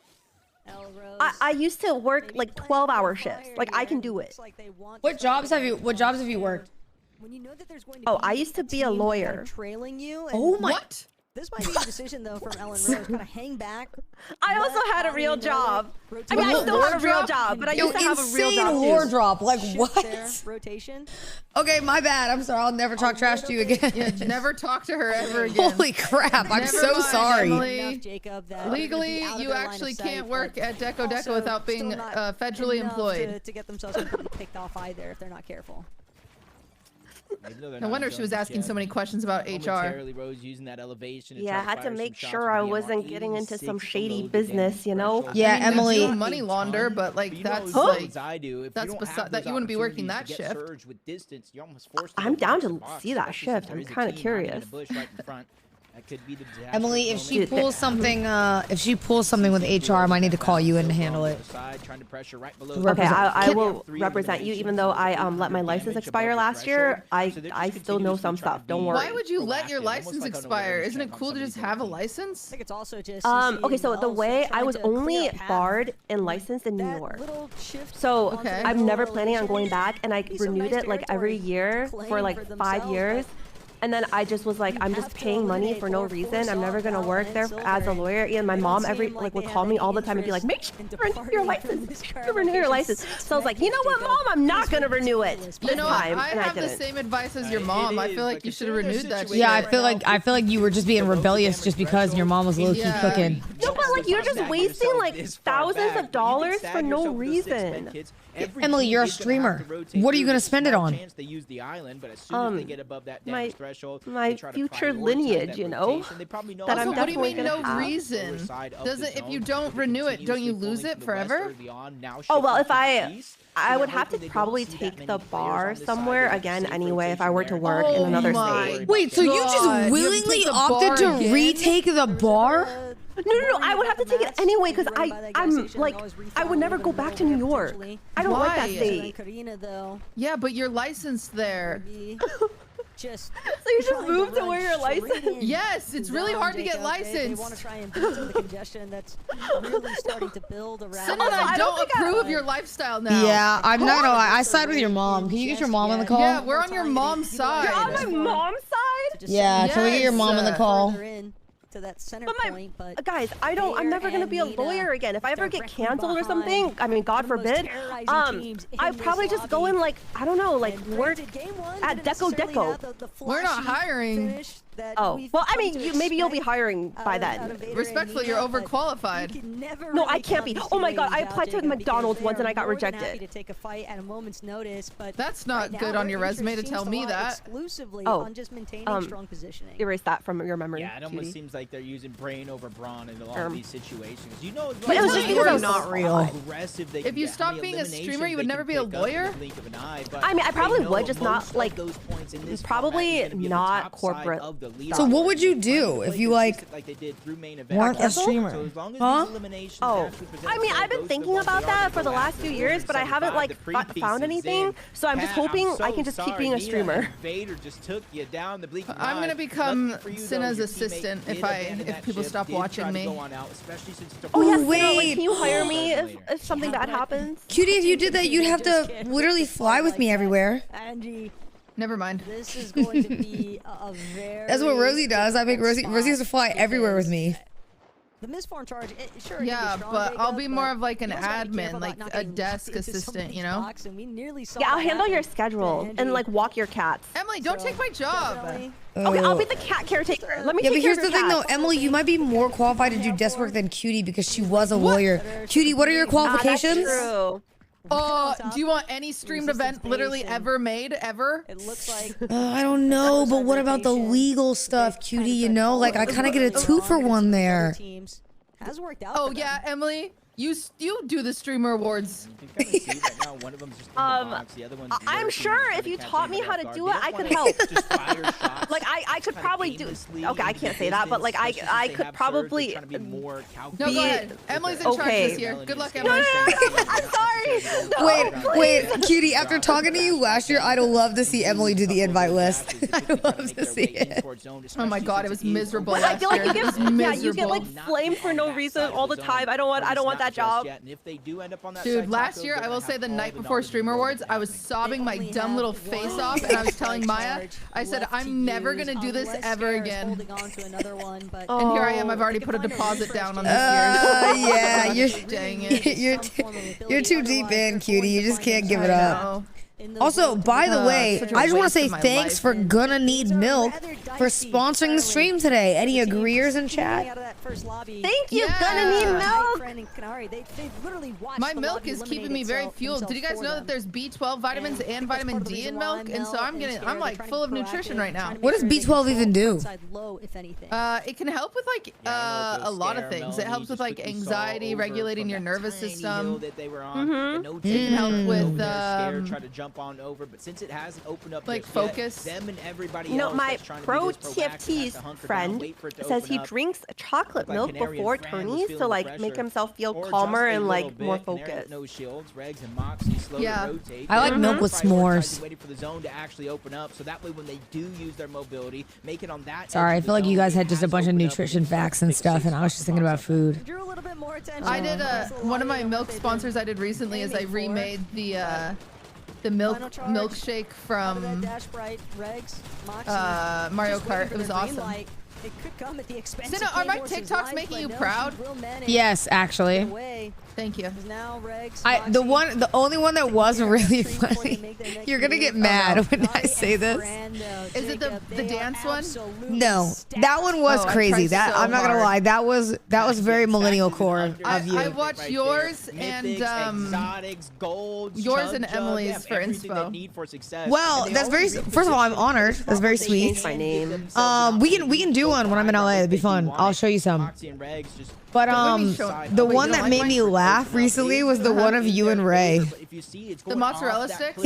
I used to work like 12-hour shifts. Like, I can do it. What jobs have you worked? Oh, I used to be a lawyer. Trailing you. Oh my. What? This might be a decision though from Ellen Rose. Kind of hang back. I also had a real job. I mean, I still have a real job, but I used to have a real job too. Lore drop. Like what? Rotation. Okay, my bad. I'm sorry. I'll never talk trash to you again. Yeah, never talk to her ever again. Holy crap! I'm so sorry. Legally, you actually can't work at Deco Deco without being federally employed. To get themselves completely picked off either if they're not careful. No wonder she was asking so many questions about HR. Yeah, I had to make sure I wasn't getting into some shady business, you know? Yeah, I mean, Emily. do money launder, but like that's like that's beside that you wouldn't be working that shift. I'm down to see that shift. I'm kind of curious. Emily, if she pulls something, with HR, I might need to call you and handle it. Okay, I will represent you, even though I let my license expire last year. I still know some stuff. Don't worry. Why would you let your license expire? Isn't it cool to just have a license? I think it's also just. Okay, so the way I was only barred and licensed in New York, so I'm never planning on going back, and I renewed it like every year for like 5 years. And then I just was like, I'm just paying money for no reason. I'm never gonna work there as a lawyer. And my mom would call me all the time and be like, make sure you renew your license. Renew your license. So I was like, you know what, mom, I'm not gonna renew it this time. I have the same advice as your mom. I feel like you should have renewed that shit. Yeah, I feel like you were just being rebellious just because your mom was low-key cooking. No, but like you're just wasting like thousands of dollars for no reason. Emily, you're a streamer. What are you gonna spend it on? My future lineage, you know. That I'm what do you definitely mean no have. reason? Does it? If you don't renew it, don't you lose it forever? Oh well, if I would have to probably take the bar somewhere again anyway if I were to work in another state. Wait, so you just willingly opted to retake the bar? No. I would have to take it anyway because I'm like, I would never go back to New York. I don't like that state. Yeah, but you're licensed there. So you just moved to where you're licensed? Yes, it's really hard to get licensed. They want to try and beat some of the congestion that's really starting to build around. Sin and I don't approve of your lifestyle now. Yeah, I'm not gonna lie. I side with your mom. Can you get your mom on the call? Yeah, we're on your mom's side. You're on my mom's side? Yeah, can we get your mom on the call? To that center point, but guys, I'm never gonna be a lawyer again. If I ever get canceled or something, I mean, God forbid, I'd probably just go in like, I don't know, like work at Deco. We're not hiring. Oh, well, I mean, maybe you'll be hiring by then. Respectfully, you're overqualified. No, I can't be. Oh my God, I applied to McDonald's once and I got rejected. To take a fight at a moment's notice, but that's not good on your resume to tell me that. Exclusively on just maintaining strong positioning. Erase that from your memory. Yeah, it almost seems like they're using brain over brawn in a lot of these situations. You know, but it was just because I'm not real. If you stop being a streamer, you would never be a lawyer. I mean, I probably would, just not like, probably not corporate. So what would you do if you weren't a streamer? Huh? Oh, I mean, I've been thinking about that for the last few years, but I haven't like found anything. So I'm just hoping I can just keep being a streamer. I'm gonna become Cinna's assistant if people stop watching me. Oh yeah, wait. Can you hire me if something bad happens? Cutie, if you did that, you'd have to literally fly with me everywhere. Angie. Never mind. This is going to be a very. That's what Rosie does. I make Rosie has to fly everywhere with me. The misform charge, sure. Yeah, but I'll be more of like an admin, like a desk assistant, you know? Yeah, I'll handle your schedule and like walk your cats. Emily, don't take my job. Okay, I'll be the cat caretaker. Let me Yeah, take but here's care of the your thing though, cats. Emily, you might be more qualified to do desk work than Cutie because she was a lawyer. Cutie, what are your qualifications? That's true. Do you want any streamed event literally ever made, ever? It looks like I don't know, but what about the legal stuff, Cutie? You know, like I kind of get a 2-for-1 there. Has worked out. Oh yeah, Emily, you do the streamer awards. I'm sure if you taught me how to do it, I could help. Like I could probably do. Okay, I can't say that, but like I could probably. No, go ahead. Emily's in charge this year. Good luck, Emily. No, I'm sorry. Wait, Cutie. After talking to you last year, I'd love to see Emily do the invite list. I'd love to see it. Oh my God, it was miserable. I feel like you get like flamed for no reason all the time. I don't want that job. Dude, last year, I will say the night before Streamer Awards, I was sobbing my dumb little face off, and I was telling Maya, I said, I'm never gonna do this ever again. And here I am, I've already put a deposit down on this year. Yeah, dang it. You're too deep in, Cutie. You just can't give it up. Also, by the way, I just want to say thanks for Gonna Need Milk for sponsoring the stream today. Any agreeers in chat? Thank you, Gonna Need Milk. My milk is keeping me very fueled. Did you guys know that there's B12 vitamins and vitamin D in milk? And so I'm like full of nutrition right now. What does B12 even do? It can help with like a lot of things. It helps with like anxiety, regulating your nervous system. It can help with on over, but since it hasn't opened up like focus, them and everybody else. My pro TFT's friend says he drinks chocolate milk before tourneys to like make himself feel calmer and like more focused. Yeah, I like milk with s'mores. Waiting for the zone to actually open up, so that way when they do use their mobility, make it on that. Sorry, I feel like you guys had just a bunch of nutrition facts and stuff, and I was just thinking about food. I did one of my milk sponsors I did recently is I remade the milkshake from Mario Kart. It was awesome. It could come at the expense Cinna, are my TikToks making you proud? Yes, actually. Thank you. The only one that was really funny. You're gonna get mad when I say this. Is it the dance one? No, that one was crazy. That I'm not gonna lie. That was very millennial core of you. I watched yours and yours and Emily's for inspo. Well, that's very. First of all, I'm honored. That's very sweet. My name. We can do one when I'm in LA. It'd be fun. I'll show you some. But What do the Wait, one you don't that made like me laugh recently was the one of you and Ray. The mozzarella sticks?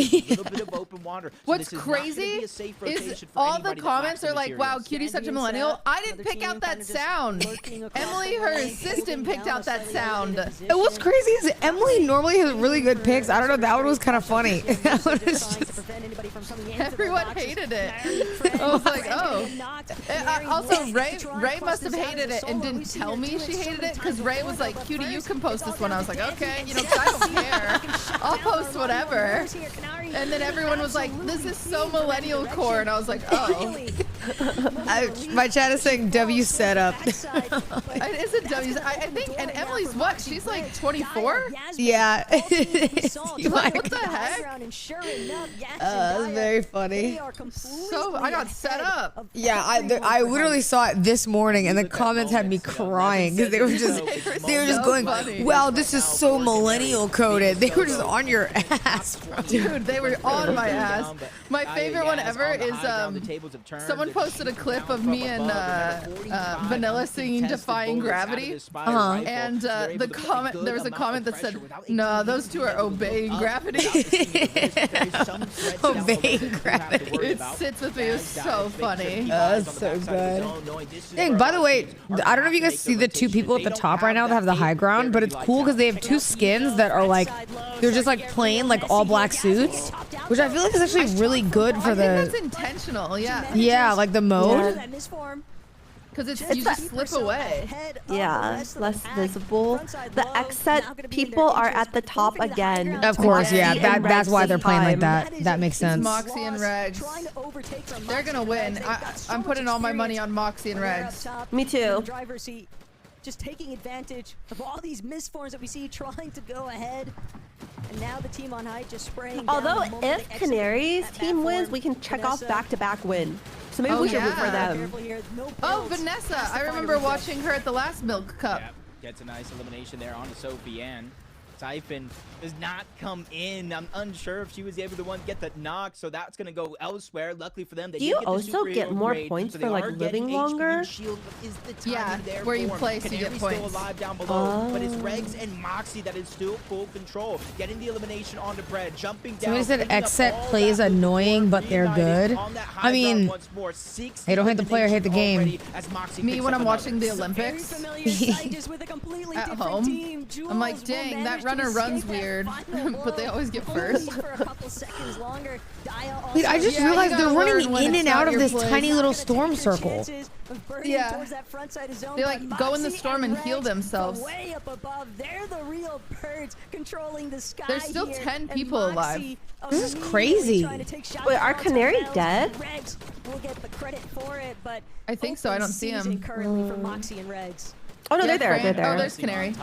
What's crazy is all the comments are like, wow, Cutie's such a millennial. I didn't pick out that sound. Emily, her assistant, picked out that sound. And what's crazy is Emily normally has really good picks. I don't know, that one was kind of funny. That one was just... Everyone hated it. I was like, oh. Also, Ray must have hated it and didn't tell me she hated it because Ray was like, Cutie, you can post this one. I was like, okay, you know, 'cause I don't care. I'll post whatever. And then everyone was like, this is so millennial core. And I was like, oh. My chat is saying W setup. Is it W? I think, and Emily's what? She's like 24? Yeah. Like, what the heck? That's very funny. So I got set up. Yeah, I literally saw it this morning, and the comments had me crying because they were just going, "Wow, this is so millennial coded." They were just on your ass, bro. Dude, they were on my ass. My favorite one ever is someone posted a clip of me and Vanilla singing "Defying Gravity," and there was a comment that said, "No, those two are obeying gravity." Obeying gravity. It sits with me. It was so funny. That's so good. Dang, by the way, I don't know if you guys see the two people at the top right now that have the high ground, but it's cool because they have two skins that are like, they're just like plain like all black suits, which I feel like is actually really good for the. I think that's intentional. Yeah. Yeah, like the mode. Because you just slip away. Yeah, less visible. The X set people are at the top again. Of course, yeah. That's why they're playing like that. That makes sense. Moxie and Regs. They're gonna win. I'm putting all my money on Moxie and Regs. Me too. Just taking advantage of all these misforms that we see trying to go ahead. And now the team on high just spraying. Although if Canary's team wins, we can check off back-to-back win. So maybe we should root for them. Oh, Vanessa. I remember watching her at the last Milk Cup. Yeah, gets a nice elimination there onto Sophie Ann. Typhon does not come in. I'm unsure if she was able to get the knock, so that's going to go elsewhere. Luckily for them, they do you also get more points for like living longer? Yeah, where you place, you get points. Still alive down below, but it's Regs and Moxie that is still full control. Getting the elimination onto Bread, jumping down. Somebody said X-Set plays annoying, but they're good. I mean, they don't hate the player, hate the game. Me when I'm watching the Olympics at home, I'm like, dang, that runner runs weird, but they always get first. Wait, I just realized they're running in and out of this tiny little storm circle. Yeah, they like go in the storm and heal themselves. Way up above, they're the real birds controlling the sky. There's still 10 people alive. This is crazy. Wait, are Canary dead? We'll get the credit for it, but I think so. I don't see him currently for Moxie and Regs. Oh no, they're there. They're there. Oh, there's Canary.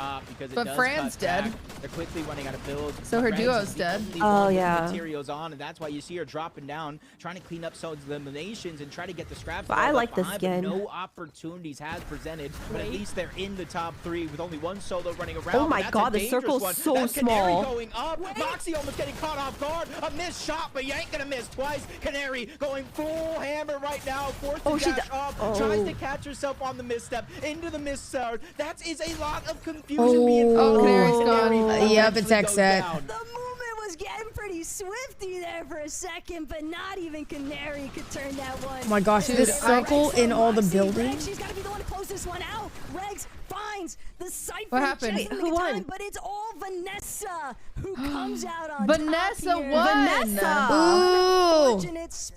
But Fran's dead. They're quickly running out of builds. So her duo's dead. Oh yeah. Materials on, and that's why you see her dropping down, trying to clean up some eliminations and try to get the scraps. But I like this skin. No opportunities has presented, but at least they're in the top 3 with only one solo running around. Oh my god, the circle's so small. Going up. Moxie almost getting caught off guard. A missed shot, but you ain't gonna miss twice. Canary going full hammer right now. Forced to dash up. Tries to catch herself on the misstep into the misstep. That is a lot of confusion being Canary's gone. Yep, it's X-Set. The movement was getting pretty swifty there for a second, but not even Canary could turn that one. Oh my gosh, this circle in all the buildings. She's gotta be the one to close this one out. Regs finds the Cypher. What happened? Who won? But it's all Vanessa who comes out on Vanessa top here. won. Vanessa. Ooh.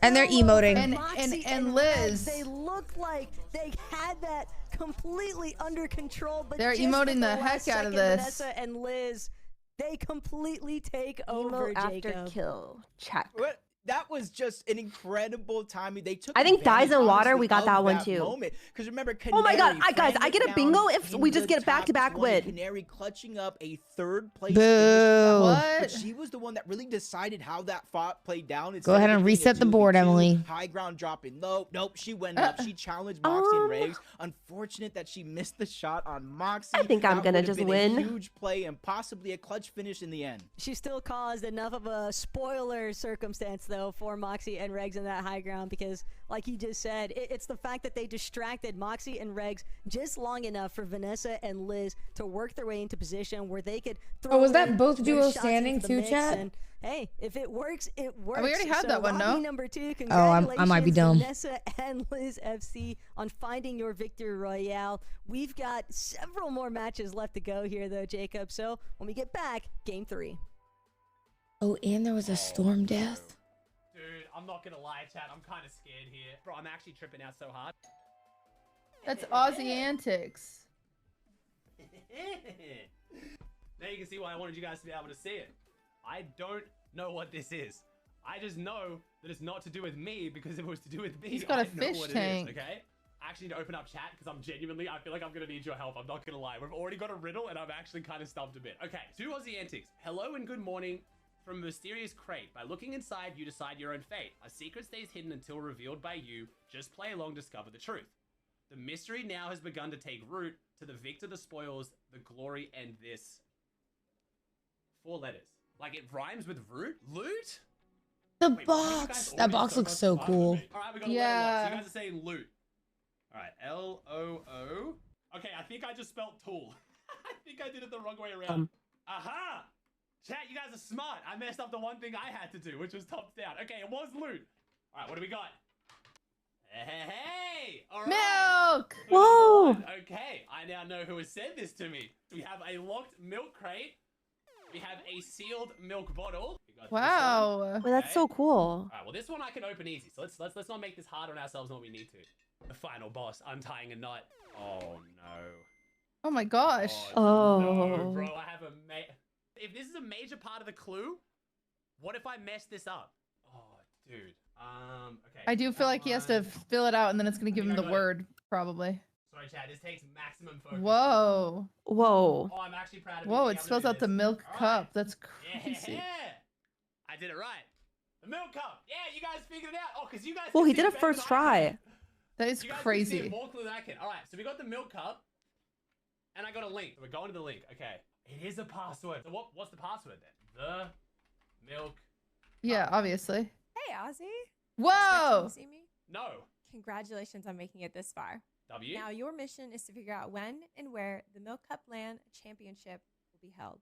And they're emoting. And Liz. They look like they had that completely under control, but they're emoting the heck out of this. Vanessa and Liz, they completely take over. After kill. Check. What? That was just an incredible timing. They took. I think Dies in Water, we got that one too. Because remember, Canary, oh my god, guys, I get a bingo if we just get a back-to-back win. Canary clutching up a 3rd place. Boo. But she was the one that really decided how that fought played down. Go ahead and reset the board, Emily. High ground dropping low. Nope, she went up. She challenged Moxie and Regs. Unfortunate that she missed the shot on Moxie. I think I'm gonna just win. A huge play and possibly a clutch finish in the end. She still caused enough of a spoiler circumstance though, for Moxie and Regs in that high ground because, like you just said, it's the fact that they distracted Moxie and Regs just long enough for Vanessa and Liz to work their way into position where they could throw. Oh, was that both their duos shots standing into the too, mix, chat? and, hey, if it works, it works. We already had that one, no? Number 2, Oh, I might be congratulations, dumb. Vanessa and Liz FC on finding your victory royale. We've got several more matches left to go here, though, Jacob. So when we get back, game 3. Oh, and there was a storm death. Dude, I'm not gonna lie, chat. I'm kind of scared here. Bro, I'm actually tripping out so hard. That's Aussie antics. Now you can see why I wanted you guys to be able to see it. I don't know what this is. I just know that it's not to do with me, because if it was to do with me, He's got a I'd know fish what tank. it is, okay? I actually need to open up chat because I feel like I'm gonna need your help. I'm not gonna lie. We've already got a riddle and I'm actually kind of stumped a bit. Okay, 2 Aussie antics. Hello and good morning from a mysterious crate. By looking inside, you decide your own fate. A secret stays hidden until revealed by you. Just play along, discover the truth. The mystery now has begun to take root. To the victor, the spoils, the glory, and this. 4 letters. Like it rhymes with root? Loot? The Wait, box. That box looks so cool. Alright, we got a letter lock. So you guys are saying loot. Alright, L-O-O. Okay, I think I just spelled tool. I think I did it the wrong way around. Aha! Chat, you guys are smart. I messed up the one thing I had to do, which was tops down. Okay, it was loot. Alright, what do we got? Hey! Alright. Milk! Whoa! Okay, I now know who has said this to me. We have a locked milk crate. We have a sealed milk bottle. We got this Wow. one. Well, that's so cool. Alright, well this one I can open easy. So let's not make this hard on ourselves than what we need to. The final boss, untying a knot. Oh no. Oh my gosh. No, bro, I have a if this is a major part of the clue, what if I mess this up? Oh, dude. Okay. I do feel like he has to fill it out and then it's gonna give him the got it. word, probably. Sorry, Chad, this takes maximum focus. Whoa. Whoa. Oh, I'm actually proud of Whoa, you. it spells out the milk cup. That's crazy. Yeah. I did it right. The milk cup. Yeah, you guys figured it out. Oh, because you guys. Well, can he see did it a better first than I try. can. That is You guys can see crazy. it more clear than I can. All right, so we got the milk cup, and I got a link. We're going to the link. Okay, it is a password. So what's the password then? The milk. Yeah, obviously. Hey, Ozzy. Whoa. Expecting to see me? No. Congratulations on making it this far. W. Now your mission is to figure out when and where the Milk Cup LAN Championship will be held,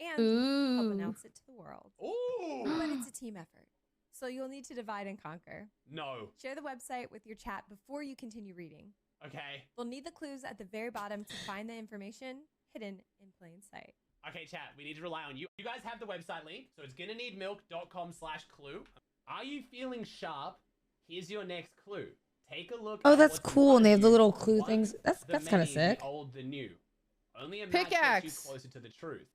and help Ooh. announce it to the world. Ooh. But it's a team effort, so you'll need to divide and conquer. No. Share the website with your chat before you continue reading. Okay. We'll need the clues at the very bottom to find the information hidden in plain sight. Okay, chat. We need to rely on you. You guys have the website link, so it's gonna need milk.com/clue. Are you feeling sharp? Here's your next clue. Take a look. Oh, at that's what's in cool. front And they have of the you. little clue One, things. That's the kind of many, sick. The old, the new. Only a match gets you Pickaxe. closer to the truth.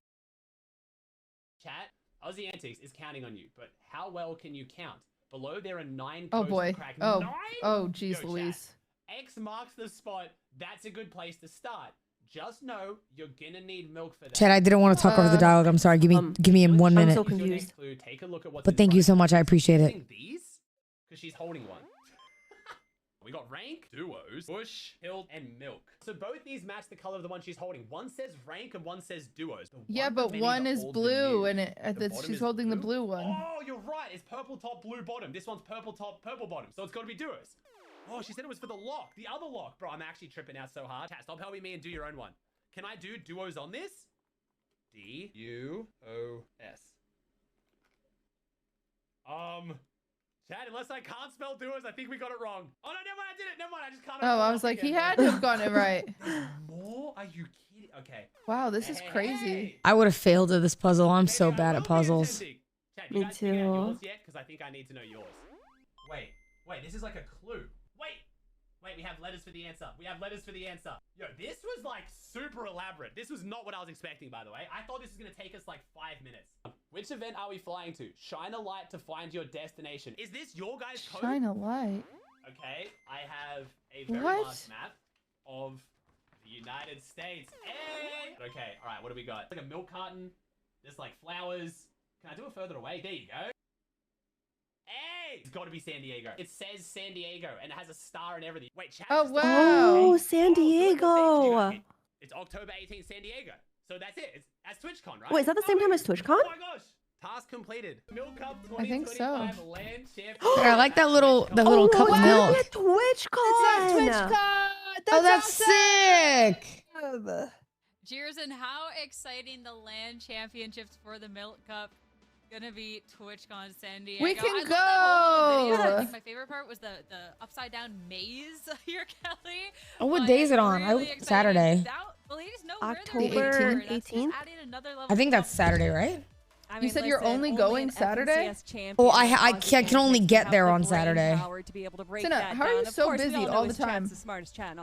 Chat, Aussie Antics is counting on you, but how well can you count? Below there are 9 Oh codes boy. to crack. Oh. 9? Oh, jeez Yo, Louise. chat, X marks the spot. That's a good place to start. Just know you're gonna need milk for that. Chad, I didn't want to talk over the dialogue. I'm sorry. Give me in 1 minute. so Here's your confused. next clue. Take a look at what's But in thank front you of so much. I appreciate it. Using these? Because she's holding one. We got rank, duos, bush, hilt, and milk. So both these match the color of the one she's holding. One says rank and one says duos. The Yeah, one but with many, one the is old, the blue new. and The bottom she's is holding the blue one. Oh, you're right. It's purple top, blue bottom. This one's purple top, purple bottom. So it's got to be duos. Oh, she said it was for the lock. The other lock. Bro, I'm actually tripping out so hard. Chat, stop helping me and do your own one. Can I do duos on this? D-U-O-S. Chad, unless I can't spell duos, I think we got it wrong. Oh, no, never mind. I did it. Never mind. I just can't. Oh, I was like, he had to have gotten it right. More? Are you kidding? Okay. Wow, this is crazy. I would have failed at this puzzle. I'm so bad at Will be puzzles. attempting. Chad, you Me guys figured out too. yours yet? Because I think I need to know yours. Wait, this is like a clue. Wait, we have letters for the answer. We have letters for the answer. Yo, this was like super elaborate. This was not what I was expecting, by the way. I thought this was gonna take us like 5 minutes. Which event are we flying to? Shine a light to find your destination. Is this your guys' code? Shine a light. Okay, I have a very What? large map of the United States. Hey! Okay, all right, what do we got? Like a milk carton. There's like flowers. Can I do it further away? There you go. Hey! It's got to be San Diego. It says San Diego and it has a star and everything. Wait, chat. Oh, just- wow. Oh, San Diego. It's October 18th, San Diego. So that's it. It's at TwitchCon, right? Wait, is that the same time as TwitchCon? Oh my gosh. Task completed. Milk Cup I think so. 2025 LAN Champion. I like that little cup of milk. TwitchCon. Oh, that's sick. Jerson, how exciting the LAN championships for the Milk Cup gonna be TwitchCon San Diego. We can I love that whole video. I go. think my favorite part was the upside down maze here, Kelly. Oh, what day is it on? Really exciting. Saturday. The ladies know October where they're going. 18th. I think that's Saturday, right? I You said you're only going Saturday? Oh, I can only get there on Saturday. Tina, how are you so busy all the time?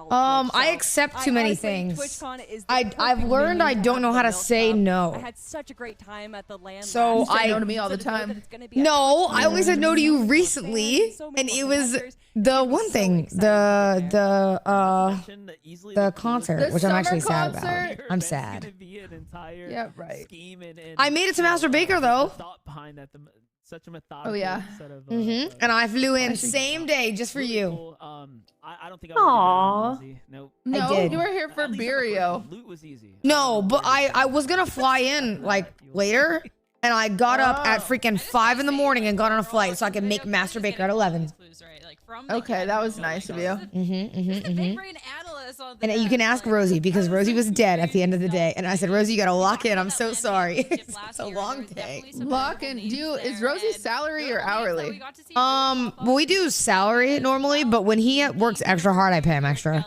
I accept too many things. I've learned I don't know how to say no. I had such a great time at the land. So You say no to me all the time. No, I only said no to you recently, and it was the one thing, the concert, which I'm actually sad about. I'm sad. Yeah, right. I made it to Master Baker though. Such a methodical. Oh yeah. Set of, And I flew in same day just for you. I don't think. Aww. Nope. No, I did. you were here for Birio. Loot was easy. No, but I was gonna fly in like later, and I got up at freaking 5 in the morning and got on a flight so I could make Master Baker at 11. Okay, that was nice of you. And you can ask Rosie because Rosie was dead at the end of the day, and I said, Rosie, you gotta lock in. I'm so sorry. It's a long day. Lock in. Is Rosie's salary or hourly? Well, we do salary normally, but when he works extra hard, I pay him extra.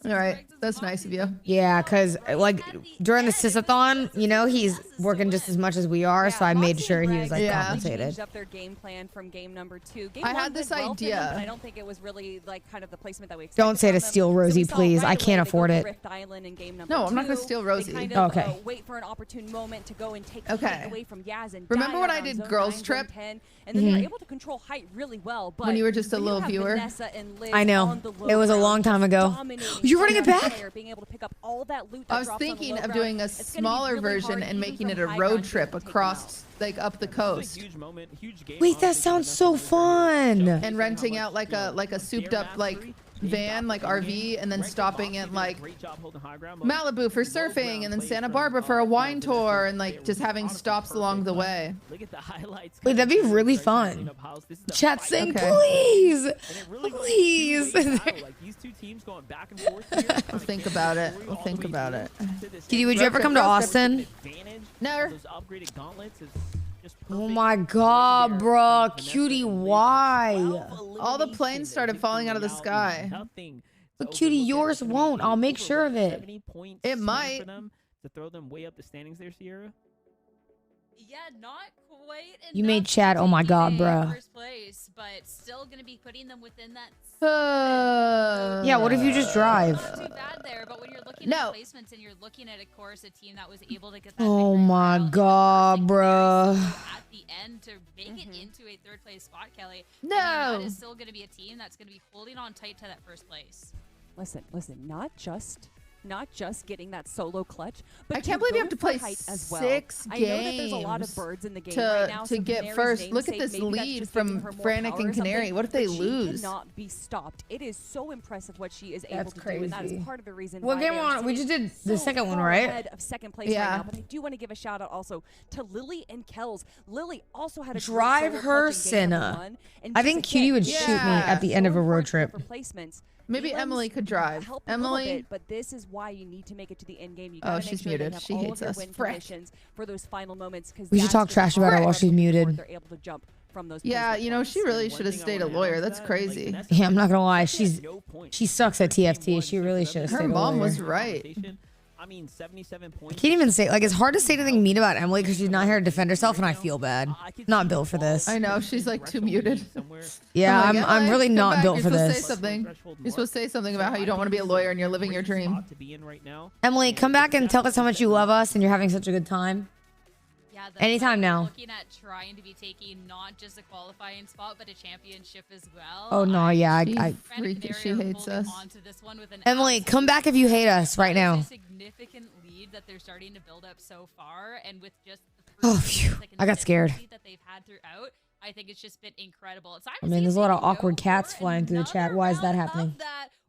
All right, that's nice of you. Yeah, because like during the Sysathon, you know, he's working just as much as we are, so I made sure he was like compensated. Up their game plan from game number 2. Game I one had this went well for them, idea. but I don't think it was really like kind of the placement that we expected. Don't say to from them. steal So Rosie, we saw please. right I away can't they go afford to it. Rift Island in game number No, I'm not gonna 2. steal Rosie. They kind of, Okay. wait for an opportune moment to go and take Okay. height away from Yaz and Remember Dire when I around did zone Girls 9, Trip? zone 10, and then they were able to control height really well. But When you were just a when you little have viewer? Vanessa and Liz I know. on the low It was a ground, long time ago. dominating You're running it every back? player, being able to pick up all that loot that I was drops on the thinking low of ground. doing a It's gonna be smaller really version hard, and even making it from a high road ground, to trip take them out. across, like up the coast. Huge moment, huge game. Wait, that sounds so fun. And renting out like a souped up like van, like RV, and then stopping at like Malibu for surfing, and then Santa Barbara for a wine tour, and like just having stops along the way. Look at the highlights. Wait, that'd be really fun. Chat saying, Okay. please, please. Like these two teams going back and forth here. We'll think about it. We'll think about it. Kitty, would you ever come to Austin? No. Those upgraded gauntlets is just Oh my god, bro. Cutie, why? All the planes started falling out of the sky. But Cutie, yours won't. I'll make sure of it. It might. For them to throw them way up the standings there, Sierra. Yeah, not quite. You made chat. Oh my god, bro. First place, but still gonna be putting them within that. Yeah, what if you just drive? Not too bad there, but when you're looking No. at placements and you're looking at, of course, a team that was able to get that Oh my god, bro. at the end to make it into a third place spot, Kelly. No. I mean, that is still going to be a team that's going to be holding on tight to that first place. Listen, not just getting that solo clutch, but I can't believe you have to play height as well. 6 I know that there's a lot of games birds in the game to right now, to so get Canari's first. Look at namesake, this maybe that's lead just giving from her more Frantic power or and Canary. something, What if they but lose? She cannot be stopped. It is so impressive what she is able That's to do, and that is crazy. part of the reason What why game they are on? We just sitting did the so second one, far right? ahead of second place Yeah. right now, but I do want to give a shout out also to Lily and Kells. Lily also had a great Drive solo her, clutch in game number Senna. 1, and I just think Cutie again, would shoot me at the end of a road trip. Maybe Elam's Emily could drive. helped a little Emily. bit, but this is why you need to make it to the end game. You Oh, gotta she's make sure muted. They have She all hates of their us. win Frick. conditions for those final moments. We should talk trash about her while she's muted. They're able to jump from those Yeah, placement you know, points. she really should have stayed a lawyer. That's crazy. Yeah, I'm not gonna lie. She sucks at TFT. She really should have Her stayed a mom lawyer. was right. I mean, 77 points. I can't even say, like, it's hard to say anything mean about Emily because she's not here to defend herself, and I feel bad. Not built for this. I know, she's like too muted. Yeah, I'm like, I'm Emily, really come not back. built You're for supposed to this. say something. You're supposed to say something about how you don't want to be a lawyer and you're living your dream. To be in right now. Emily, come back and tell us how much you love us and you're having such a good time. Yeah, Anytime now. Looking at trying to be taking not just a qualifying spot, but a championship as well. Oh, no, yeah. She hates us. Onto this one with an Emily, come back if you hate us right now. a significant lead that they're starting to build up so far, and with just the Oh, phew. I got scared. consistency that they've had throughout, I think it's just been incredible. It's time I to mean, see there's if a lot they of can awkward go cats for flying through the chat. Why is that another happening? round of that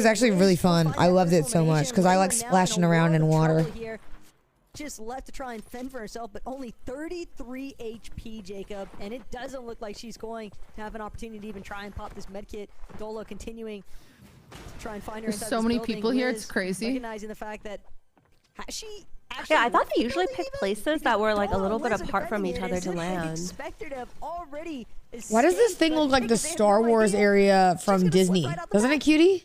was actually really fun. I loved it so much because I like splashing around in water. Just left to try and fend for herself, but only 33 HP, Jacob, and it doesn't look like she's going to have an opportunity to even try and pop this medkit. Dolo continuing Try and find her. There's so many people here, it's crazy. Recognizing the fact that she Yeah, I thought they usually picked places that were like a little bit apart from each other to land. Why does this thing look like the Star Wars area from Disney? Doesn't it, cutie?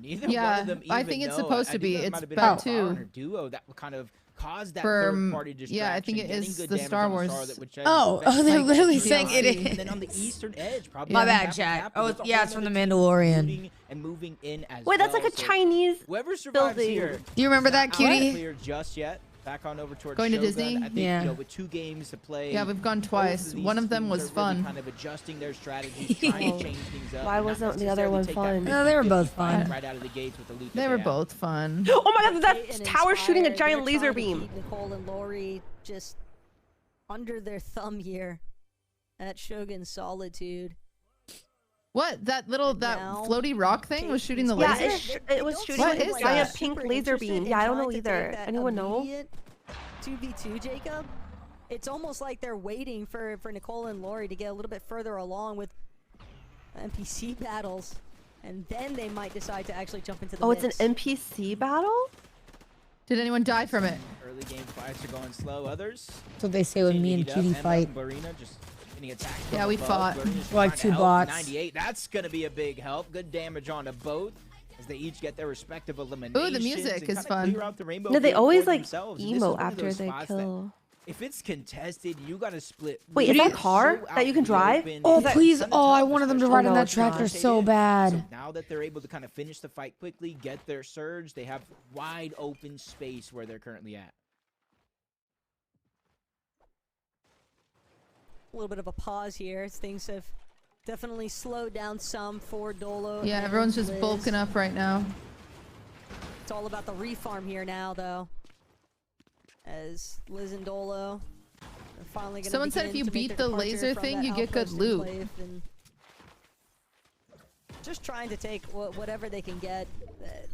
Neither Yeah, one of them I even think it's know. supposed I to think be. that It's might have been about a two. partner duo that kind of caused that From- third-party distraction. yeah, I think it getting is good the damage Star on the Wars. star that would check Oh, the best they're fight literally that saying it and is. then on the eastern edge, probably My bad, half chat. half, Oh, there's a yeah, whole it's from the nother team Mandalorian. shooting and moving in as Wait, that's well, like a so Chinese whoever survives building. here. Do you remember that, Not out cutie? clear just yet. Back on over towards Going to Shogun. Disney? I think, Yeah. you know, with 2 games to play. Yeah, we've gone both twice. of these One of them teams was are really fun. kind of adjusting their strategies, trying to change things up. Why and not wasn't the other necessarily one take that fun? No, they were 50-50 both fight fun. Right out of the gates with the loot. They were both fun. Oh my god, that tower shooting a giant laser beam. Nicole and Lori just under their thumb here at Shogun Solitude. What? That floaty rock thing was shooting the Yeah, laser? it was shooting What a is giant that? pink laser beam. Yeah, I don't know either. Anyone know? 2v2, Jacob. It's almost like they're waiting for Nicole and Lori to get a little bit further along with NPC battles, and then they might decide to actually jump into the Oh, mix. it's an NPC battle? Did anyone die from it? Early game fights are going slow. Others. That's what they say when me and Cutie fight. Barina just getting attacked Yeah, from we above. fought. Barina's just Like trying to 2 help. bots. 98. That's gonna be a big help. Good damage onto both as they each get their respective eliminations. music and is kinda fun. clear out the rainbow No, they field always for like themselves. And this is emote one of after those they spots that kill. if it's contested, you gotta split. Wait, is that a car that you can drive? Oh, Yeah, please. it's kinda Oh, I tough, wanted them to especially ride on no, that it's tractor not. so So bad. now that they're able to kind of finish the fight quickly, get their surge, they have wide open space where they're currently at. A little bit of a pause here as things have definitely slowed down some for Dolo. Yeah, and everyone's just Liz. bulking up right now. It's all about the refarm here now, though. As Liz and Dolo are finally going to Someone said if you beat the laser thing, you get good loot. Just trying to take whatever they can get.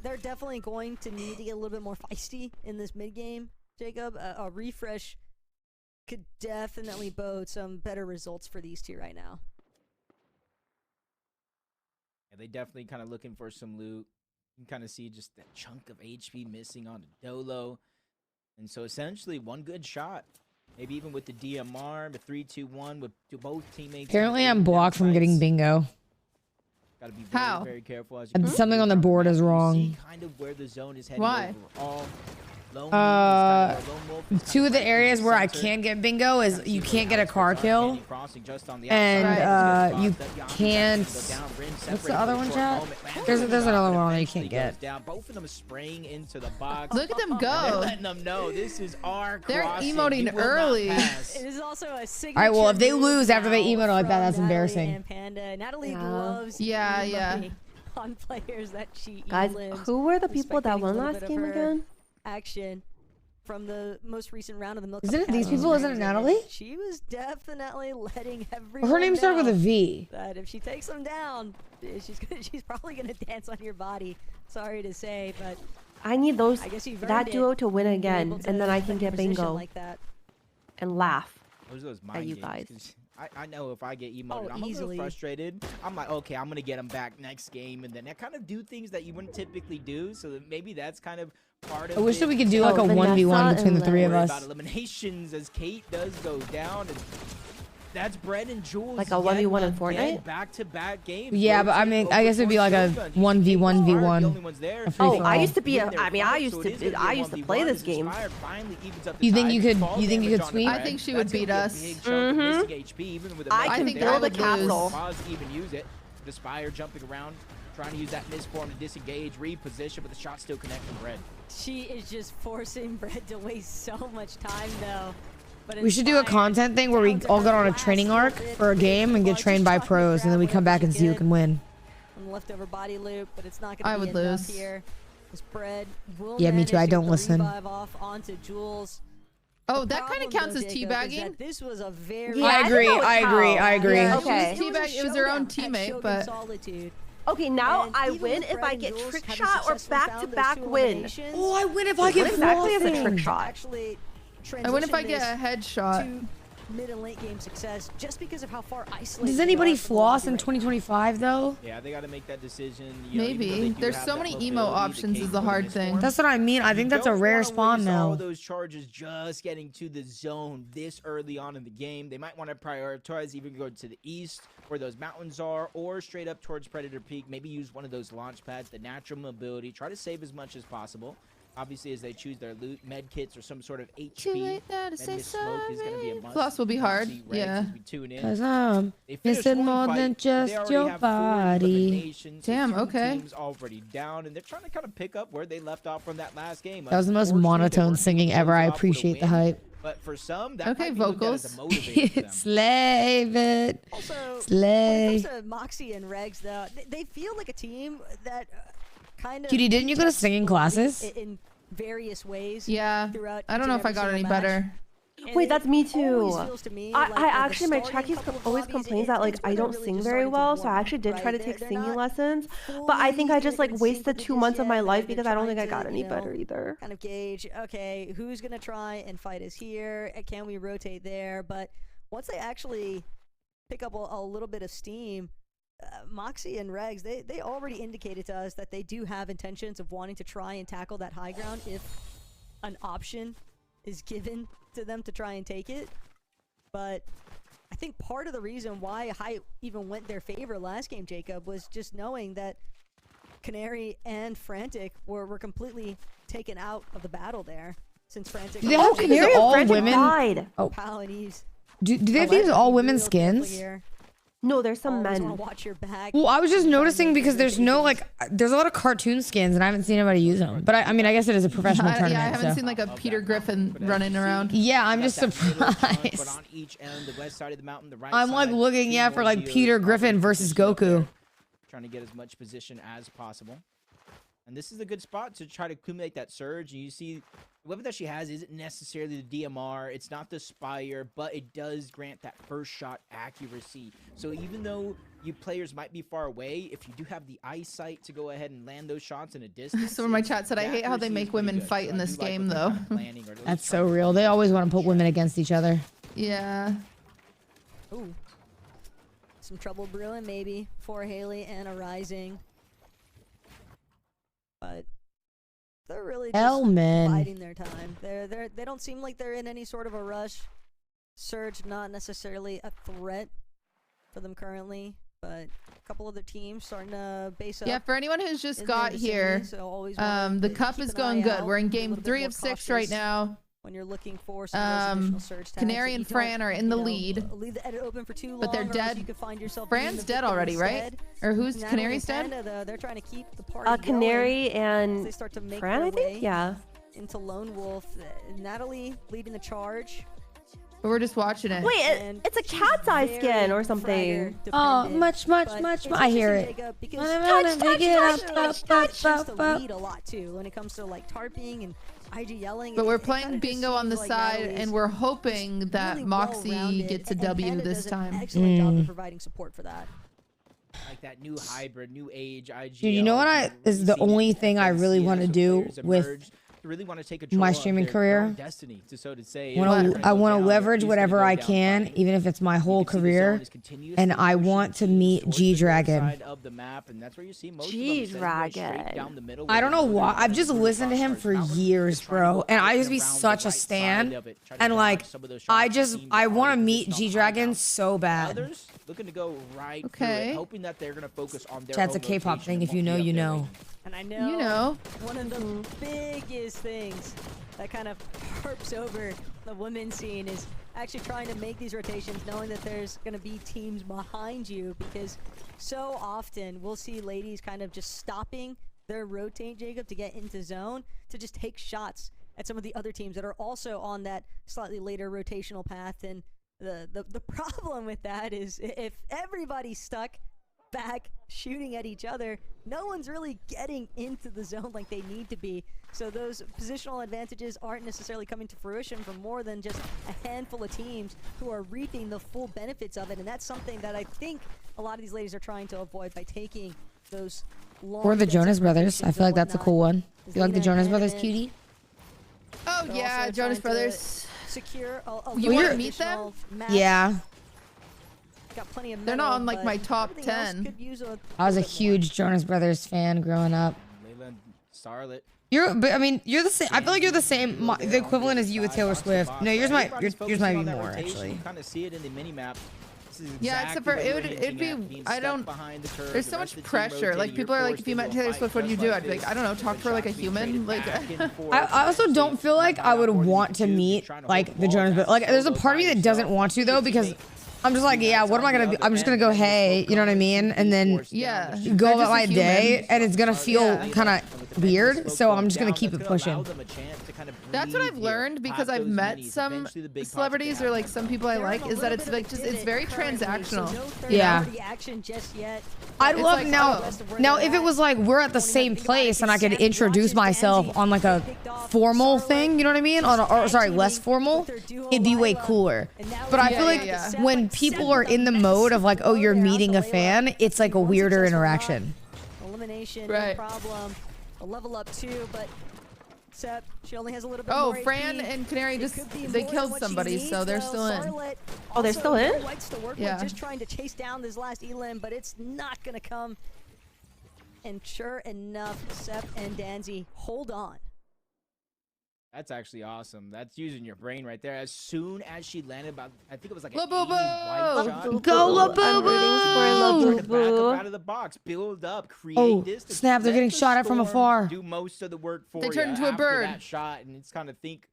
They're definitely going to need to get a little bit more feisty in this mid game, Jacob. A refresh could definitely bode some better results for these two right now. Yeah, they definitely kind of looking for some loot. You can kind of see just that chunk of HP missing on the Dolo. And so essentially one good shot. Maybe even with the DMR, the 3-2-1 with both teammates. Apparently, I'm blocked from getting bingo. Gotta be very, How? very careful as And something on the board is wrong. kind of where the zone is heading Why? overall. Lone Wolf is kind of- Lone Wolf is kind 2 of the right in areas where I center. can't get bingo is you can't get a car kill, Canyon Crossing just on the and outside. you Let's get spots that can't. Yami go down. Rin What's separated the other for a one, short chat? moment. Lands There's on the another shot, one you eventually can't get. goes down. Both of them spraying into the box. Look at them They're go. letting them know this is our They're crossing. emoting You will not early. pass. It is also a signature. All right, well, if they move lose after they now emote like that, from that's Natalie embarrassing. and Panda. Natalie Yeah. loves Yeah, yeah. emoting on players that she Guys, elims. who were the people that Respecting a won little last bit of game her again? Action from the most recent round of the Milk Isn't Cup it these Academy people? Isn't it Games. Natalie? She was definitely letting everyone Her name started with a know V. that if she takes them down, she's probably gonna dance on your body. Sorry to say, but I need those I guess you've that earned duo it to win being able again, to and then I put can in get position bingo like that. and laugh Those are those at mind you games, guys. 'cause I know if I get emoted, Oh, I'm a easily. little frustrated. I'm like, okay, I'm gonna get them back next game, and then I kind of do things that you wouldn't typically do. So that maybe that's kind of part of I wish it. that we could do like a Oh, 1v1 Vanessa between the and 3 of Worry us. about eliminations as Kate does go down, and that's Bread and Jules. Like a 1v1 in Fortnite? Back-to-back games. Yeah, but I Rotate mean, over I guess it'd be like a Shogun. 1v1v1. The only ones there. A free Oh, for I all. used to be a. Win their I mean, fight, I used so to. it is gonna be I a used to 1v1 play this as game. Inspired finally evens up the You think tide you with could- fall you think you damage could on sweep? Red. I think she would That's gonna beat be a us. big chunk of missing HP, even with a I mech can there. build a would lose. castle. Pause to even use it. The Spire jumping around, trying to use that misform to disengage, reposition, but the shot still connects from Red. She is just forcing Brett to waste so much time, though. But We should do a Inspired content thing where we down to all her go on a last training little arc bit, for a game and get just trained by trying to pros, and then we grab come back whatever and she see who could can win. on leftover body loop, but it's not I going to would be enough lose. here. This Bread will Yeah, me too. I manage to don't get the listen. revive off onto Jules. Oh, The that kind of problem, counts though, as Jacob, is teabagging. that this was a very Yeah, I agree. think that would I agree. count. I agree. Yeah, Okay. she was teabag. It was her own teammate, but Solitude. Okay, now And I even win with if Fred I and get Jules trick having shot or successfully found back-to-back those two win. eliminations, Oh, I win if I What get exactly is a flossing. trick shot? actually I win if I transition get a this headshot. to mid and late game success just because of how far isolated. Does anybody they are from the floss lobby in right 2025 though? Yeah, they got to make that decision. You know, even though they Maybe. do There's have so that many emo mobility, the options is the capability hard to thing. score. That's what I mean. I think that's a Don't rare wanna spawn waste all now. those charges just getting to the zone this early on in the game. They might want to prioritize even go to the east where those mountains are, or straight up towards Predator Peak. Maybe use one of those launch pads, the natural mobility. Try to save as much as possible. Obviously, as they choose their loot, med kits or some sort of HP. Med smoke is going to be a must. Floss will be hard. Obviously, Regs Yeah. as we tune in. Cause They finished missing one more fight, than they just already your have 4 body. eliminations, so Damn, 2 okay. teams already down, and they're trying to kind of pick up where they left off from that last game. That was the most Unfortunately, they monotone weren't able singing to ever. I close off with a appreciate the win, hype. But for some, that Okay, might be looked at as a vocals. motivator for them. Slave it. Also, when Slay. it comes to Moxie and Regs, though, they feel like a team that kind of. Cutie, didn't you go to singing classes? In various ways. Yeah. Throughout I don't each know and if I every got single any match. better. And Wait, it that's me too. always feels to me I like actually, my starting Trekkies couple of always lobbies, complains that like it's where I they're don't really sing just very starting to well, so I warm actually did up, try to right? take They're singing not lessons, but I think I fully just like in wasted sync 2 with months of my yet, life they're because I don't trying think I to, got any you know, better either. Kind of gauge, okay, who's gonna try and fight us here? Can we rotate there? But once they actually pick up a little bit of steam, Moxie and Regs, they already indicated to us that they do have intentions of wanting to try and tackle that high ground if an option is given to them to try and take it. But I think part of the reason why Hype even went their favor last game, Jacob, was just knowing that Canary and Frantic were completely taken out of the battle there. Since Frantic... Do they have to use all women? Oh. Paladins. Do they have to use all women's skins? No, there's some Always men. wanna watch your back. Well, I was just noticing because there's no like, there's a lot of cartoon skins and I haven't seen anybody use them. But I mean, I guess it is a professional tournament. Yeah, I haven't so. seen like a Peter Griffin running around. Yeah, I'm just But surprised. on each end, the west side of the mountain, the right I'm like side, looking, 2 yeah, for more like geos Peter probably Griffin versus positioned up there, Goku. trying to get as much position as possible. And this is a good spot to try to accumulate that surge. And you see, the weapon that she has isn't necessarily the DMR. It's not the Spire, but it does grant that first shot accuracy. So even though you players might be far away, if you do have the eyesight to go ahead and land those shots in a distance. Some of my chat said, I hate how they make women fight in this game, though. That's so real. They always want to put women against each other. Yeah. Ooh. Some trouble brewing, maybe, for Haley and a Rising. But they're really just Hellman. biding their time. They don't seem like they're in any sort of a rush. Surge not necessarily a threat for them currently, but a couple other teams starting to base up. Yeah, for anyone who's just in their got here, vicinity, so always wanna the cup keep is an going eye good. out, We're in be a game little bit 3 more of 6 right cautious now. when you're looking for some of those additional surge tags. Canary that and you Fran don't, are in the you know, lead. Leave the edit open for too long, But they're or else dead. You could find yourself being Fran's the dead victim already, right? instead. Or who's Natalie Canary's and dead? Panda, they're trying to keep the party Canary going as and they start to make Fran, their I think? way Yeah. into Lone Wolf. Natalie leading the charge. But we're just watching it. Wait, it's a cat's eye skin or something. Oh, much. I hear it. To lead a lot too when it comes to like tarping and IG yelling. But we're It kinda playing just bingo on the seems like side, Natalie's and we're hoping that really Moxie well-rounded, gets a and W Panda this does an time. excellent job of providing support for that. Like that new hybrid, new age IGL. Dude, you know what is the only thing I really want to do with really want to take my streaming career? Destiny, so to say. I want to leverage whatever I can, even if it's my whole career, and I want to meet G-Dragon. G-Dragon. I don't know why. I've just listened to him for years, bro, and I used to be such a stan, and like, I want to meet G-Dragon so bad. Looking to go right Okay. through it, hoping that they're gonna focus on their Chat's a own K-pop rotation thing. and If you won't know, be up you there know. waiting. And I know, You know. one of the biggest things that kind of harps over the women's scene is actually trying to make these rotations, knowing that there's going to be teams behind you, because so often we'll see ladies kind of just stopping their rotate, Jacob, to get into zone, to just take shots at some of the other teams that are also on that slightly later rotational path. And the problem with that is if everybody's stuck back shooting at each other, no one's really getting into the zone like they need to be. So those positional advantages aren't necessarily coming to fruition for more than just a handful of teams who are reaping the full benefits of it. And that's something that I think a lot of these ladies are trying to avoid by taking those long Or the bits Jonas of Brothers. I rotations feel like and that's a whatnot. cool one. You like the Lena Jonas and Brothers, Evan, cutie? Oh they're yeah, also Jonas trying to Brothers. secure You want to meet them? Yeah. Got plenty of They're not metal, on like but my top everything else 10. could use a I was a huge Jonas Brothers fan growing up. Layla and Starlet. But I mean, you're the same. I feel like you're the same, the equivalent as you with Taylor Swift. No, yours might be more actually. You kind of see it in the mini map. Yeah, except for it'd be I don't. There's so much pressure. Like people are like, if you met Taylor Swift, what do you do? I'd be like, I don't know, talk to her like a human. Like I also don't feel like I would want to meet like the Jonas Brothers. Like, there's a part of me that doesn't want to though, because I'm just like, yeah, what am I gonna be? I'm just gonna go, hey, you know what I mean? And then go about my day, and it's gonna feel kind of weird. So I'm just gonna keep it pushing. That's what I've learned because I've met some celebrities or like some people I like, is that it's like just it's very transactional. Yeah. I'd It's love like, now if it was like we're at the same place and I could introduce myself on like a formal thing, you know what I mean? Or sorry, less formal, it'd be way cooler. But I feel like when people are in the mode of like, oh, you're meeting a fan, it's like a weirder interaction. Elimination, no problem. A level up too, but Sep, she only has a little bit Oh, more Fran AP. and Canary they killed somebody, so they're still in. Oh, they're still in? Yeah. Just trying to chase down this last Elim, but it's not gonna come. And sure enough, Sep and Danzy hold on. That's actually awesome. That's using your brain right there. As soon as she landed, about I think it was like an Labubu! 80 white shot. Go Labubu! Trying to back up out of the box, build up, create distance. Snap! They're let getting the shot at from Storm afar. Do most of the work for They turn you into a after bird. that shot, and it's kind of think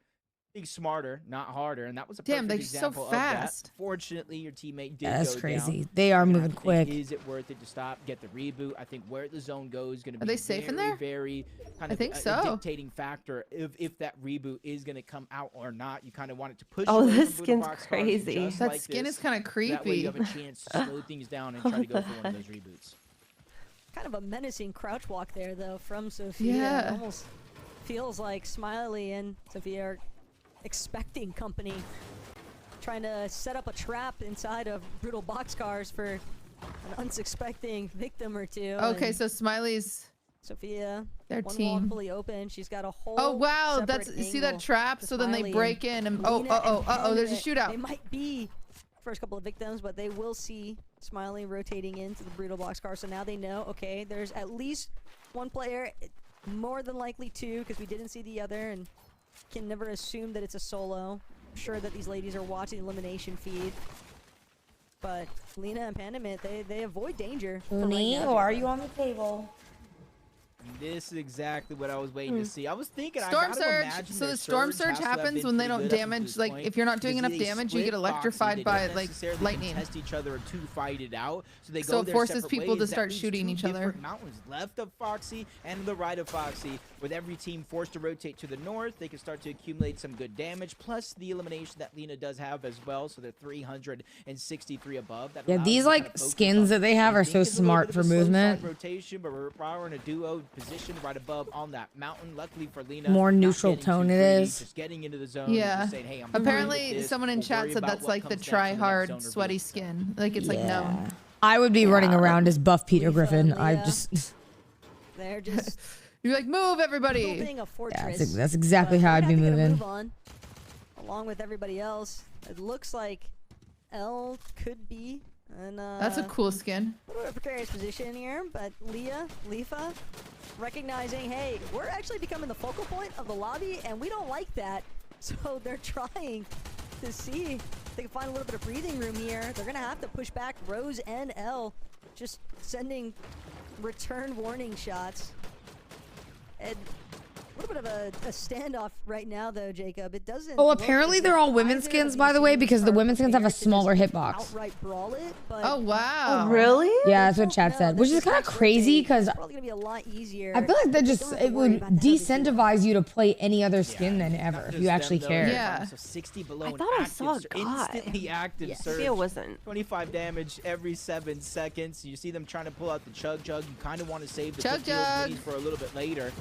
smarter, not harder, and that was a Damn, perfect they're so example fast. of that. Fortunately, your teammate did That's go crazy. down. They are You have moving to think, quick. Is it worth it to stop, get the reboot? I think where the zone goes is going to be Are they safe in there? very kind I of think a so. dictating factor if that reboot is going to come out or not. You kind of want it to push. Oh, away this from skin's box cars crazy. just That like skin this. is kind of creepy. That way you have a chance to slow things down and try to go for one of those reboots. Kind of a menacing crouch walk there, though, from Sophia. Yeah. It almost feels like Smiley and Sophia are expecting company, trying to set up a trap inside of brutal boxcars for an unsuspecting victim or two. Okay, and so Smiley's Sophia, their one team. wall fully open. She's got a whole. Oh wow, separate that's see that angle trap. to So then they Smiley break in and Lena and there's a Pandit. shootout. They might be first couple of victims, but they will see Smiley rotating into the brutal boxcar. So now they know, okay, there's at least one player, more than likely two, because we didn't see the other, and can never assume that it's a solo. I'm sure that these ladies are watching the elimination feed. But Lena and Pandamint, they avoid danger. for right Uni, now. or are you on the table? This is exactly what I was waiting to see. I was thinking Storm I gotta surge. imagine So their the storm surge surge has to have happens been when they pretty don't good up until damage. this Like point, if you're not doing because enough they damage, you get split electrified Foxy. by They don't like necessarily lightning. contest each other or to fight it out. So they So go it their forces separate people ways. to That start leaves shooting two each other. different mountains left of Foxy and the right of Foxy. With every team forced to rotate to the north, they can start to accumulate some good damage. Plus the elimination that Lena does have as well. So they're 363 above. That Yeah, allows these them to like kind of focus skins on that they have what I are think so is a little smart bit for of a slow side movement. rotation, but we're in a duo position right above on that mountain. Luckily for Lena, More not neutral getting too tone it greedy, is. just getting into the zone. And Yeah. just saying, hey, I'm Apparently, someone in chat said that's like the try-hard, sweaty skin. Like it's like no. I would be running around as buff Peter Griffin. I just. They're just You're like, move everybody. building a fortress. that's exactly but how we're I'd gonna be have to get a moving. move on, along with everybody else. It looks like L could be in That's a cool skin. a little bit of a precarious position here, but Leafa, recognizing, hey, we're actually becoming the focal point of the lobby, and we don't like that. So they're trying to see if they can find a little bit of breathing room here. They're gonna have to push back Rose and L, just sending return warning shots. And a little bit of a standoff right now, though, Jacob. It doesn't. Oh, look apparently as they're if all women's either skins, of by these the way, teams because the are women's skins have a prepared to just smaller hitbox. outright brawl it, but Oh wow. Really? Yeah, that's what Chad said, which is kind of crazy because it's probably gonna be a lot easier. I feel like that just Don't have to it worry would about that having to decentivize you to play any other skin than ever if you actually care. Yeah. So 60 below I and thought I active saw a sur- guy. instantly active Yeah, surge. Sophia wasn't. 25 damage every 7 seconds. You see them trying to pull out the Chug Jug. You kind of want to save the Chug quick heals Jug. minis for a little bit later.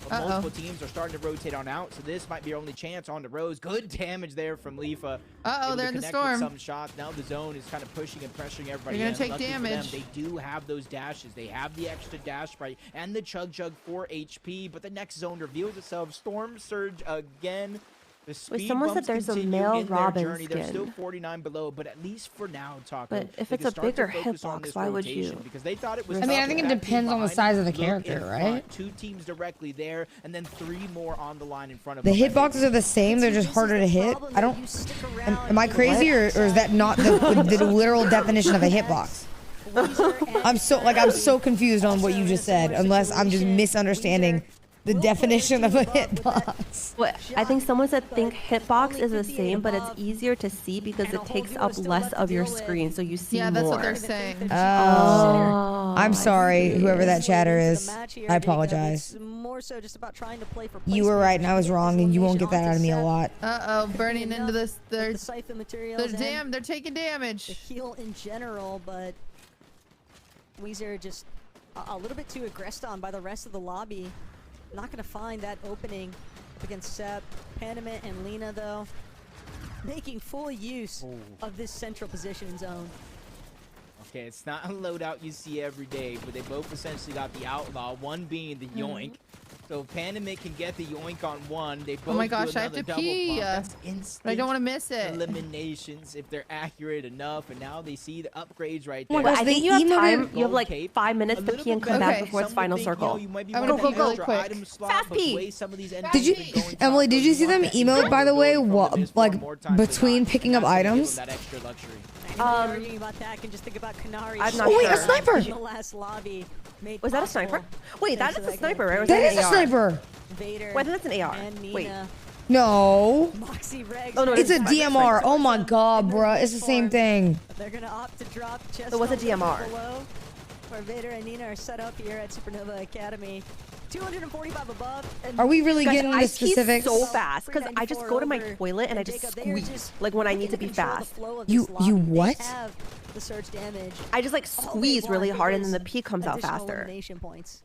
But Uh-oh. multiple teams are starting to rotate on out, so this might be your only chance on the Rose. Good damage there from Leafa. Uh-oh, Able they're to in the connect with storm. some shots. Now the zone is kind of pushing and pressuring everybody. They're gonna in. take Luckily for them, damage. they do have those dashes. They have the extra dash sprite and the Chug Jug for HP. But the next zone reveals itself. Storm Surge again. The speed someone said bumps there's a continue male in their Robin journey. They're still skin. 49 below, but at least for now, Taco. But if they it's can a start to bigger focus on hitbox, this why would rotation you? Because they thought it was I mean, I think it depends on the size of the character, right? 2 teams directly there, and then 3 more on the line in front of The them. hitboxes are the same. They're just harder to hit. I don't. Am I crazy, or is that not the literal definition of a hitbox? I'm so confused on what you just said, unless I'm just misunderstanding the definition of a hitbox. Well, I think someone said think hitbox is the same, but it's easier to see because it takes up less of your screen, so you see more. Yeah, that's what they're saying. Oh, I'm sorry, whoever that chatter is. I apologize. More so just about trying to play for You were right and I was wrong, and you won't get that out of me a lot. Uh-oh, burning into this. The siphon materials. They're taking damage. The heal in general, but Weezer just a little bit too aggressed on by the rest of the lobby. Not going to find that opening against Sep. Panamint and Lina, though, making full use of this central position zone. Okay, it's not a loadout you see every day, but they both essentially got the outlaw, one being the yoink. So if Panamint can get the yoink on one, they both Oh my gosh, do I have another to pee. double pump. That's instant I don't want to miss it. eliminations if they're accurate enough, and now they see the upgrades right Oh there. my gosh, I think you have time. You have like Cape. 5 minutes to pee and come back before its final circle. Go, go, quick. Fast pee. Did you, Emily? Did you see them emote, by the way? Like between picking up items. Arguing about that, can just think about Kanari. I'm not sure. A sniper! The last lobby made Was that a sniper? Wait, that is a sniper, right? Or was That that is an a AR? sniper. Vader. Wait, I think that's an AR. And Wait. Nina. No. Moxie Regs. Oh, no, It's a it's DMR. Oh my god, bruh. It's the same thing. They're gonna opt to drop just So what's a DMR? below, where Vader and Nina are set up here at Supernova Academy. 245 above. And Are we really Guys, getting I into pee specifics? so fast because I just go to my toilet and I just squeeze like when I need to be fast. You what? The surge damage. I just like squeeze really hard and then the pee comes out Additional faster. elimination points.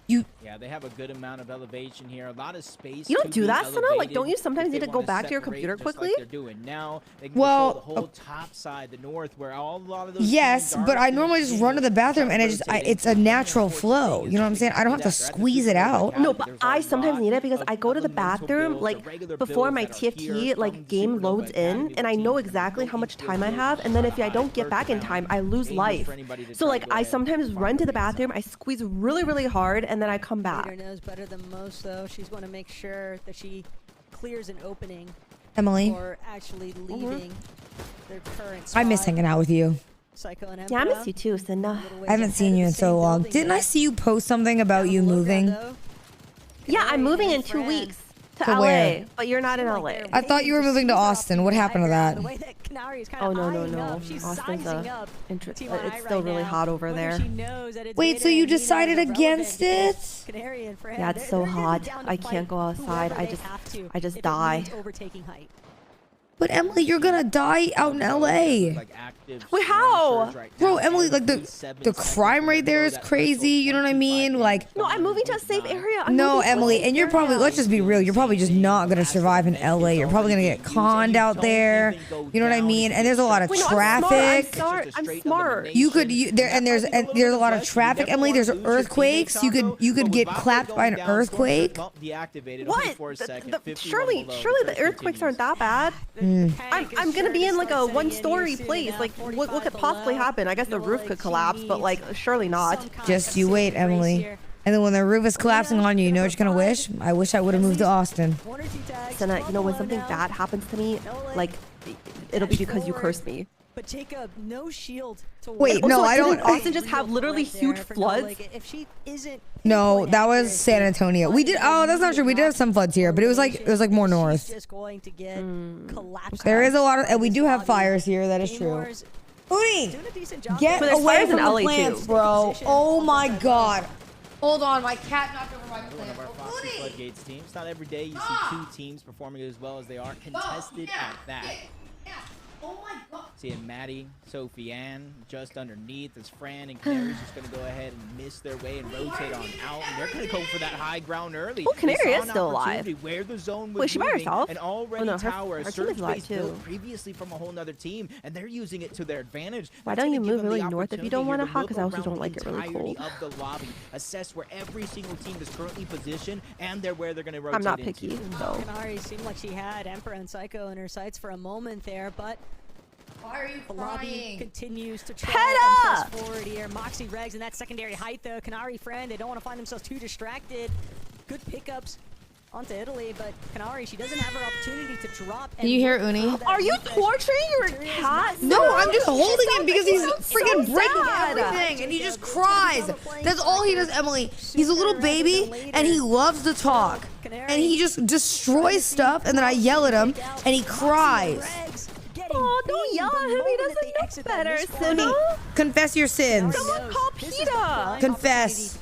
Yeah, they have a good amount of elevation here, a lot of space. You don't to do be that, Sana? Like, don't you elevated sometimes if need they to go wanna back to your separate computer just like quickly? they're doing now. They can Well, control the whole top side, the north, where a lot of those Yes, teams but are I normally just run to the bathroom and it's a natural flow. You know what I'm saying? I don't have to squeeze it out. No, but I sometimes need it because I go to the bathroom like before my TFT like game loads in, and I know exactly how much time I have, and then if I don't get back in time, I lose life. So like I sometimes run to the bathroom, I squeeze really hard, and then I come back. Vader knows better than most, though. She's going to make sure that she clears an opening. Emily. Or actually leaving their current I miss hanging out with you. Psycho and Yeah, I miss Emperor. you too, Cinda. I haven't seen you in so long. Didn't I see you post something about you moving? Yeah, I'm moving in 2 weeks to To LA, where? but you're not in LA. I thought you were moving to Austin. What happened to that? Oh no. Austin's it's still really hot over there. Wait, so you decided against it? Yeah, it's so hot. I can't go outside. I just die. But Emily, you're gonna die out in LA. Wait, how? Bro, Emily, like the crime rate there is crazy. You know what I mean? Like, No, I'm moving to a safe area. I'm no, moving to a Emily, safe and you're probably, area. let's just be real, you're probably just not gonna survive in LA. You're probably gonna get conned out there. You know what I mean? And there's a lot of Wait, no, traffic. I'm smart. There's a lot of traffic, Emily. There's earthquakes. You could get clapped by an earthquake. What? Surely the earthquakes aren't that bad. I'm gonna be in like a one-story place. Like, what could possibly happen? I guess the roof could collapse, but like, surely not. Just you wait, Emily. And then when the roof is collapsing on you, you know what you're gonna wish? I wish I would have moved to Austin. Senna, you know when something bad happens to me, like, it'll be because you cursed me. But Jacob, no shield to Wait, Also, no, I don't. Didn't Austin just have literally huge floods? Like, if she isn't No, that was San Antonio. We did. Oh, that's not true. We did have some floods here, but it was like more north. just going to get collapsed. There is a lot of, and we do have fires here. That is true. Udi, get But there's away fires from in the LA plants, too. bro. Oh my god. Hold on, my cat knocked over my plant. Foxy Floodgates teams. Not every day you see 2 teams performing as well as they are, contested at that. Oh my god. Seeing Maddie, Sophie Ann just underneath as Fran and Canary's just going to go ahead and miss their way and rotate on out. And they're going to go for that high ground early. Oh, Canary is still alive. Where the zone was Wait, she by herself? And already her Tower, team surge is alive base too. built previously from a whole nother team, and they're using it to their advantage. Why That's don't you gonna give move them really the north if you don't want to hot? Because I also opportunity don't like it really entirety cold. of the lobby, assess where every single team is currently positioned, and where they're going to rotate I'm not into. picky, so. Canary seemed like she had Emperor and Psycho in her sights for a moment there, but why are you the lobby crying? continues to try Peta! and press forward here. Moxie, Regs in that secondary height though. Canary, Friend, they don't want to find themselves too distracted. Good pickups onto Italy, but Canary, she doesn't have her opportunity to drop. Can you hear Uni? Are you torturing your cat? No, I'm just holding him because he's freaking breaking everything and he just cries. That's all he does, Emily. He's a little baby and he loves to talk. And he just destroys stuff and then I yell at him and he cries. Oh, don't yell at him. He doesn't know better, Sina. Confess your sins. Someone call PETA. Confess.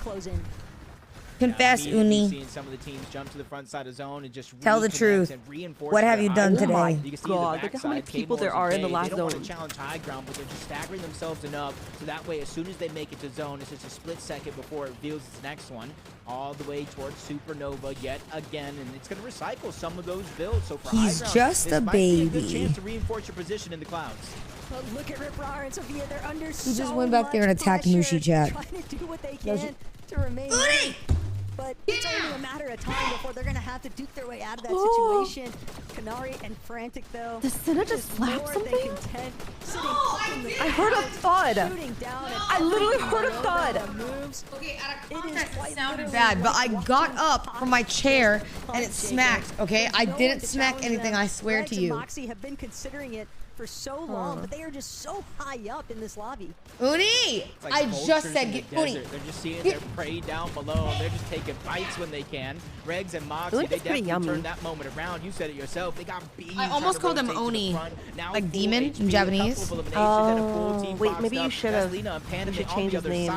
Confess, Immediately Uni. seeing some of the teams jump to the front side of zone and just Tell the reconnect truth. and reinforce What have their you done high ground. today? You can see God, the look at how many backside, people there K-Mors are in the and last They don't want zone. to challenge high ground, but they're just staggering themselves enough so that way as soon as they make it to zone, it's just a split second before it reveals its next one. All the way towards Supernova yet again, and it's going to recycle some of those builds. So for He's high ground, just this a might be a good baby. chance to reinforce your position in the clouds. But look at Rip Rar and Sophia, they're under He so just went back there and much attacked pressure, Mushi Chat. trying to do what they No, can to remain. But it's only a matter of time before they're going to have to duke their way out of that Oh. situation. Canary and Frantic, though. Does Sina just slap more something? than content, sitting up in the I heard a thud. shooting down at I literally every heard a thud. moves. Okay, out of It is context, quite it sounded literally bad, but I watching got up from my chair and it Jacob. smacked, okay? I There's no didn't one to smack challenge anything, them. I swear Regs to and you. Moxie have been considering it for so long, but they are just so high up in this lobby. Uni! It's like I vultures just in said, the get Uni. desert. They're just seeing their prey down below. They're just taking bites when they can. Regs and Moxie, Like, they it's pretty definitely yummy. turned that moment around. You said it yourself. They got beamed. I almost called him Oni, like demon in Japanese. Oh, wait, maybe you should have. You should change his name.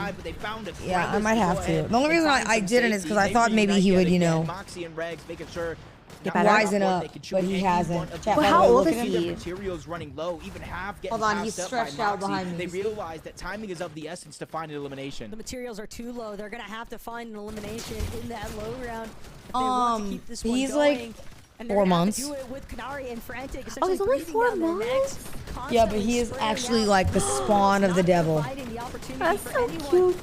Yeah, I might have to. The only reason I didn't is because I thought maybe he would, you know, Moxie and Regs making sure wisen up, but he hasn't. Chat, Well, how by the way, old look is at he? him. Materials running low, even half getting Hold on, passed he's up stretched by out Moxie. behind me. They realize that timing is of the essence to find an elimination. The materials are too low. They're going to have to find an elimination in that low round if they want to keep this one he's going. like And 4 months. do it with Canary and Frantic. Oh, he's only 4 months? Yeah, but he is actually like the spawn of the devil. That's so cute.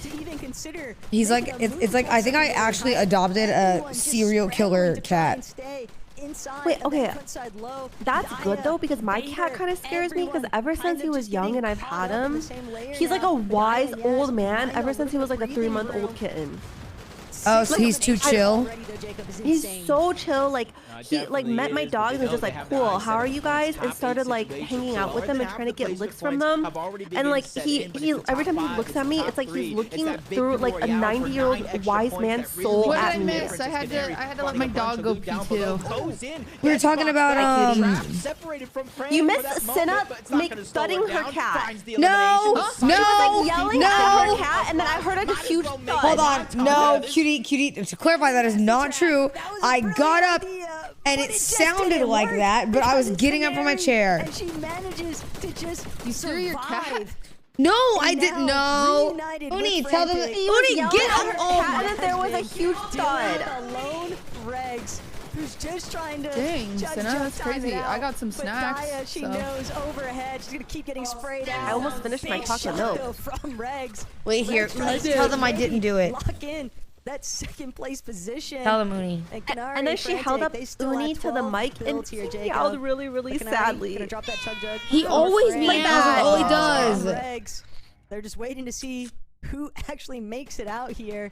He's like, it's like, I think I actually adopted a serial killer cat. Wait, okay. That's good though, because my cat kind of scares me, because ever since he was young and I've had him, he's like a wise old man ever since he was like a 3-month-old kitten. Oh, so he's too chill? He's so chill. Like, he like met my dogs and was just like, cool, how are you guys? And started like hanging out with them and trying to get licks from them. And like he every time he looks at me, it's like he's looking through like a 90-year-old wise man's soul What at did I me. miss? I had to let my dog go pee too. We were talking about You missed Sina thudding her cat. No, She was like yelling at her no. cat, and then I heard like a huge thud. Hold on, no, cutie. To clarify, that is not true. I got up and it sounded like that, but I was getting up from my chair. And she manages to just threw your cat. No, I didn't know. Uni, tell them. Uni, get up. And then there was a huge thud. Alone Regs, who's just trying to Dang, just Sina, that's time crazy. it out. I got some But snacks, Daya, she so. knows overhead. She's gonna keep getting sprayed out. I almost finished my Big chocolate shot, milk. though, from Regs. Wait here. Regs tries Tell to them I didn't do it. Lock in that second place position. Tell them, Uni. And then she held up Uni to the mic and yelled really, really sadly. Gonna drop that chug jug. He always meows. That's all he does. Regs. They're just waiting to see who actually makes it out here.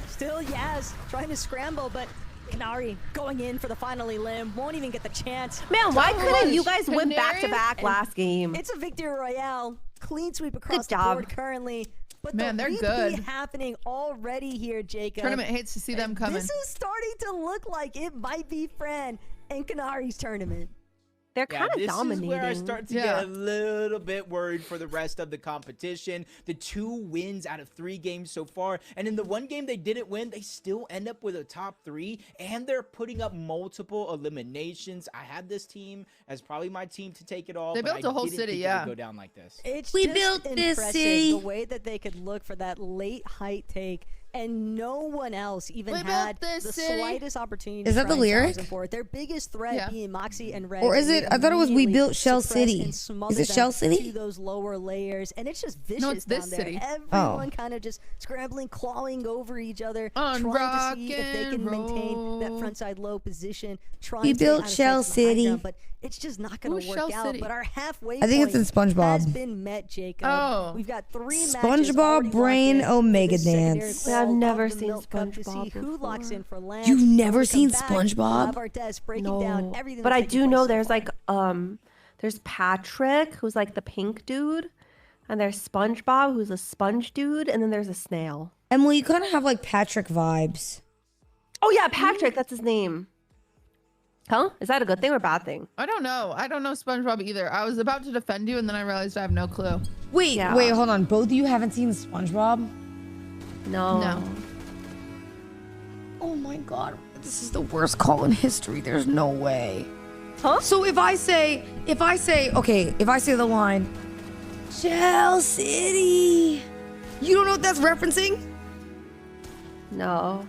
Still Yaz trying to scramble, but Canary going in for the final elim. Won't even get the chance. Man, why couldn't you guys win back-to-back last game? It's a victory royale. Clean sweep across Good the job. board currently. But Man, the they're repeat good. happening already here, Jacob. Tournament hates to see them coming. This is starting to look like it might be Fran and Canary's tournament. they're kind of dominating. This is where I start to get a little bit worried for the rest of the competition. The 2 wins out of 3 games so far, and in the 1 game they didn't win, they still end up with a top 3, and they're putting up multiple eliminations. I had this team as probably my team to take it all. They built a whole city, it would go down like this. It's we just built this impressive city. the way that they could look for that late height take. And no one else even had the slightest opportunity. Is that the lyric? Their biggest threat being Moxie and Red. Or is it? I thought it was we built Shell City. Is it Shell City? To those lower layers, and it's just vicious. No, it's this down there. city. Everyone kind of just scrambling, clawing over each other, trying to see if they can maintain that frontside low position. We built Shell City, but it's just not going to work out. But our halfway I think it's in SpongeBob. Has been met, Jacob. We've got 3 matches SpongeBob Brain Omega Dance. I've never seen SpongeBob who locks in for Lance. You've never seen SpongeBob? No, but I do know there's like there's Patrick, who's like the pink dude, and there's SpongeBob, who's a sponge dude, and then there's a snail. Emily, you kind of have like Patrick vibes. Oh yeah, Patrick, that's his name. Huh? Is that a good thing or a bad thing? I don't know. I don't know SpongeBob either. I was about to defend you, and then I realized I have no clue. Wait, hold on. Both of you haven't seen SpongeBob? No. Oh my god, this is the worst call in history. There's no way. Huh? So if I say the line, Shell City, you don't know what that's referencing? No.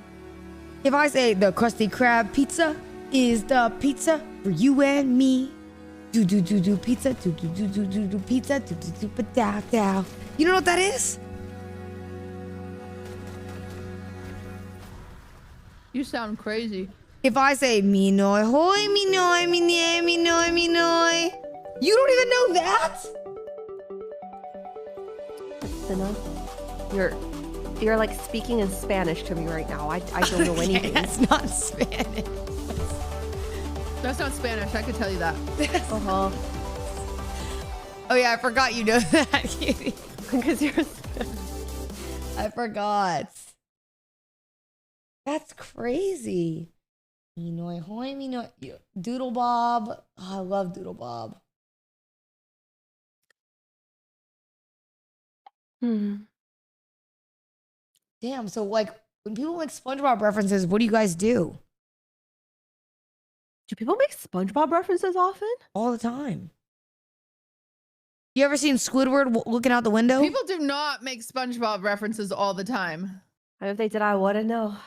If I say the Krusty Krab pizza is the pizza for you and me, do pizza, do pizza, do dow. You don't know what that is? You sound crazy. If I say me noi hoy, me noi, me nye, me noi, me noi, you don't even know that? Cinna, you're like speaking in Spanish to me right now. I don't know anything. That's not Spanish. That's not Spanish. I could tell you that. Uh-huh. Oh yeah, I forgot you know that, Katie. Because you're. I forgot. That's crazy. Me noi hoy, me noi. Doodle Bob. Oh, I love Doodle Bob. Damn. So like, when people make SpongeBob references, what do you guys do? Do people make SpongeBob references often? All the time. You ever seen Squidward looking out the window? People do not make SpongeBob references all the time. If they did, I wouldn't know.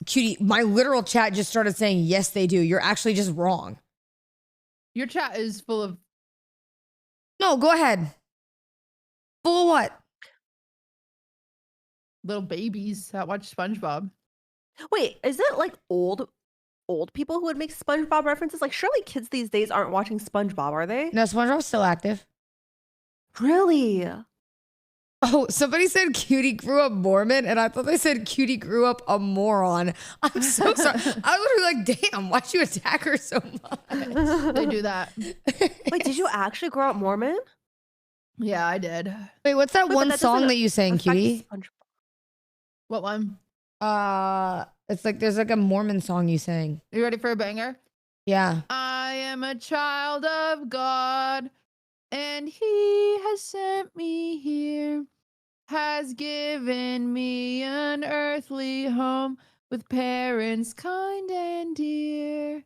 Cutie, my literal chat just started saying, yes, they do. You're actually just wrong. Your chat is full of... No, go ahead. Full of what? Little babies that watch SpongeBob. Wait, is it like old people who would make SpongeBob references? Like, surely kids these days aren't watching SpongeBob, are they? No, SpongeBob's still active. Really? Oh, somebody said Cutie grew up Mormon, and I thought they said Cutie grew up a moron. I'm so sorry. I was literally like, damn, why'd you attack her so much? They do that. Wait, did you actually grow up Mormon? Yeah, I did. Wait, what's that one song that you sang, Cutie? What one? It's like there's like a Mormon song you sang. You ready for a banger? Yeah. I am a child of God, and He has sent me here, has given me an earthly home with parents kind and dear.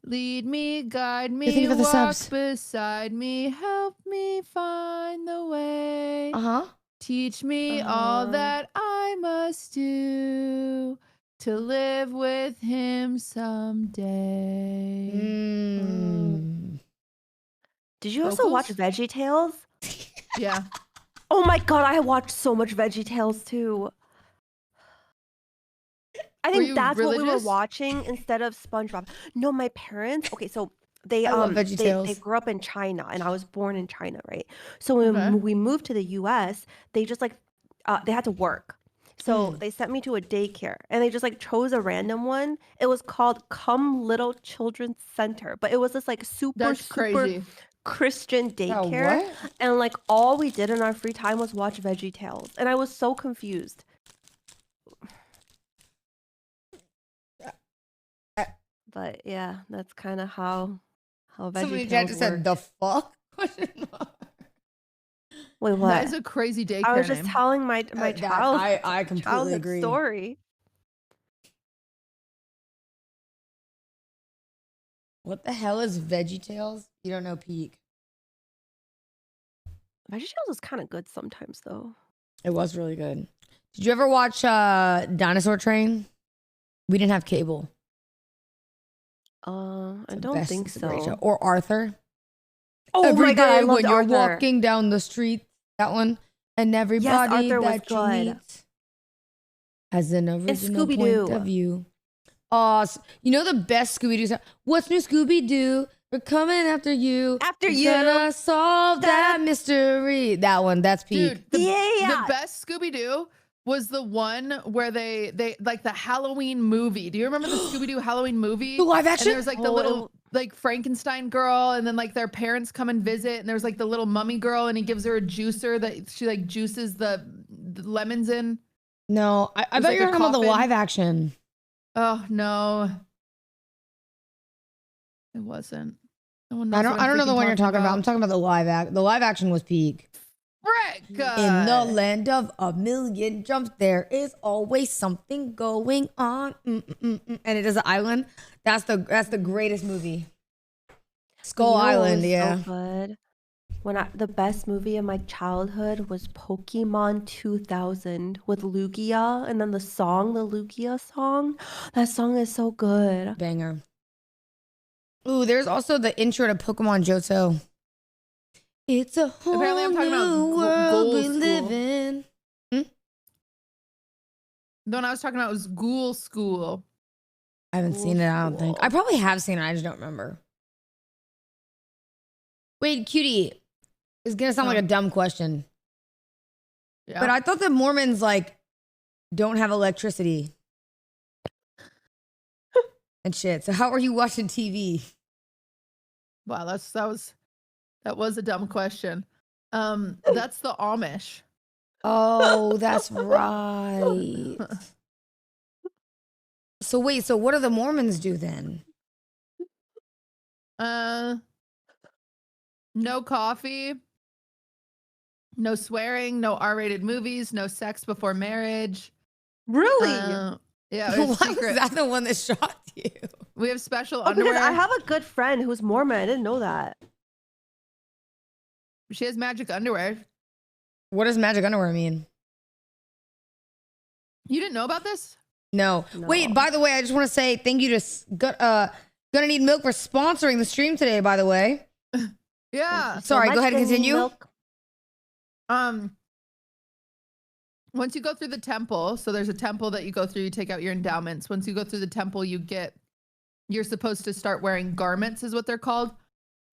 Lead me, guide me, walk beside me, help me find the way. Teach me all that I must do to live with Him someday. Did you also watch VeggieTales? Yeah. Oh my god, I watched so much VeggieTales too. I think that's what we were watching instead of SpongeBob. No, my parents. Okay, so they they grew up in China, and I was born in China, right? So when we moved to the U.S., they just like they had to work. So they sent me to a daycare, and they just like chose a random one. It was called Come Little Children's Center, but it was this like super Christian daycare, and like all we did in our free time was watch VeggieTales, and I was so confused. But yeah, that's kind of how how Somebody VeggieTales just said, the fuck? Wait, what? That is a crazy daycare I was just name. telling my child. I completely childhood agree. Story. What the hell is VeggieTales? You don't know Peak. VeggieTales is kind of good sometimes, though. It was really good. Did you ever watch Dinosaur Train? We didn't have cable. I don't think It's a great show. so. Or Arthur. Oh Every my god, I day loved when you're Arthur. walking down the street, that one, and everybody Arthur was that you good. meet has an original point Scooby-Doo. of view. You know the best Scooby-Doo song? What's new, Scooby-Doo? We're coming after you. After We're gonna solve that mystery. That one, that's Peak. Dude, the best Scooby-Doo was the one where they like the Halloween movie. Do you remember the Scooby-Doo Halloween movie? The live action? And there was like the little like Frankenstein girl, and then like their parents come and visit, and there's like the little mummy girl, and he gives her a juicer that she like juices the lemons in. No, I It was bet like you're a talking about the coffin. live action. Oh no, it wasn't. No one I knows what don't I'm know the freaking one you're talking about. I'm about. talking about the live act. The live action was Peak. Frick! In the land of a million jumps, there is always something going on. And it is an island. That's the greatest movie. Skull You know what Island, was yeah. So good? The best movie of my childhood was Pokemon 2000 with Lugia, and then the Lugia song. That song is so good. Banger. Ooh, there's also the intro to Pokemon Johto. It's a whole Apparently I'm talking about new Ghoul world we School. live in. The one I was talking about was Ghoul School. I haven't seen it, I don't think. I probably have seen it, I just don't remember. Wait, cutie. It's gonna sound like a dumb question. Yeah. But I thought the Mormons like don't have electricity. And shit. So how are you watching TV? Wow, that was a dumb question. That's the Amish. Oh, that's right. So wait, so what do the Mormons do then? No coffee, no swearing, no R-rated movies, no sex before marriage. Really? Yeah, Why it's was secret. that the one that shocked you? We have special Oh, because underwear. I have a good friend who's Mormon. I didn't know that. She has magic underwear. What does magic underwear mean? You didn't know about this? No. Wait, by the way, I just want to say thank you to Gonna Need Milk for sponsoring the stream today, by the way. Yeah. Sorry, go ahead and continue. Once you go through the temple, so there's a temple that you go through, you take out your endowments. Once you go through the temple, you're supposed to start wearing garments, is what they're called.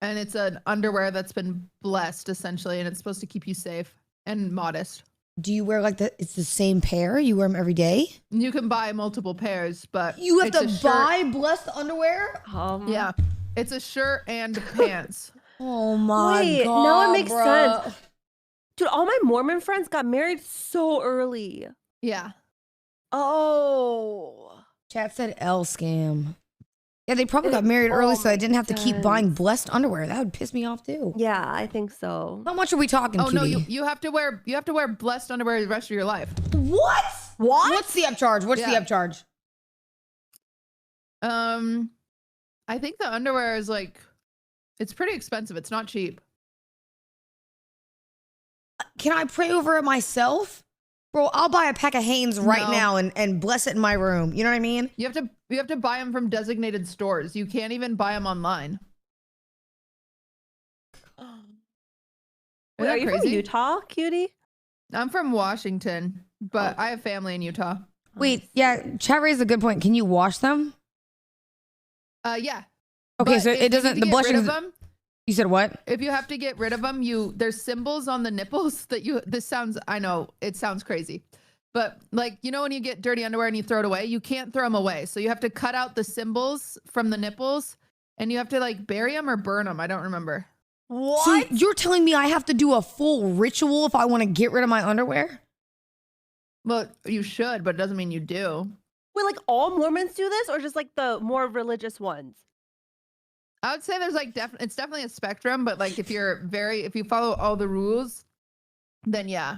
And it's an underwear that's been blessed, essentially, and it's supposed to keep you safe and modest. Do you wear it's the same pair? You wear them every day? You can buy multiple pairs, but You have it's a to shirt- buy blessed underwear? Yeah. It's a shirt and pants. Oh my Wait, god. now it makes bruh. sense. Dude, all my Mormon friends got married so early. Yeah. Oh. Chat said L scam. Yeah, they probably got married early so they didn't have to keep buying blessed underwear. That would piss me off too. Yeah, I think so. How much are we talking, Oh no, cutie? you have to wear blessed underwear the rest of your life. What? What's the upcharge? What's the Yeah. upcharge? I think the underwear is it's pretty expensive. It's not cheap. Can I pray over it myself? Bro, I'll buy a pack of Hanes right No. now and bless it in my room. You know what I mean? You have to buy them from designated stores. You can't even buy them online. Wait, are you from Utah, cutie? I'm from Washington, but I have family in Utah. Wait, yeah, chat raised a good point. Can you wash them? Yeah. Okay, But so if it you doesn't, need the to get rid blushing. of them, You said what? if you have to get rid of them, there's symbols on the nipples that I know it sounds crazy, but when you get dirty underwear and you throw it away, you can't throw them away. So you have to cut out the symbols from the nipples and you have to bury them or burn them. I don't remember. What? So you're telling me I have to do a full ritual if I want to get rid of my underwear? Well, you should, but it doesn't mean you do. Wait, all Mormons do this or just the more religious ones? I would say there's like it's definitely a spectrum, but like if you follow all the rules, then yeah.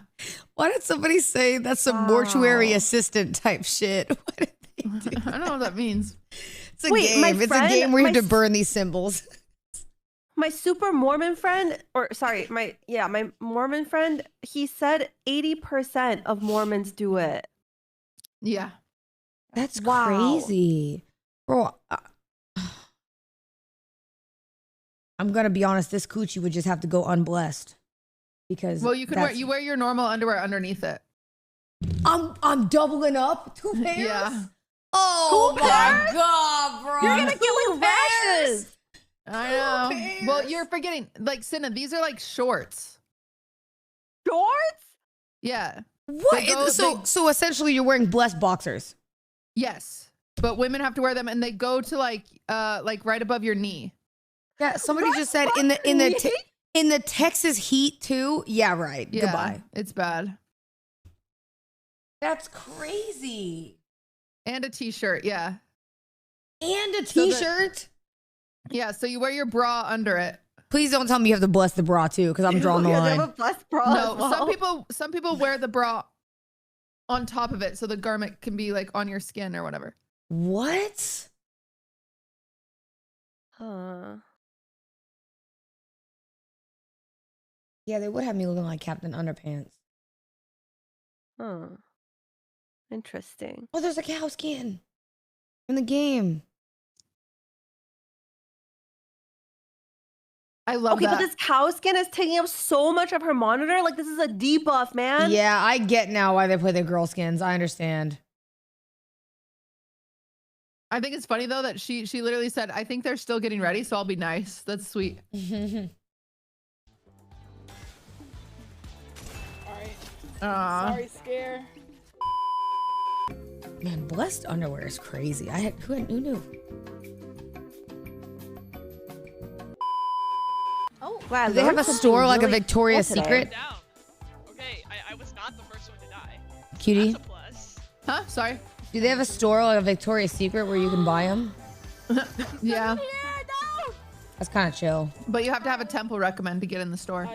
Why did somebody say that's some mortuary assistant type shit? What did they do? I don't know what that means. It's a game. It's a game where you have to burn these symbols. My super Mormon friend, my Mormon friend, he said 80% of Mormons do it. Yeah. That's crazy. Bro, I'm going to be honest, this coochie would just have to go unblessed. Because you could wear your normal underwear underneath it. I'm doubling up 2 pairs. Yeah. Oh my god, bro! You're gonna get like rashes. I know. Well, you're forgetting, like, Cinna, these are like shorts. Shorts? Yeah. What? So essentially, you're wearing blessed boxers. Yes, but women have to wear them, and they go to like right above your knee. Yeah. Somebody just said in the Texas heat too. Yeah. Right. Yeah, Goodbye. It's bad. That's crazy. And a t-shirt, yeah. And a t-shirt? Yeah, so you wear your bra under it. Please don't tell me you have to bless the bra too, because I'm drawing the line. You have a blessed bra. No, some people wear the bra on top of it so the garment can be like on your skin or whatever. What? Huh. Yeah, they would have me looking like Captain Underpants. Huh. Interesting. Oh, there's a cow skin in the game. I love that. But this cow skin is taking up so much of her monitor. Like, this is a debuff, man. Yeah, I get now why they play the girl skins. I understand. I think it's funny though that she literally said, "I think they're still getting ready, so I'll be nice." That's sweet. All right. Sorry, Scare. Man, blessed underwear is crazy. Who knew? Oh, wow. They have a store like a Victoria's Secret. Okay, I was not the first one to die. Cutie. That's a plus. Huh? Sorry. Do they have a store like a Victoria's Secret where you can buy them? Yeah. That's kind of chill. But you have to have a temple recommend to get in the store.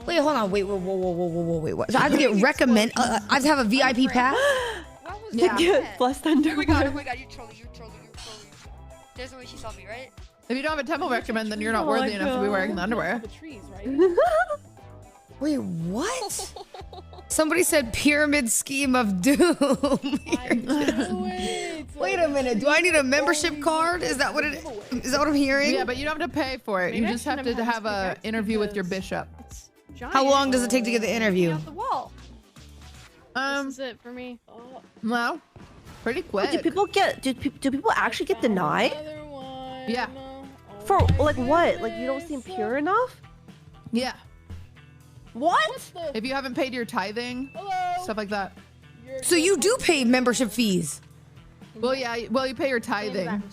Wait, hold on. Wait, whoa. What? So I have to get recommend. I have to have a VIP pass. Yeah. Blessed underwear. Oh my god, you're trolling. There's no way she saw me, right? If you don't have a temple recommend, then you're not worthy enough to be wearing the underwear. The trees, right? Wait, what? Somebody said pyramid scheme of doom. Wait a minute. Do I need a membership card? Is that what I'm hearing? Yeah, but you don't have to pay for it. You just have to have an interview with your bishop. How long does it take to get the interview? This is it for me. No, pretty quick. Do people actually get denied? Yeah. For like what? Like you don't seem pure enough? Yeah. What? If you haven't paid your tithing, stuff like that. So you do pay membership fees? Well, yeah. Well, you pay your tithing,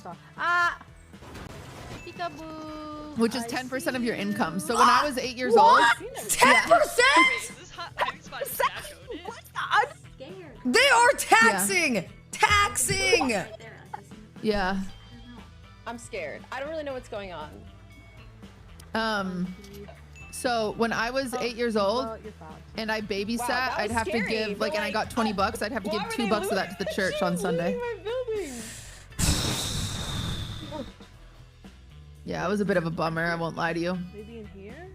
which is 10% of your income. So when I was 8 years old, 10%? They are taxing. Yeah. Taxing. Yeah. I'm scared. I don't really know what's going on. So when I was 8 years old and I babysat, I'd have to give and I got $20. I'd have to give $2 of that to the church on Sunday. Yeah, it was a bit of a bummer. I won't lie to you. Maybe in here?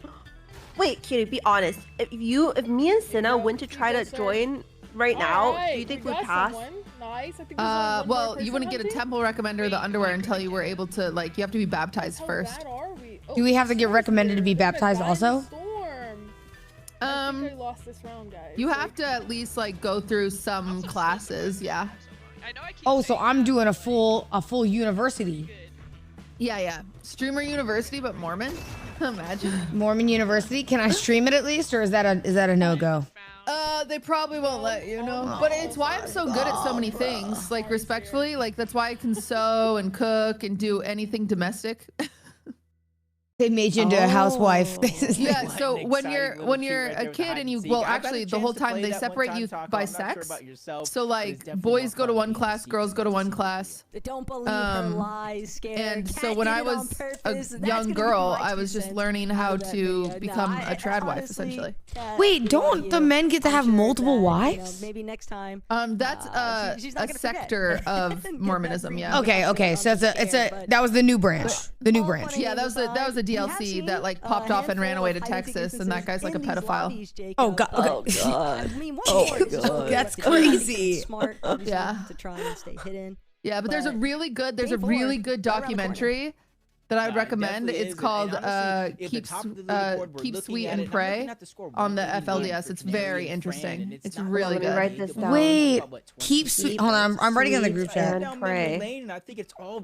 Wait, Kitty, be honest. If me and Cinna went to try to join right now, do you think we'd pass? Nice. I think well, you wouldn't get a temple recommender the underwear until you were able to you have to be baptized first. Do we have to get recommended to be baptized also? I think I lost this round, guys. You have to at least go through some classes, yeah. Oh, so I'm doing a full university. Yeah. Streamer University, but Mormon. Imagine. Mormon University. Can I stream it at least, or is that a no-go? They probably won't let you know. But it's why I'm so good at so many things. Respectfully, that's why I can sew and cook and do anything domestic. They made you into a housewife. Yeah, so when you're a kid and you actually the whole time they separate you by sex. So like boys go to one class, girls go to one class. Don't believe her lies, Scare. And Cat so when did I it on was purpose. a That's young gonna be girl, my I 2 was just cents learning how out of that to video. become No, a trad wife honestly, essentially. Cat, Wait, we don't love the you. men get to I'm have sure multiple that, wives? maybe next time. That's she's a not gonna forget. sector of Mormonism, yeah. Okay. So that was the new branch. The new branch. Yeah, that was a DLC that like popped off and ran away to Texas, and that guy's like a pedophile. Oh god. Okay. I mean, That's crazy. Smart, Yeah. to try and stay hidden. Yeah, but there's a really good documentary that I would recommend. It's called Keep Sweet and Pray on the FLDS. It's very interesting. It's really good. Write this down. Wait, keep sweet. Hold on, I'm writing in the group chat. And pray.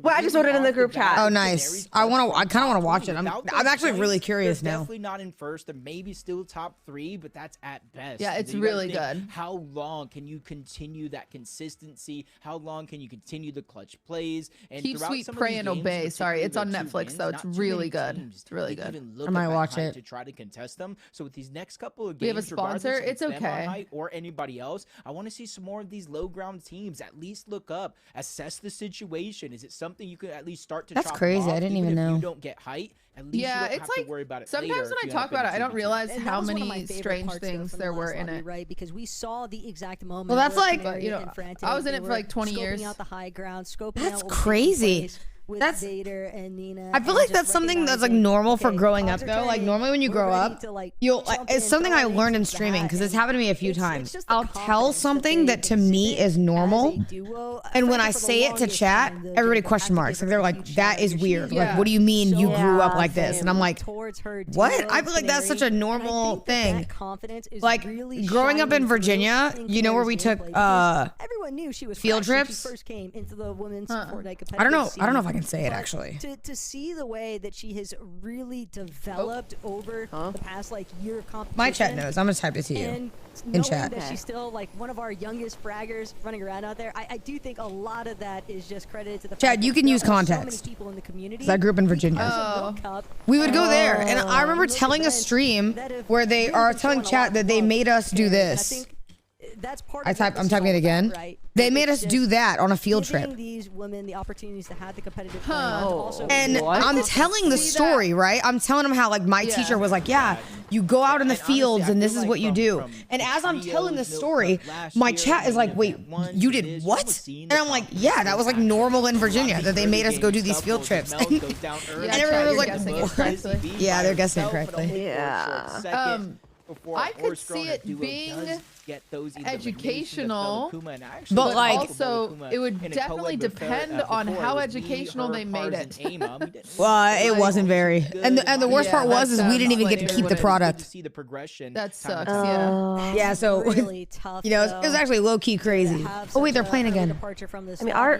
Well, I just wrote it in the group chat. Oh, nice. I kind of want to watch it. I'm actually really curious now. Definitely not in first. They're maybe still top 3, but that's at best. Yeah, it's You gotta really think, good. How long can you continue that consistency? How long can you continue the clutch plays? And Keep throughout Sweet, some of Pray, these and games, Obey. Sorry, it's on particularly Netflix, wins, though. It's not too really many good. teams It's really take good. even look I might at that watch hype it. to try to contest them. So with these next couple of games, We have a sponsor, regardless if it's them on okay. hype or anybody else, I want to see some more of these low ground teams. At least look up, assess the situation. Is it something you could at least start to? That's chop crazy. off, I didn't even even if know. You don't get height. At least Yeah, you don't it's have like to worry about it sometimes later when if I you talk end up about it, in I don't 2v2. realize And how that was one of my many favorite strange parts, though, things from there the were last in lobby, it. right? Because we saw the exact moment. Well, that's where like- people were you know, getting frantic. I was in They it for were like 20 scoping years. out the high ground, scoping That's out what was taking crazy. place with That's- Vader and Nina. I feel and like just that's something that's like recognizing, normal for okay, growing up cogs are though. Like turning, normally when you we're grow ready up, to, like, you'll jump it's in, something throw I it learned in into the streaming hat, because it's and happened to me a few it's times. just the I'll tell confidence something that to me is normal, and when I say it to chat, everybody question marks. Like they're like, "That is weird." Like, Yeah. what do you mean you grew up Yeah, like this? And I'm like, towards her what? duo I feel like that's such a Canary, normal and I think that thing. confidence is Like really growing up in shining through Virginia, in you know where we Canary's took gameplay, because everyone knew she was field fresh when trips? She first came into the women's Fortnite competitive I don't know if scene, I can say it but actually. To see the way that she has really developed over the past year of competition. My chat knows. I'm gonna type it to you And in knowing chat. that she's still like one of our youngest fraggers running around out there, I do think a lot of that is just credited to the Chad, fact you that can there use are so many context. people in the community. 'Cause I grew up in Virginia. because of World Cup. We would go there, and I remember telling a stream where they are telling chat that they made us do this. That's part I'm typing it again. right? They made us do that on a field Giving trip. these women the opportunities to have the competitive play, to also And I'm telling the story, right? I'm telling them how like my teacher was like, yeah, you go out in the fields and this is what you do. And as I'm telling the story, my chat is like, wait, you did what? And I'm like, yeah, that was like normal in Virginia that they made us go do these field trips. And everyone was like, yeah, they're guessing it correctly. Yeah. I could see it being educational, but but also it would definitely depend on how educational they made it. Well, it wasn't very. And the worst part was is we didn't even get to keep the product. That sucks. Yeah. Yeah. So really tough, you know, it was actually low key crazy. Oh wait, they're playing again. I mean, our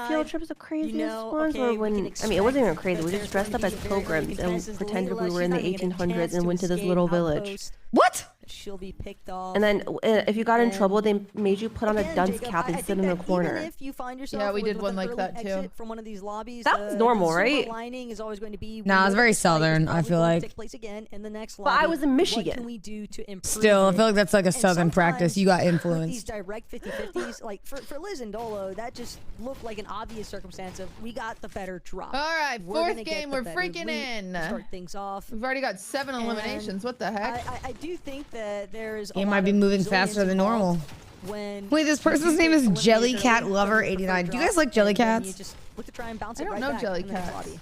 field trip was the craziest ones. Or when I mean, it wasn't even crazy. We just dressed up as pilgrims and pretended we were in the 1800s and went to this little village. What? She'll be picked off. And then if you got in trouble, they made you put on a dunce Jacob, cap and I sit think in the that corner. even if you find yourself Yeah, we did with one an like early that, too. exit from one of these lobbies, That was normal, the silver right? lining is always going to be, Nah, it's very this fight is southern, I probably feel going to like. take place again in the next But I lobby. was in What Michigan. can we do to improve Still, I it? feel like that's like a And southern practice. You got sometimes influenced. These direct 50-50s, like for Liz and Dolo, that just looked like an obvious circumstance of we got the better drop. All right, We're gonna fourth get game. the We're better freaking loot in. to start things off. We've already got 7 eliminations. What the heck? I do think that there is. Game might be moving faster than normal. When Wait, this person's name is Jellycat Lover 89. Do you guys like Jellycats? I don't know Jellycats.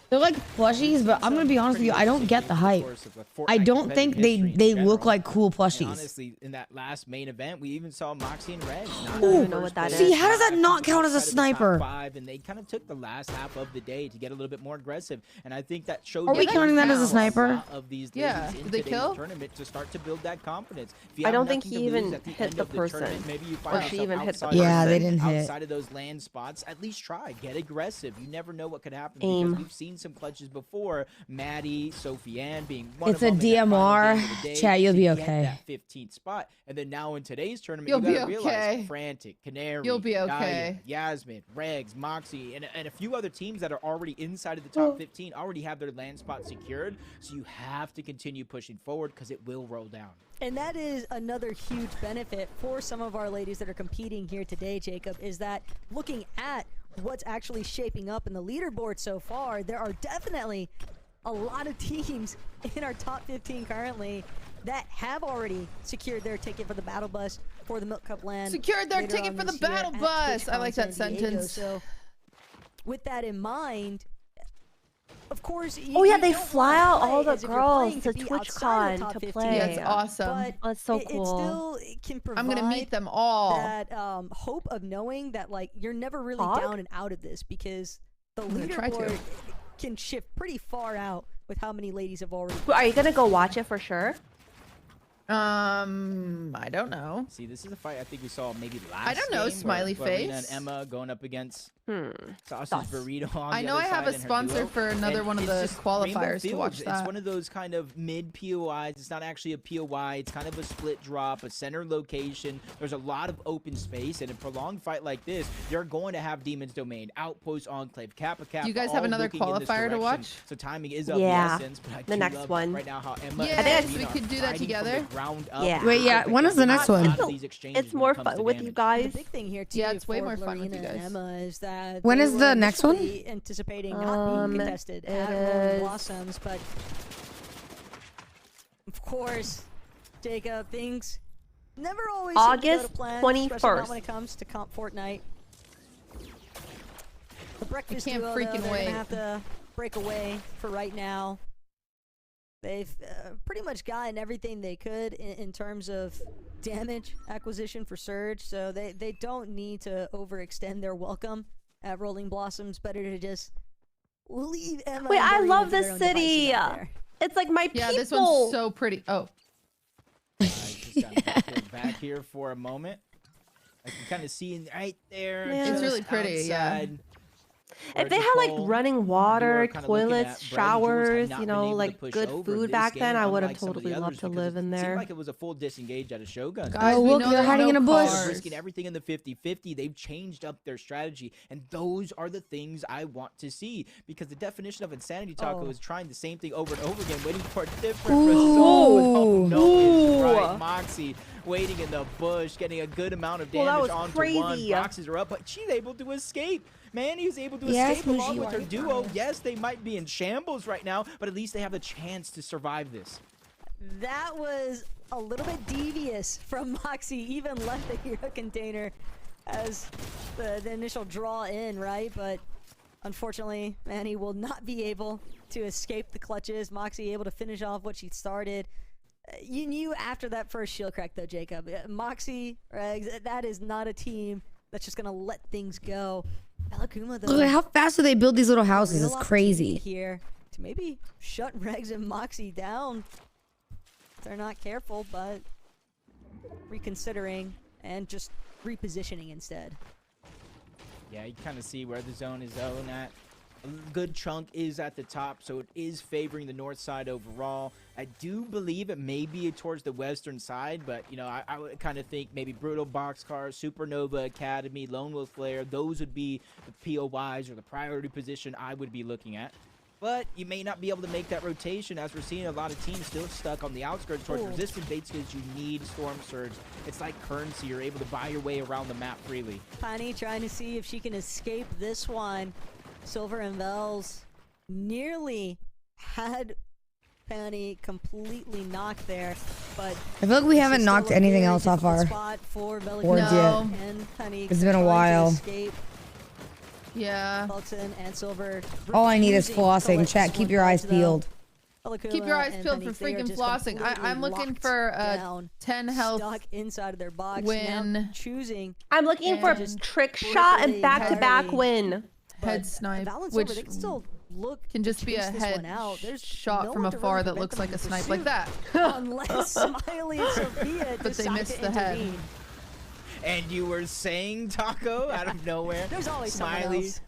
They're like plushies, but I'm gonna be honest with you, I don't get the hype. I don't think they look like cool plushies. Honestly, in that last main event, we even saw Moxie and Reg. Ooh, see, how does that not count as a sniper? And they kind of took the last half of the day to get a little bit more aggressive, and I think that showed. Are we counting that as a sniper? Of these Yeah. in Did they today's kill? tournament to start to build that confidence. If you I have don't think nothing he to lose even at the hit end the of person. tournament, maybe you Or find she yourself even hit the outside Yeah, of they didn't hit. outside of those land spots. At least try, get aggressive. You never know what could happen Aim. because we've seen some clutches before. Maddie, Sofiane being one It's of a them in that final game of the DMR. day Chat, you'll to be get okay. that 15th spot. And then now in today's tournament, You'll you be gotta realize okay. Frantic, Canary, You'll be Daya, okay. Yasmin, Regs, Moxie, and a few other teams that are already inside of the top 15 already have their land spot secured. So you have to continue pushing forward because it will roll down. And that is another huge benefit for some of our ladies that are competing here today, Jacob, is that looking at what's actually shaping up in the leaderboard so far, there are definitely a lot of teams in our top 15 currently that have already secured their ticket for the battle bus for the Milk Cup LAN. Secured their later ticket on for the this year battle at bus. I TwitchCon like that San Diego. sentence. So with that in mind, of course, Oh yeah, you they don't fly wanna out play all the as if you're girls playing to be outside the TwitchCon top to 15. play. Yeah, it's awesome. But That's so it cool. still can provide I'm gonna meet them all. that hope of knowing that like you're never really Hog? down and out of this, because the gonna try to. leaderboard can shift pretty far out with how many ladies have already. Are you gonna go watch it for sure? I don't know. See, this is a fight I think we saw maybe last I don't know, game smiley where Lorena face. and Emma going up against Sausage Sauce. Burrito on I the know other I have side a in her sponsor duo. for another And one of it's the just qualifiers Rainbow to watch Fields. that. It's one of those kind of mid POIs. It's not actually a POI. It's kind of a split drop, a center location. There's a lot of open space, and in a prolonged fight like this, you're going to have Demon's Domain, Outpost, Enclave, Kappa Kappa. Do you guys have all another looking in this qualifier to direction. watch? So timing is of Yeah. the essence. But I The do next love one. right now how Emma Yes, and we Sabrina could do are that fighting from together. the ground up. Yeah. Wait, yeah, when is the next one? It's more fun with you guys. The big thing here too, Yeah, it's way for more fun with Lorena you and guys. Emma is that When they is were the next one? initially anticipating not being contested It at Rolling is- Blossoms, but of course, Jacob, things never always seem to go August to plan, 21st. especially not when it comes to Comp Fortnite. The breakfast can't duo, freaking though, they're wait. gonna have to break away for right now. They've pretty much gotten everything they could in terms of damage acquisition for Surge, so they don't need to overextend their welcome at Rolling Blossoms. Better to just leave Emma. Wait, and I Doreen love to their this own city. devices out there. It's like my Yeah, people. this one's so pretty. Oh, I just gotta pull back here for a moment. I can kind of see right there. Yeah. It's just really pretty, yeah. outside If they had like running water, toilets, showers, you know, like good food back then, I would have totally loved to live in Seemed there. like it was a full disengage at a Shogun. Guys, Oh, we look, know they're there's hiding no in a bush. They're cars. risking everything in the 50-50. They've changed up their strategy, and those are the things I want to see, because the definition of Insanity Taco is trying the same thing over and over again, waiting for a different result. Oh, no, it's right. Moxie waiting in the bush, getting a good amount of Well, that damage was onto crazy. one. Boxes are up, but she's able to escape. Manny is able to Yes, escape along Muji, with her right. duo. Yes, they might be in shambles right now, but at least they have the chance to survive this. That was a little bit devious from Moxie, even left the hero container as the initial draw in, right? But unfortunately, Manny will not be able to escape the clutches. Moxie able to finish off what she started. You knew after that first shield crack, though, Jacob. Moxie, that is not a team that's just going to let things go. Belakuma, though. Look at how fast do they build these little houses? real It's crazy. opportunity here to maybe shut Regs and Moxie down. They're not careful, but reconsidering and just repositioning instead. Yeah, you kind of see where the zone is zoned at. A good chunk is at the top, so it is favoring the north side overall. I do believe it may be towards the western side, but, you know, I would kind of think maybe Brutal Boxcar, Supernova Academy, Lone Wolf Flare, those would be the POIs or the priority position I would be looking at. But you may not be able to make that rotation, as we're seeing a lot of teams still stuck on the outskirts towards resistant baits, because you need Storm Surge. It's like currency. You're able to buy your way around the map freely. Pani trying to see if she can escape this one. Silver and Vels nearly had Pani completely knocked there, but I feel like we haven't knocked anything else off our spot for boards Belakuma yet. and Pani It's been a trying to while. escape. Yeah. Felton and Silver. All I need is refusing to flossing. let Chat, this keep one your eyes budge, though. peeled. Keep your eyes and peeled Pani, for they are freaking just flossing. completely I'm looking locked for down, 10 health. stuck inside of their box. Win. Now choosing. I'm looking for a and trick shot and brutally back-to-back carry. win. Head snipe, Valence which over, they can still look can just be a chase this head one out. There's shot no from one to afar really that prevent looks them like a from snipe like pursuit, that. Unless Smiley and Sophia But they decide missed to the head. intervene. And you were saying, Taco, out of nowhere, There's always someone Smiley else.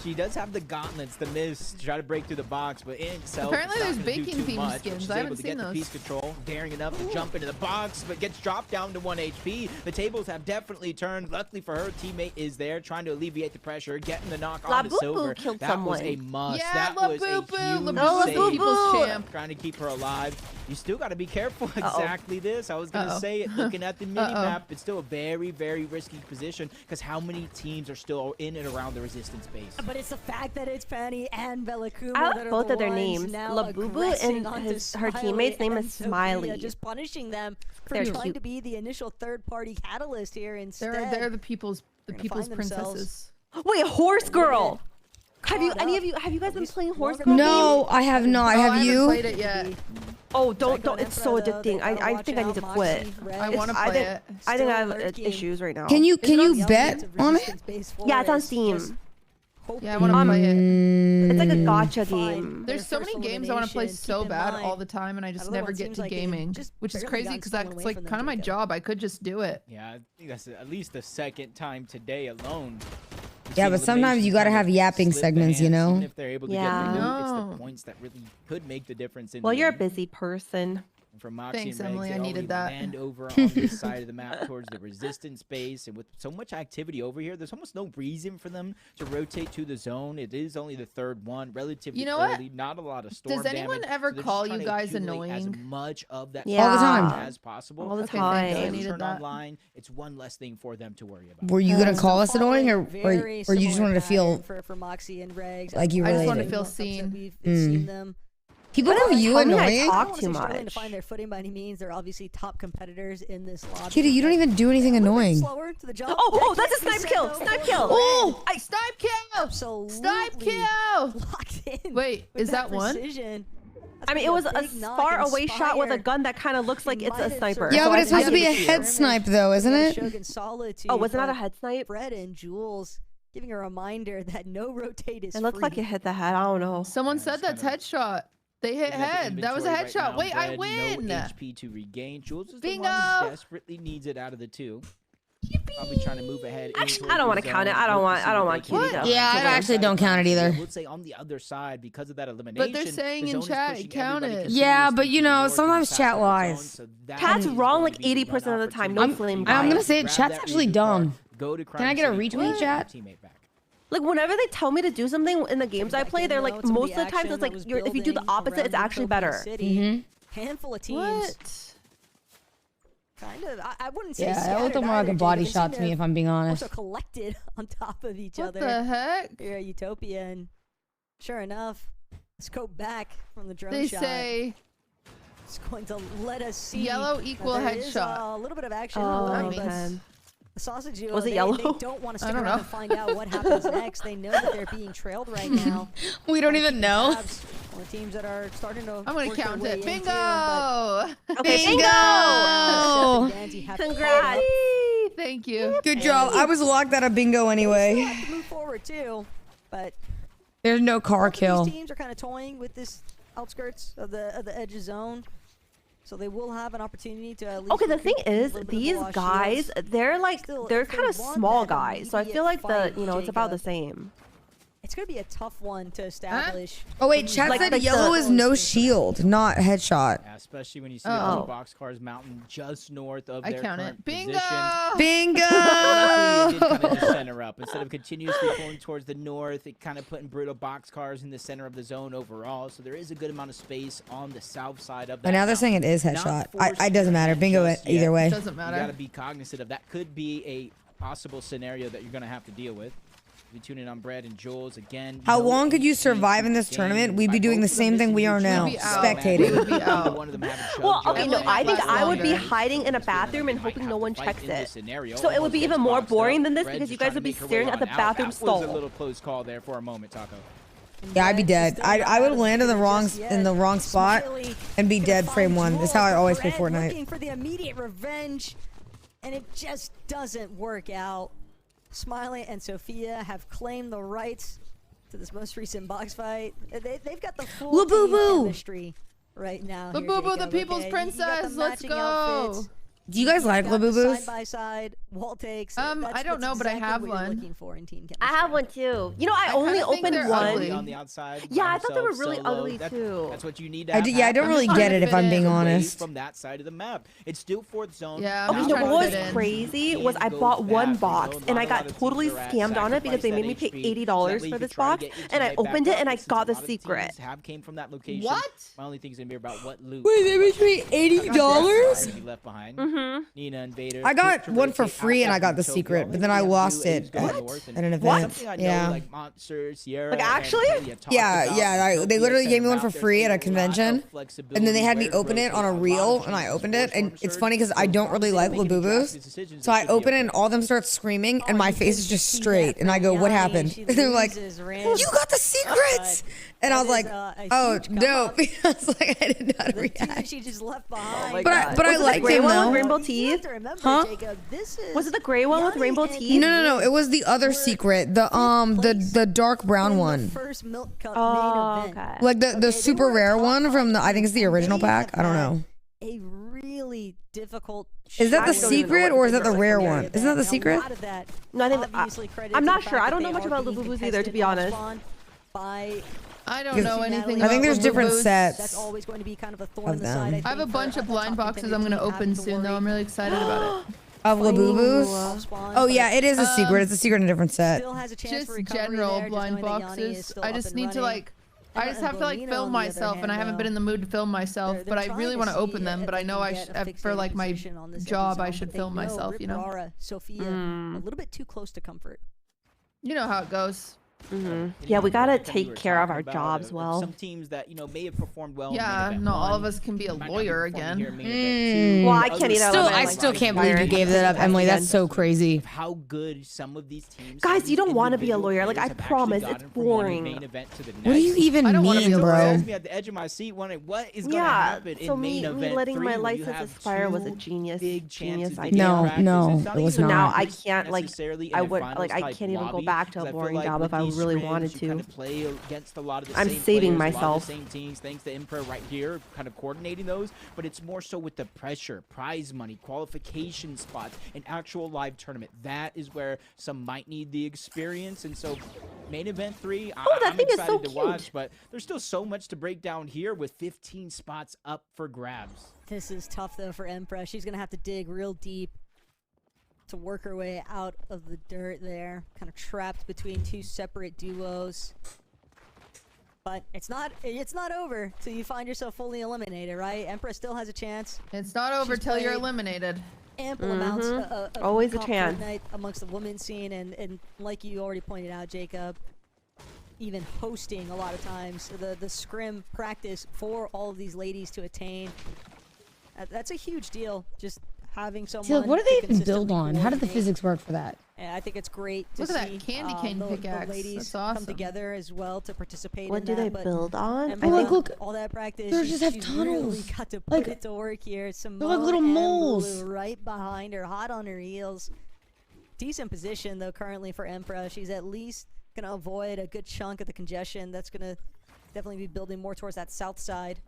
She does have the gauntlets, the miss, to try to break through the box, but in itself, Apparently it's there's not gonna do baking too theme much, skins. She's I able haven't to seen get the those. piece control, daring enough to jump into the box, but gets dropped down to 1 HP. The tables have definitely turned. Luckily for her, teammate is there, trying to alleviate the pressure, getting the knock on the Silver. killed That someone. was a must. Yeah, that was a huge Labubu, people's save. champ. Trying to keep her alive. You still got to be careful exactly this. I was going to say it, looking at the mini-map, it's still a very, very risky position because how many teams are still in and around the resistance base? But it's the fact that it's Penny and Velakuma I that like are both the of their ones names. now Labubu aggressing and onto her teammate's name is Sophia, Smiley. just punishing them for They're trying cute. to be the initial third-party catalyst here instead. They're the people's They're gonna find princesses. Wait, Horse Girl. Have you guys been playing Horse Girl? No, I have not. Oh, I Have haven't you? played it yet. Oh, don't. It's so addicting. I think I need to quit. I want to play it. I think I have issues right now. Can you bet on it? Yeah, it's on Steam. Yeah, I want to play it. It's like a gotcha game. There's so many games I want to play so bad all the time, and I just never get to gaming, which is crazy because that's like kind of my job. I could just do it. Yeah, I think that's at least the second time today alone. Yeah, but sometimes you gotta have yapping segments, you know? Even if they're able to get the loot, it's the points that really could make the difference. In Well, the you're a end. busy person. And for Moxie Thanks, and Regs, Emily, they I needed already that. land over on this side of the map towards the resistance base, and with so much activity over here, there's almost no reason for them to rotate to the zone. It is only the third one, relatively You know what? early, not a lot of storm Does anyone damage, ever so they're just call trying you to guys accumulate as annoying? much of that All the time. damage as possible. All the Okay, time. thanks. I Does needed turn that. online, it's one less thing for them to worry about. Were you gonna call us annoying, or Very you just similar wanted to feel pattern for Moxie and Regs. like you I just want to related? feel seen. We've seen them. People call you Tell me I annoying? talk I don't too wanna say struggling to much. find their footing by any means. They're obviously top competitors in this lobby. Kitty, you don't even do anything annoying. Slower to the jump. Oh, that's a snipe kill. Snipe kill. Oh, I snipe kill! Absolutely. Snipe kill! Locked in. Wait, with is that one? precision. I mean, it was a far away shot with a gun that kind of looks like it's a sniper. yeah, So but I it's supposed to give be it a you. head snipe, though, isn't it? Shogun Solitude Oh, was it not a from head snipe? Fred and Jules giving a reminder that no rotate is It looked like free. it hit the head. I don't know. Someone said that's headshot. They hit Looking at the head. That was a inventory right headshot. now, Wait, I Red, win. No HP to regain. Jules is the Bingo! one who desperately needs it out of the two. Probably trying to move ahead. Actually, I don't want to count it. I don't want Kitty to. Yeah, I actually don't count it either. I would say on the other side, because of that elimination. But they're saying the in zone is chat, pushing count everybody it. Yeah, continuously but you to the know, north and sometimes south chat of the zone, lies. so that Chat's is wrong going like to be the 80% of the one time. opportunity. Don't blame I'm gonna bias. say Grab chat's that actually redo dumb. card, go to Can I get a Crime City, retweet, get chat? your teammate back. Like whenever they tell me to do something in the games I play, they're like most of the times it's like if you do the opposite, it's actually better. Handful of teams. What? Kind of. I wouldn't say Yeah, that scattered looked more like either, a Jake. body They shot seem to me, have if I'm being honest. Also collected on top of each What other. the heck? Here at Utopia, and sure enough, scope back from the drone They shot. say It's going to let us see. yellow that equal there is headshot. a little bit of action. Oh, but man. the sausage duo, Was it they yellow? don't want to I stick don't around know. and find out what happens next. They know that they're being trailed right now. We don't even know. Tabs on the teams that are starting to. I'm gonna work their count way it. in Bingo! too, but Okay, Bingo! Danzy have Congrats. Thank you. Good job. I was locked out of bingo anyway. have to move forward too, but There's no car kill. these teams are kind of toying with this outskirts of the edge zone, so they will have an opportunity to at least. Okay, the thing recoup a is, little bit of these lost guys, shields. they're like, Still, they're if they kind of want small that guys, so I immediate feel like fight, it's about the Jacob, same. It's gonna be a tough one to establish. Oh wait, chat Like said the- yellow is no shield, not headshot. Yeah, especially when you see Oh. all the boxcars mountain just north of I their count current it. Bingo! position. Bingo! Luckily, it did kind of just center up. Instead of continuously pulling towards the north, it kind of putting brutal boxcars in the center of the zone overall. So there is a good amount of space on the south side of that. But now they're saying it is Not headshot. forced It doesn't matter. Bingo just either yet. way. Doesn't You matter. got to be cognizant of that. Could be a possible scenario that you're going to have to deal with. We tune in on Brad and Jules again. How no long could you HP survive in this game. tournament? We'd be By doing the both of them same thing we are missing now, We'd be out. spectating. We'd be out. One of them having show Well, jump okay, no, and I think I would be last hiding in a bathroom and might hoping have no to one fight checks in this it. scenario. So it would Almost be gets even more boxed up. boring than this Red because just you guys trying would to be make her way staring at the on out. bathroom That was a stall. little close call there for a moment, Taco. Yeah, I'd be dead. I would land in the wrong spot and be dead frame one. That's how I always play Red Fortnite. looking for the immediate revenge, and it just doesn't work out. Smiley and Sophia have claimed the rights to this most recent box fight. They've got the full team Labubu. chemistry right now. here, Labubu, the Jacob, people's okay? You got the princess. Let's matching go. outfits. Do you guys like Labubus? Side by side wall takes. I don't know, but I have one. Looking for in team I have one too. You know, I only opened one. On the outside. Yeah, I thought they were themselves, really solo. ugly too. That's what you need to have. Yeah, I don't really get it if I'm being honest. From that side of the map, it's still fourth zone. Yeah. Okay, no, what was crazy was I bought one box and I got totally scammed on it because they made me pay $80 for this box, and I opened it and I got the secret. Came from that location. What? My only thing's gonna be about what loot. Wait, they made me $80? Left behind. Nina and Vader. I got one for free and I got the secret, but then I lost it at an event. Yeah. Like Monster, Sierra, Like actually? Yeah. They literally gave me one for free at a convention, and then they had me open it on a reel, and I opened it, and it's funny because I don't really like Labubus, so I open it and all of them start screaming, and my face is just straight, and I go, "What happened?" And they're like, "You got the secrets!" And I was like, "Oh, dope." I was like, I didn't know how to react. She just left behind. But I liked him though. Rainbow teeth? Huh? Was it the gray one with rainbow teeth? No. It was the other secret. The dark brown one. First Milk Cup Oh, main event. okay. Like the super rare one from the, I think it's the original pack. I don't know. A really difficult. Is that the secret or is that the rare one? Isn't that the secret? No, I think I'm not sure. I don't know much about Labubus either, to be honest. I don't know anything. I think there's different sets. That's always going to be kind of a thorn of in the side. them. I have a bunch of blind boxes I'm gonna open soon, though. I'm really excited about it. Of Labubus? Oh yeah, it is a secret. It's a secret in a different set. Still has a chance for Just recovery general there, just blind knowing that Yanni is boxes. still I up just and need to running. like. I just have to like Bolino, film on the other myself, and I hand, haven't been though, in the mood to film myself. they're But I trying really to want to see open them. if But they I know can I get a should, for like my position on this job, I zone, should but they film know myself. You know. Ripara, Sophia, a little bit too close to comfort. You know how it goes. Yeah, we gotta take care of our jobs well. Some teams that may have performed well. Yeah, not all of us can be a lawyer again. Well, I can't either. I still can't believe you gave that up, Emily. That's so crazy. How good some of these teams. Guys, you don't want to be a lawyer. Like I promise, it's boring. What do you even mean, bro? Me at the edge of my seat, wondering what is going to Yeah, happen so in main me event letting 3 my when you license have expire was a two genius chances to idea. get No, practice. It's it was even So now not. I can't like necessarily in I a would finals like I type can't even go lobby, back to 'cause a I feel boring like job with if I these really scrims, wanted you to. kind of play against a lot of the I'm same saving players, a lot of myself. the same teams, thanks to Emperor right here, kind of coordinating those. But it's more so with the pressure, prize money, qualification spots, an actual live tournament. That is where some might need the experience. And so, main event 3, that I'm thing is excited so to cute. watch. But there's still so much to break down here with 15 spots up for grabs. This is tough though for Empress. She's gonna have to dig real deep to work her way out of the dirt there, kind of trapped between two separate duos. But it's not over till you find yourself fully eliminated, right? Empress still has a chance. It's not over She's till you're played eliminated. Ample amounts of Always a comp chance. Fortnite amongst the women's scene, and like you already pointed out, Jacob, even hosting a lot of times the scrim practice for all of these ladies to attain. That's a huge deal. Just having someone. So what do to they even build consistently on? How did the coordinate. physics work for that? And I think it's great to Look at see that candy cane the pickaxe. ladies That's awesome. come together as well to participate What in do that. they but build on? Emma, Oh, like, look, all that practice. they she's- just have she's really tunnels. got to put Like- it to work here. They're like little and moles. Lulu right behind her, hot on her heels. Decent position though currently for Emperor. She's at least gonna avoid a good chunk of the congestion. That's gonna definitely be building more towards that south side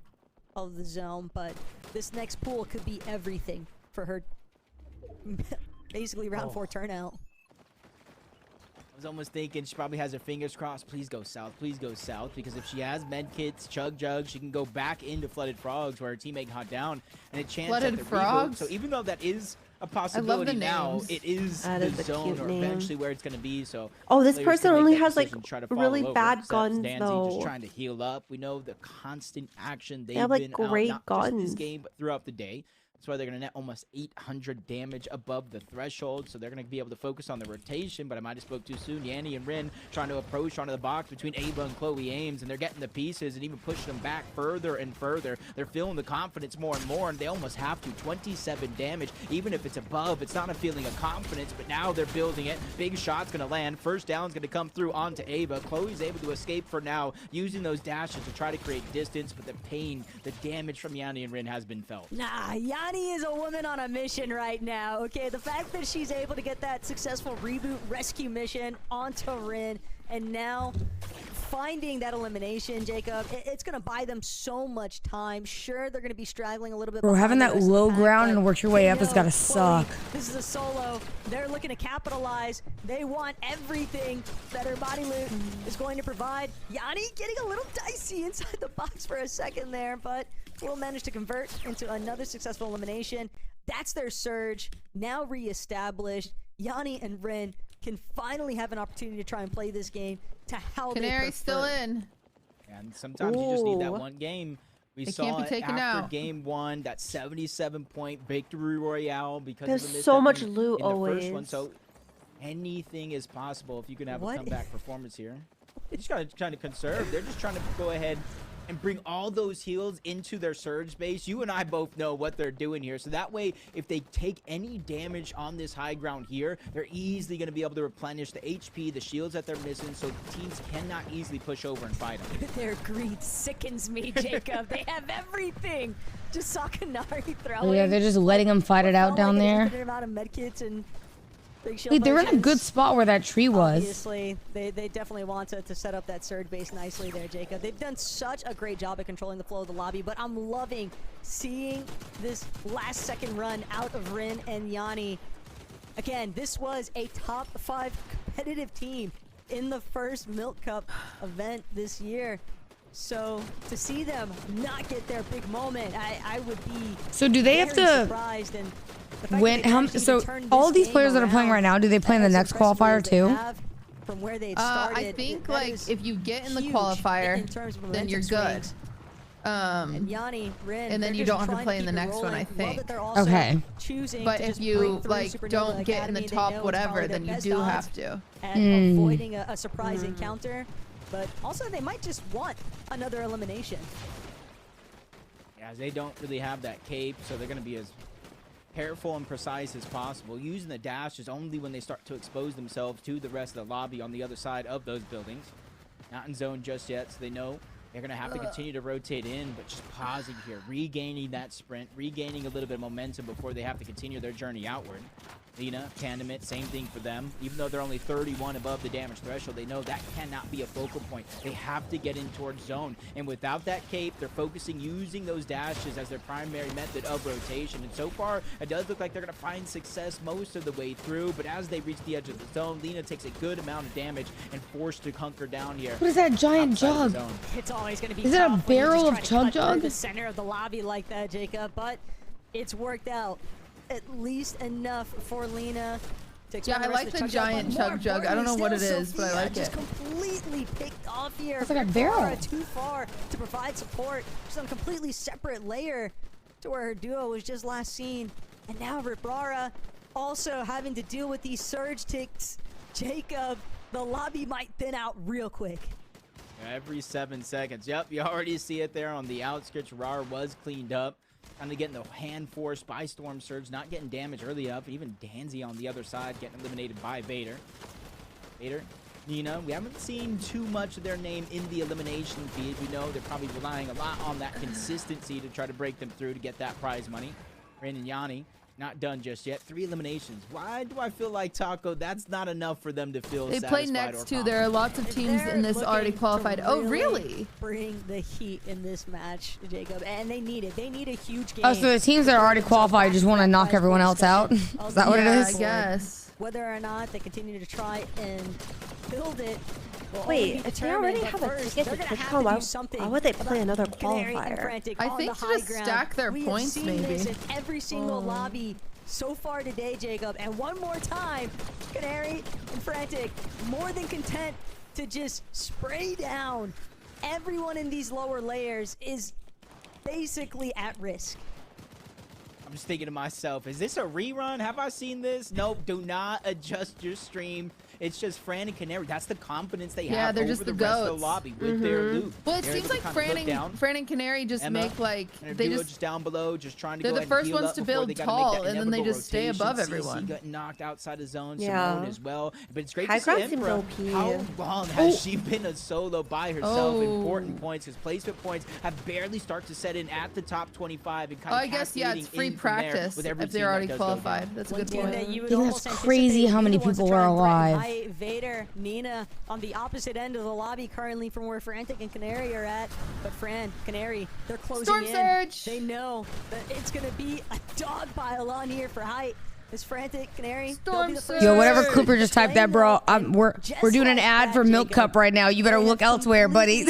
of the zone. But this next pool could be everything for her. Basically round 4 turnout. I was almost thinking she probably has her fingers crossed. Please go south, because if she has med kits, chug jug, she can go back into Flooded Frogs where her teammate got down and a chance Flooded at the Frogs? reboot. So even though that is a possibility now, names. it is That the is a zone cute or name. eventually where it's going to be. So Oh, this players person can make only that has like decision, try to really follow over. bad Zeps, guns Danzy though. just trying to heal up. We know the constant action they've have, like, been great out, not just this guns. game, but throughout the day. That's why they're going to net almost 800 damage above the threshold, so they're going to be able to focus on the rotation, but I might have spoke too soon. Yanni and Rin trying to approach onto the box between Ava and Chloe Ames, and they're getting the pieces and even pushing them back further and further. They're feeling the confidence more and more, and they almost have to. 27 damage, even if it's above, it's not a feeling of confidence, but now they're building it. Big shot's going to land. First down's going to come through onto Ava. Chloe's able to escape for now, using those dashes to try to create distance, but the pain, the damage from Yanni and Rin has been felt. Nah, Yanni is a woman on a mission right now, okay? The fact that she's able to get that successful reboot rescue mission onto Rin and now finding that elimination, Jacob, it's going to buy them so much time. Sure, they're going to be straggling a little bit. Bro, having that low ground and work your way up has got to suck. This is a solo. They're looking to capitalize. They want everything that her body loot is going to provide. Yanni getting a little dicey inside the box for a second there, but will manage to convert into another successful elimination. That's their surge, now reestablished. Yanni and Rin can finally have an opportunity to try and play this game to how Canary they still in. And sometimes you just need that one game. We It saw can't be it taken after out. game 1, that 77-point victory royale because There's of the so much misstep loot in the first one. always. So anything is possible if you can have What? a comeback performance here. They just gotta trying to conserve. They're just trying to go ahead and bring all those heals into their surge base. You and I both know what they're doing here. So that way, if they take any damage on this high ground here, they're easily going to be able to replenish the HP, the shields that they're missing, so teams cannot easily push over and fight them. Their greed sickens me, Jacob. They have everything. Just saw Canary throwing. Oh, yeah, they're just letting them fight it out down there. Amount of medkits and big shield Wait, they're in a potions. good spot where that tree was. Obviously, they definitely want to set up that surge base nicely there, Jacob. They've done such a great job at controlling the flow of the lobby, but I'm loving seeing this last second run out of Rin and Yanni. Again, this was a top 5 competitive team in the first Milk Cup event this year. So to see them not get their big moment, I would be So do they have very to surprised. And the fact win? that they actually So turned all this these game players that are playing around right now, do they play in the as next impressively qualifier as they too? have from where they'd started, I think that like is if you get in the huge qualifier, in terms of then momentum you're good. swings. And Yanni, Rin, and then they're you just don't have to trying play in the keep it next one, I rolling. Love think. that they're also Okay. choosing But to if just you break through like Supernova don't get in the Academy. They top know it's whatever, probably then their you best do odds have to. at Mm. avoiding a surprise encounter. But also, they might just want another elimination. Yeah, they don't really have that cape, so they're going to be as careful and precise as possible. Using the dash is only when they start to expose themselves to the rest of the lobby on the other side of those buildings. Not in zone just yet, so they know they're going to have to continue to rotate in, but just pausing here, regaining that sprint, regaining a little bit of momentum before they have to continue their journey outward. Lina, Candamit, same thing for them. Even though they're only 31 above the damage threshold, they know that cannot be a focal point. They have to get in towards zone. And without that cape, they're focusing using those dashes as their primary method of rotation. And so far, it does look like they're going to find success most of the way through. But as they reach the edge of the zone, Lina takes a good amount of damage and forced to hunker down here. What is that giant outside of jug? the zone. It's always going to be Is it a tough when you just barrel try of to Chug cut through Jug? the center of the lobby like that, Jacob, but it's worked out at least enough for Lina to Yeah, I like the giant Chug Jug. I don't know what it is, but I like just it. completely picked off here. It's like a Barbara barrel. Too far to provide support. Just on a completely separate layer to where her duo was just last seen. And now Ribara also having to deal with these surge ticks. Jacob, the lobby might thin out real quick. Every 7 seconds. Yep, you already see it there on the outskirts. Rar was cleaned up. Kind of getting the hand force by Storm Surge, not getting damage early up. Even Danzy on the other side getting eliminated by Vader. Vader, Nina, we haven't seen too much of their name in the elimination feed. We know they're probably relying a lot on that consistency to try to break them through to get that prize money. Rin and Yanni, not done just yet. 3 eliminations. Why do I feel like, Taco, that's not enough for them to feel They satisfied play or next too. confident? There are lots of teams in this already looking to qualified. Oh, really? Bring the heat in this match, Jacob, and they need it. They need a huge game. Oh, so the teams that are already qualified just want to knock everyone else out? Is that what it Yeah, is? I guess. Whether or not they continue to try and build it. will Wait, only be if they determined, already but have a first, ticket they're to gonna have Twitch.com, to do why something would they play about another Canary and qualifier? Frantic I on think the to high just ground. stack their We points, have seen this maybe. in every single lobby so far today, Jacob. And one more time, Canary and Frantic more than content to just spray down. Everyone in these lower layers is basically at risk. I'm just thinking to myself, is this a rerun? Have I seen this? Nope, do not adjust your stream. It's just Fran and Canary. That's the confidence they Yeah, have they're over just the the rest of goats. the lobby with their loot. Well, it They're seems able to like kind of look down. Fran and Canary just Emma make like and her they duo just down below, just trying to they're go the ahead first and heal ones up to before build they gotta tall, make that and then they inevitable just stay rotation. above CC everyone. got knocked outside of zone, Yeah. Simone as well. But it's great High to see ground seems Emperor. OP. How long has she been a solo by herself? Oh. Important points. His placement points have barely started to set in at the top 25 and Oh, kind of I guess yeah, it's free in from there practice with every if team they're that already does go down. qualified. That's a good One team point. that you would Yeah, almost that's crazy anticipate how be many the ones to people try are and threaten alive. high by Vader. Nina on the opposite end of the lobby currently from where Frantic and Canary are at. But Fran, Canary, they're closing Storm in. Surge! They know that it's going to be a dog pile on here for height. This Frantic, Canary. Storm Surge! Yo, whatever Clipper just typed that, bro. We're doing an ad for Milk Cup right now. You better look elsewhere, buddy.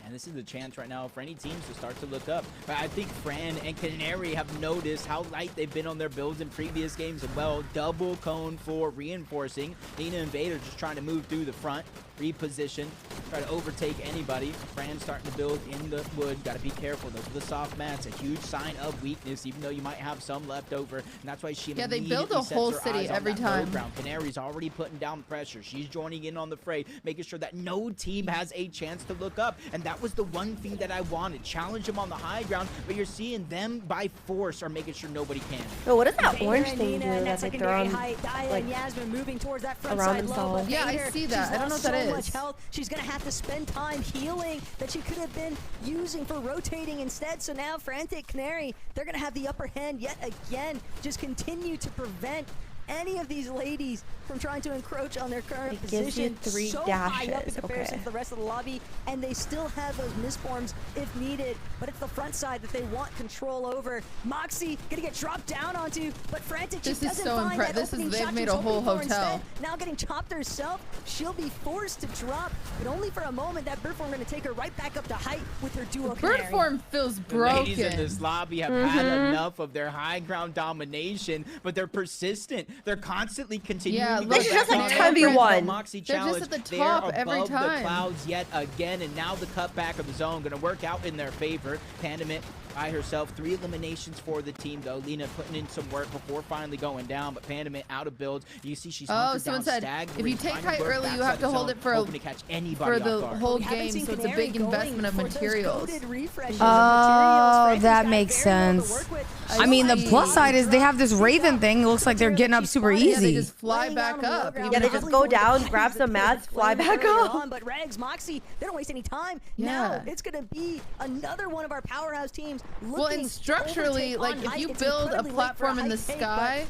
And this is the chance right now for any teams to start to look up. But I think Fran and Canary have noticed how light they've been on their builds in previous games as well. Double cone for reinforcing. Nina and Vader just trying to move through the front, reposition, try to overtake anybody. Fran starting to build in the wood. Got to be careful. Those are the soft mats. A huge sign of weakness, even though you might have some left over. And that's why she they build a whole city every time. Canary's already putting down pressure. She's joining in on the fray, making sure that no team has a chance to look up. And that was the one thing that I wanted. Challenge them on the high ground, but you're seeing them by force are making sure nobody can. Oh, what does that Vader orange and thing Nina do and that they throw on, like, and Yasmin moving towards that front around side themselves? low, Yeah, I Vader, see that. she's I don't know lost what that so is. much health. She's gonna have to spend time healing that she could have been using for rotating instead. So now Frantic, Canary, they're gonna have the upper hand yet again. Just continue to prevent any of these ladies from trying to encroach on their current position. Three so dashes. high up in comparison to the rest of the lobby, and they still have those misforms if needed, but it's the front side that they want control over. Moxie gonna get dropped down onto, but Frantic just doesn't find that opening shot they've made she's a whole hoping for hotel. instead. Now getting chopped herself, she'll be forced to drop, but only for a moment. That bird form gonna take her right back up to height with her duo Bird Canary. form feels The broken. ladies in this lobby have had enough of their high ground domination, but they're persistent. They're constantly continuing. Yeah, to look go at back that. on 2v1. Moxie They're just challenge. at the They're top every above time. the clouds yet again, and now the cutback of the zone going to work out in their favor. Pandemit by herself. 3 eliminations for the team, though. Lena putting in some work before finally going down, but Pandemit out of builds. You see she's hunkered someone down, said staggering, if you take trying to height work early, you backside have to the hold zone, it for hoping to catch anybody for the off guard. whole We haven't game, seen so it's a Canary big going investment of for those materials. goated refreshes. Oh, that makes sense. I mean, the plus side is they have this Raven thing. It looks like they're getting up super Yeah, they easy. just fly back up. Yeah, they just go down, grab some mats, fly back up. But Regs, Moxie, they don't waste any time. Yeah. Now it's going to be another one of our powerhouse teams. Well, and structurally, like if you build a platform in the sky,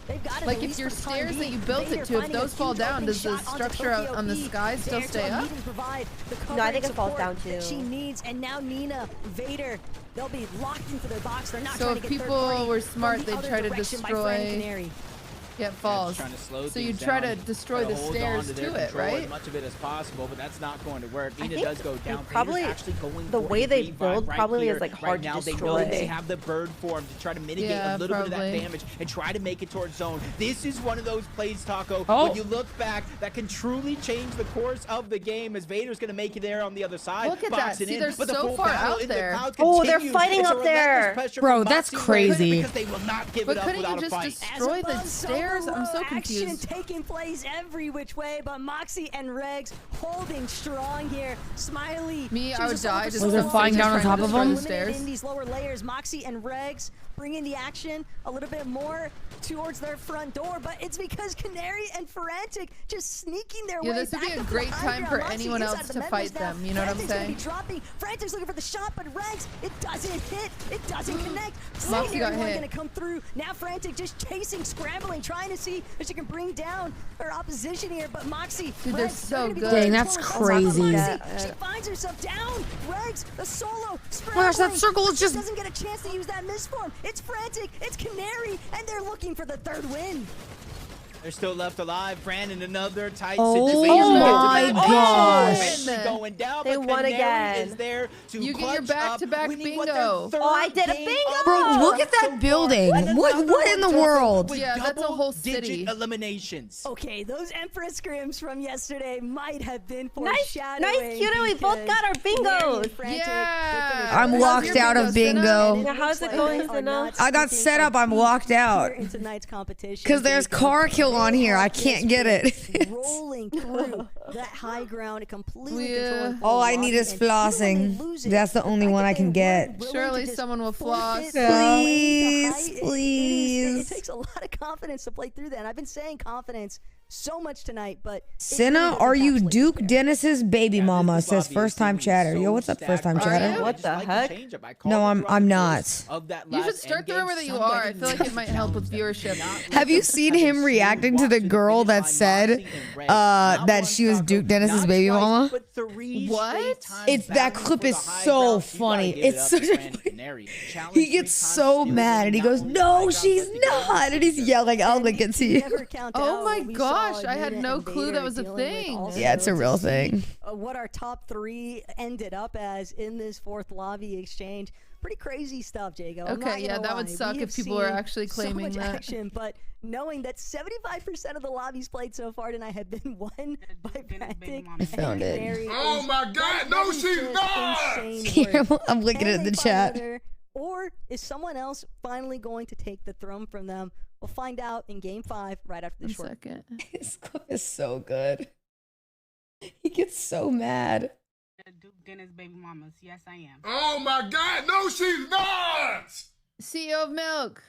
like if your stairs that you built it to, if those fall down, does the structure out on the sky still stay up? No, I think it falls down too. She needs, and now Nina, Vader, they'll be locked into their box. They're not So trying if to get people third party were from smart, the they'd other try to direction by Fran destroy. Canary. Yeah, it falls. Trying to slow So you things try down, to destroy the hold stairs on to their to it, control right? as much of it as possible, but that's not going to work. I Nina think does go down. probably Vader's actually going the for way a they revive build right probably here. is like Right hard now, to they destroy. know they have the bird form to try to mitigate Yeah, a little bit of probably. that damage and try to make it towards zone. This is one of those plays, Taco, Oh. when you look back, that can truly change the course of the game as Vader's going to make it there on the other side. Look at that. boxing See, in, they're but the so full far battle out in the there. clouds Oh, they're continues. fighting It's a up there. relentless pressure Bro, from that's Moxie crazy. Because they will not give But it up couldn't without you a just fight. destroy the stairs? I'm so Action confused. taking place every which way, but Moxie and Regs holding strong here. Smiley. Me, she I was would a solo die for just so they're long, flying just down on trying top to of them? destroy the limit in these lower layers. Moxie and Regs bringing the action a little bit more towards their front door, but it's because Canary and Frantic just sneaking their way this would be back a up to great the high time ground. for Moxie anyone inside else the to members fight now. them, you know what I'm Frantic's gonna saying? be dropping. Frantic's looking for the shot, but Regs, it doesn't hit. It doesn't connect. Moxie got Secondary one hit. gonna come through. Now Frantic just chasing, scrambling, trying to see if she can bring down her opposition here, but Moxie, Dude, they're Regs, so gonna be good. doing Dang, that's on top of crazy. Moxie. She finds herself down. Regs, the solo, Gosh, that scrambling. circle is She just- doesn't get a chance to use that misform. It's Frantic, it's Canary, and they're looking for the third win. They're still left alive. Fran in another tight Oh situation. my gosh. Going down, They but won Canary again. is there to You get your clutch back-to-back up, winning what, their bingo. third Oh, I did a game bingo! of Bro, the look at so that far. building. And What another in the one world? with Yeah, that's a whole double-digit city. eliminations. Okay, those Empress scrims from yesterday might have been Nice, foreshadowing. cute. We both got our bingos. Yeah. I'm How's locked your out of bingo, bingo. Now, how's it going, Senna? I got set up. I'm locked out. In tonight's competition, Because there's car kill on here. I can't get it. rolling through that high ground, completely controlling. All I need is flossing. That's the only one I can get. Surely someone will floss. Please, please. It takes a lot of confidence to play through that. And I've been saying confidence so much tonight, but Senna, are you Duke Dennis's baby mama? Says first time chatter. Yo, what's up, first time chatter? What the heck? No, I'm not. You should start the rumor that you are. I feel like it might help with viewership. Have you seen him reacting to the girl that said that she was Duke Dennis's baby mama? What? It's that clip is so funny. It's such a he gets so mad and he goes, "No, she's not," and he's yelling. I'll link it to you. Oh my gosh, I had no clue that was a thing. Yeah, it's a real thing. What our top 3 ended up as in this 4th lobby exchange. Pretty crazy stuff, Jago. Okay, yeah, that would suck if people were actually claiming so much that. action, but knowing that 75% of the lobbies played so far tonight have been won by Frantic. I found it. Canary. Oh my God, no, she's not! I'm looking at the chat. Or is someone else finally going to take the throne from them? We'll find out in game 5 right after the short. Second. His clip is so good. He gets so mad. Duke Dennis baby mamas. Yes, I am. Oh my God, no, she's not! CEO of Milk.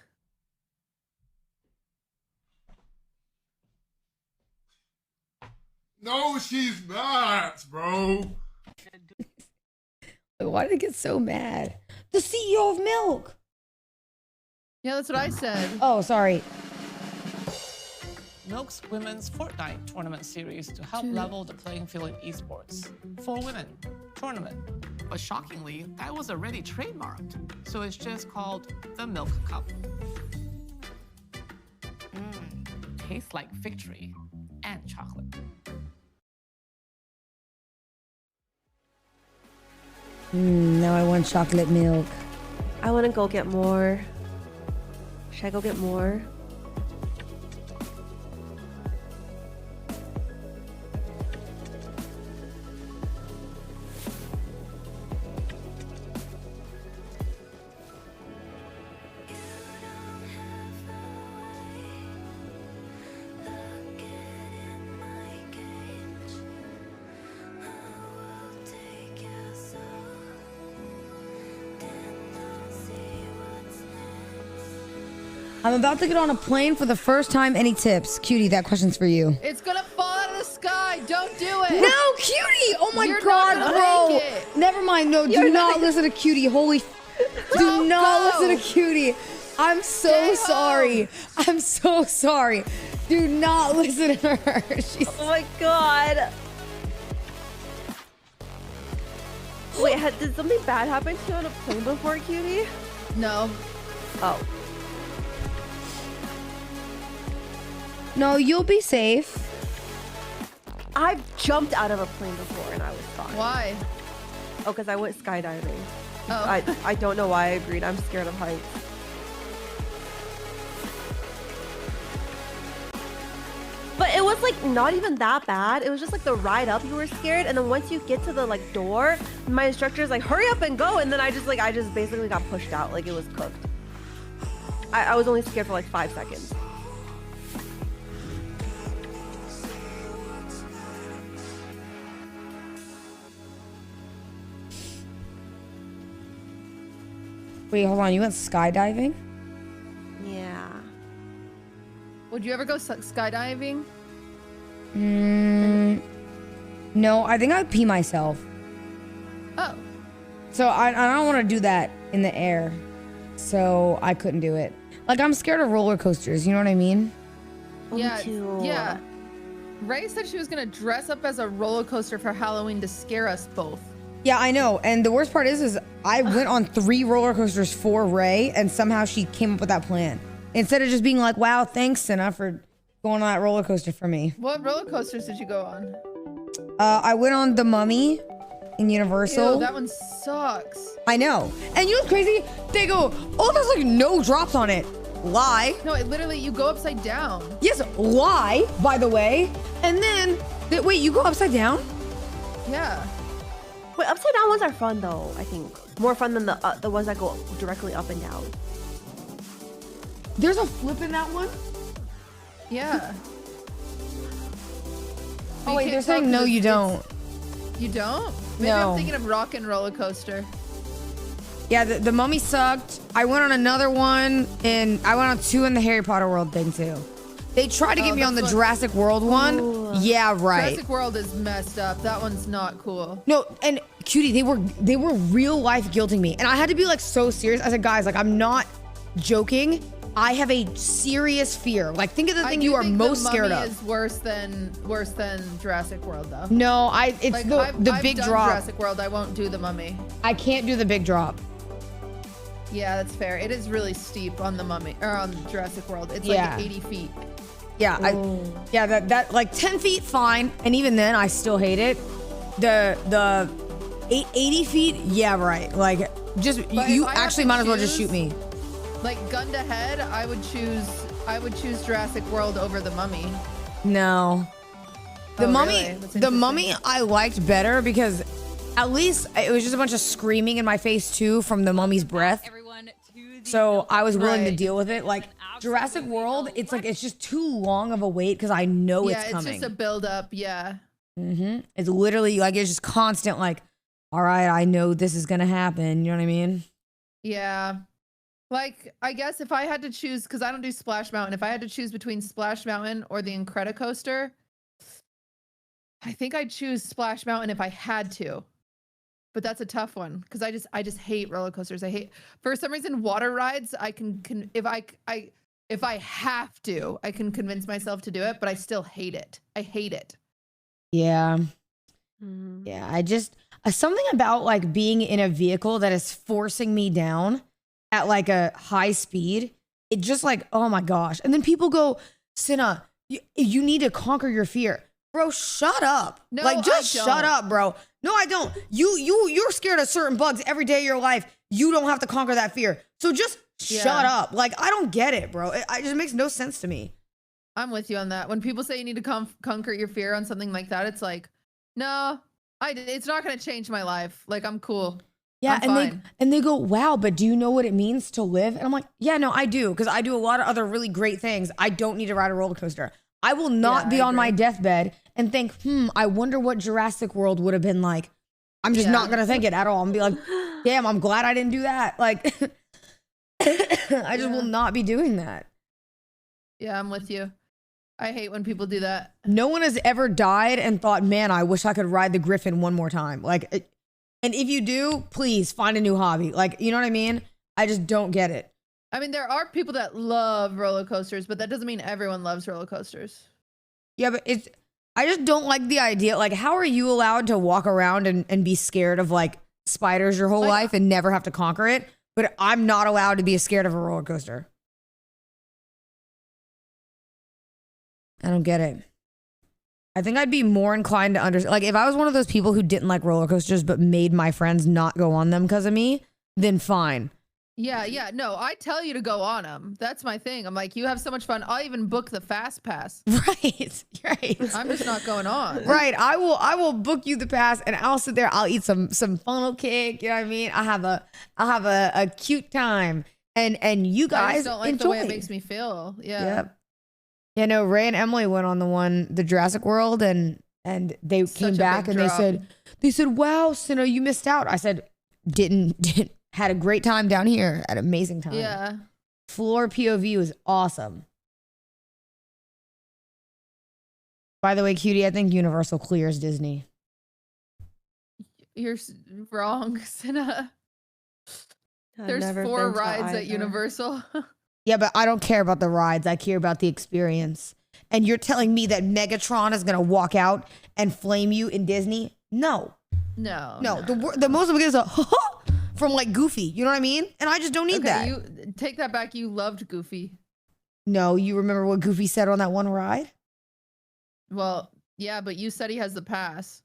No, she's not, bro. Why did it get so mad? The CEO of Milk. Yeah, that's what I said. Oh, sorry. Milk's Women's Fortnite Tournament Series to help level the playing field in esports. For women, tournament. But shockingly, that was already trademarked. So it's just called the Milk Cup. Tastes like victory and chocolate. Now I want chocolate milk. I want to go get more. Should I go get more? I'm about to get on a plane for the first time. Any tips? Cutie, that question's for you. It's gonna fall out of the sky. Don't do it. No, Cutie! Oh my You're God, not bro. gonna make it. Never mind. No, do not listen to Cutie. Holy. Do not listen to Cutie. I'm so sorry. I'm so sorry. Do not listen to her. She's... Oh my God. Wait, did something bad happen to you on a plane before, Cutie? No. Oh. No, you'll be safe. I've jumped out of a plane before and I was fine. Why? Oh, because I went skydiving. Oh. I don't know why I agreed. I'm scared of heights. But it was like not even that bad. It was just like the ride up you were scared, and then once you get to the like door, my instructor's like, hurry up and go, and then I just basically got pushed out. Like it was cooked. I was only scared for like 5 seconds. Wait, hold on. You went skydiving? Yeah. Would you ever go skydiving? No, I think I'd pee myself. Oh. So I don't want to do that in the air. So I couldn't do it. Like, I'm scared of roller coasters. You know what I mean? Yeah. Yeah. Ray said she was going to dress up as a roller coaster for Halloween to scare us both. Yeah, I know. And the worst part is I went on 3 roller coasters for Ray, and somehow she came up with that plan. Instead of just being like, wow, thanks, Senna, for going on that roller coaster for me. What roller coasters did you go on? I went on the Mummy in Universal. Ew, that one sucks. I know. And you know what's crazy? They go, oh, there's like no drops on it. Lie. No, it literally, you go upside down. Yes, lie, by the way. And then, wait, you go upside down? Yeah. Wait, upside down ones are fun though, I think. More fun than the ones that go directly up and down. There's a flip in that one? Yeah. Oh wait, they're saying no, you don't. You don't? Maybe No. I'm thinking of Rock and Roller Coaster. Yeah, the Mummy sucked. I went on another one, and I went on 2 in the Harry Potter World thing too. They tried to get me on the Jurassic World one. Ooh. Yeah, right. Jurassic World is messed up. That one's not cool. No, and Cutie, they were real life guilting me. And I had to be like so serious. I said, guys, like I'm not joking. I have a serious fear. Like think of the thing you are most scared of. Is worse than Jurassic World though. No, it's like, the big done drop. Jurassic World, I won't do the Mummy. I can't do the big drop. Yeah, that's fair. It is really steep on the Mummy or on Jurassic World. It's like 80 feet. Yeah, that like 10 feet fine, and even then I still hate it. The 80 feet, yeah, right. Like just you actually might as well just shoot me. Like gun to head, I would choose Jurassic World over the Mummy. No. The Mummy, really? the Mummy I liked better because at least it was just a bunch of screaming in my face too from the Mummy's breath. So I was willing to deal with it. Like Jurassic World, it's like it's just too long of a wait because I know it's coming. Yeah, it's just a build up. Yeah. It's literally like it's just constant. Like, all right, I know this is gonna happen. You know what I mean? Yeah. Like I guess if I had to choose, because I don't do Splash Mountain, if I had to choose between Splash Mountain or the Incredicoaster, I think I'd choose Splash Mountain if I had to. But that's a tough one because I just hate roller coasters. I hate, for some reason, water rides. I can if I have to, I can convince myself to do it, but I still hate it. I hate it. Yeah. Yeah. I just something about like being in a vehicle that is forcing me down at like a high speed. It just like, oh my gosh. And then people go, Cinna, you need to conquer your fear. Bro, shut up. No, like just shut up, bro. No, I don't. You're scared of certain bugs every day of your life. You don't have to conquer that fear. So just shut up. Like I don't get it, bro. It just makes no sense to me. I'm with you on that. When people say you need to conquer your fear on something like that, it's like, no, it's not going to change my life. Like I'm cool. Yeah, I'm and they go, wow, but do you know what it means to live? And I'm like, yeah, no, I do, because I do a lot of other really great things. I don't need to ride a roller coaster. I will not be on my deathbed and think, I wonder what Jurassic World would have been like. I'm just not gonna think it at all. I'm gonna be like, damn, I'm glad I didn't do that. Like, I just will not be doing that. Yeah, I'm with you. I hate when people do that. No one has ever died and thought, man, I wish I could ride the Griffin one more time. Like, and if you do, please find a new hobby. Like, you know what I mean? I just don't get it. I mean, there are people that love roller coasters, but that doesn't mean everyone loves roller coasters. Yeah, but I just don't like the idea. Like, how are you allowed to walk around and be scared of like spiders your whole life and never have to conquer it? But I'm not allowed to be scared of a roller coaster. I don't get it. I think I'd be more inclined to understand. Like, if I was one of those people who didn't like roller coasters but made my friends not go on them because of me, then fine. Yeah. No, I tell you to go on them. That's my thing. I'm like, you have so much fun. I'll even book the fast pass. Right. I'm just not going on. Right. I will book you the pass and I'll sit there. I'll eat some funnel cake. You know what I mean? I'll have a cute time. And you guys I just don't like enjoy. the way it makes me feel. Yeah. Yep. Yeah, no, Ray and Emily went on the Jurassic World and they came back and they said, wow, Cinna, you missed out. I said, didn't. Had a great time down here. Had an amazing time. Yeah. Floor POV was awesome. By the way, Cutie, I think Universal clears Disney. You're wrong, Cinna. There's 4 rides at Universal. Yeah, but I don't care about the rides. I care about the experience. And you're telling me that Megatron is going to walk out and flame you in Disney? No. No. The most of it is a from like Goofy. You know what I mean? And I just don't need that. You take that back. You loved Goofy. No, you remember what Goofy said on that one ride? Well, yeah, but you said he has the pass.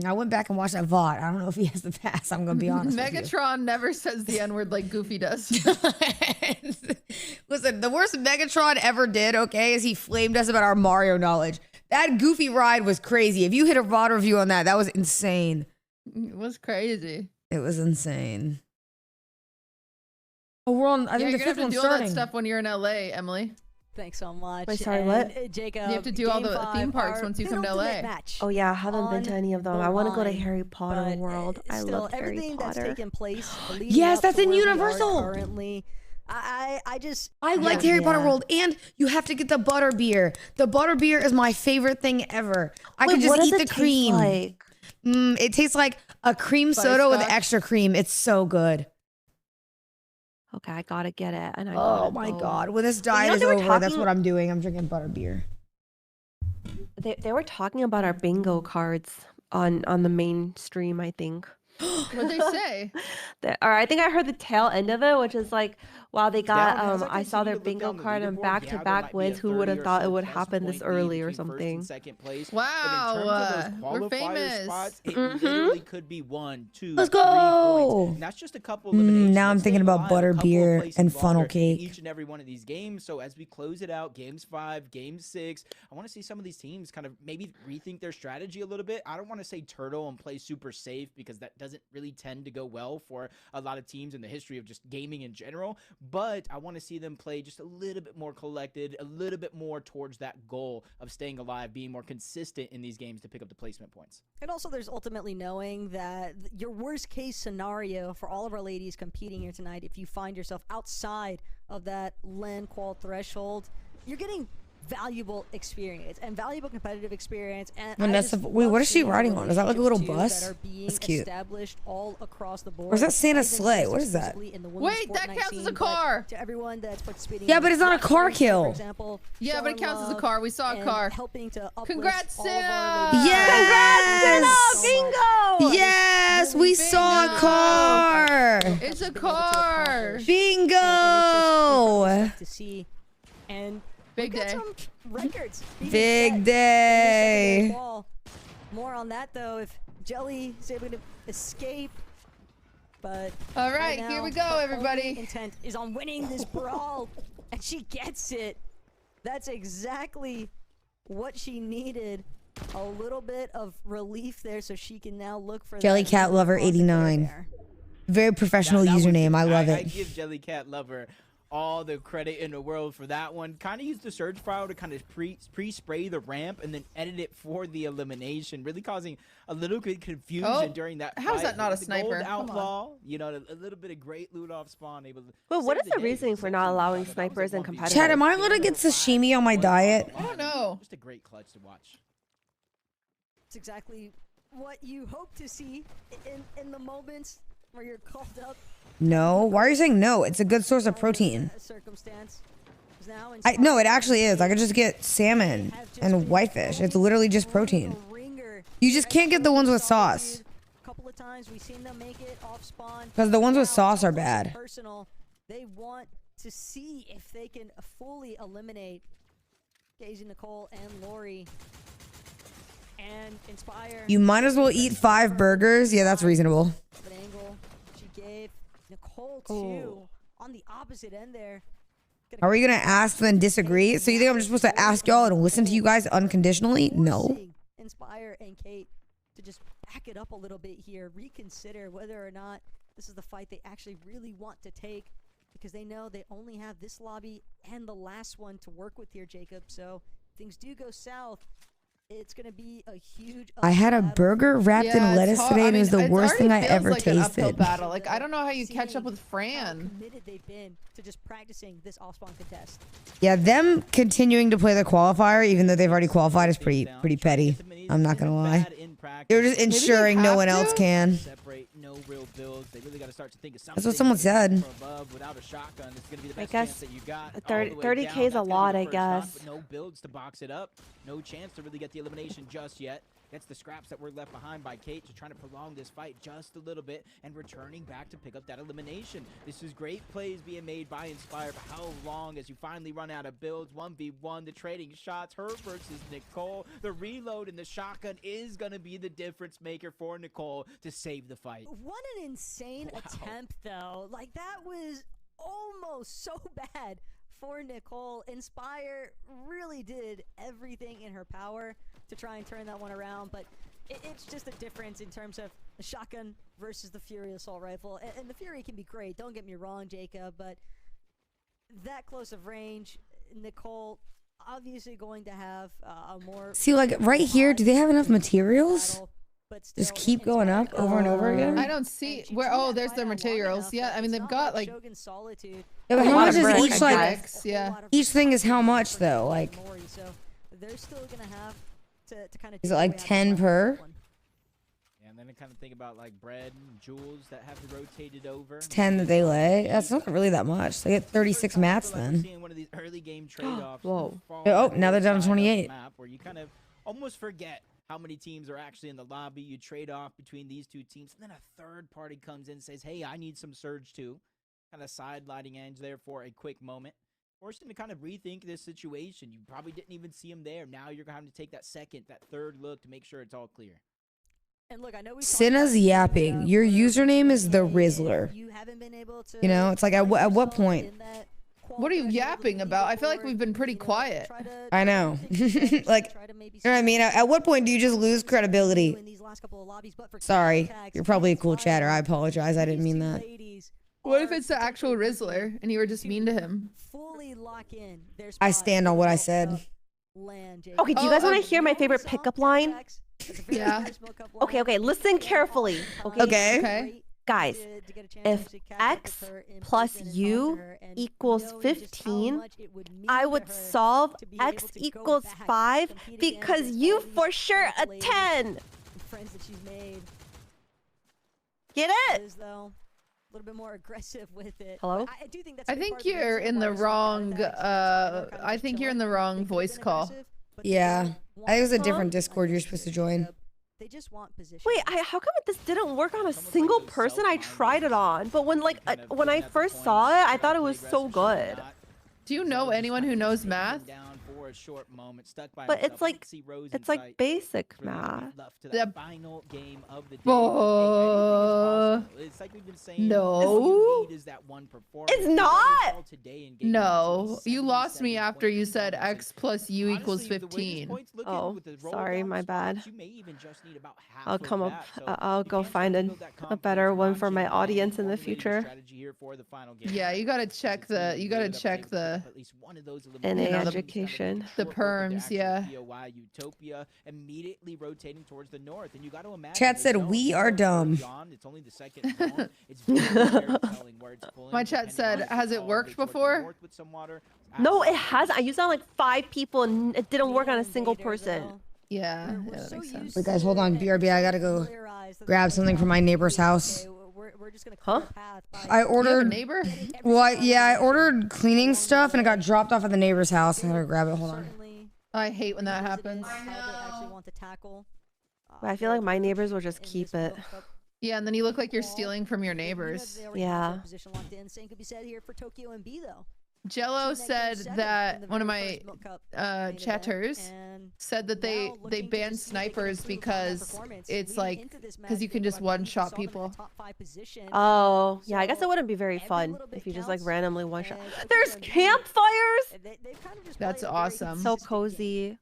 I went back and watched that VOD. I don't know if he has the pass. I'm going to be honest with you. Megatron never says the N-word like Goofy does. Listen, the worst Megatron ever did, okay, is he flamed us about our Mario knowledge. That Goofy ride was crazy. If you hit a VOD review on that was insane. It was crazy. It was insane. Oh, we're on, I think the fifth one's starting. You have to do all that stuff when you're in LA, Emily. Thanks so much. Wait, sorry, what? Jacob, you have to do all the theme parks once you come to LA. Oh yeah, I haven't been to any of them. I want to go to Harry Potter World. I love Harry Potter. That's taken place. Yes, that's in Universal. Currently, I liked Harry Potter World, and you have to get the butter beer. The butter beer is my favorite thing ever. I could just eat the cream. Like? It tastes like a cream soda with extra cream. It's so good. Okay, I gotta get it. And oh my god, when this diet is over, that's what I'm doing. I'm drinking butter beer. They were talking about our bingo cards on the main stream, I think. What'd they say? Or I think I heard the tail end of it, which is like, wow, they got I saw their bingo card and back-to-back wins. Who would have thought it would happen this early or something? Wow, we're famous. Spots, it literally could be 1, 2, Let's 3 go. points. And that's just a couple eliminations. Now I'm thinking about butter beer and funnel cake. Each and every one of these games. So as we close it out, games 5, game 6, I want to see some of these teams kind of maybe rethink their strategy a little bit. I don't want to say turtle and play super safe because that doesn't really tend to go well for a lot of teams in the history of just gaming in general, but I want to see them play just a little bit more collected, a little bit more towards that goal of staying alive, being more consistent in these games to pick up the placement points. And also there's ultimately knowing that your worst case scenario for all of our ladies competing here tonight, if you find yourself outside of that LAN qual threshold, you're getting valuable experience and valuable competitive experience. And Vanessa, wait, what is she riding on? Is that like a little bus? That's cute. Established all across the board. Or is that Santa's sleigh? What is that? Wait, that counts as a car. To everyone that's participating. Yeah, but it's not a car kill. For example, yeah, but it counts as a car. We saw a car. Helping to Congrats, Santa! Yes! Congrats, Santa! Bingo! Yes, we saw a car. It's a car. Bingo! To see and big day. Some records. Big day. More on that though. If Jelly is able to escape, but all right, here we go, everybody. Intent is on winning this brawl, and she gets it. That's exactly what she needed. A little bit of relief there, so she can now look for Jellycat Lover 89. Very professional username. I love it. I give Jellycat Lover all the credit in the world for that one. Kind of used the surge file to kind of pre-spray the ramp and then edit it for the elimination, really causing a little bit confusion during that fight. How is that not a sniper? Gold outlaw, you know, a little bit of great loot off spawn. Able to well, what is the reasoning for not allowing snipers in competitive? Chad, am I allowed to get sashimi on my diet? I don't know. Just a great clutch to watch. It's exactly what you hope to see in the moments where you're called up. No, why are you saying no? It's a good source of protein. No, it actually is. I could just get salmon and whitefish. It's literally just protein. You just can't get the ones with sauce. Because the ones with sauce are bad. They want to see if they can fully eliminate Daisy, Nicole, and Lori. And Inspire. You might as well eat 5 burgers. Yeah, that's reasonable. She gave Nicole 2 on the opposite end there. Are we gonna ask then disagree? So you think I'm just supposed to ask y'all and listen to you guys unconditionally? No. Inspire and Kate to just back it up a little bit here, reconsider whether or not this is the fight they actually really want to take, because they know they only have this lobby and the last one to work with here, Jacob. So things do go south. It's gonna be a huge. I had a burger wrapped in lettuce today, and it was the worst thing I ever tasted. Battle. Like, I don't know how you catch up with Fran. Committed they've been to just practicing this off-spawn contest. Yeah, them continuing to play the qualifier, even though they've already qualified, is pretty petty. I'm not gonna lie. They're just ensuring no one else can. That's what someone said. I guess 30K is a lot, I guess. No builds to box it up. No chance to really get the elimination just yet. That's the scraps that were left behind by Kate, just trying to prolong this fight just a little bit and returning back to pick up that elimination. This is great plays being made by Inspire, but how long as you finally run out of builds? 1v1, the trading shots, her versus Nicole. The reload and the shotgun is going to be the difference maker for Nicole to save the fight. What an insane attempt, though. Like, that was almost so bad for Nicole. Inspire really did everything in her power to try and turn that one around, but it's just a difference in terms of the shotgun versus the Fury assault rifle. And the Fury can be great, don't get me wrong, Jacob, but that close of range, Nicole obviously going to have a more... See, like, right here, do they have enough materials? Just keep going up over and over again? I don't see where. Oh, there's their materials. Yeah, I mean, they've got like... Shogun Solitude Yeah, but A how lot much of is brick, each I like? guess. Yeah. Each thing is how much though? Like, So they're still gonna have to kind of. is it like 10 per? Yeah, and then I kind of think about like bread and jewels that have rotated over. It's 10 that they lay. That's not really that much. They get 36 mats then. Seeing one of these early game trade-offs. Whoa. Oh, now they're down to 28. Map where you kind of almost forget how many teams are actually in the lobby. You trade off between these two teams, and then a third party comes in and says, "Hey, I need some Surge too." Kind of sidelining Ange there for a quick moment. Forced him to kind of rethink this situation. You probably didn't even see him there. Now you're going to take that second, that third look to make sure it's all clear. And look, I know Cinna's yapping. Your username is the Rizzler. You know, it's like at what point? What are you yapping about? I feel like we've been pretty quiet. I know. Like, you know what I mean? At what point do you just lose credibility? Sorry, you're probably a cool chatter. I apologize. I didn't mean that. What if it's the actual Rizzler and you were just mean to him? I stand on what I said. Okay, do you guys want to hear my favorite pickup line? Yeah. Okay, listen carefully. Okay. Guys, if x plus u equals 15, I would solve x equals 5 because you for sure a 10. Friends that she's made. Get it? A little bit more aggressive with it. Hello? I do think that's. I think you're in the wrong. I think you're in the wrong voice call. Yeah, I think it was a different Discord you're supposed to join. They just want position. Wait, how come this didn't work on a single person I tried it on? But when when I first saw it, I thought it was so good. Do you know anyone who knows math? But it's like basic math. The final game of the day. It's like we've been saying. No. It's not. No, you lost me after you said x plus u equals 15. Oh, sorry, my bad. I'll come up. I'll go find a better one for my audience in the future. Yeah, you gotta check the. You gotta check the. NA education. The perms, yeah. Utopia immediately rotating towards the north, and you got to imagine. Chat said we are dumb. It's only the second zone. It's very telling where it's pulling. My chat said, has it worked before? No, it hasn't. I used it on like 5 people, and it didn't work on a single person. Yeah, that makes sense. Wait, guys, hold on. BRB, I gotta go grab something from my neighbor's house. Huh? I ordered. Neighbor? Well, I ordered cleaning stuff and it got dropped off at the neighbor's house. I gotta grab it. Hold on. I hate when that happens. But I feel like my neighbors will just keep it. Yeah, and then you look like you're stealing from your neighbors. Yeah. Jello said that one of my chatters said that they banned snipers because it's like because you can just one-shot people. Oh, yeah, I guess it wouldn't be very fun if you just like randomly one-shot. There's campfires! That's awesome. So cozy.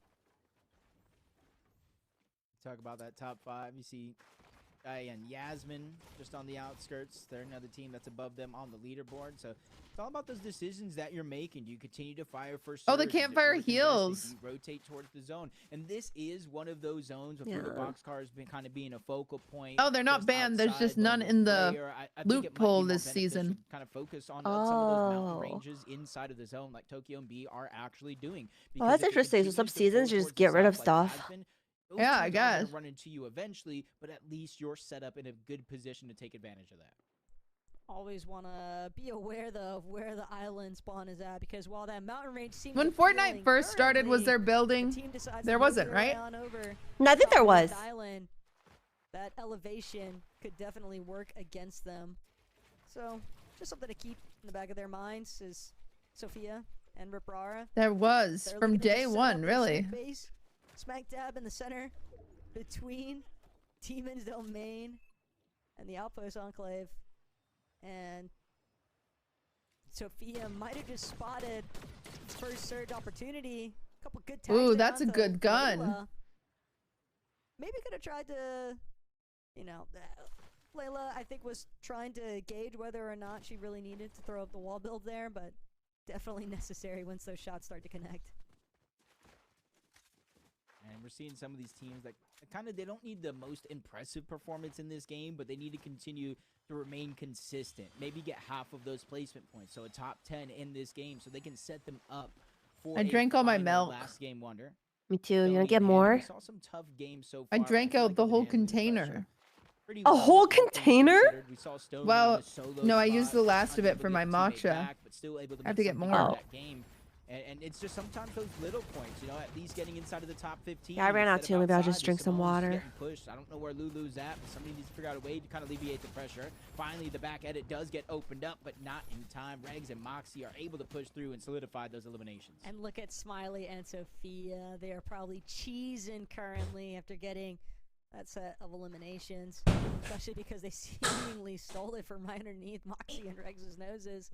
Talk about that top 5. You see and Yasmin just on the outskirts. They're another team that's above them on the leaderboard. So it's all about those decisions that you're making. Do you continue to fire first? Oh, the campfire heals. You rotate towards the zone, and this is one of those zones with the boxcars been kind of being a focal point. Oh, they're not banned. There's just none in the loophole this season. Kind of focus on some of those mountain ranges inside of the zone, like Tokyo and B are actually doing. Oh, that's interesting. So some seasons you just get rid of stuff. Yeah, I guess. Run into you eventually, but at least you're set up in a good position to take advantage of that. Always want to be aware though of where the island spawn is at, because while that mountain range seems when Fortnite first started, was there building? There wasn't, right? No, I think there was. Island, that elevation could definitely work against them. So just something to keep in the back of their minds is Sophia and Riprara. There was from day one, really. Smack dab in the center between Demon's Domain and the Outpost Enclave. And Sophia might have just spotted his first surge opportunity. A couple good tags. Ooh, that's a good gun. Maybe could have tried to, you know, Layla, I think, was trying to gauge whether or not she really needed to throw up the wall build there, but definitely necessary once those shots start to connect. And and we're seeing some of these teams that kind of they don't need the most impressive performance in this game, but they need to continue to remain consistent. Maybe get half of those placement points, so a top 10 in this game, so they can set them up for I drank all my milk. last game wonder. Me too. You want to get more? We saw some tough games so far. I drank out the whole container. A whole container? Well, no, I used the last of it for my matcha. I have to get more. Oh. And it's just sometimes those little points, you know, at least getting inside of the top 15. Yeah, I ran out too. Maybe I'll just drink some water. I don't know where Lulu's at, but somebody needs to figure out a way to kind of alleviate the pressure. Finally, the back edit does get opened up, but not in time. Regs and Moxie are able to push through and solidify those eliminations. And look at Smiley and Sophia. They are probably cheesing currently after getting that set of eliminations, especially because they seemingly stole it from right underneath Moxie and Regs' noses.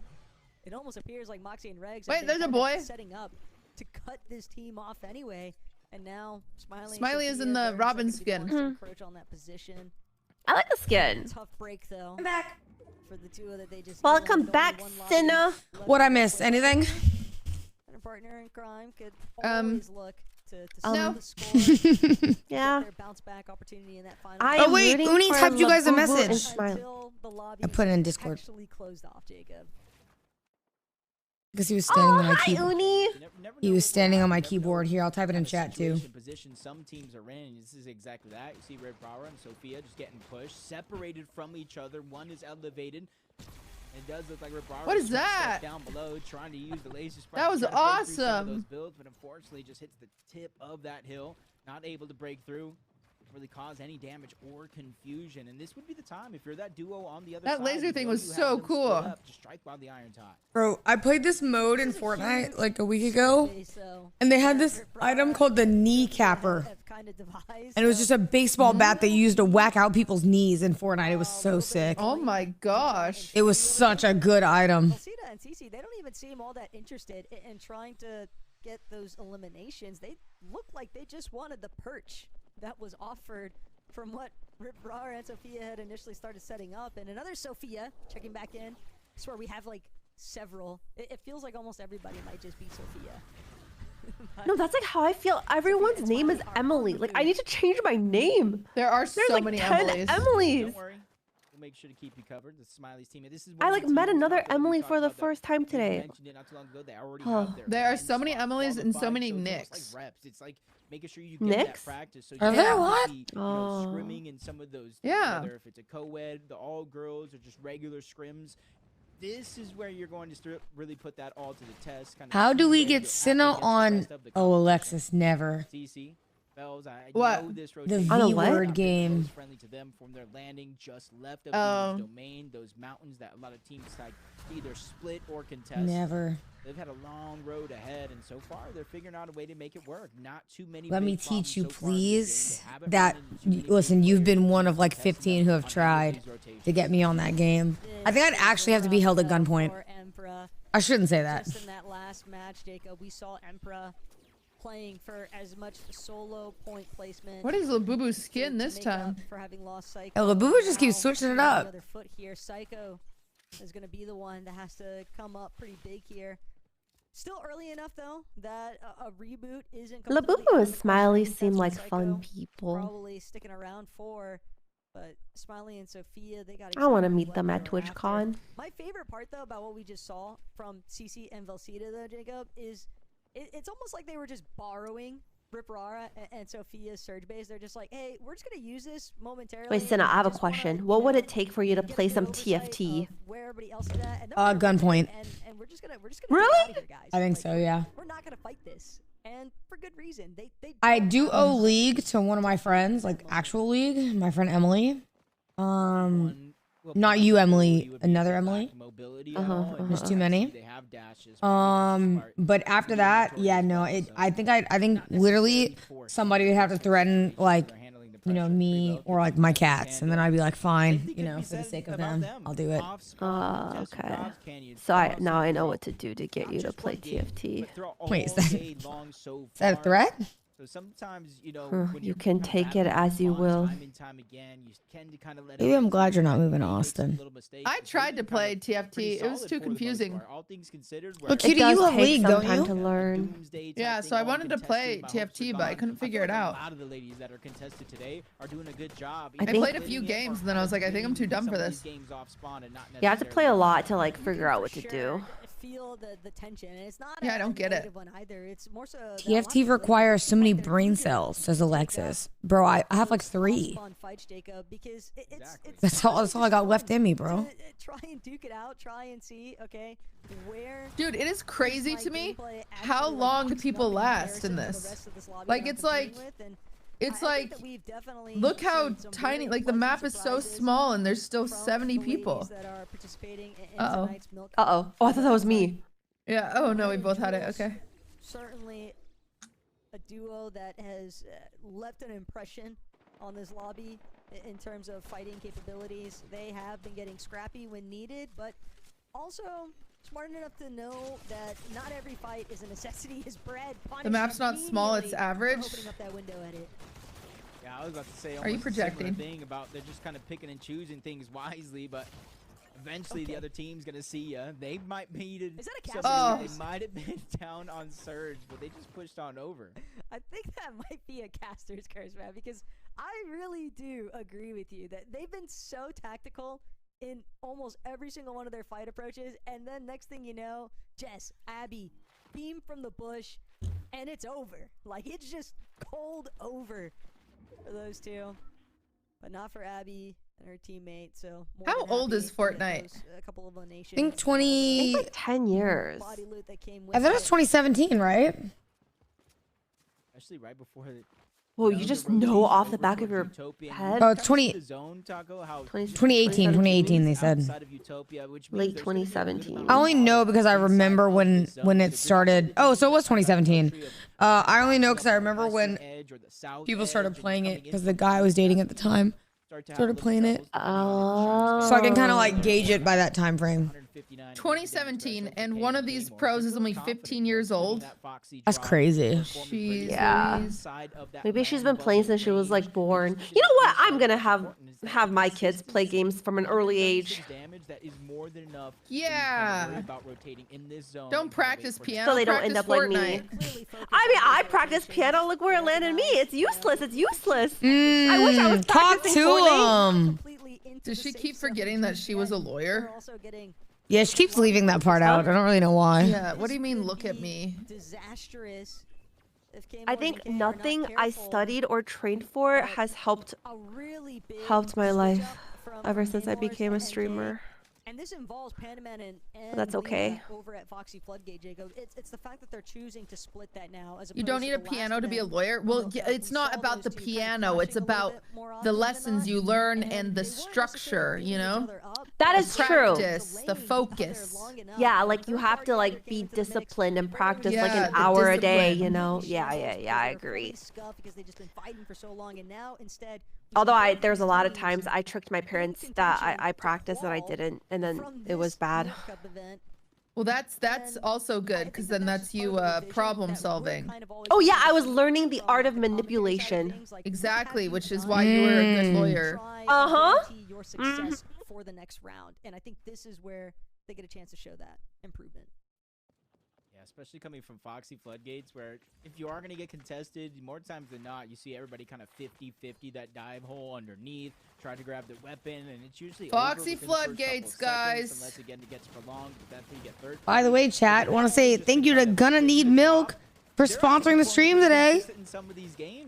It almost appears like Moxie and Regs Wait, there's a boy setting up to cut this team off anyway, and now Smiley is in the Robin skin. Encroach on that position. I like the skin. Tough break though. I'm back. For the duo that they just Welcome back, Cinna. What I miss? Anything? And a partner in crime could always look to No. the score. Yeah. Their bounce back opportunity in that final. Oh wait, Uni typed you guys a message. Until the lobby I put it in Discord. actually closed off, Jacob. Because he was standing on my hi, keyboard. Uni. He was standing on my keyboard. Here, I'll type it in chat too. Position some teams are in. This is exactly that. You see Red Power and Sophia just getting pushed, separated from each other. One is elevated. It does look like Red Power. What is that? Down below, trying to use the laser sprite. That was to try to break through some of awesome. those builds, but unfortunately, just hits the tip of that hill. Not able to break through. Really cause any damage or confusion, and this would be the time if you're that duo on the other side. That laser thing you know was you have so them split cool. up to strike while the iron's hot. Bro, I played this mode in Fortnite like a week ago, and they had this item called the knee capper. And it was just a baseball bat that you used to whack out people's knees in Fortnite. It was so sick. Oh my gosh. It was such a good item. Balsita and CC, they don't even seem all that interested in trying to get those eliminations. They look like they just wanted the perch that was offered from what Rip Rar and Sophia had initially started setting up. And another Sophia checking back in. I swear we have like several. It feels like almost everybody might just be Sophia. No, that's like how I feel. Everyone's name is Emily. Like, I need to change my name. There's so like many 10 Emily's. Don't worry. We'll make sure to keep you covered. The Smiley's team. This is I like met another Emily for the first time today. Oh. There are so many Emilys and so many Nicks. It's like making sure you get Nicks? that practice. So Are you there can a lot? see, you know, scrimming in some of those. Yeah. Whether if it's a co-ed, the all girls, or just regular scrims. This is where you're going to really put that all to the test. Kind of How do see we where get you're Cinna at against the on? rest of the Oh, Alexis, never. CC, Bells, I What? know this The rotation V is word not game. close friendly to them from their landing just left of the domain, those mountains that a lot of teams like either split or contest. Never. They've had a long road ahead, and so far they're figuring out a way to make it work. Not too many. Let me big problems teach you, so far in this please. game. They haven't That run into too many listen, big you've plays. been one of like Testing 15 who have on tried these rotations. to get me on that game. I think I'd actually have to be held at gunpoint. I shouldn't say that. Just in that last match, Jacob, we saw Emperor playing for as much solo point placement. What is Labubu's skin this make up time? For having lost Psycho. Oh, Labubu just keeps Now, switching it the up. other foot here. Psycho is going to be the one that has to come up pretty big here. Still early enough though that a reboot isn't. Labubu and Smiley That's seem what like Psycho fun people. Probably sticking around for. But Smiley and Sophia, they got. I want to exactly meet what them they at were after. TwitchCon. My favorite part though about what we just saw from CC and Velcita though, Jacob, is it's almost like they were just borrowing Rip Rara and Sophia's surge base. They're just like, hey, we're just gonna use this momentarily. Wait, Cinna, I have a Just wanna, question. What would it take for you to get play the some oversight TFT? of where everybody else is at, and then Gunpoint. and we're just gonna Really? get out of here, guys. I think Like, so, yeah. We're not gonna fight this, and for good reason. They I do owe League to one of my friends, like actual League, my friend Emily. Not you, Emily, another Emily. There's too many. But after that, yeah, no, I think literally somebody would have to threaten like, you know, me or like my cats, and then I'd be like, fine, you know, for the sake of them, I'll do it. Okay. So now I know what to do to get you to play TFT. Wait, is that a threat? So sometimes, you know, when You you're can take it as you will. time and time again, you can kind of let Maybe I'm glad you're not moving to Austin. I tried to play TFT. It was too confusing. all things considered. But Cutie, you love League, don't you? To learn. Yeah, so I wanted to play TFT, but I couldn't figure it out. A lot of the ladies that are contested today are doing a good job. I played a few games, and then I was like, I think I'm too dumb for this. You have to play a lot to like figure out what to do. Feel the tension, and it's not. Yeah, I don't get it. One either. It's more so. TFT requires so many brain cells, says Alexis. Bro, I have like 3. Fights, Jacob, because it's That's all I got left in me, bro. Try and duke it out. Try and see. Okay, where. Dude, it is crazy to me how long people last in this. Like it's like. It's like, look how tiny, like the map is so small and there's still 70 people. Uh-oh. Uh-oh. Oh, I thought that was me. Yeah, oh no, we both had it, okay. Certainly a duo that has left an impression on this lobby in terms of fighting capabilities. They have been getting scrappy when needed, but also smart enough to know that not every fight is a necessity is bred. The map's not small, it's average. Opening up that window at it. Yeah, I was about to say. Are you projecting? Thing about they're just kind of picking and choosing things wisely, but eventually the other team's gonna see ya. They might be. Is that a cast? They might have been down on Surge, but they just pushed on over. I think that might be a caster's curse, man, because I really do agree with you that they've been so tactical in almost every single one of their fight approaches, and then next thing you know, Jess, Abby, beam from the bush, and it's over. Like, it's just cold over for those two, but not for Abby and her teammate. So how old is Fortnite? A couple of I think 20. I think like 10 years. I thought it was 2017, right? Actually, right before the. Well, you just know off the back of your head. Oh, 2018, they said. Late 2017. I only know because I remember when it started. Oh, so it was 2017. I only know because I remember when people started playing it because the guy I was dating at the time started playing it. Oh. So I can kind of like gauge it by that time frame. 2017, and one of these pros is only 15 years old. That's crazy. Jeez, yeah. Louise. Maybe she's been playing since she was like born. You know what? I'm gonna have my kids play games from an early age. Yeah. Don't practice piano. So they don't end up like me. I mean, I practice piano. Look where it landed me. It's useless. It's useless. I wish I was practicing to Does she keep forgetting that she was a lawyer? Yeah, she keeps leaving that part out. I don't really know why. Yeah, what do you mean, look at me? Disastrous. I think nothing I studied or trained for has helped my life ever since I became a streamer. And this involves Panaman and that's okay. Over at Foxy Floodgate, Jacob. It's the fact that they're choosing to split that now. As you don't need a piano to be a lawyer. Well, yeah, it's not about the piano. It's about the lessons you learn and the structure. You know. That is true. The focus. Yeah, like you have to like be disciplined and practice like an hour a day. You know. Yeah, I agree. Although there's a lot of times I tricked my parents that I practiced and I didn't, and then it was bad. Well, that's also good because then that's you problem solving. Oh yeah, I was learning the art of manipulation. Exactly, which is why you were a good lawyer. Your success for the next round, and I think this is where they get a chance to show that improvement. Especially coming from Foxy Floodgates, where if you are going to get contested, more times than not, you see everybody kind of 50-50 that dive hole underneath, try to grab the weapon, and it's usually Foxy Floodgates, guys. Unless again it gets prolonged, but that's when you get third. By the way, chat, want to say thank you to Gonna Need Milk for sponsoring the stream today.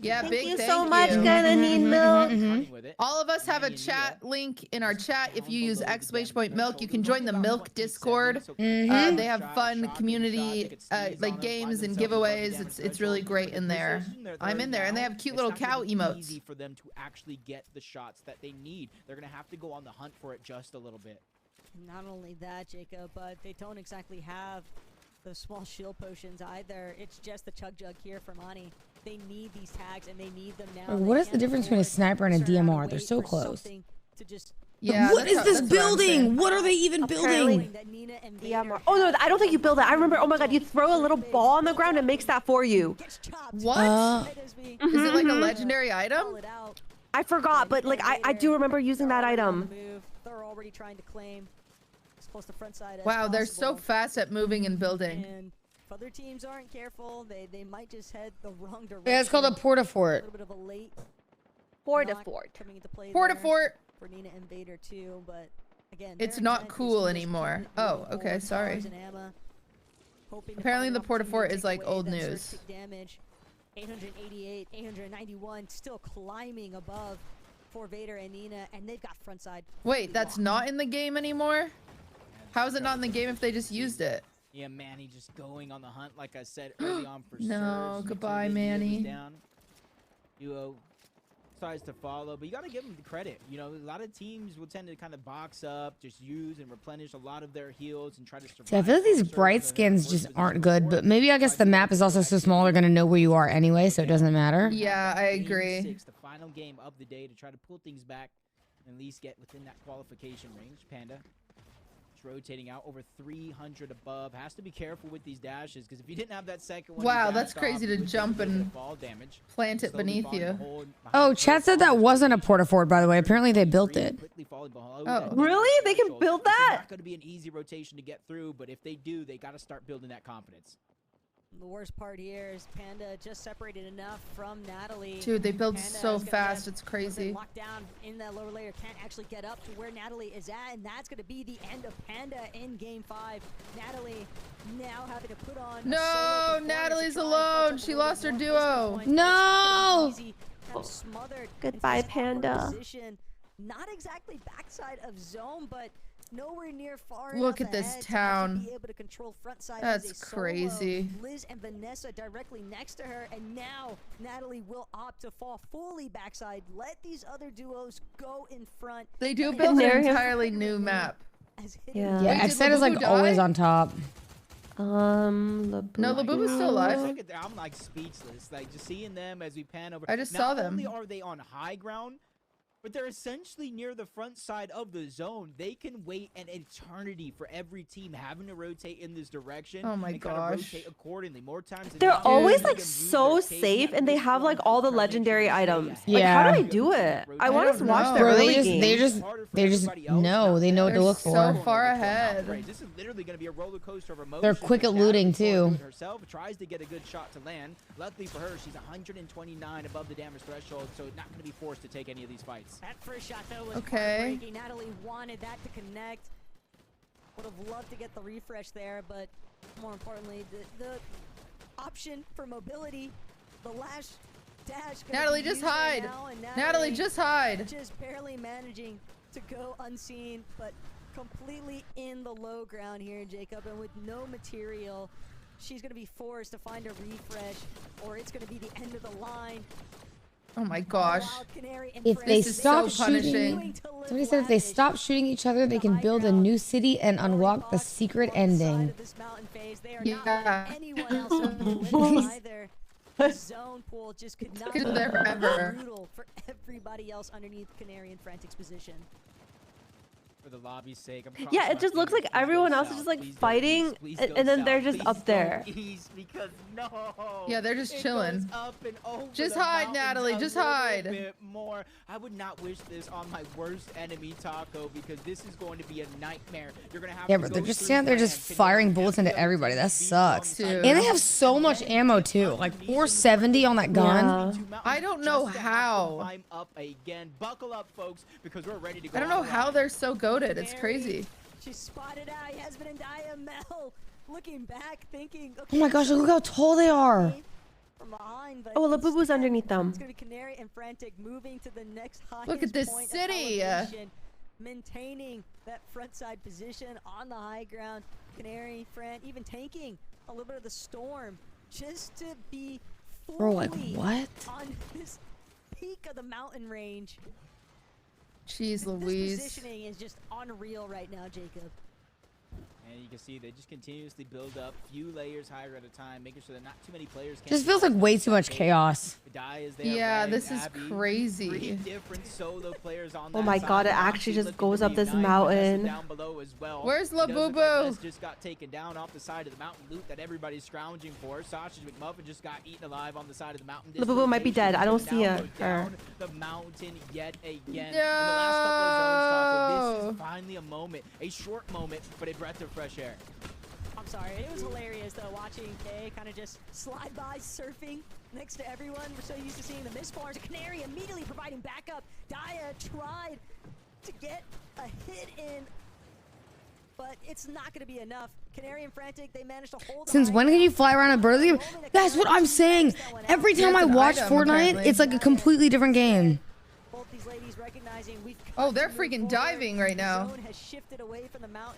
Yeah, thank you so much, Gonna Need Milk. All of us have a chat link in our chat. If you use !milk, you can join the Milk Discord. They have fun community like games and giveaways. It's really great in there. I'm in there, and they have cute little cow emotes. Easy for them to actually get the shots that they need. They're gonna have to go on the hunt for it just a little bit. Not only that, Jacob, but they don't exactly have those small shield potions either. It's just the chug jug here for Monty. They need these tags and they need them now. What is the difference between a sniper and a DMR? They're so close. To just Yeah. What is this building? What are they even building? Yeah. Oh no, I don't think you build that. I remember. Oh my god, you throw a little ball on the ground and makes that for you. What? Is it like a legendary item? I forgot, but like I do remember using that item. They're already trying to claim as close to front side as Wow, they're so possible. fast at moving and building. And if other teams aren't careful, they might just head the wrong direction. Yeah, it's called a porta A fort. little bit of a late Porta knock fort. coming into play Porta there fort. for Nina and Vader too, but again, It's their not intent is cool to just anymore. keep Oh, moving okay, forward, sorry. Powers and Emma, hoping to Apparently find the an porta opportunity fort to is take like away old that surge news. kick damage. 888, 891, still climbing above for Vader and Nina, and they've got front side. Wait, that's not in the game anymore? How is it not in the game if they just used it? Yeah, Manny just going on the hunt, like I said early on for No, Surge. goodbye, Until the Nina was Manny. down. Duo decides to follow, but you got to give them the credit. You know, a lot of teams will tend to kind of box up, just use and replenish a lot of their heals and try to survive. See, I feel like these bright skins just aren't good, but maybe I guess the map is also so small they're gonna know where you are anyway, so it doesn't matter. Yeah, I agree. 6, the final game of the day to try to pull things back and at least get within that qualification range. Panda is rotating out over 300 above. Has to be careful with these dashes because if you didn't have that second one, Wow, you that's dashed crazy off, to you would take jump a little bit and of fall damage. plant it Slowly beneath falling you. behind Oh, chat said that wasn't a porta fort, by the way. Apparently they built it. quickly falling below Oh. that Really? They can threshold. build This is that? not going to be an easy rotation to get through, but if they do, they got to start building that confidence. The worst part here is Panda just separated enough from Natalie. Dude, they build Panda so is gonna fast, get it's a little crazy. bit locked down in that lower layer, can't actually get up to where Natalie is at, and that's going to be the end of Panda in game 5. Natalie now having to put on a No, solo performance to Natalie's try and alone. catch up She a little lost bit her more duo. placement points, but it's No! gonna be easy, kind of smothered Goodbye, into this awkward Panda. position. Not exactly backside of zone, but nowhere near far Look enough at this ahead to town. actually be able to control front side as That's a solo. crazy. Liz and Vanessa directly next to her, and now Natalie will opt to fall fully backside. Let these other duos go in front. They do And build an Canary. entirely new map. as hidden Yeah. Yeah, Wait, did Xset is like Labubu always die? on top. No, Labubu's still alive. Look at that, I'm like speechless. Like just seeing them as we pan over. I just Not saw them. only are they on high ground, but they're essentially near the front side of the zone. They can wait an eternity for every team having to rotate in this direction. Oh my and kind of gosh. rotate accordingly. More times than They're not, always you like can use so their safe, KD and they at have this like point all to the try to make sure legendary they stay items. ahead. Like, how do Yeah. I do it? I I want don't to watch know. the Bro, early they games. know. They know what to They're look so for. far ahead. This is literally going to be a roller coaster of emotions. They're quick at looting, too. Herself tries to get a good shot to land. Luckily for her, she's 129 above the damage threshold, so not going to be forced to take any of these fights. That first shot though was Okay. heartbreaking. Natalie wanted that to connect. Would have loved to get the refresh there, but more importantly, the option for mobility, the lash dash. gonna Natalie, be just used right hide. now, and Natalie, just hide. Just barely managing to go unseen, but completely in the low ground here, Jacob, and with no material. She's going to be forced to find a refresh, or it's going to be the end of the line. Oh my gosh. Wild Canary and If they Francis stop so shooting, punishing. somebody said if they stop shooting each other, they can build a new city and unlock the secret ending. Yeah. Anyone else on the limit either. The zone pool just could not Could be there more forever. brutal for everybody else underneath Canary and Frantic's position. For the lobby's sake, I'm Yeah, crossing it my just looks fingers. like Please go everyone else is south. just like Please go fighting, east. Please and go then they're south. just Please up there. go east, because no. Yeah, they're just It chilling. goes up and over Just the hide, mountains Natalie, a just little hide. bit more. I would not wish this on my worst enemy, Taco, because this is going to be a nightmare. You're gonna have Yeah, to but go they're just through standing there land, just Canary, firing bullets into FW, everybody. That beats sucks. on site. And they have so much ammo too, like 470 on that gun. I don't know Just to have to how. climb up again. Buckle up, folks, because we're ready to go. I don't know on the how ride. they're so goated. It's crazy. She spotted out Yasmin and Diamel looking back, thinking, Oh my gosh, look how tall they are. from behind, but Oh, Labubu's instead, underneath them. It's gonna be Canary and Frantic moving to the next highest Look at this point of city. elevation, maintaining that front side position on the high ground. Canary, Fran, even tanking a little bit of the storm just to be Bro, like, fully what? on this peak of the mountain range. Jeez This Louise. positioning is just unreal right now, Jacob. And you can see they just continuously build up, few layers higher at a time, making sure that not too many players can. Just feels like way too much chaos. Dai is there. Yeah, Red, this is Abby, crazy. 3 different solo players on Oh that my side. god, it Moxie actually just looking goes to up this reunite, mountain. Vanessa down below as well. Where's It does look like Labubu? Ness just got taken down off the side of the mountain. Loot that everybody's scrounging for. Sausage McMuffin just got eaten alive on the side of the mountain. Labubu might be dead. I don't see her. Down the mountain yet again. In the last couple of zones, Taco, this is finally a moment, a short moment, but a breath of fresh air. I'm sorry, it was hilarious though, watching Kay kind of just slide by surfing next to everyone. We're so used to seeing the misfires. Canary immediately providing backup. Daya tried to get a hit in, but it's not going to be enough. Canary and Frantic, they managed to hold. Since when can you fly around a bird game? That's what I'm saying. Every time I watch Fortnite, it's like a completely different game. Oh, they're freaking diving right now.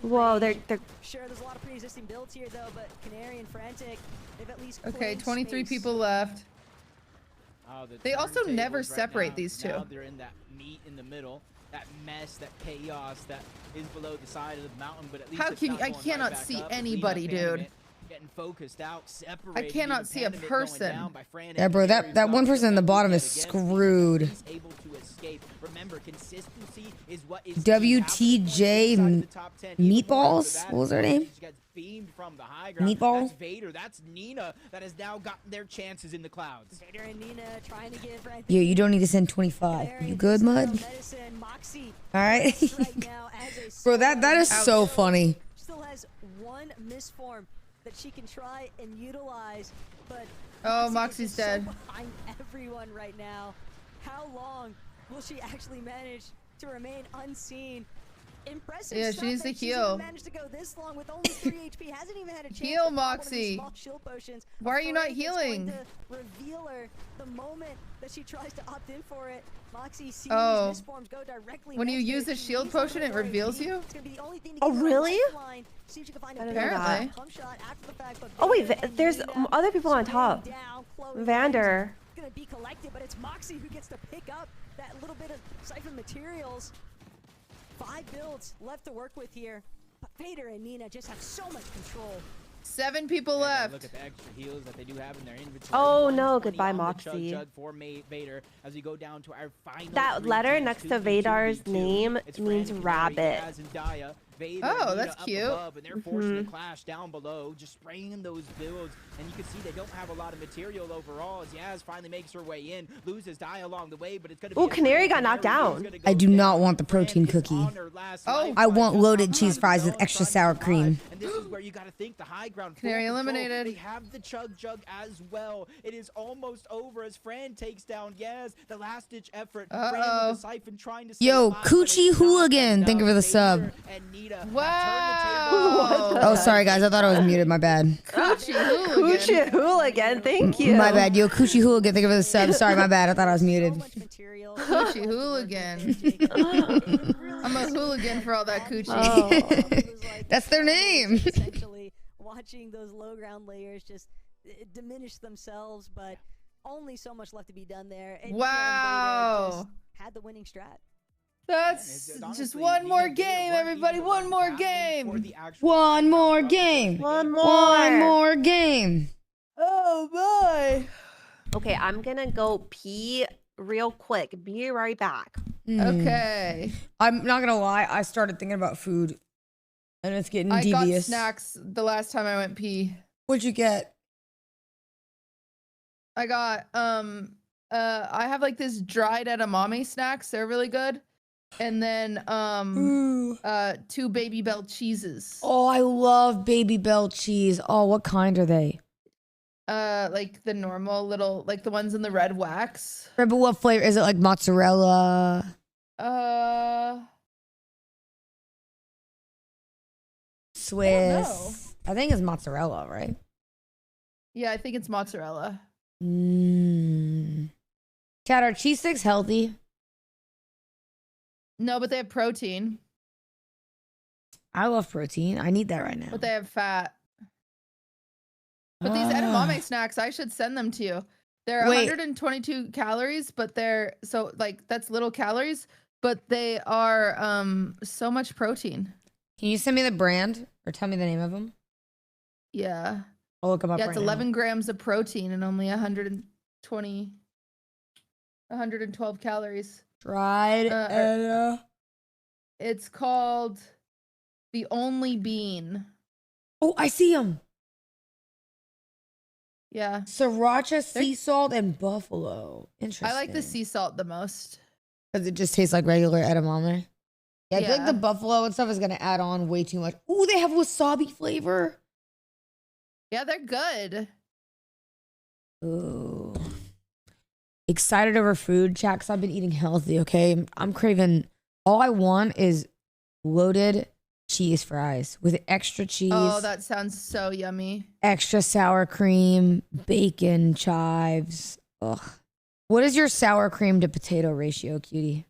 Whoa, they're Sure, there's a lot of pre-existing builds here though, but Canary and Frantic, they've at least Okay, claimed 23 space. people left. They also never Turntables separate now, these two. Now they're in that meat in the middle, that mess, that chaos that is below the side of the mountain. But at least How it's can not you? I going cannot right back see up. Clean anybody, up dude. Animate, getting focused out, I separating. cannot even see a Animate going person. down by Fran Yeah, bro, Engineering, that one Dr. person in the bottom is Against screwed. He's able to escape. Remember, consistency is what is WTJ Meatballs? What was her name? from the high ground. Meatball? That's Vader. That's Nina that has now gotten their chances in the clouds. Vader and Nina trying to give Frantic Yeah, you don't need to send 25. You good, Mud? All right. Bro, that is so funny. Still has one misform that she can try and utilize, but Oh, Moxie Moxie's is so dead. behind everyone right now. How long will she actually manage to remain unseen? Impressive. Yeah, stuff she needs that to she's even heal. managed to go this long with only 3 HP. Hasn't even had a chance Heal, to pop one of these Moxie. small shield potions. Why are you not Afraid it's going healing? to reveal her the moment that she tries to opt in for it. Moxie sees Oh. these misforms go directly When you next to use her. a She shield needs a little potion, it more reveals HP. you? It's gonna be the only thing to Oh, give her a really? lifeline. See if she can find a I didn't know better that. pump shot after the fact, but Oh wait, Vader and there's Nina other people on top. down. Chloe Vander. gonna be collected, but it's Moxie who gets to pick up that little bit of siphon materials. 5 builds left to work with here, but Vader and Nina just have so much control. 7 people Yeah, left. Look at the extra heals that they do have in their inventory. Oh, no, 120 goodbye, on the Moxie. Chug for Vader as we go down to our final. That letter next to Vadar's name means rabbit. Oh, that's cute. And they're forcing a clash down below, just spraying those builds. And you can see they don't have a lot of material overall as Yaz finally makes her way in, loses Die along the way, but it's going to be. Oh, Canary got knocked down. I do not want the protein cookie. Oh, I want loaded cheese fries with extra sour cream. And this is where you got to think the high ground. Canary full control. eliminated. They have the Chug as well. It is almost over as Fran takes down Yaz. The last ditch effort. Fran with the siphon trying to stay Yo, alive, but Coochie it's not Hooligan. Thank you for the enough. sub. Vader and Nita Wow. Oh, sorry, guys. I thought I was muted. My bad. Coochie Hooligan. Coochie Hooligan, thank you. My bad. Yo, Coochie Hooligan. Thank you for the sub. Sorry, my bad. I thought I was muted. Coochie Hooligan. I'm a hooligan for all that coochie. Oh. That's their name. Essentially, watching those low ground layers just diminish themselves, but only so much left to be done there. And Nina and Vader Wow. just had the winning strat. That's just one more game, everybody. One more game. One more game. One more. One more game. Oh, boy. Okay, I'm gonna go pee real quick. Be right back. Okay. I'm not gonna lie. I started thinking about food, and it's getting I got devious. snacks the last time I went pee. What'd you get? I got I have like this dried edamame snacks. They're really good. And then 2 Baby Bell cheeses. Oh, I love Baby Bell cheese. Oh, what kind are they? Like the normal little, like the ones in the red wax. Right, but what flavor is it? Like mozzarella? Swiss. I think it's mozzarella, right? Yeah, I think it's mozzarella. Chad, are cheese sticks healthy? No, but they have protein. I love protein. I need that right now. But they have fat. But these edamame snacks, I should send them to you. They're Wait. 122 calories, but they're so like that's little calories, but they are so much protein. Can you send me the brand or tell me the name of them? Yeah. I'll look them up Yeah, right it's now. 11 grams of protein and only 120 112 calories. Fried. It's called the Only Bean. Oh, I see them. Yeah. Sriracha, sea salt, and buffalo. Interesting. I like the sea salt the most. Because it just tastes like regular edamame. Yeah, I feel like Yeah. the buffalo and stuff is going to add on way too much. Ooh, they have wasabi flavor. Yeah, they're good. Ooh. Excited over food, chat, because I've been eating healthy, okay? I'm craving, all I want is loaded cheese fries with extra cheese. Oh, that sounds so yummy. Extra sour cream, bacon, chives. Ugh. What is your sour cream to potato ratio, cutie?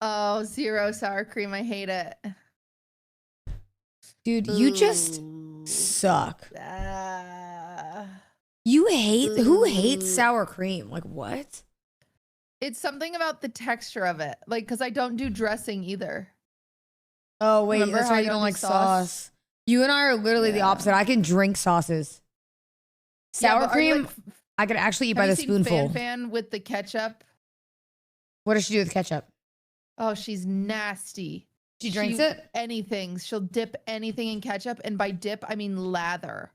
Oh, 0 sour cream. I hate it. Dude, you just suck. You hate, who hates sour cream? Like, what? It's something about the texture of it. Like, because I don't do dressing either. Oh, wait, Remember that's how why I you don't don't like do sauce. You and I are literally the opposite. I can drink sauces. Yeah, Sour but are you, cream, like, I could actually eat have by you the seen spoonful. Fan with the ketchup? What does she do with ketchup? Oh, she's nasty. She drinks it? Anything. She'll dip anything in ketchup. And by dip, I mean lather.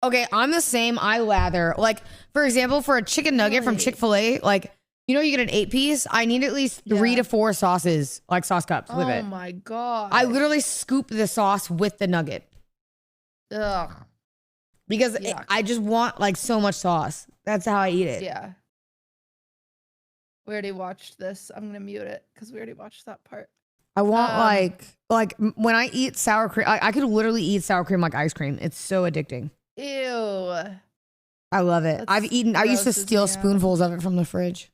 Okay, I'm the same. I lather. Like, for example, for a chicken nugget from Chick-fil-A, like, you know, you get an 8-piece. I need at least 3 to 4 sauces, like sauce cups with it. Oh my God. I literally scoop the sauce with the nugget. Ugh. Because I just want like so much sauce. That's how I eat it. Yeah. We already watched this. I'm going to mute it because we already watched that part. I want when I eat sour cream, I could literally eat sour cream like ice cream. It's so addicting. Ew. I love it. I used to grosses steal me out. spoonfuls of it from the fridge.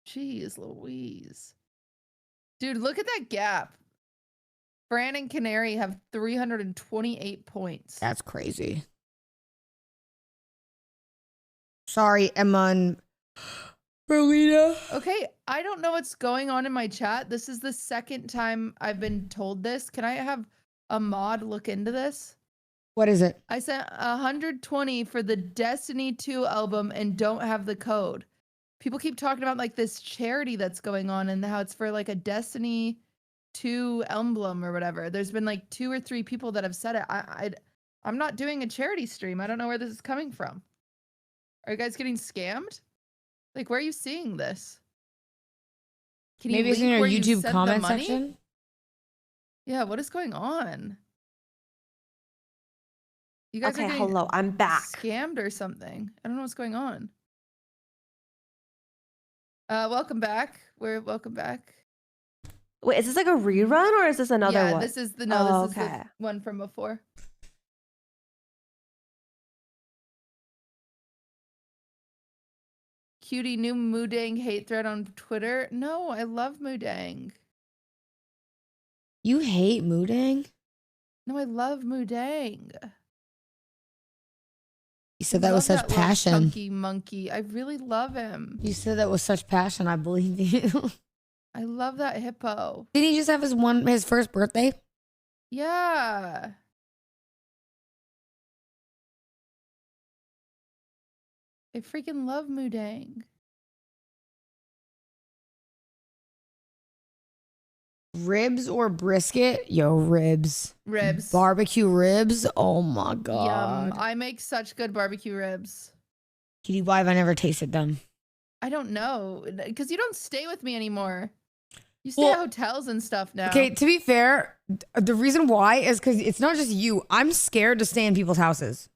Jeez Louise. Dude, look at that gap. Fran and Canary have 328 points. That's crazy. Sorry, Emma and Rowena. Okay, I don't know what's going on in my chat. This is the second time I've been told this. Can I have a mod look into this? What is it? I sent 120 for the Destiny 2 album and don't have the code. People keep talking about like this charity that's going on and how it's for like a Destiny 2 emblem or whatever. There's been like 2 or 3 people that have said it. I'm not doing a charity stream. I don't know where this is coming from. Are you guys getting scammed? Like, where are you seeing this? Can you Maybe it's in link your where you YouTube sent the comment money? section. Yeah, what is going on? You guys Okay, are getting hello, I'm back. scammed or something. I don't know what's going on. Welcome back. Welcome back. Wait, is this like a rerun or is this another Yeah, one? this is the Oh, this is okay. the one from before. Cutie, new Moodang hate thread on Twitter. No, I love Moodang. You hate Moodang? No, I love Moodang. You said that with such little passion. Chunky monkey. I really love him. You said that with such passion. I believe you. I love that hippo. Did he just have his first birthday? Yeah. I freaking love Moodang. Ribs or brisket? Yo, ribs. Ribs. Barbecue ribs? Oh my god. Yum. I make such good barbecue ribs. Cutie, why have I never tasted them? I don't know. Because you don't stay with me anymore. You stay Well, at hotels and stuff now. Okay, to be fair, the reason why is because it's not just you. I'm scared to stay in people's houses.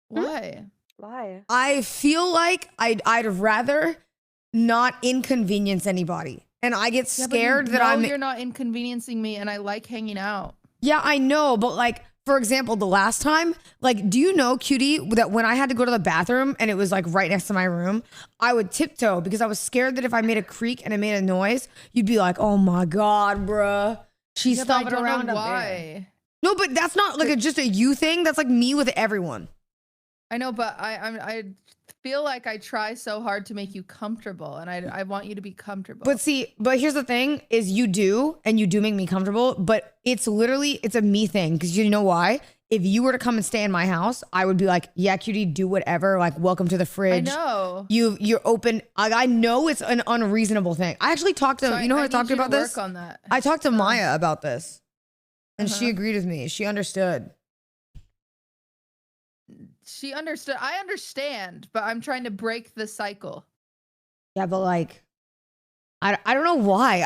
Why? Why? I feel like I'd rather not inconvenience anybody. And I get Yeah, but you scared that know you're not inconveniencing me and I like hanging out. Yeah, I know, but like, for example, the last time, like, do you know, Cutie, that when I had to go to the bathroom and it was like right next to my room, I would tiptoe because I was scared that if I made a creak and it made a noise, you'd be like, oh my God, bruh. She's Yeah, but I stomping don't know around up why. there. No, but that's not like just a you thing. That's like me with everyone. I know, but I feel like I try so hard to make you comfortable and I want you to be comfortable. But see, but here's the thing is you do make me comfortable, but it's a me thing. Cause you know why? if you were to come and stay in my house, I would be like, yeah, cutie, do whatever. Like, welcome to the fridge. I know. You're open. I know it's an unreasonable thing. I actually talked to, So you know who I talked to about this? Work on that. I talked to Maya about this. And she agreed with me. She understood. She understood. I understand, but I'm trying to break the cycle. Yeah, but like, I don't know why.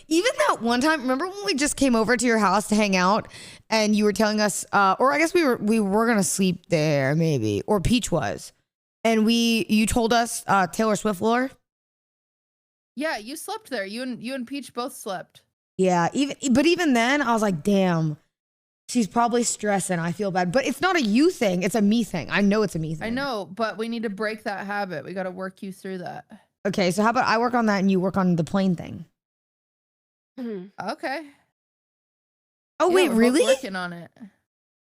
Even that one time, remember when we just came over to your house to hang out and you were telling us, or I guess we were going to sleep there maybe, or Peach was. And you told us Taylor Swift lore. Yeah, you slept there. You and Peach both slept. Yeah, even then I was like, damn, she's probably stressing. I feel bad, but it's not a you thing. It's a me thing. I know it's a me thing. I know, but we need to break that habit. We got to work you through that. Okay, so how about I work on that and you work on the plane thing? Okay. Oh, Yeah, wait, we're both really? working on it.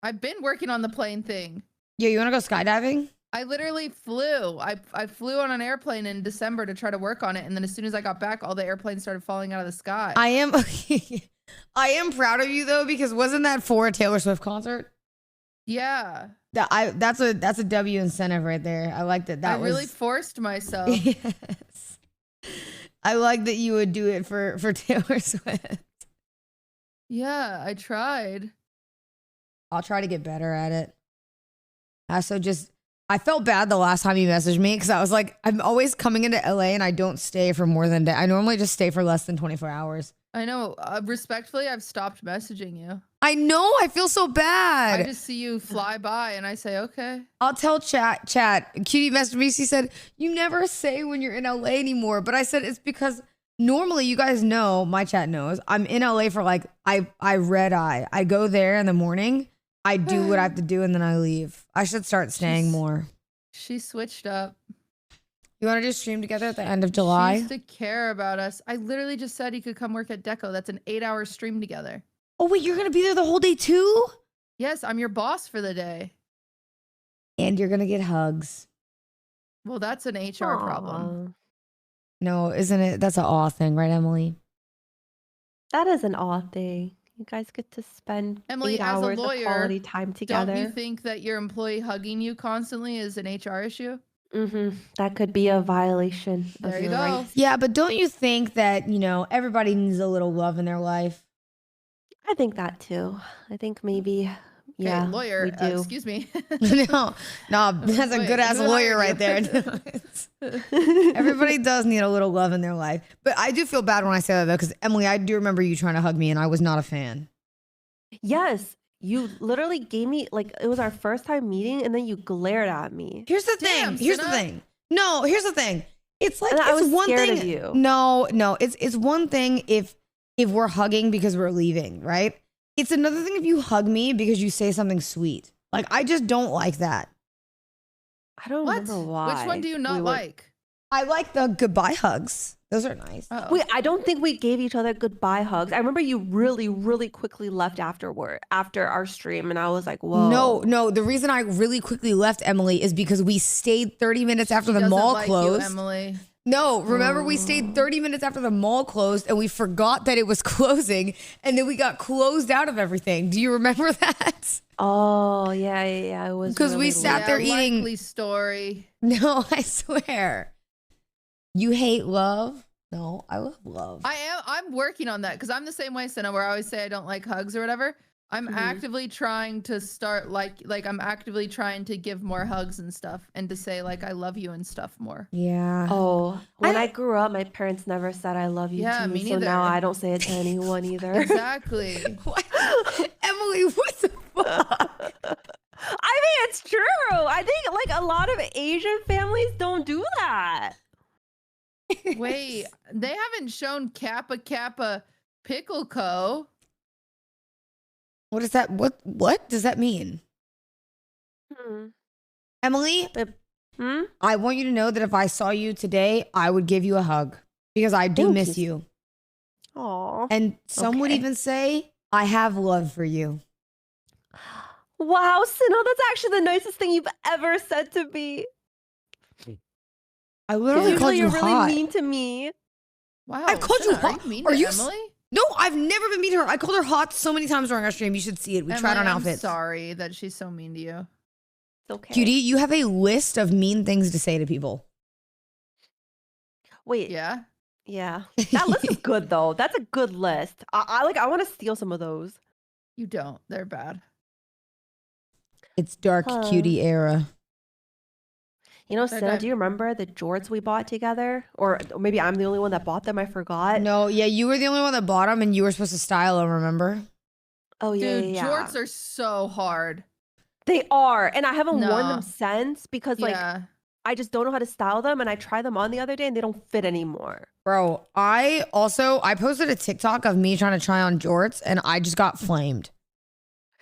I've been working on the plane thing. Yeah, you want to go skydiving? I literally flew. I flew on an airplane in December to try to work on it, and then as soon as I got back, all the airplanes started falling out of the sky. I am proud of you though, because wasn't that for a Taylor Swift concert? Yeah. That's a W incentive right there. I like that. I really forced myself. Yes. I like that you would do it for Taylor Swift. Yeah, I tried. I'll try to get better at it. I felt bad the last time you messaged me because I was like, I'm always coming into LA and I don't stay for more than a day. I normally just stay for less than 24 hours. I know. Respectfully, I've stopped messaging you. I know. I feel so bad. I just see you fly by and I say, okay. I'll tell chat. Cutie messaged me. She said, you never say when you're in LA anymore. But I said, it's because normally you guys know, my chat knows, I'm in LA for like, I red eye. I go there in the morning. I do what I have to do and then I leave. I should start staying more. She switched up. You want to do stream together at the end of July? She used to care about us. I literally just said he could come work at Deco. That's an 8-hour stream together. Oh, wait, you're going to be there the whole day too? Yes, I'm your boss for the day. And you're going to get hugs. Well, that's an HR problem. No, isn't it? That's an awe thing, right, Emily? That is an awe thing. You guys get to spend Emily, 8 as a hours lawyer, of quality time together. Don't you think that your employee hugging you constantly is an HR issue? Mm-hmm. That could be a violation of There you your go. rights. Yeah, but don't you think that, everybody needs a little love in their life? I think that too. I think maybe, yeah, Okay, lawyer, we do. excuse me. No, that's a Wait, good ass who lawyer hired right you? there. Everybody does need a little love in their life. But I do feel bad when I say that though, because Emily, I do remember you trying to hug me and I was not a fan. Yes, you literally gave me, like, it was our first time meeting and then you glared at me. Here's the Damn, thing. Here's the Senna. thing. No, here's the thing. It's like, And I it's was one scared thing. of you. No, it's one thing if we're hugging because we're leaving, right? It's another thing if you hug me because you say something sweet. Like, I just don't like that. I don't What? remember why. Which one do you not we were- like? I like the goodbye hugs. Those are nice. Oh. Wait, I don't think we gave each other goodbye hugs. I remember you really, really quickly left after our stream, and I was like, whoa. No. The reason I really quickly left Emily is because we stayed 30 minutes after the Doesn't mall like closed. You, Emily. No, remember we stayed 30 minutes after the mall closed and we forgot that it was closing and then we got closed out of everything. Do you remember that? Oh, yeah. It was Because we really sat late. there eating. Likely story. No, I swear. You hate love? No, I love love. I'm working on that because I'm the same way, Senna, where I always say I don't like hugs or whatever. I'm actively trying to start like I'm actively trying to give more hugs and stuff and to say like I love you and stuff more. Yeah. Oh, when I grew up, my parents never said I love you Yeah, to me, me so now neither. I don't say it to anyone either. Exactly. Emily, what the fuck? I mean, it's true. I think like a lot of Asian families don't do that. Wait, they haven't shown Kappa Kappa Pickle Co. What is that? What does that mean? Emily, I want you to know that if I saw you today, I would give you a hug because I do miss you. Aw. And some would Okay. even say, I have love for you. Wow, Sino, that's actually the nicest thing you've ever said to me. I literally Usually called you you're hot. really mean to me. Wow, I've called you Senna, hot. Are you mean Are to you Emily? No, I've never been mean to her. I called her hot so many times during our stream. You should see it. We tried on outfits. I'm sorry that she's so mean to you. It's okay. Cutie, you have a list of mean things to say to people. Wait. Yeah. Yeah. That list is good though. That's a good list. I want to steal some of those. You don't. They're bad. It's dark cutie era. You know, Sarah, do you remember the jorts we bought together? Or maybe I'm the only one that bought them. I forgot. No, yeah, you were the only one that bought them, and you were supposed to style them. Remember? Oh yeah, Dude, jorts are so hard. They are, and I haven't worn them since because like I just don't know how to style them, and I tried them on the other day, and they don't fit anymore. Bro, I posted a TikTok of me trying to try on jorts, and I just got flamed.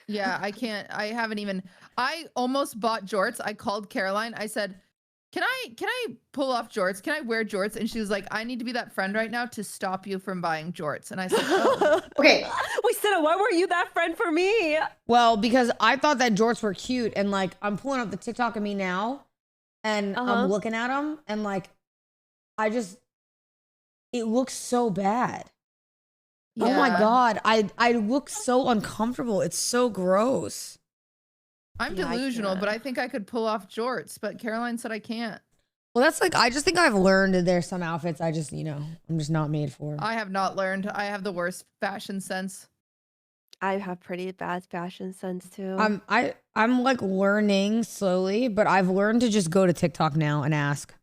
Yeah, I can't. I haven't even. I almost bought jorts. I called Caroline. I said, Can I pull off jorts? Can I wear jorts? And she was like, I need to be that friend right now to stop you from buying jorts. And I said, oh. Okay. Wait, Senna, why were you that friend for me? Well, because I thought that jorts were cute, and like I'm pulling up the TikTok of me now, and I'm looking at them, and like it looks so bad. Yeah. Oh my God. I look so uncomfortable. It's so gross. I'm delusional, but I think I could pull off jorts, but Caroline said I can't. Well, that's like, I just think I've learned that there's some outfits I just, I'm just not made for. I have not learned. I have the worst fashion sense. I have pretty bad fashion sense too. I'm like learning slowly, but I've learned to just go to TikTok now and ask.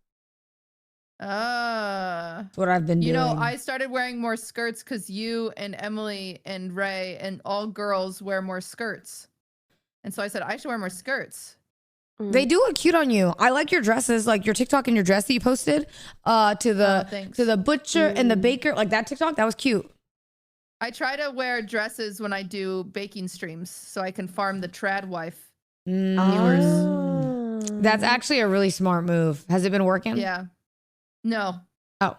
That's what I've been doing. You know, I started wearing more skirts because you and Emily and Ray and all girls wear more skirts. And so I said, I should wear more skirts. They do look cute on you. I like your dresses, like your TikTok and your dress that you posted to the butcher and the baker. Like that TikTok, that was cute. I try to wear dresses when I do baking streams so I can farm the trad wife viewers. That's actually a really smart move. Has it been working? Yeah. No. Oh.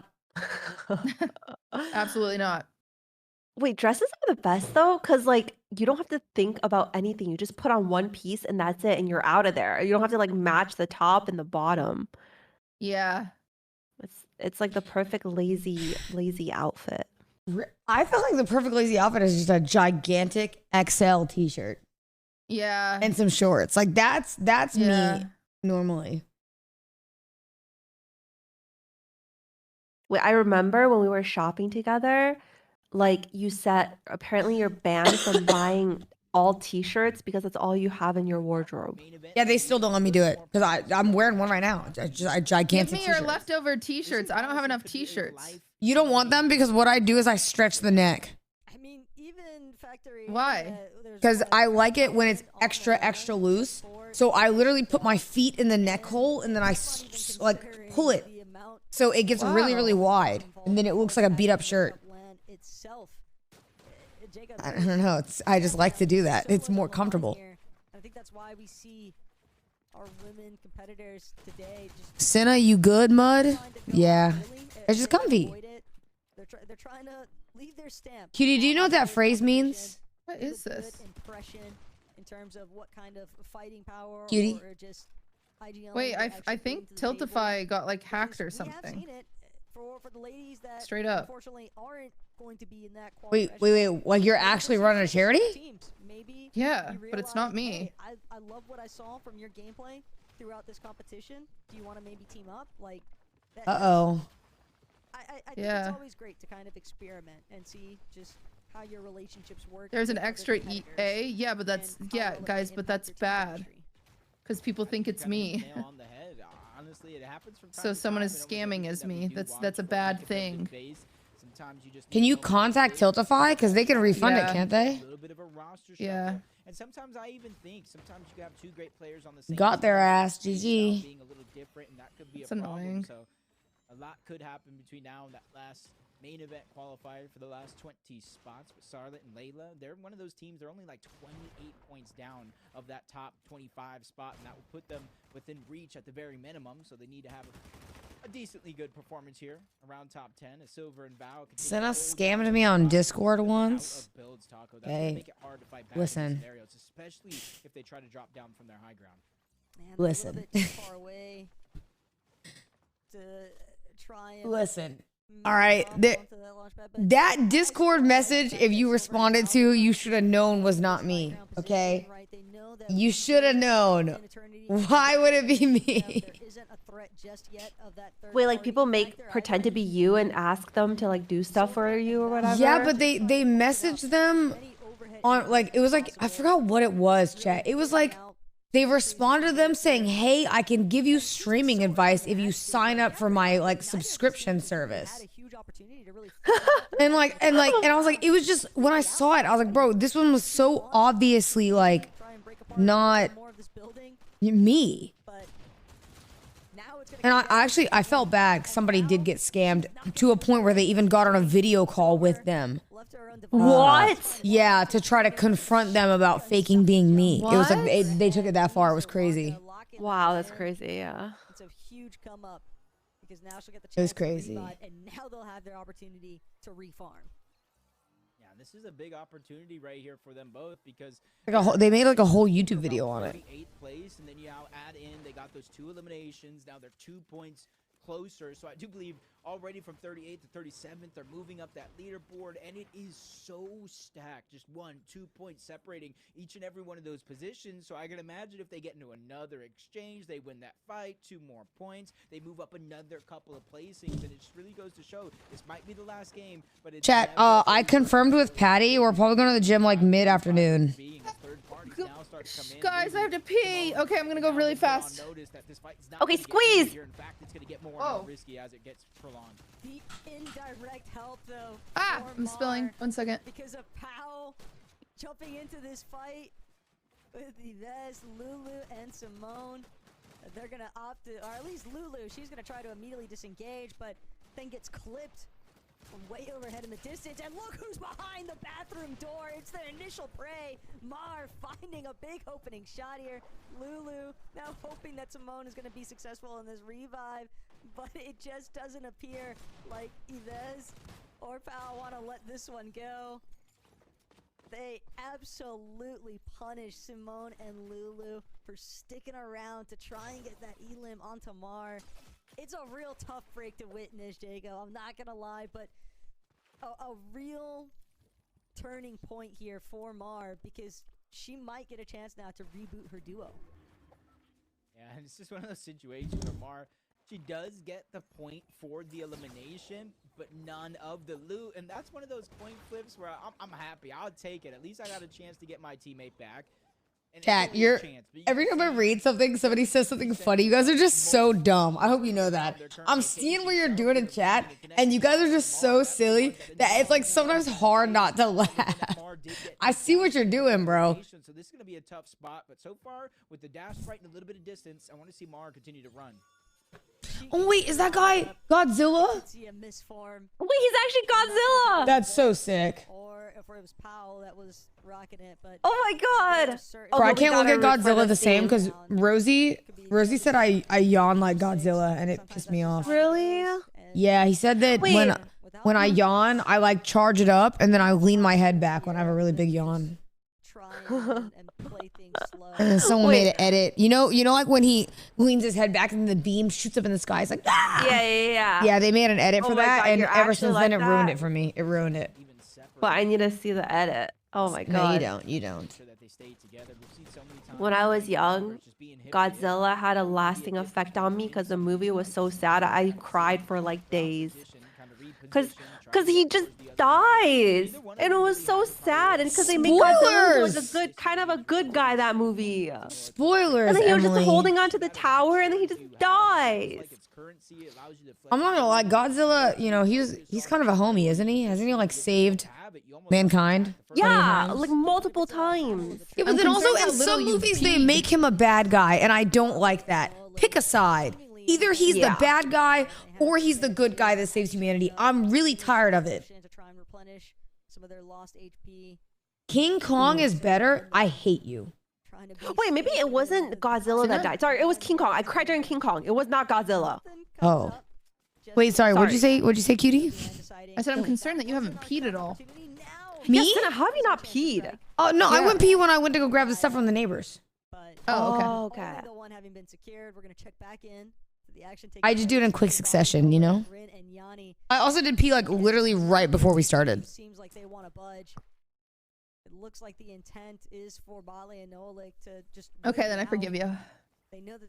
Absolutely not. Wait, dresses are the best though, because like you don't have to think about anything. You just put on one piece and that's it, and you're out of there. You don't have to like match the top and the bottom. Yeah. It's like the perfect lazy outfit. I feel like the perfect lazy outfit is just a gigantic XL t-shirt. Yeah. And some shorts. Like that's me normally. Wait, I remember when we were shopping together, like you said, apparently you're banned from buying all t-shirts because that's all you have in your wardrobe. Yeah, they still don't let me do it because I'm wearing one right now. A gigantic Give me your t-shirt. leftover t-shirts. I don't have enough t-shirts. You don't want them because what I do is I stretch the neck. I mean, even factory. Why? Because I like it when it's extra loose. So I literally put my feet in the neck hole and then I like pull it. So it gets really wide and then it looks like a beat up shirt. I don't know. I just like to do that. It's more comfortable. I think that's why we see our women competitors today. Senna, you good, Mud? Yeah. It's just comfy. They're trying to leave their stamp. Cutie, do you know what that phrase means? What is this? Impression in terms of what kind of fighting power Cutie? or just IGL. Wait, I think Tiltify got like hacked or something. We have seen it for the ladies that straight up unfortunately aren't going to be in that Wait. Like you're actually running a charity? Maybe yeah, but it's not me. Hey, I love what I saw from your gameplay throughout this competition. Do you want to maybe team up? Like Uh-oh. I think it's always great to kind of experiment and see just how your relationships work. There's an extra EA. Yeah, but that's guys, but that's bad. Because people think it's me. Honestly, it happens from time So to someone time, is and always scamming things as that we me. do That's watch a for bad competitive thing. phase. Sometimes you just Can you contact Tiltify? Because they can refund it, can't they? A little bit of a roster Yeah. shuffle. And sometimes I even think sometimes you can have two great players on the same Got their team, ass, style GG. being a little different, and that could be It's a problem. annoying. So a lot could happen between now and that last main event qualifier for the last 20 spots. But Sarlet and Layla, they're one of those teams. They're only like 28 points down of that top 25 spot, and that will put them within reach at the very minimum. So they need to have a decently good performance here around top 10. As Silver and Val Senna scammed me on Discord once. Hey, listen. Especially if they try to drop down from their high ground. Man, listen. a little bit too far away to try and Listen. All right. That Discord message, if you responded to, you should have known was not me. Okay. You should have known. Why would it be me? Wait, like people pretend to be you and ask them to like do stuff for you or whatever? Yeah, but they messaged them on like, it was like, I forgot what it was, chat. It was like, they responded to them saying, hey, I can give you streaming advice if you sign up for my like subscription service. and I was like, it was just, when I saw it, I was like, bro, this one was so obviously like not me. And I felt bad. Somebody did get scammed to a point where they even got on a video call with them. What? Yeah, to try to confront them about faking being me. It was like they took it that far. It was crazy. Wow, that's crazy. Yeah. It's a huge come up because now she'll get the chance It was crazy. to revive, and now they'll have their opportunity to refarm. Yeah, this is a big opportunity right here for them both because Like they made like a whole YouTube video on it. 38th place, and then you now add in they got those 2 eliminations. Now they're 2 points closer, so I do believe already from 38th to 37th they're moving up that leaderboard, and it is so stacked, just 1-2 points separating each and every one of those positions. So I can imagine if they get into another exchange, they win that fight, 2 more points, they move up another couple of placings, and it just really goes to show this might be the last game, but it's Chat, I confirmed with Patty. We're probably going to the gym like mid-afternoon. Guys, I have to pee. Okay, I'm gonna go really fast. Okay, squeeze. Oh. The indirect help, though. Ah, I'm spilling. 1 second. Because of Pao jumping into this fight with Yves, Lulu, and Simone. They're gonna opt to, or at least Lulu, she's gonna try to immediately disengage, but then gets clipped from way overhead in the distance. And look who's behind the bathroom door. It's their initial prey. Mar finding a big opening shot here. Lulu now hoping that Simone is gonna be successful in this revive, but it just doesn't appear like Yves or Pao want to let this one go. They absolutely punish Simone and Lulu for sticking around to try and get that elim onto Mar. It's a real tough break to witness, Jago. I'm not gonna lie, but a real turning point here for Mar, because she might get a chance now to reboot her duo. Yeah, and it's just one of those situations where Mar, she does get the point for the elimination, but none of the loot. And that's one of those coin flips where I'm happy. I'll take it. At least I got a chance to get my teammate back. And Chat, every time I read something, somebody says something funny. You guys are just so dumb. I hope you know that. I'm seeing what you're doing in chat, and you guys are just so silly that it's like sometimes hard not to laugh. I see what you're doing, bro. So this is going to be a tough spot, but so far, with the dash right in a little bit of distance, I want to see Mar continue to run. Oh wait, is that guy Godzilla? Wait, he's actually Godzilla. That's so sick. Or if it was Powell that was rocking it, but oh my god. Bro, I can't look at Godzilla the same because Rosie said I yawn like Godzilla, and it pissed me off. Really? Yeah, he said that when I yawn, I like charge it up and then I lean my head back when I have a really big yawn. Someone made an edit. You know, like when he leans his head back and the beam shoots up in the sky. It's like, ah! Yeah. Yeah, they made an edit for that, God, and ever since then, like it ruined it for me. It ruined it. But I need to see the edit. Oh my god. No, you don't. When I was young, Godzilla had a lasting effect on me because the movie was so sad. I cried for like days. Cause he just dies, and it was so sad. And because they make Godzilla like a good guy that movie. Spoilers. And then he was Emily. just holding onto the tower, and then he just dies. I'm not gonna lie, Godzilla. You know, he's kind of a homie, isn't he? Hasn't he like saved mankind? Yeah, like multiple times. Yeah, but then also in some movies they make him a bad guy, and I don't like that. Pick a side. Either he's the bad guy or he's the good guy that saves humanity. I'm really tired of it. King Kong is better. I hate you. Wait, maybe it wasn't Godzilla that died. Sorry, it was King Kong. I cried during King Kong. It was not Godzilla. Oh. Wait, sorry. What'd you say, cutie? I said I'm concerned that you haven't peed at all. Me? Yes, Senna, how have you not peed? Oh, no, I went pee when I went to go grab the stuff from the neighbors. Oh, okay. The one having been secured, we're gonna check back in. The action I just do it in quick succession, you know? I also did pee like literally right before we started. Seems like they want to budge. It looks like the intent is for Bali and Nolik to just. Okay, then I forgive you.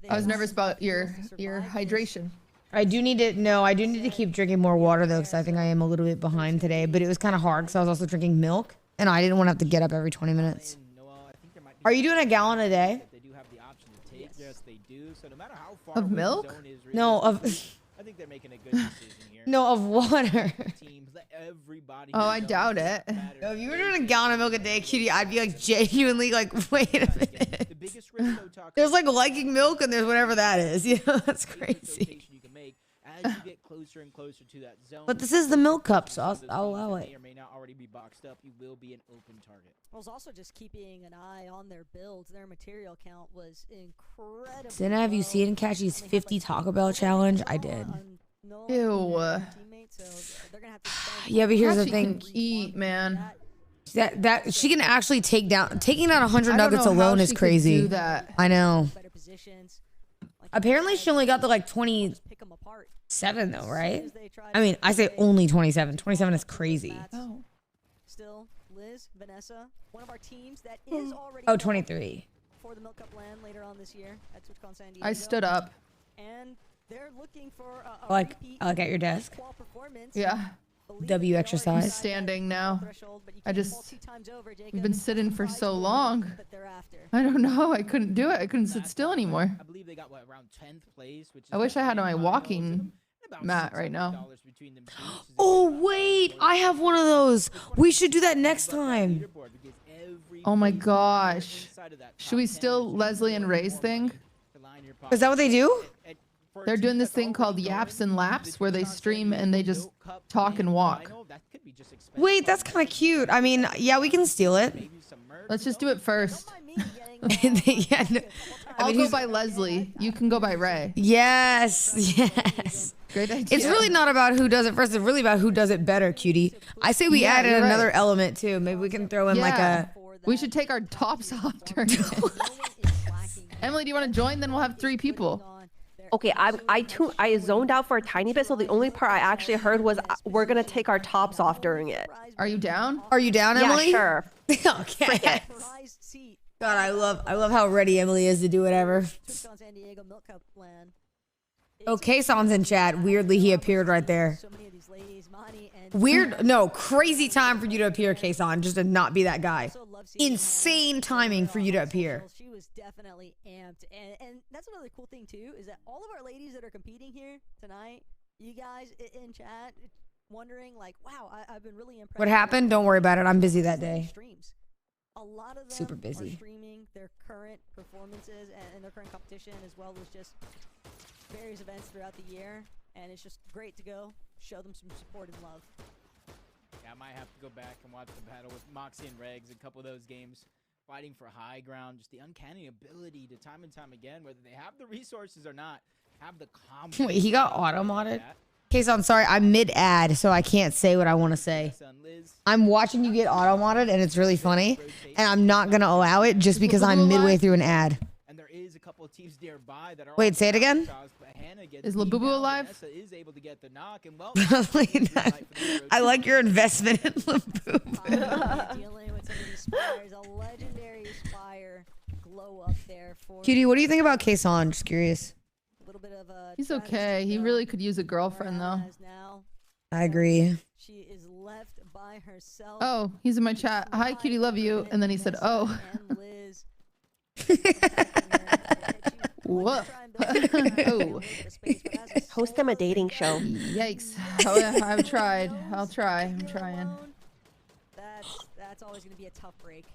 I was nervous about your hydration. I do need to keep drinking more water though, because I think I am a little bit behind today. But it was kind of hard because I was also drinking milk, and I didn't want to have to get up every 20 minutes. Are you doing a gallon a day? Yes, they do. So no matter how far Of milk? No, of. I think they're making a good decision here. No, of water. Oh, I doubt it. No, if you were doing a gallon of milk a day, cutie, I'd be like genuinely like, wait a minute. There's like liking milk and there's whatever that is. You know, that's crazy. As you get closer and closer to that zone. But this is the milk cup, so I'll allow it. May or may not already be boxed up. You will be an open target. I was also just keeping an eye on their builds. Their material count was incredible. Sina, have you seen Cashy's 50 Taco Bell challenge? I did. Ew. Yeah, but here's the Cashy thing. can eat, man. That she can actually taking down 100 I don't nuggets know how alone she is could crazy. do that. I know. Apparently she only got to like 27 though, right? I mean, I say only 27. 27 is crazy. Oh. Still, Liz, Vanessa, one of our teams that is already. Oh, 23. For the Milk Cup LAN later on this year at TwitchCon San Diego. I stood up. And they're looking for a Like at your desk. Yeah. W exercise. I'm standing now. We've been sitting for so long. I don't know. I couldn't do it. I couldn't sit still anymore. I believe they got around 10th place, which is I wish I had my walking mat right now. Oh wait, I have one of those. We should do that next time. Oh my gosh. Should we still Leslie and Ray's thing? Is that what they do? They're doing this thing called Yaps and Laps where they stream and they just talk and walk. Wait, that's kind of cute. I mean, yeah, we can steal it. Let's just do it first. Yeah, no, I'll go by Leslie. You can go by Ray. Yes, yes. Great idea. It's really not about who does it first. It's really about who does it better, cutie. I say we added you're another right. element too. Maybe we can throw in like a. We should take our tops off during it. Emily, do you want to join? Then we'll have 3 people. Okay, I zoned out for a tiny bit, so the only part I actually heard was we're gonna take our tops off during it. Are you down? Are you down, Emily? Yeah, sure. Okay. God, I love how ready Emily is to do whatever. Oh, Kayson's in chat. Weirdly, he appeared right there. Weird, no, crazy time for you to appear, Kayson, just to not be that guy. Insane timing for you to appear. She was definitely amped, and that's another cool thing too, is that all of our ladies that are competing here tonight, you guys in chat, wondering like, wow, I've been really impressed. What happened? Don't worry about it. I'm busy that day. Streams. A lot of them Super busy. are streaming their current performances and their current competition, as well as just various events throughout the year, and it's just great to go show them some support and love. Yeah, I might have to go back and watch the battle with Moxie and Regs, a couple of those games, fighting for high ground, just the uncanny ability to time and time again, whether they have the resources or not, have the confidence. Wait, he got auto-modded? Kayson, sorry, I'm mid-ad, so I can't say what I want to say. I'm watching you get auto-modded, and it's really funny, and I'm not going to allow it just because I'm midway through an ad. And there is a couple of teams nearby that are Wait, say it again? Is Labubu alive? Is able to get the knock, and well, I like your investment in Labubu. Dealing with some of these spires, a legendary spire glow up there for Cutie, what do you think about Kayson? Just curious. a little bit of a He's okay. He really could use a girlfriend though. I agree. She is left by herself. Oh, he's in my chat. Hi, cutie, love you. And then he said, oh. Whoa. Oh. Host them a dating show. Yikes. Oh, yeah, I've tried. I'll try. I'm trying. That's always going to be a tough break.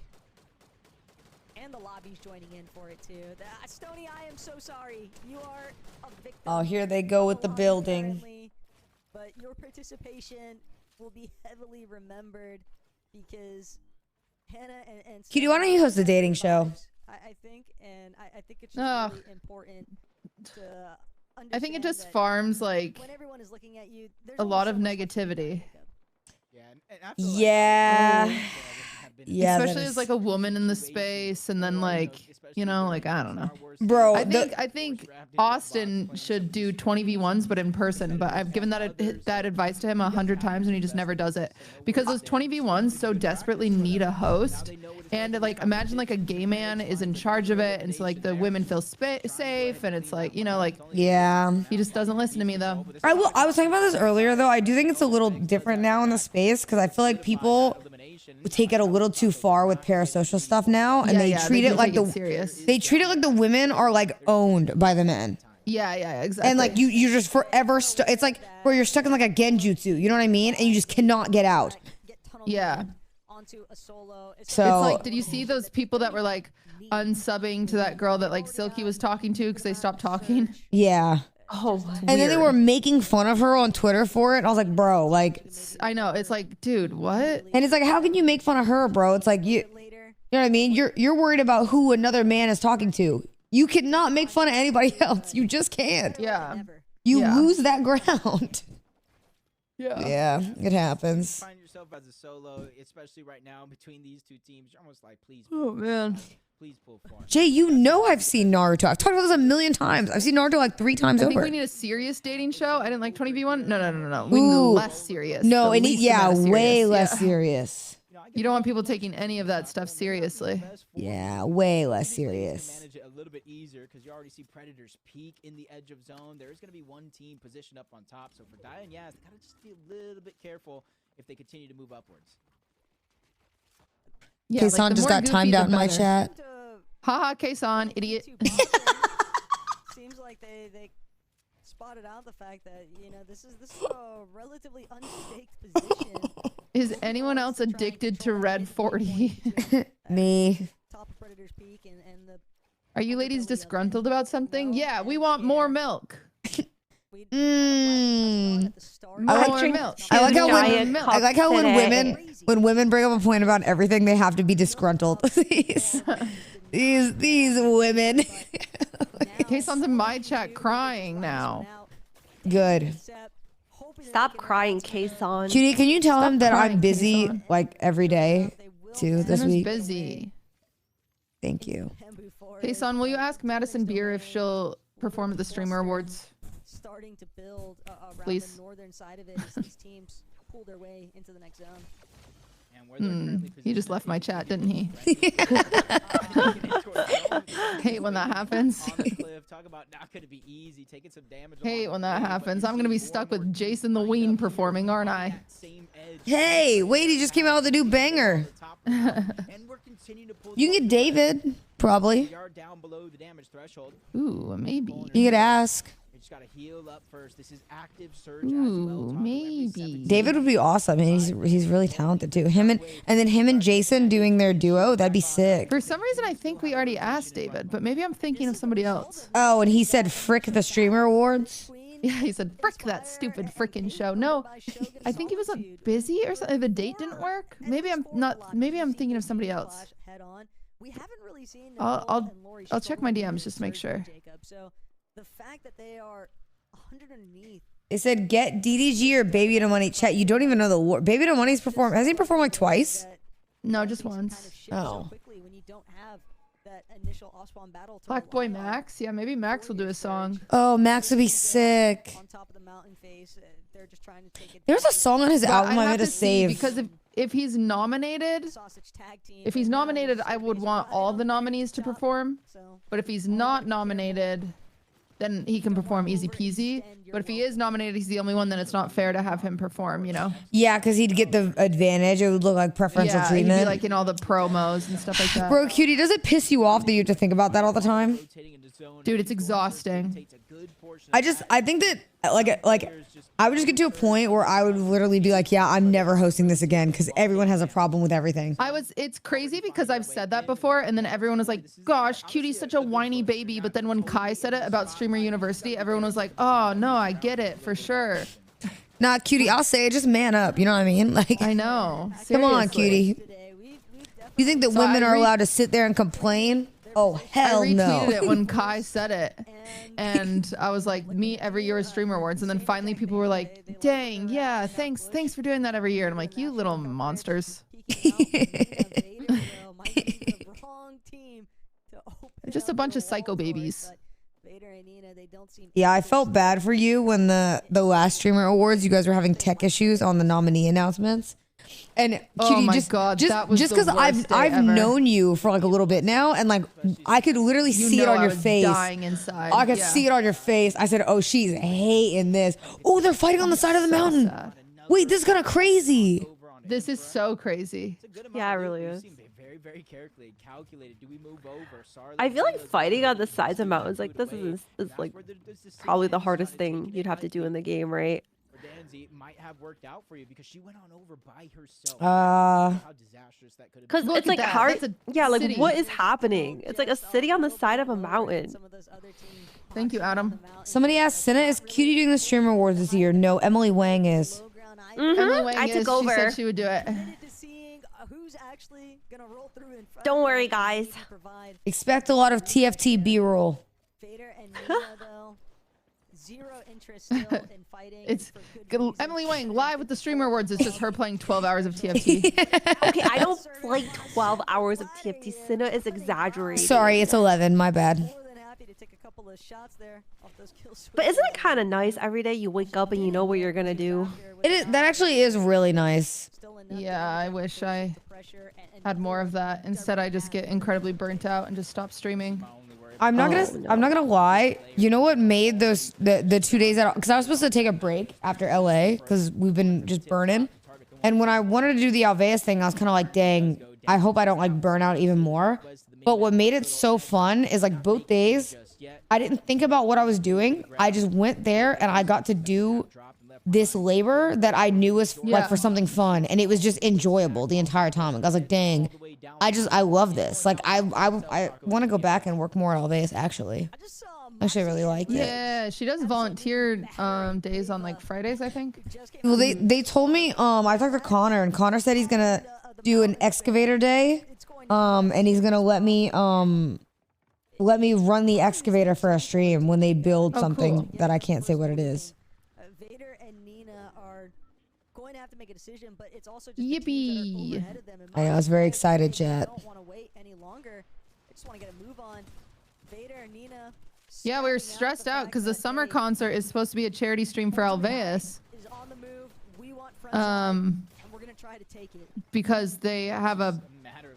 And the lobby's joining in for it too. Stony, I am so sorry. You are a victim. Oh, here they go with the building. But your participation will be heavily remembered because Hannah and Cutie, why don't you host a dating show? I think, and I think it's just really important to understand. I think it just farms like when everyone is looking at you, a lot of negativity. Yeah. Yeah, that especially as is- like a woman in the space, and then like, you know, like I don't know, Bro, I think Austin should do 20v1s, but in person. But I've given that advice to him 100 times, and he just never does it because those 20v1s so desperately need a host. And like, imagine like a gay man is in charge of it, and so like the women feel safe, and it's like, you know, like, yeah, he just doesn't listen to me though. I was talking about this earlier though. I do think it's a little different now in the space because I feel like people take it a little too far with parasocial stuff now, and they treat it like serious. They treat it like the women are like owned by the men. Yeah, exactly. And like you're just forever stuck. It's like where you're stuck in like a genjutsu. You know what I mean? And you just cannot get out. Yeah. So it's like, did you see those people that were like unsubbing to that girl that like Silky was talking to because they stopped talking? Yeah. Oh, and then they were making fun of her on Twitter for it. I was like, bro, like, I know. It's like, dude, what? And it's like, how can you make fun of her, bro? It's like you know what I mean? You're worried about who another man is talking to. You cannot make fun of anybody else. You just can't. Yeah. You lose that ground. Yeah. Yeah, it happens. Find yourself as a solo, especially right now between these two teams. You're almost like, please. Oh man. Please pull forward. Jay, you know I've seen Naruto. I've talked about this a million times. I've seen Naruto like 3 times I over. think we need a serious dating show. I didn't like 20v1. No. We need Ooh. less serious. No, The it least needs, amount of way serious. less Yeah. serious. You don't want people taking any of that stuff seriously. Yeah, way less serious. Manage it a little bit easier because you already see Predators peak in the edge of zone. There is going to be one team positioned up on top. So for Dia and Yaz, they gotta just be a little bit careful if they continue to move upwards. Yeah, Kason like, the just more got goofy, timed the out in my better. chat. Haha, Kason, idiot. Seems like they spotted out the fact that, you know, this is a relatively unstaked position. Is anyone else addicted to Red 40? Me. Top of Predator's Peak and the Are you ladies disgruntled about something? Yeah, we want more milk. Mm. More I like milk. I like how giant when, I like how when today. women bring up a point about everything, they have to be disgruntled. these women. Kason's in my chat crying now. Good. Stop crying, Kason. Cutie, can you tell Stop him that crying, I'm busy Kason. like every day too this Jenna's week? busy. Thank you. Kason, will you ask Madison Beer if she'll perform at the Streamer Awards? starting to build around Please. the northern side of it as these teams pull their way into the next zone. He just left my chat, didn't he? Hate when that happens. Talk about not going to be easy, taking some damage. Hate when that happens. I'm gonna be stuck with Jason the Ween performing, aren't I? Hey, wait, he just came out with a new banger. You can get David, probably. We are down below the damage threshold. Ooh, maybe. You could ask. We just got to heal up first. This is active surge. Ooh, maybe. David would be awesome, and he's really talented too. Him and Jason doing their duo, that'd be sick. For some reason, I think we already asked David, but maybe I'm thinking of somebody else. Oh, and he said frick the Streamer Awards. Yeah, he said frick that stupid frickin' show. No, I think he was busy or something. The date didn't work. Maybe I'm not. Maybe I'm thinking of somebody else. We haven't really seen I'll check my DMs just to make sure. So the fact that they are 100 underneath. It said get DDG or Baby to Money. Chat, you don't even know the war. Baby to Money's performed. Has he performed like twice? No, just once. Oh. When you don't have that initial off-spawn battle. Black Boy Max. Yeah, maybe Max will do a song. Oh, Max would be sick. On top of the mountain face, they're just trying to take it. There's a song on his But album I'd I have had to see, save. because if he's nominated, I would want all the nominees to perform. But if he's not nominated, then he can perform easy peasy. But if he is nominated, he's the only one. Then it's not fair to have him perform. You know? Yeah, because he'd get the advantage. It would look like preferential Yeah, he'd treatment. be like in all the promos and stuff like that. Bro, Cutie, does it piss you off that you have to think about that all the time? Dude, it's exhausting. I think that like I would just get to a point where I would literally be like, yeah, I'm never hosting this again because everyone has a problem with everything. It's crazy because I've said that before, and then everyone was like, gosh, Cutie's such a whiny baby. But then when Kai said it about Streamer University, everyone was like, oh no, I get it for sure. Nah, Cutie, I'll say it, just man up. You know what I mean? Like, I know. Come on, Seriously. Cutie. You think that So women I are allowed to sit there and complain? Oh, hell I retweeted no. it when Kai said it, and I was like, me every year is Streamer Awards, and then finally people were like, dang, yeah, thanks for doing that every year, and I'm like, you little monsters. They're just a bunch of psycho babies. Yeah, I felt bad for you when the last streamer awards, you guys were having tech issues on the nominee announcements. And Oh my just, God, just, that was just the because worst day I've ever. known you for like a little bit now, and like I could literally You see it know on I your was face. dying inside. I could Yeah. see it on your face. I said, "Oh, she's hating this. Oh, they're fighting on the side of the mountain. Wait, this is kind of crazy." This is so crazy. Yeah, it really is. Very, very carefully calculated. Do we move over? Sorry. I feel like fighting on the sides of mountains like this is like probably the hardest thing you'd have to do in the game, right? Danzy might have worked out for you because she went on over by herself. Uh, How disastrous that could have Because been. it's like hard. That's a Yeah, like city. what is happening? It's like a city on the side of a mountain. Thank you, Adam. Somebody asked, Senna, is Cutie doing the streamer awards this year? No, Emily Wang is. Emily Wang I is, took She over. said she would do it. Don't worry, guys. Expect a lot of TFT B-roll. It's Emily Wang live with the streamer awards. It's just her playing 12 hours of TFT. Okay, I don't play 12 hours of TFT. Cinna is exaggerating. Sorry, it's 11. My bad. But isn't it kind of nice? Every day you wake up and you know what you're gonna do. That actually is really nice. Yeah, I wish I had more of that. Instead, I just get incredibly burnt out and just stop streaming. I'm not gonna lie. You know what made those the 2 days out? Because I was supposed to take a break after LA because we've been just burning. And when I wanted to do the Alveus thing, I was kind of like, dang, I hope I don't like burn out even more. But what made it so fun is like both days, I didn't think about what I was doing. I just went there and I got to do this labor that I knew was like for something fun, and it was just enjoyable the entire time. Like, I was like, dang, I love this. Like I want to go back and work more at Alveus actually. Actually, I really like it. Yeah, she does volunteer days on like Fridays, I think. Well, they told me I talked to Connor, and Connor said he's gonna do an excavator day, and he's gonna let me run the excavator for a stream when they build something cool. that I can't say what it is. Vader and Nina are going to have to make a decision, but it's also just Yippee! I know, I was very excited, chat. I don't want to wait any longer. I just want to get a move on. Vader and Nina. Yeah, we were stressed out because the summer concert is supposed to be a charity stream for Alveus. And we're gonna try to take it. Because they have a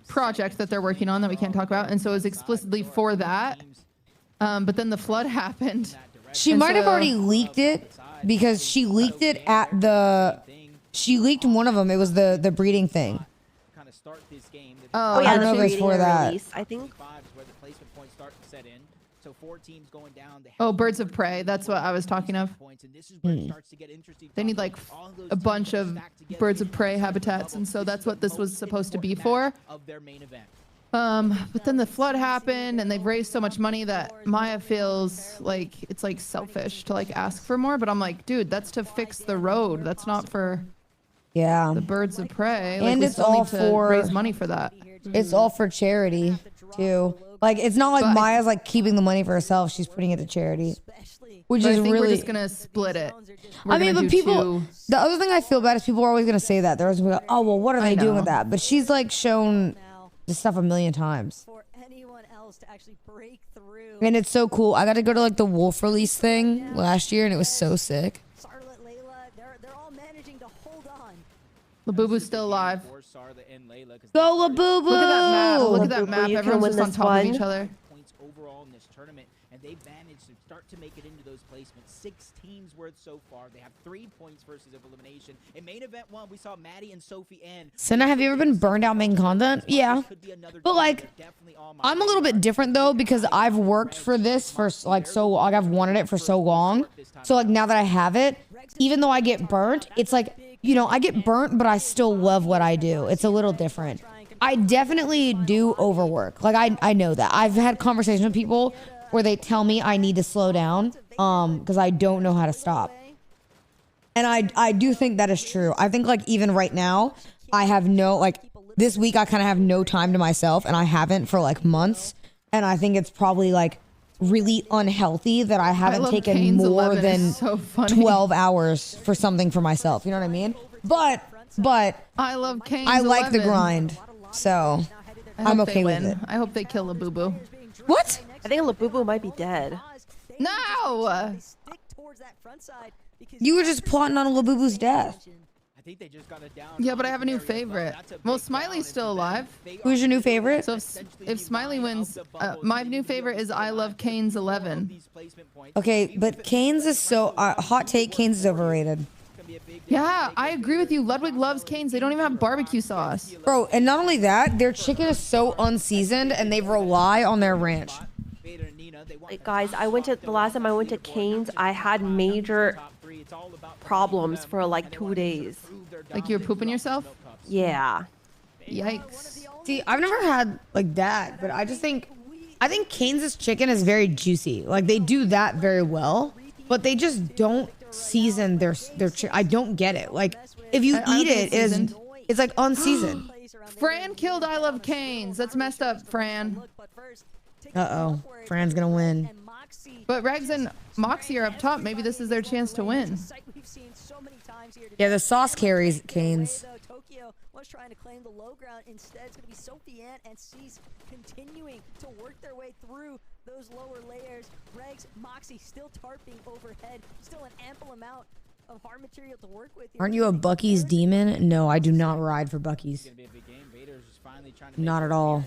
project that they're working on that we can't talk about, and so it was explicitly for that. But then the flood happened. She and might have so- already leaked it because she leaked it at she leaked one of them. It was the breeding thing. Oh, I don't know if it's for that. I think. Where the placement points start to set in. So 4 teams going down. Oh, Birds of Prey. That's what I was talking of. They need like a bunch of Birds of Prey habitats, and so that's what this was supposed to be for. Of their main event. But then the flood happened, and they've raised so much money that Maya feels like it's like selfish to like ask for more. But I'm like, dude, that's to fix the road. That's not for the Birds of Prey. Like, And we it's still need all to for raise money for that. It's all for charity too. Like, it's not like Maya's like keeping the money for herself. She's putting it to charity, which But is I think really. we're just gonna split it. We're I mean, gonna but do people. two. The other thing I feel bad is people are always gonna say that. They're always gonna go, oh well, what are they doing with that? But she's like shown the stuff a million times. And it's so cool. I got to go to like the Wolf release thing last year, and it was so sick. Labubu's still alive. Go Labubu! Look at that map. Look at that Labubu, map. you can Everyone's win just on this top one. of each other. Points overall in this tournament, and they've managed to start to make it into those placements. 6 teams worth so far. They have 3 points versus elimination. In main event 1, we saw Maddie and Sophie and Senna, have you ever been burned out making content? Yeah. But like, I'm a little bit different though because I've worked for this for like so long. I've wanted it for so long. So like now that I have it, even though I get burnt, it's like, you know, I get burnt, but I still love what I do. It's a little different. I definitely do overwork. Like I know that. I've had conversations with people where they tell me I need to slow down because I don't know how to stop. And I do think that is true. I think like even right now, I have no, like this week I kind of have no time to myself, and I haven't for like months. And I think it's probably like really unhealthy that I haven't love taken Kane's more 11 than is so funny. 12 hours for something for myself. You know what I mean? But I love Kane's I like the 11. grind. So I I'm hope they okay with win. it. I hope they kill Labubu. What? I think Labubu might be dead. No! You were just plotting on Labubu's death. I think they just got it down. Yeah, but I have a new favorite. Well, Smiley's still alive. Who's your new favorite? So if Smiley wins, my new favorite is I Love Kane's 11. Okay, but Canes is so hot take. Canes is overrated. Yeah, I agree with you. Ludwig loves Canes. They don't even have barbecue sauce. Bro, and not only that, their chicken is so unseasoned and they rely on their ranch. Like, guys, the last time I went to Cane's, I had major problems for like 2 days. Like you were pooping yourself? Yeah. Yikes. See, I've never had like that, but I think Cane's chicken is very juicy. Like they do that very well, but they just don't season their chicken. I don't get it. Like if you eat it, it's like unseasoned. Fran killed I Love Cane's. That's messed up, Fran. Uh-oh. Fran's gonna win. But Regs and Moxie are up top. Maybe this is their chance to win. Yeah, the sauce carries Canes. Tokyo was trying to claim the low ground. Instead, it's going to be Sophie Ann and Cease continuing to work their way through those lower layers. Regs, Moxie still tarping overhead. Still an ample amount of hard material to work with. Aren't you a Bucky's demon? No, I do not ride for Bucky's. Not at all.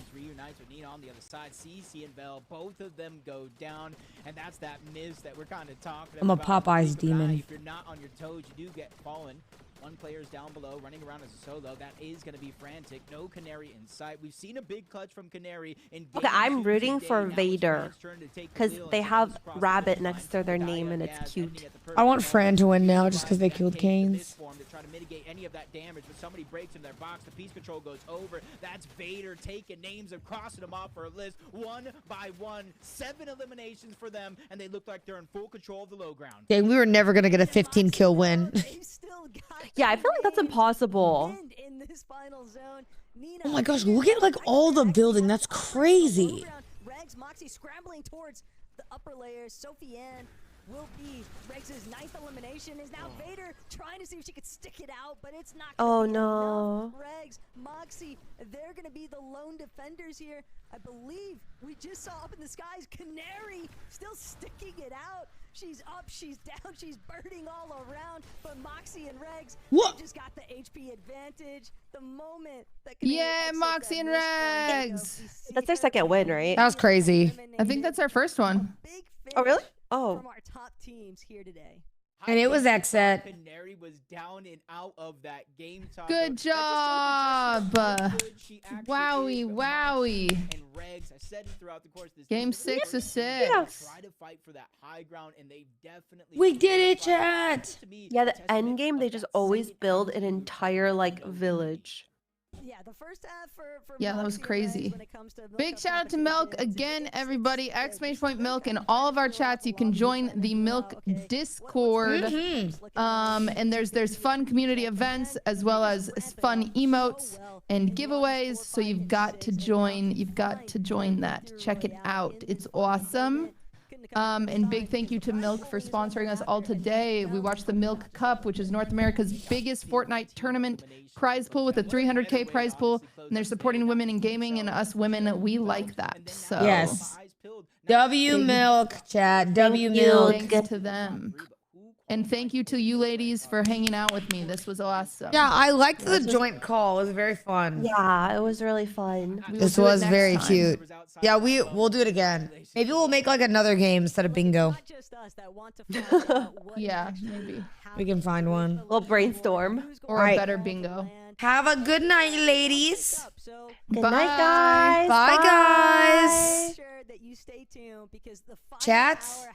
On the other side, CC and Bell, both of them go down, and that's that miss that we're kind of talking I'm a about. Popeye's demon. If you're not on your toes, you do get fallen. One player's down below, running around as a solo. That is going to be frantic. No Canary in sight. We've seen a big clutch from Canary. Okay, I'm rooting for Vader because they have Rabbit next to their name and it's cute. I want Fran to win now just because they killed Canes. Try to mitigate any of that damage, but somebody breaks in their box. The piece control goes over. That's Vader taking names and crossing them off for a list one by one. 7 eliminations for them, and they look like they're in full control of the low ground. Dang, we were never gonna get a 15 kill win. Yeah, I feel like that's impossible. Oh my gosh, look at like all the building. That's crazy. Regs, Moxie scrambling towards the upper layers. Sophie Ann will be Regs' 9th elimination. Is now Vader trying to see if she could stick it out, but it's not gonna be enough. Regs, Moxie, they're gonna be the lone defenders here. I believe we just saw up in the skies Canary still sticking it out. She's up, she's down, she's birding all around, but Moxie and Regs just got the HP advantage. The moment that Moxie and Regs. That's their second win, right? That was crazy. I think that's our first one. Oh, really? Oh. From our top teams here today. And it was Xset. Canary was down and out of that game. Good job. Wowie, wowie. And Regs, I said throughout the course of this game 6 is 6. Yes. Try to fight for that high ground, and they definitely. We did it, chat. Yeah, the end game, they just always build an entire like village. Yeah, the first half for that was crazy. Big shout out to Milk again, everybody. !Milk in all of our chats. You can join the Milk Discord. And there's fun community events as well as fun emotes and giveaways. So you've got to join. You've got to join that. Check it out. It's awesome. And big thank you to Milk for sponsoring us all today. We watched the Milk Cup, which is North America's biggest Fortnite tournament prize pool with a 300K prize pool, and they're supporting women in gaming, and us women, we like that. So yes, W Milk, chat. W Milk. Thanks to them. And thank you to you ladies for hanging out with me. This was awesome. Yeah, I liked the joint call. It was very fun. Yeah, it was really fun. This was very cute. Yeah, we'll do it again. Maybe we'll make like another game instead of bingo. Yeah, maybe. We can find one. We'll brainstorm. Or a better bingo. Have a good night, ladies. Good night, guys. Bye, guys. Chats.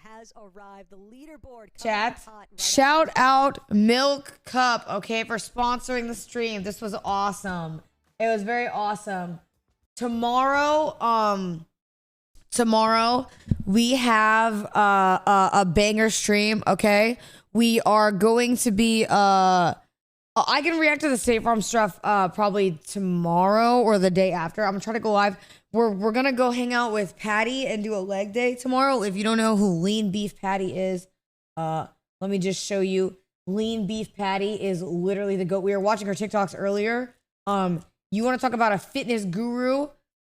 Chats. Shout out Milk Cup, okay, for sponsoring the stream. This was awesome. It was very awesome. Tomorrow we have a banger stream, okay? We are going to be I can react to the State Farm stuff probably tomorrow or the day after. I'm gonna try to go live. We're gonna go hang out with Patty and do a leg day tomorrow. If you don't know who Lean Beef Patty is, let me just show you. Lean Beef Patty is literally the GOAT. We were watching her TikToks earlier. You want to talk about a fitness guru?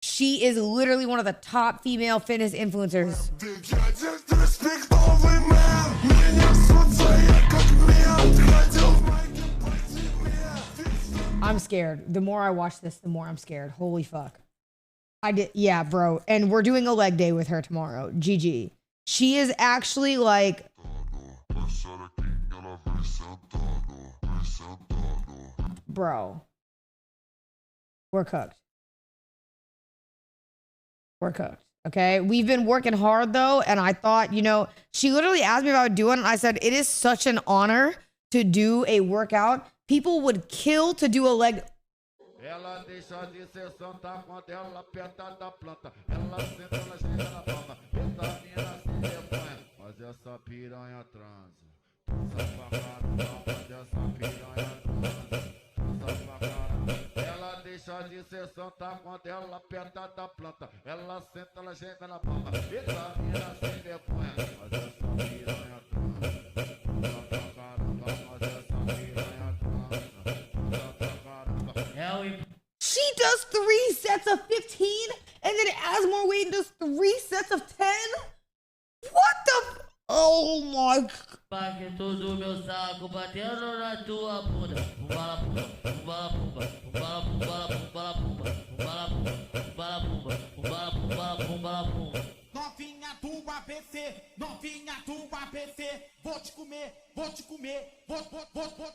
She is literally one of the top female fitness influencers. I'm scared. The more I watch this, the more I'm scared. Holy fuck. Yeah, bro. And we're doing a leg day with her tomorrow. GG. She is actually like... Bro. We're cooked. We're cooked. Okay. We've been working hard though. And I thought, you know, she literally asked me if I would do it. And I said, it is such an honor to do a workout. People would kill to do a leg. Ela deixa de ser santa quando ela aperta da planta. Ela senta, ela chega na palma. Essa mina se repõe, mas essa piranha transa. Transa pra caramba, mas essa piranha transa. Transa pra caramba. Ela deixa de ser santa quando ela aperta da planta. Ela senta, ela chega na palma. Essa mina se repõe, mas essa piranha transa. Transa pra caramba, mas essa piranha transa. Transa pra caramba. She does 3 sets of 15 and then adds more weight and does 3 sets of 10? What the? Oh my God. Novinha do ABC, novinha do ABC, vou te comer, vou te comer, vou te comer,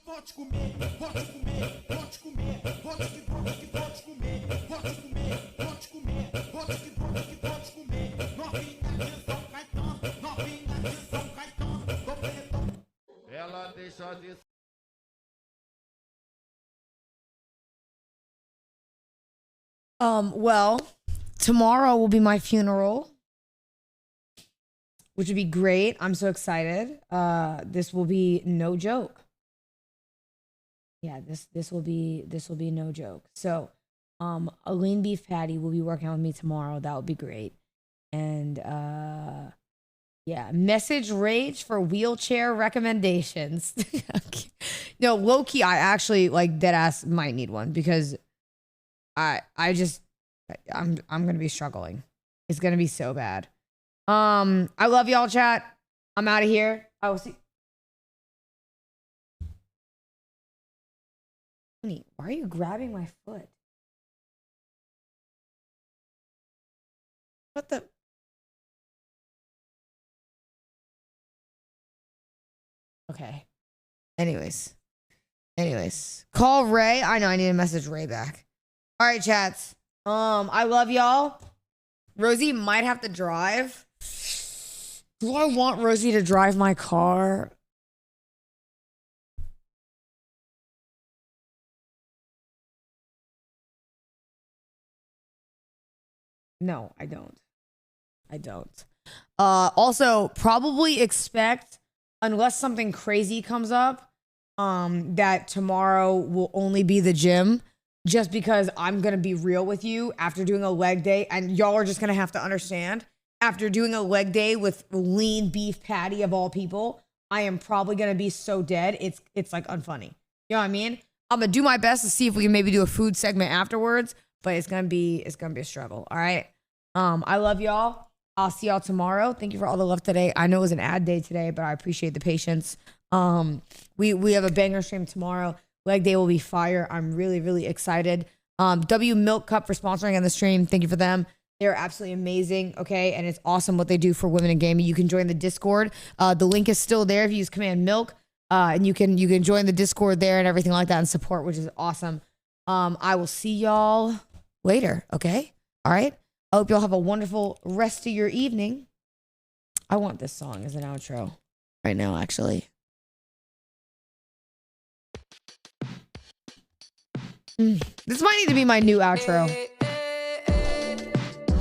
vou te comer, vou te comer, vou te comer, vou te comer, vou te comer, vou te comer, vou te comer, novinha de São Caetano, novinha de São Caetano, tô preto. Ela deixa de... Well, tomorrow will be my funeral, which would be great. I'm so excited. This will be no joke. Yeah, this will be no joke. So, a lean beef patty will be working with me tomorrow. That would be great. And yeah, message Rage for wheelchair recommendations. No, low key, I actually like dead ass might need one because I'm gonna be struggling. It's gonna be so bad. I love y'all, chat. I'm out of here. I will see. Honey, why are you grabbing my foot? What the? Okay. Anyways. Call Ray. I know I need to message Ray back. All right, chats. I love y'all. Rosie might have to drive. Do I want Rosie to drive my car? No, I don't. Also, probably expect, unless something crazy comes up, that tomorrow will only be the gym. Just because I'm going to be real with you after doing a leg day, and y'all are just going to have to understand, after doing a leg day with lean beef patty of all people, I am probably going to be so dead. It's like unfunny. You know what I mean? I'm going to do my best to see if we can maybe do a food segment afterwards, but it's going to be a struggle. All right. I love y'all. I'll see y'all tomorrow. Thank you for all the love today. I know it was an ad day today, but I appreciate the patience. We have a banger stream tomorrow. Leg day will be fire. I'm really, really excited. W Milk Cup for sponsoring on the stream. Thank you for them. They're absolutely amazing. Okay. And it's awesome what they do for women in gaming. You can join the Discord. The link is still there if you use command milk. And you can join the Discord there and everything like that and support, which is awesome. I will see y'all later. Okay. All right. I hope y'all have a wonderful rest of your evening. I want this song as an outro right now, actually. This might need to be my new outro.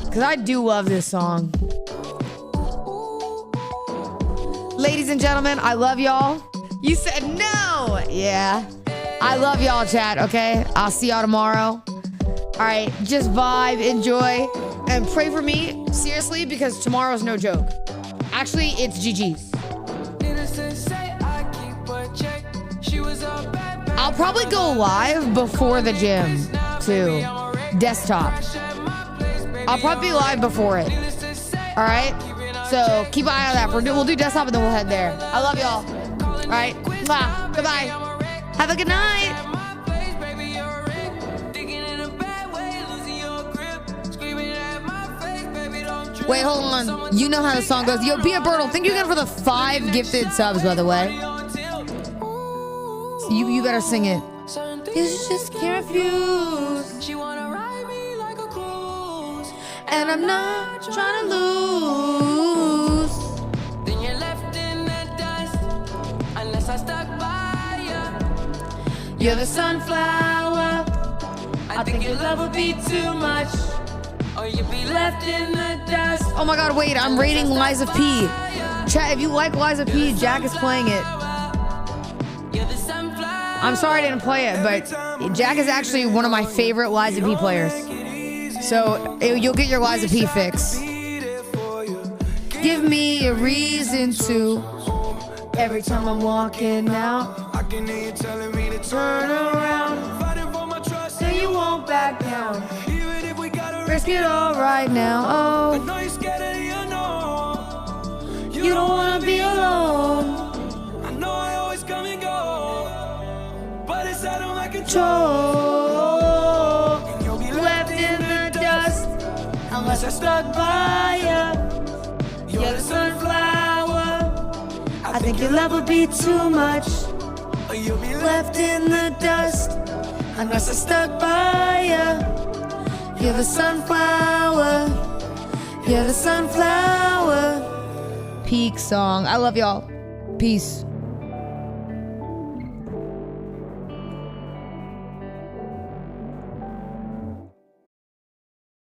Because I do love this song. Ladies and gentlemen, I love y'all. You said no. Yeah. I love y'all, chat, okay? I'll see y'all tomorrow. All right. Just vibe, enjoy, and pray for me. Seriously, because tomorrow's no joke. Actually, it's GG's. I'll probably go live before the gym, too. Desktop. I'll probably be live before it. All right? So keep an eye on that. We'll do desktop and then we'll head there. I love y'all. All right? Mwah. Goodbye. Have a good night. Wait, hold on. You know how the song goes. Yo, Be a Birdle. Thank you again for the 5 gifted subs, by the way. You better sing it. It's just confused. She wanna ride me like a cruise. And I'm not trying to lose. Then you're left in the dust. Unless I stuck by you. You're the sunflower. I think your love would be too much. Or you'd be left in the dust. Oh my god, wait, I'm rating Liza P. Chat, if you like Liza P, Jack is playing it. I'm sorry I didn't play it, but Jack is actually one of my favorite Liza P players. So you'll get your Liza P fix. Give me a reason to. Every time I'm walking out, I can hear you telling me to turn around. Fighting for my trust, and you won't back down. Even if we gotta risk it all right now. Oh, I know you're scared of the unknown. You don't wanna be alone. I know I always come and go, but it's out of my control. And you'll be left in the dust unless I stuck by you. You're the sunflower. I think your love would be too much. Or you'll be left in the dust unless I stuck by you. You're the sunflower. You're the sunflower. Peak song. I love y'all. Peace.